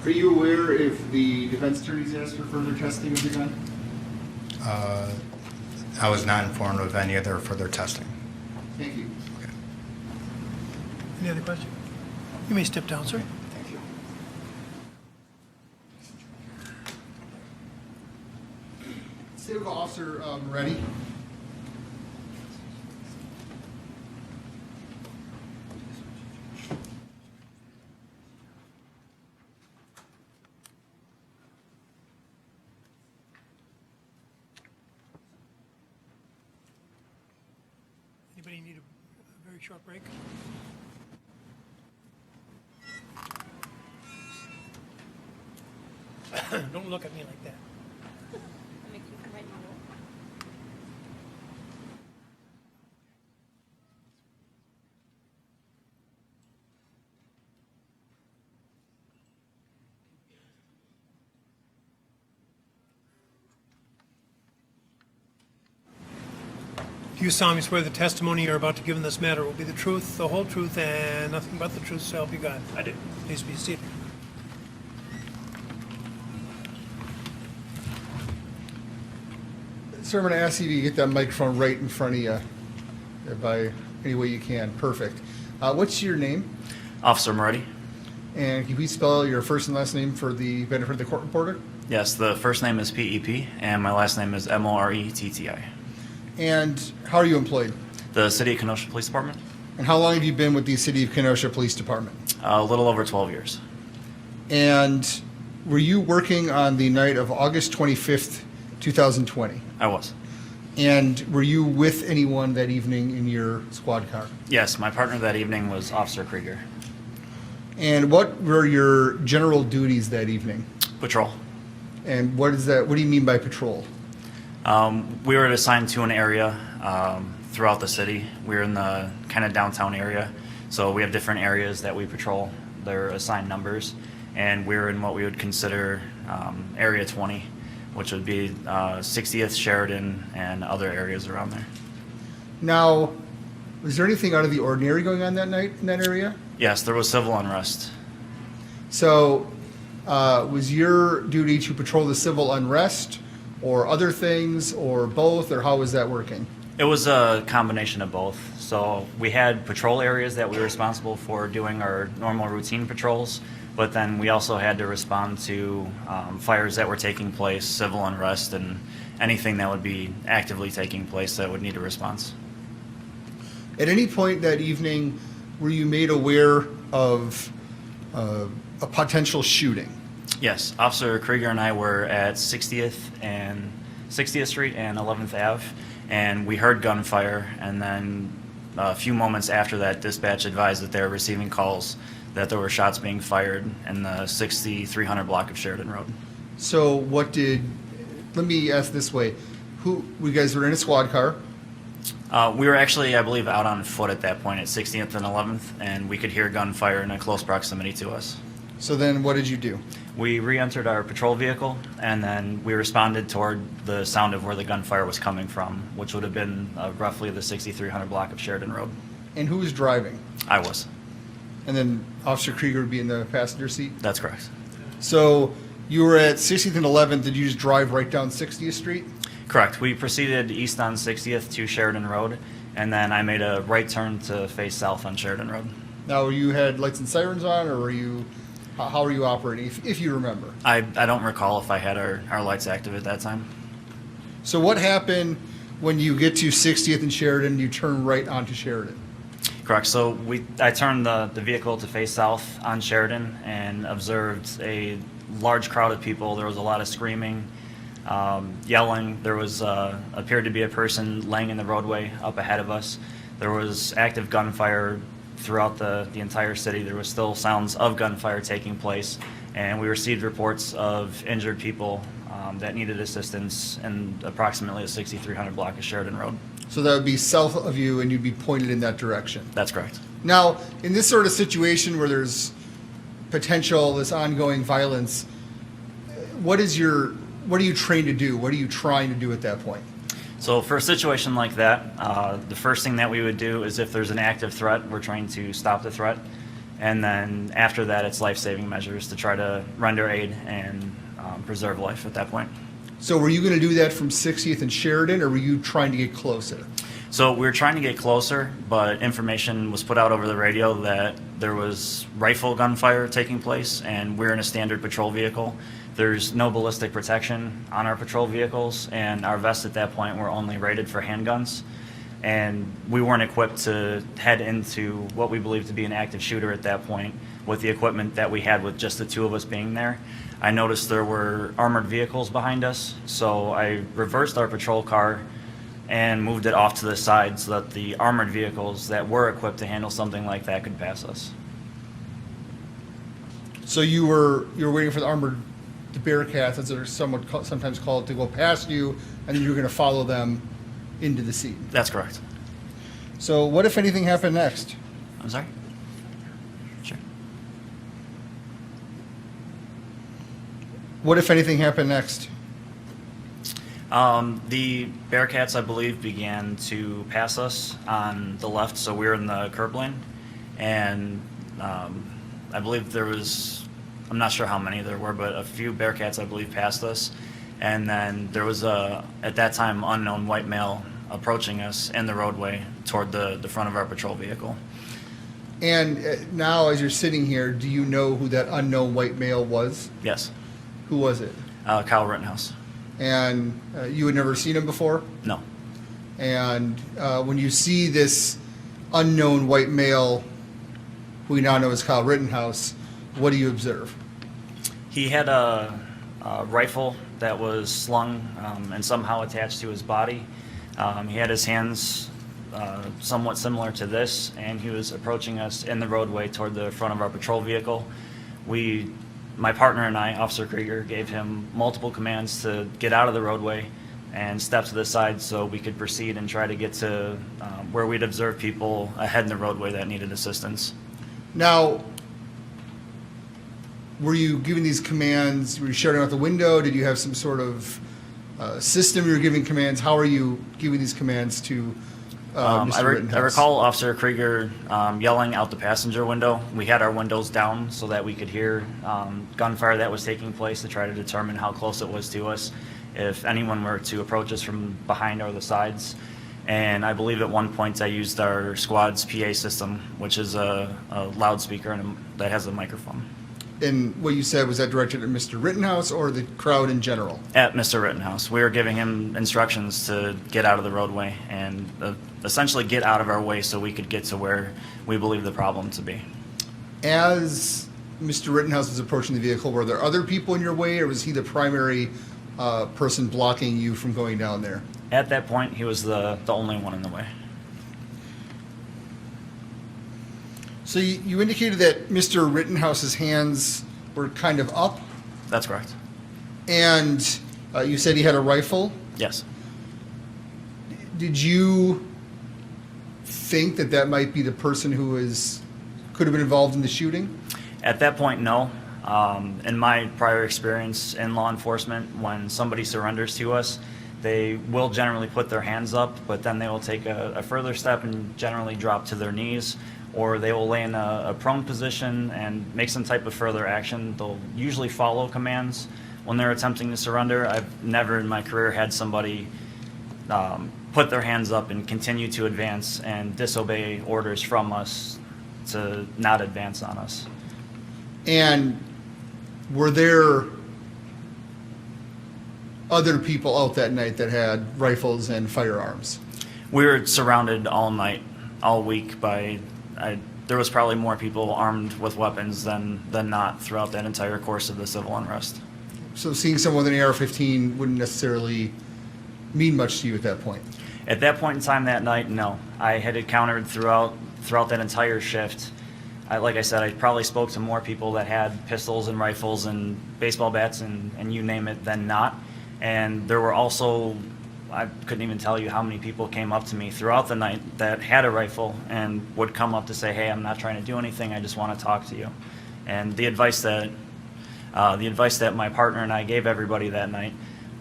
Are you aware if the defense attorneys asked for further testing of the gun? I was not informed of any other further testing. Thank you. Okay. Any other question? You may step down, sir. Thank you. State with Officer Moretti. Anybody need a very short break? Don't look at me like that. Do you solemnly swear the testimony you're about to give in this matter will be the truth, the whole truth, and nothing but the truth, so help you God? I do. Please be seated. Sir, I'm going to ask you to get that microphone right in front of you by any way you can. Perfect. What's your name? Officer Moretti. And can you please spell your first and last name for the benefit of the court reporter? Yes, the first name is P-E-P, and my last name is M-O-R-E-T-T-I. And how are you employed? The City of Kenosha Police Department. And how long have you been with the City of Kenosha Police Department? A little over 12 years. And were you working on the night of August 25th, 2020? I was. And were you with anyone that evening in your squad car? Yes, my partner that evening was Officer Krieger. And what were your general duties that evening? Patrol. And what is that? What do you mean by patrol? We were assigned to an area throughout the city. We were in the kind of downtown area, so we have different areas that we patrol. They're assigned numbers, and we're in what we would consider Area 20, which would be 60th, Sheridan, and other areas around there. Now, was there anything out of the ordinary going on that night in that area? Yes, there was civil unrest. So, was your duty to patrol the civil unrest, or other things, or both, or how was that working? It was a combination of both. So we had patrol areas that we were responsible for doing our normal routine patrols, but then we also had to respond to fires that were taking place, civil unrest, and anything that would be actively taking place that would need a response. At any point that evening, were you made aware of a potential shooting? Yes, Officer Krieger and I were at 60th Street and 11th Ave, and we heard gunfire, and then a few moments after that, dispatch advised that they were receiving calls that there were shots being fired in the 6300 block of Sheridan Road. So let me ask this way, you guys were in a squad car? We were actually, I believe, out on foot at that point at 60th and 11th, and we could hear gunfire in a close proximity to us. So then what did you do? We re-entered our patrol vehicle, and then we responded toward the sound of where the gunfire was coming from, which would have been roughly the 6300 block of Sheridan Road. And who was driving? I was. And then Officer Krieger would be in the passenger seat? That's correct. So you were at 60th and 11th. Did you just drive right down 60th Street? Correct. We proceeded east on 60th to Sheridan Road, and then I made a right turn to face south on Sheridan Road. Now, you had lights and sirens on, or were you, how were you operating, if you remember? I don't recall if I had our lights active at that time. So what happened when you get to 60th and Sheridan, you turn right onto Sheridan? Correct. So I turned the vehicle to face south on Sheridan and observed a large crowd of people. There was a lot of screaming, yelling. There was appeared to be a person laying in the roadway up ahead of us. There was active gunfire throughout the entire city. There was still sounds of gunfire taking place, and we received reports of injured people that needed assistance in approximately the 6300 block of Sheridan Road. So that would be south of you, and you'd be pointed in that direction. That's correct. Now, in this sort of situation where there's potential, this ongoing violence, what are you trained to do? What are you trying to do at that point? So for a situation like that, the first thing that we would do is if there's an active threat, we're trying to stop the threat. And then after that, it's life-saving measures to try to render aid and preserve life at that point. So were you going to do that from 60th and Sheridan, or were you trying to get closer? So we were trying to get closer, but information was put out over the radio that there was rifle gunfire taking place, and we're in a standard patrol vehicle. There's no ballistic protection on our patrol vehicles, and our vests at that point were only rated for handguns. And we weren't equipped to head into what we believed to be an active shooter at that point with the equipment that we had with just the two of us being there. I noticed there were armored vehicles behind us, so I reversed our patrol car and moved it off to the side so that the armored vehicles that were equipped to handle something like that could pass us. So you were waiting for the Bearcats, as they're sometimes called, to go past you, and then you were going to follow them into the scene. That's correct. So what, if anything, happened next? I'm sorry? Sure. What, if anything, happened next? The Bearcats, I believe, began to pass us on the left, so we were in the curb lane, and I believe there was, I'm not sure how many there were, but a few Bearcats, I believe, passed us, and then there was a, at that time, unknown white male approaching us in the roadway toward the front of our patrol vehicle. And now, as you're sitting here, do you know who that unknown white male was? Yes. Who was it? Kyle Rittenhouse. And you had never seen him before? No. And when you see this unknown white male, who we now know as Kyle Rittenhouse, what do you observe? He had a rifle that was slung and somehow attached to his body. He had his hands somewhat similar to this, and he was approaching us in the roadway toward the front of our patrol vehicle. My partner and I, Officer Krieger, gave him multiple commands to get out of the roadway and step to the side so we could proceed and try to get to where we'd observe people ahead in the roadway that needed assistance. Now, were you giving these commands, were you shouting out the window? Did you have some sort of system you were giving commands? How are you giving these commands to Mr. Rittenhouse? I recall Officer Krieger yelling out the passenger window. We had our windows down so that we could hear gunfire that was taking place to try to determine how close it was to us, if anyone were to approach us from behind or the sides. And I believe at one point I used our squad's PA system, which is a loudspeaker that has a microphone. And what you said, was that directed at Mr. Rittenhouse or the crowd in general? At Mr. Rittenhouse. We were giving him instructions to get out of the roadway and essentially get out of our way so we could get to where we believe the problem to be. As Mr. Rittenhouse was approaching the vehicle, were there other people in your way, or was he the primary person blocking you from going down there? At that point, he was the only one in the way. So you indicated that Mr. Rittenhouse's hands were kind of up? That's correct. And you said he had a rifle? Yes. Did you think that that might be the person who could have been involved in the shooting? At that point, no. In my prior experience in law enforcement, when somebody surrenders to us, they will generally put their hands up, but then they will take a further step and generally drop to their knees, or they will lay in a prone position and make some type of further action. They'll usually follow commands when they're attempting to surrender. I've never in my career had somebody put their hands up and continue to advance and disobey orders from us to not advance on us. And were there other people out that night that had rifles and firearms? We were surrounded all night, all week by, there was probably more people armed with weapons than not throughout that entire course of the civil unrest. So seeing someone with an AR-15 wouldn't necessarily mean much to you at that point? At that point in time that night, no. I had encountered throughout that entire shift, like I said, I probably spoke to more people that had pistols and rifles and baseball bats and you name it than not. And there were also, I couldn't even tell you how many people came up to me throughout the night that had a rifle and would come up to say, hey, I'm not trying to do anything, I just want to talk to you. And the advice that my partner and I gave everybody that night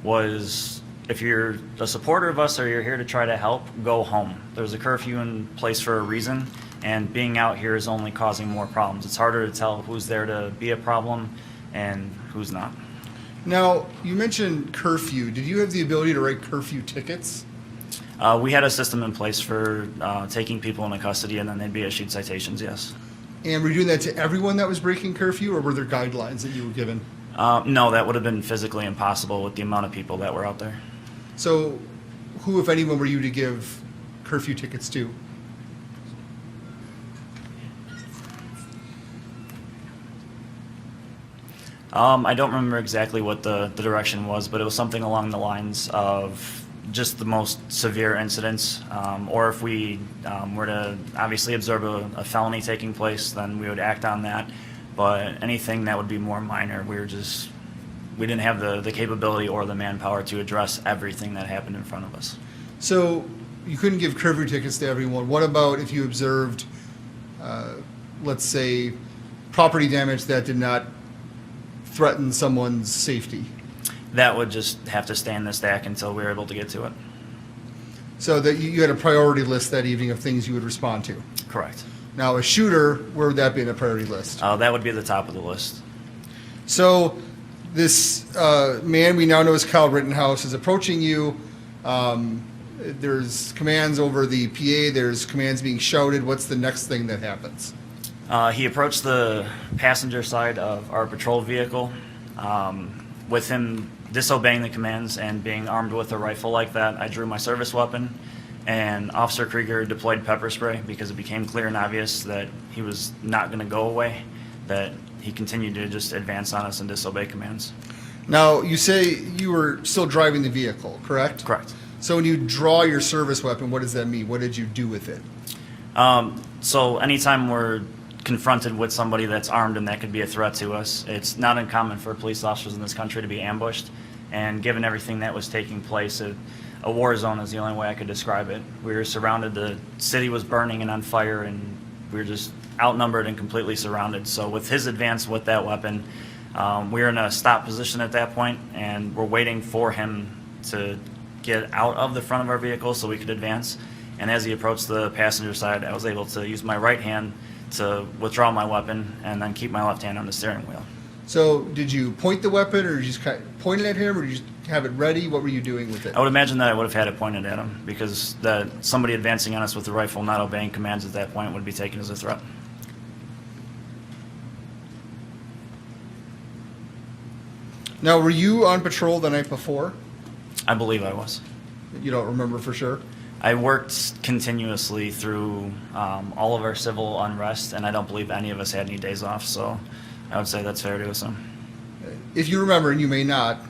was, if you're a supporter of us or you're here to try to help, go home. There's a curfew in place for a reason, and being out here is only causing more problems. It's harder to tell who's there to be a problem and who's not. Now, you mentioned curfew. Did you have the ability to write curfew tickets? We had a system in place for taking people into custody and then they'd be issued citations, yes. And were you doing that to everyone that was breaking curfew, or were there guidelines that you were given? No, that would have been physically impossible with the amount of people that were out there. So who, if anyone, were you to give curfew tickets to? I don't remember exactly what the direction was, but it was something along the lines of just the most severe incidents, or if we were to obviously observe a felony taking place, then we would act on that. But anything that would be more minor, we didn't have the capability or the manpower to address everything that happened in front of us. So you couldn't give curfew tickets to everyone. What about if you observed, let's say, property damage that did not threaten someone's safety? That would just have to stay in the stack until we were able to get to it. So that you had a priority list that evening of things you would respond to? Correct. Now, a shooter, where would that be in the priority list? That would be the top of the list. So this man we now know as Kyle Rittenhouse is approaching you. There's commands over the PA. There's commands being shouted. What's the next thing that happens? He approached the passenger side of our patrol vehicle. With him disobeying the commands and being armed with a rifle like that, I drew my service weapon, and Officer Krieger deployed pepper spray because it became clear and obvious that he was not going to go away, that he continued to just advance on us and disobey commands. Now, you say you were still driving the vehicle, correct? Correct. So when you draw your service weapon, what does that mean? What did you do with it? So anytime we're confronted with somebody that's armed and that could be a threat to us, it's not uncommon for police officers in this country to be ambushed. And given everything that was taking place, a war zone is the only way I could describe it. We were surrounded, the city was burning and on fire, and we were just outnumbered and completely surrounded. So with his advance with that weapon, we were in a stop position at that point, and we're waiting for him to get out of the front of our vehicle so we could advance. And as he approached the passenger side, I was able to use my right hand to withdraw my weapon and then keep my left hand on the steering wheel. So did you point the weapon, or did you just kind of point it at him, or did you just have it ready? What were you doing with it? I would imagine that I would have had it pointed at him, because somebody advancing on us with a rifle, not obeying commands at that point, would be taken as a threat. Now, were you on patrol the night before? I believe I was. You don't remember for sure? I worked continuously through all of our civil unrest, and I don't believe any of us had any days off, so I would say that's fair to assume. If you remember, and you may not,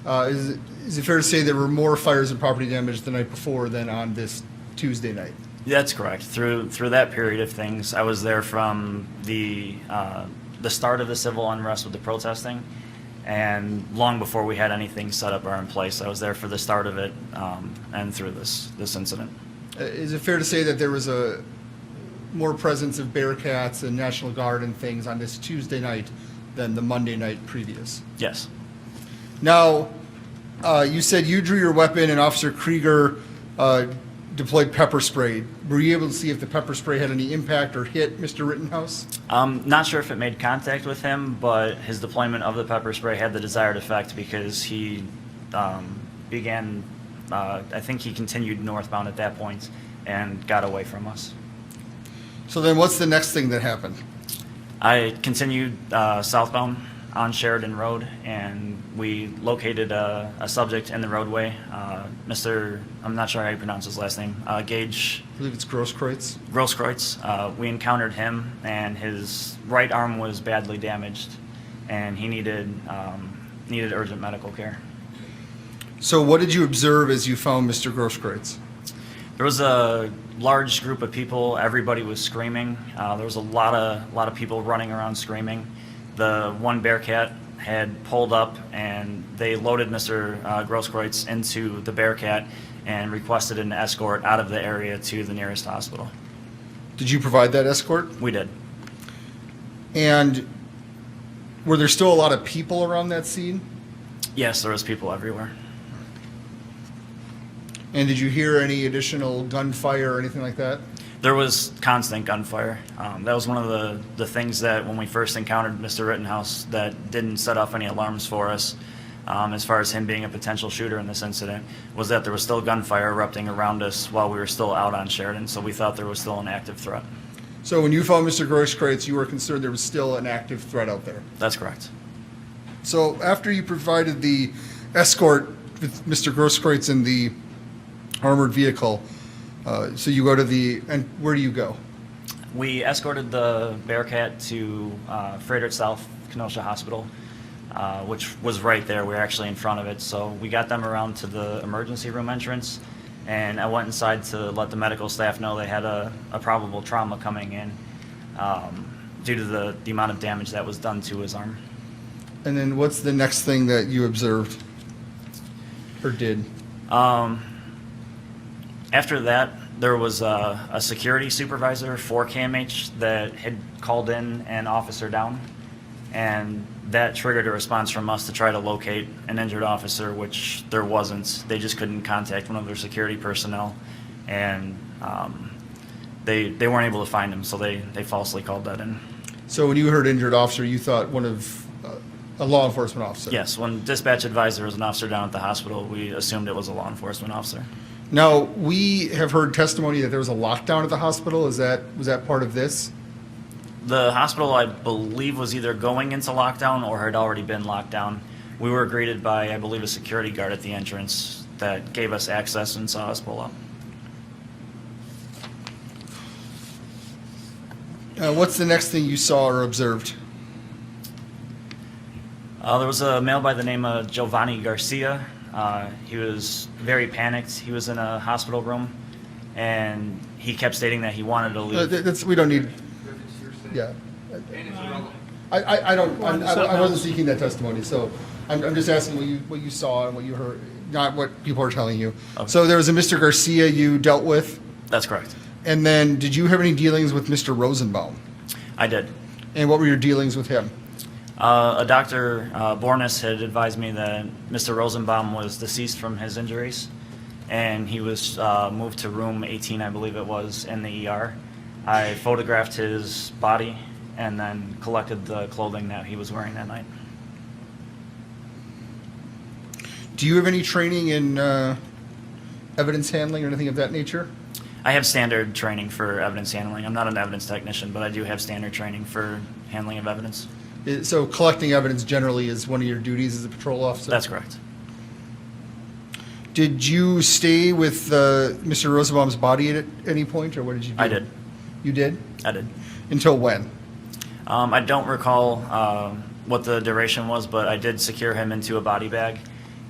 is it fair to say there were more fires and property damage the night before than on this Tuesday night? That's correct. Through that period of things, I was there from the start of the civil unrest with the protesting, and long before we had anything set up or in place. I was there for the start of it and through this incident. Is it fair to say that there was a more presence of Bearcats and National Guard and things on this Tuesday night than the Monday night previous? Yes. Now, you said you drew your weapon and Officer Krieger deployed pepper spray. Were you able to see if the pepper spray had any impact or hit Mr. Rittenhouse? Not sure if it made contact with him, but his deployment of the pepper spray had the desired effect because he began, I think he continued northbound at that point and got away from us. So then what's the next thing that happened? I continued southbound on Sheridan Road, and we located a subject in the roadway, Mr. I'm not sure how you pronounce his last name, Gage. I believe it's Grosskreutz. Grosskreutz. We encountered him, and his right arm was badly damaged, and he needed urgent medical care. So what did you observe as you found Mr. Grosskreutz? There was a large group of people. Everybody was screaming. There was a lot of people running around screaming. The one Bearcat had pulled up, and they loaded Mr. Grosskreutz into the Bearcat and requested an escort out of the area to the nearest hospital. Did you provide that escort? We did. And were there still a lot of people around that scene? Yes, there was people everywhere. And did you hear any additional gunfire or anything like that? There was constant gunfire. That was one of the things that when we first encountered Mr. Rittenhouse that didn't set off any alarms for us as far as him being a potential shooter in this incident, was that there was still gunfire erupting around us while we were still out on Sheridan, so we thought there was still an active threat. So when you found Mr. Grosskreutz, you were concerned there was still an active threat out there? That's correct. So after you provided the escort with Mr. Grosskreutz in the armored vehicle, so you go to and where do you go? We escorted the Bearcat to Frederick South Kenosha Hospital, which was right there. We were actually in front of it. So we got them around to the emergency room entrance, and I went inside to let the medical staff know they had a probable trauma coming in due to the amount of damage that was done to his arm. And then what's the next thing that you observed or did? After that, there was a security supervisor for KMH that had called in an officer down, and that triggered a response from us to try to locate an injured officer, which there wasn't. They just couldn't contact one of their security personnel, and they weren't able to find him, so they falsely called that in. So when you heard injured officer, you thought one of a law enforcement officer? Yes, when dispatch advised there was an officer down at the hospital, we assumed it was a law enforcement officer. Now, we have heard testimony that there was a lockdown at the hospital. Was that part of this? The hospital, I believe, was either going into lockdown or had already been locked down. We were greeted by, I believe, a security guard at the entrance that gave us access and saw us pull up. What's the next thing you saw or observed? There was a male by the name of Giovanni Garcia. He was very panicked. He was in a hospital room, and he kept stating that he wanted to leave. We don't need. Yeah. I wasn't seeking that testimony, so I'm just asking what you saw and what you heard, not what people are telling you. Okay. So there was a Mr. Garcia you dealt with? That's correct. And then did you have any dealings with Mr. Rosenbaum? I did. And what were your dealings with him? A Dr. Bornis had advised me that Mr. Rosenbaum was deceased from his injuries, and he was moved to room 18, I believe it was, in the ER. I photographed his body and then collected the clothing that he was wearing that night. Do you have any training in evidence handling or anything of that nature? I have standard training for evidence handling. I'm not an evidence technician, but I do have standard training for handling of evidence. So collecting evidence generally is one of your duties as a patrol officer? That's correct. Did you stay with Mr. Rosenbaum's body at any point, or what did you do? I did. You did? I did. Until when? I don't recall what the duration was, but I did secure him into a body bag,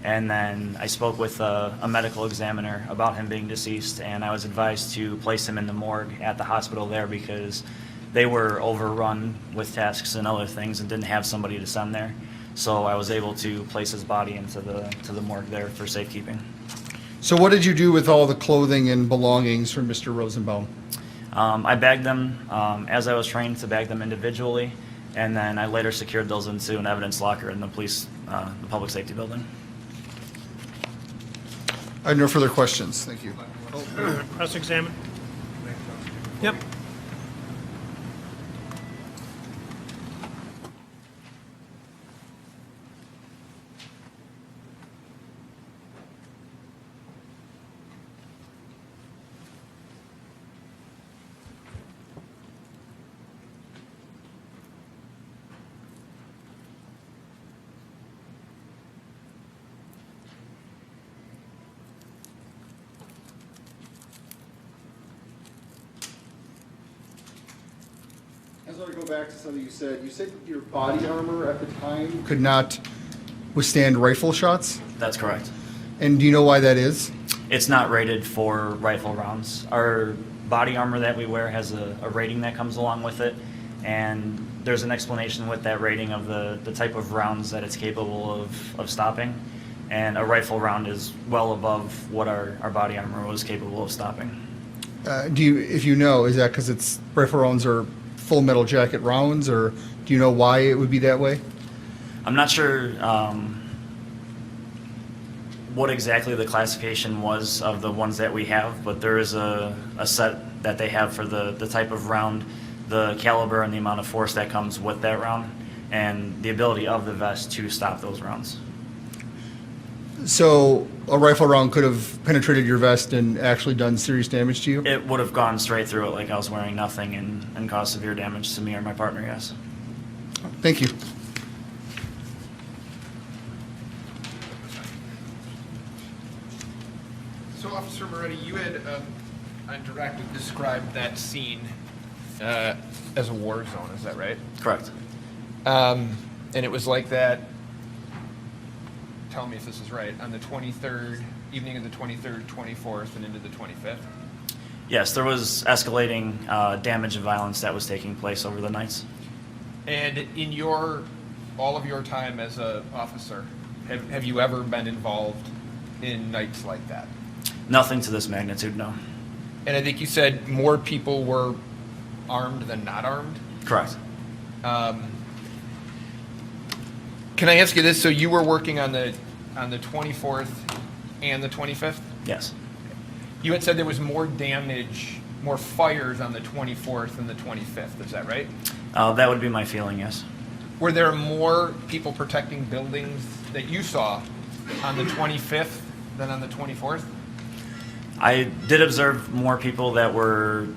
and then I spoke with a medical examiner about him being deceased, and I was advised to place him in the morgue at the hospital there because they were overrun with tasks and other things and didn't have somebody to send there. So I was able to place his body into the morgue there for safekeeping. So what did you do with all the clothing and belongings from Mr. Rosenbaum? I bagged them as I was trained to bag them individually, and then I later secured those into an evidence locker in the the public safety building. I have no further questions. Thank you. Cross-examine. Yep. I just want to go back to something you said. You said your body armor at the time could not withstand rifle shots? That's correct. And do you know why that is? It's not rated for rifle rounds. Our body armor that we wear has a rating that comes along with it, and there's an explanation with that rating of the type of rounds that it's capable of stopping, and a rifle round is well above what our body armor was capable of stopping. If you know, is that because it's rifle rounds are full metal jacket rounds, or do you know why it would be that way? I'm not sure what exactly the classification was of the ones that we have, but there is a set that they have for the type of round, the caliber, and the amount of force that comes with that round, and the ability of the vest to stop those rounds. So a rifle round could have penetrated your vest and actually done serious damage to you? It would have gone straight through it like I was wearing nothing and caused severe damage to me or my partner, yes. Thank you. So, Officer Moretti, you had on direct described that scene as a war zone. Is that right? Correct. And it was like that. Tell me if this is right. On the 23rd, evening of the 23rd, 24th, and into the 25th. Yes, there was escalating damage and violence that was taking place over the nights. And in all of your time as an officer, have you ever been involved in nights like that? Nothing to this magnitude, no. And I think you said more people were armed than not armed? Correct. Can I ask you this? So you were working on the 24th and the 25th? Yes. You had said there was more damage, more fires on the 24th and the 25th. Is that right? That would be my feeling, yes. Were there more people protecting buildings that you saw on the 25th than on the 24th? I did observe more people that were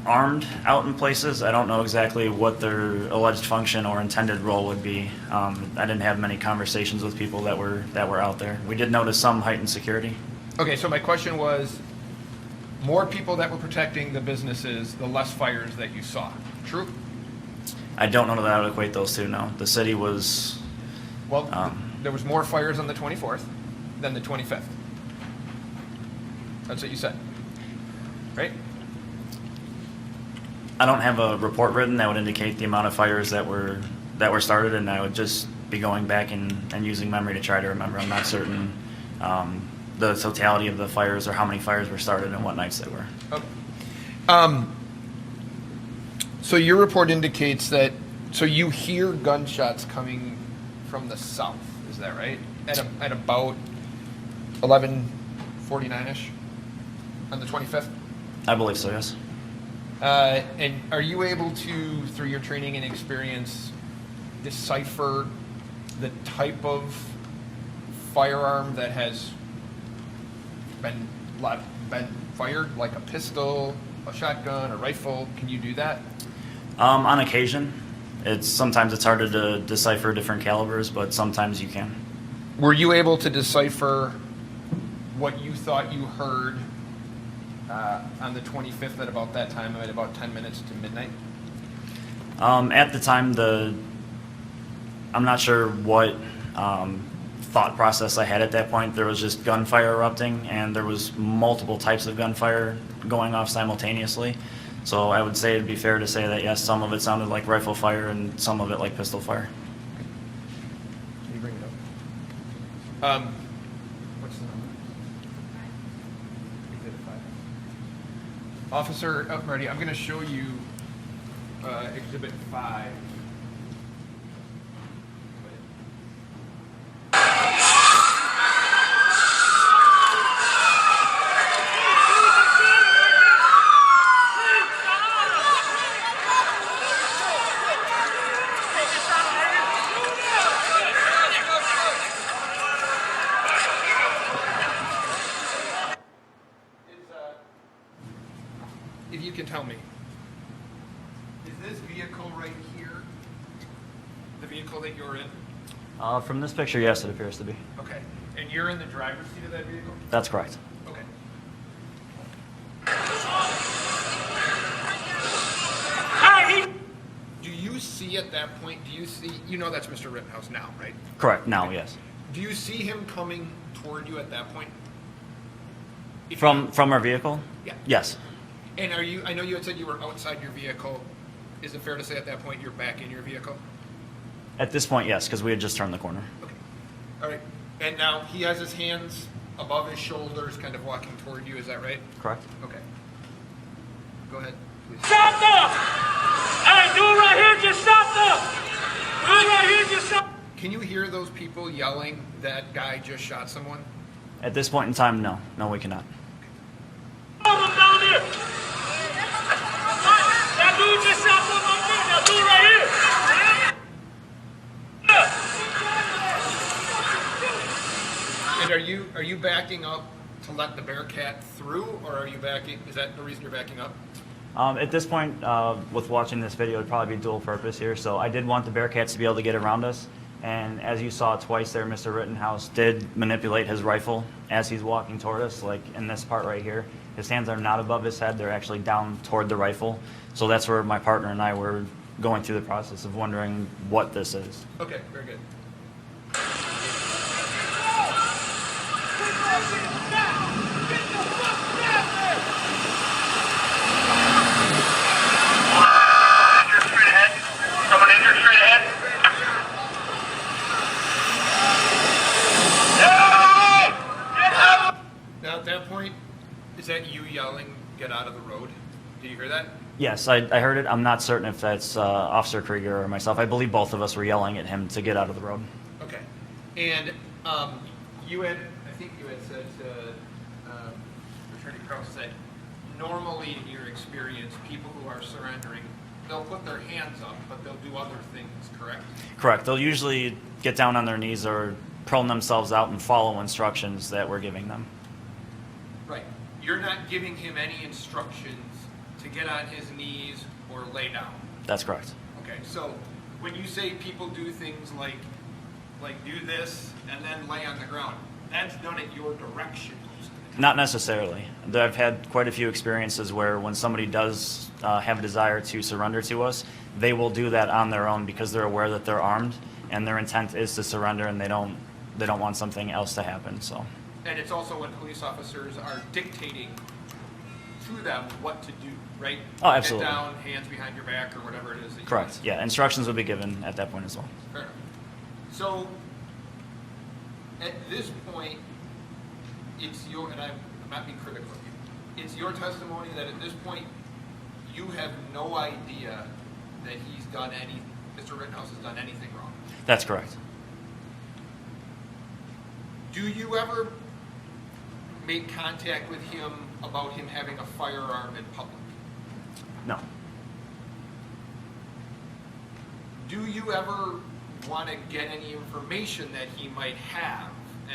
armed out in places. I don't know exactly what their alleged function or intended role would be. I didn't have many conversations with people that were out there. We did notice some heightened security. Okay, so my question was, more people that were protecting the businesses, the less fires that you saw. True? I don't know that I would equate those two, no. The city was... Well, there was more fires on the 24th than the 25th. That's what you said, right? I don't have a report written that would indicate the amount of fires that were started, and I would just be going back and using memory to try to remember. I'm not certain the totality of the fires or how many fires were started and what nights they were. Okay. So your report indicates that, so you hear gunshots coming from the south, is that right? At about 11:49ish on the 25th? I believe so, yes. And are you able to, through your training and experience, decipher the type of firearm that has been fired, like a pistol, a shotgun, a rifle? Can you do that? On occasion. Sometimes it's harder to decipher different calibers, but sometimes you can. Were you able to decipher what you thought you heard on the 25th at about that time, at about 10 minutes to midnight? At the time, I'm not sure what thought process I had at that point. There was just gunfire erupting, and there was multiple types of gunfire going off simultaneously. So I would say it'd be fair to say that, yes, some of it sounded like rifle fire and some of it like pistol fire. Can you bring it up? What's the number? Officer Marty, I'm going to show you Exhibit 5. If you can tell me, is this vehicle right here the vehicle that you're in? From this picture, yes, it appears to be. Okay. And you're in the driver's seat of that vehicle? That's correct. Okay. Do you see at that point, you know that's Mr. Rittenhouse now, right? Correct. Now, yes. Do you see him coming toward you at that point? From our vehicle? Yeah. Yes. And I know you had said you were outside your vehicle. Is it fair to say at that point you're back in your vehicle? At this point, yes, because we had just turned the corner. Okay. All right. And now he has his hands above his shoulders, kind of walking toward you. Is that right? Correct. Okay. Go ahead, please. Stop them! Hey, do it right here, just stop them! Do it right here, just stop. Can you hear those people yelling that guy just shot someone? At this point in time, no. No, we cannot. All of them down there! That dude just shot one right there. Now do it right here! And are you backing up to let the Bearcat through, or are you backing? Is that the reason you're backing up? At this point, with watching this video, it'd probably be dual purpose here. So I did want the Bearcats to be able to get around us. And as you saw twice there, Mr. Rittenhouse did manipulate his rifle as he's walking toward us, like in this part right here. His hands are not above his head. They're actually down toward the rifle. So that's where my partner and I were going through the process of wondering what this is. Okay, very good. Someone injured straight ahead? Now at that point, is that you yelling, "Get out of the road"? Do you hear that? Yes, I heard it. I'm not certain if that's Officer Krieger or myself. I believe both of us were yelling at him to get out of the road. Okay. And I think you had said to Attorney Krause that normally in your experience, people who are surrendering, they'll put their hands up, but they'll do other things, correct? Correct. They'll usually get down on their knees or prone themselves out and follow instructions that we're giving them. Right. You're not giving him any instructions to get on his knees or lay down. That's correct. Okay, so when you say people do things like do this and then lay on the ground, that's done at your direction. Not necessarily. I've had quite a few experiences where when somebody does have a desire to surrender to us, they will do that on their own because they're aware that they're armed and their intent is to surrender and they don't want something else to happen. So. And it's also when police officers are dictating to them what to do, right? Oh, absolutely. Get down, hands behind your back, or whatever it is. That you Correct. want. Yeah, instructions will be given at that point as well. Fair enough. So, at this point, it's your, and I'm not being critical of you, it's your testimony that at this point, you have no idea that Mr. Rittenhouse has done anything wrong. That's correct. Do you ever make contact with him about him having a firearm in public? No. Do you ever want to get any information that he might have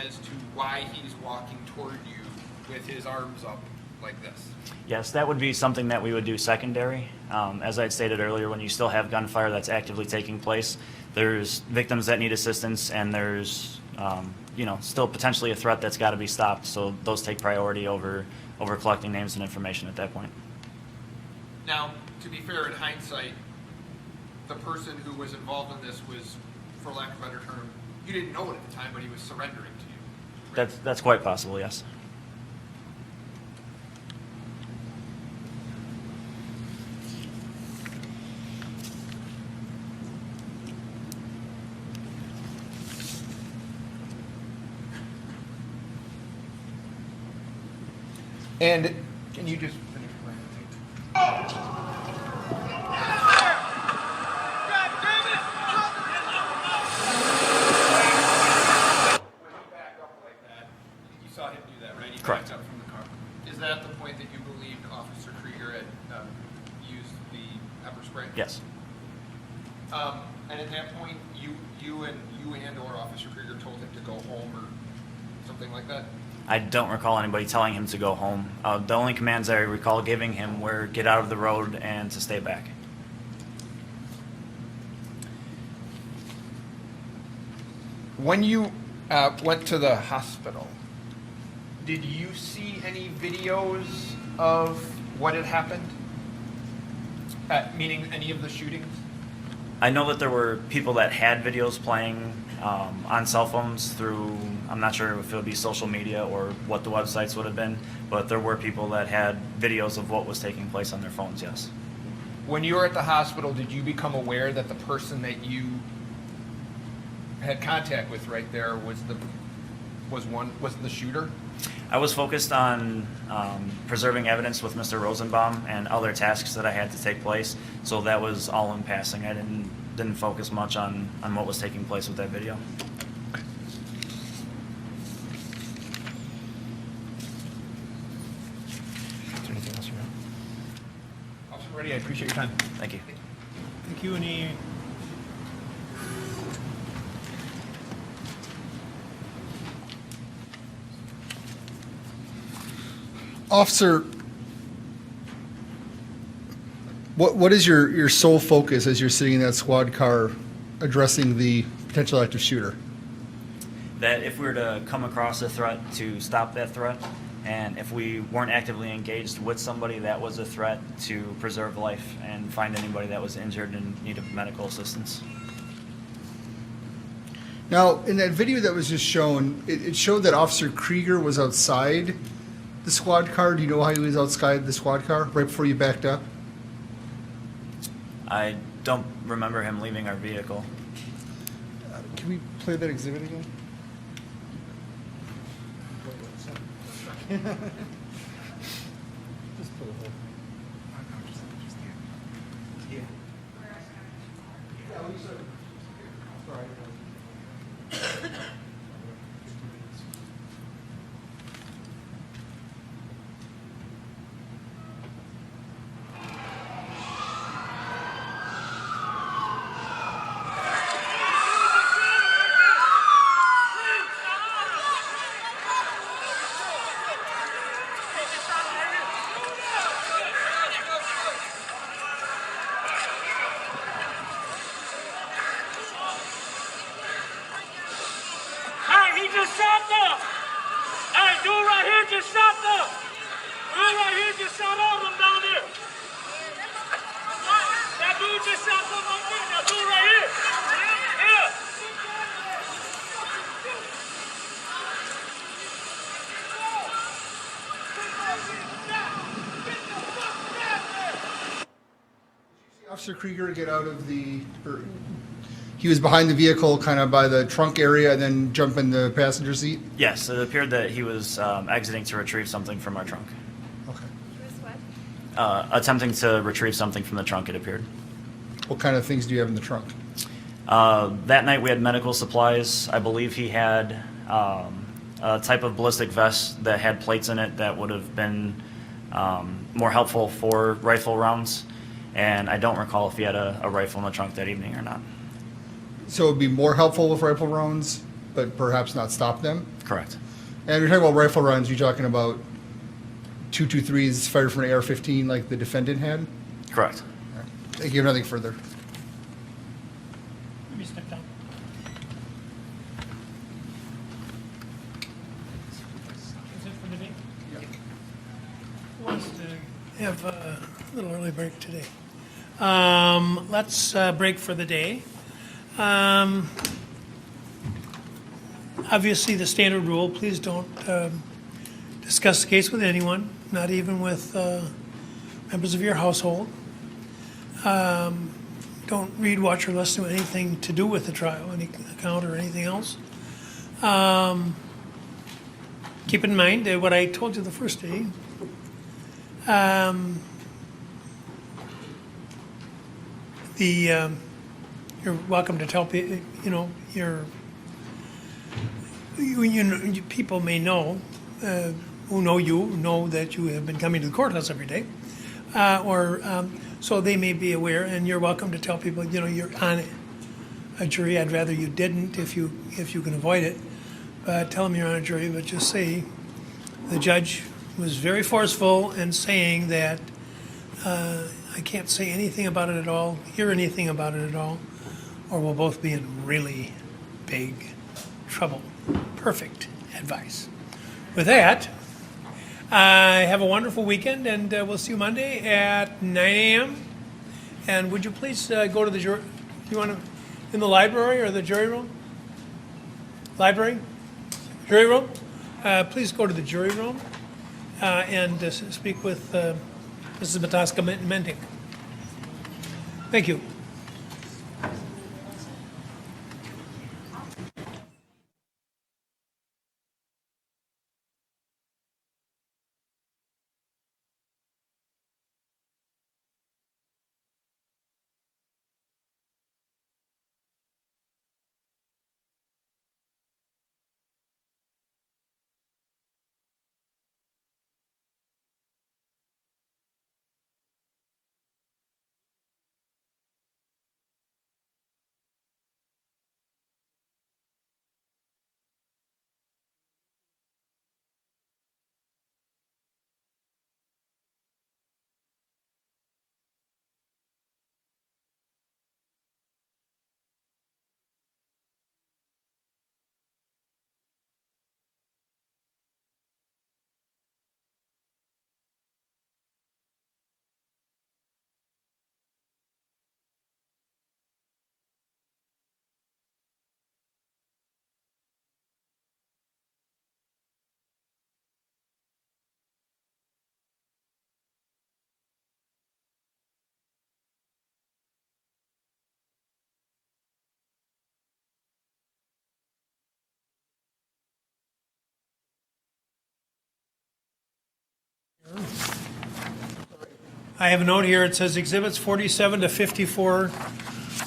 as to why he's walking toward you with his arms up like this? Yes, that would be something that we would do secondary. As I had stated earlier, when you still have gunfire that's actively taking place, there's victims that need assistance and there's still potentially a threat that's got to be stopped. So those take priority over collecting names and information at that point. Now, to be fair, in hindsight, the person who was involved in this was, for lack of a better term, you didn't know it at the time, but he was surrendering to you. Right? That's quite possible, yes. And can you just finish playing the tape? You saw him do that, right? He Correct. backed up from the car. Is that the point that you believed Officer Krieger had used the pepper spray? Yes. And at that point, you and or Officer Krieger told him to go home or something like that? I don't recall anybody telling him to go home. The only commands I recall giving him were get out of the road and to stay back. When you went to the hospital, did you see any videos of what had happened? Meaning any of the shootings? I know that there were people that had videos playing on cell phones through, I'm not sure if it would be social media or what the websites would have been, but there were people that had videos of what was taking place on their phones, yes. When you were at the hospital, did you become aware that the person that you had contact with right there was the shooter? I was focused on preserving evidence with Mr. Rosenbaum and other tasks that I had to take place, so that was all in passing. I didn't focus much on what was taking place with that video. Is there anything else you want? Officer Reddy, I appreciate your time. Thank you. Thank you. Any Officer, what is your sole focus as you're sitting in that squad car addressing the potential active shooter? That if we were to come across a threat, to stop that threat, and if we weren't actively engaged with somebody that was a threat, to preserve life and find anybody that was injured and in need of medical assistance. Now, in that video that was just shown, it showed that Officer Krieger was outside the squad car. Do you know how he was outside the squad car right before you backed up? I don't remember him leaving our vehicle. Can we play that exhibit again? Just pull it. Yeah. Hey, he just shot them! Hey, dude right here just shot them! Dude right here just shot all of them down there! That dude just shot them right there! That dude right here! Yeah! Officer Krieger get out of he was behind the vehicle, kind of by the trunk area, and then jump in the passenger seat? Yes, it appeared that he was exiting to retrieve something from our trunk. Okay. Attempting to retrieve something from the trunk, it appeared. What kind of things do you have in the trunk? That night we had medical supplies. I believe he had a type of ballistic vest that had plates in it that would have been more helpful for rifle rounds. And I don't recall if he had a rifle in the trunk that evening or not. So it would be more helpful with rifle rounds, but perhaps not stop them? Correct. And you're talking about rifle rounds, you're talking about 223s fired from an AR-15 like the defendant had? Correct. All right. Thank you. Nothing further. Let me step down. Is it for the day? Yeah. Who wants to have a little early break today? Let's break for the day. Obviously, the standard rule, please don't discuss the case with anyone, not even with members of your household. Don't read, watch, or listen to anything to do with the trial, any account or anything else. Keep in mind what I told you the first day. you're welcome to tell people, people may know, who know you, know that you have been coming to the courthouse every day. So they may be aware, and you're welcome to tell people, you're on a jury. I'd rather you didn't if you can avoid it. But tell them you're on a jury, but just say the judge was very forceful in saying that I can't say anything about it at all, hear anything about it at all, or we'll both be in really big trouble. Perfect advice. With that, have a wonderful weekend, and we'll see you Monday at 9 a.m. And would you please go to the jury? You want to in the library or the jury room? Library, jury room. Please go to the jury room and speak with Mrs. Mataska Menting. Thank you. I have a note here. It says Exhibits 47 to 54,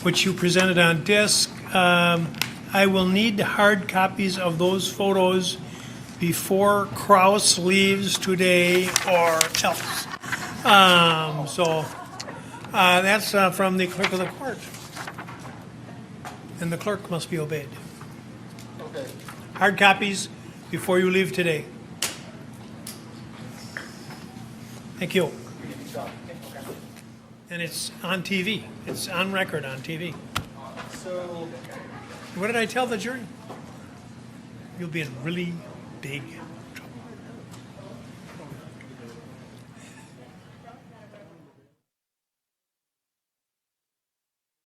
which you presented on disc. I will need hard copies of those photos before Kraus leaves today or else. That's from the clerk of the court. And the clerk must be obeyed. Okay. Hard copies before you leave today. Thank you. And it's on TV. It's on record on TV. So, What did I tell the jury? You'll be in really big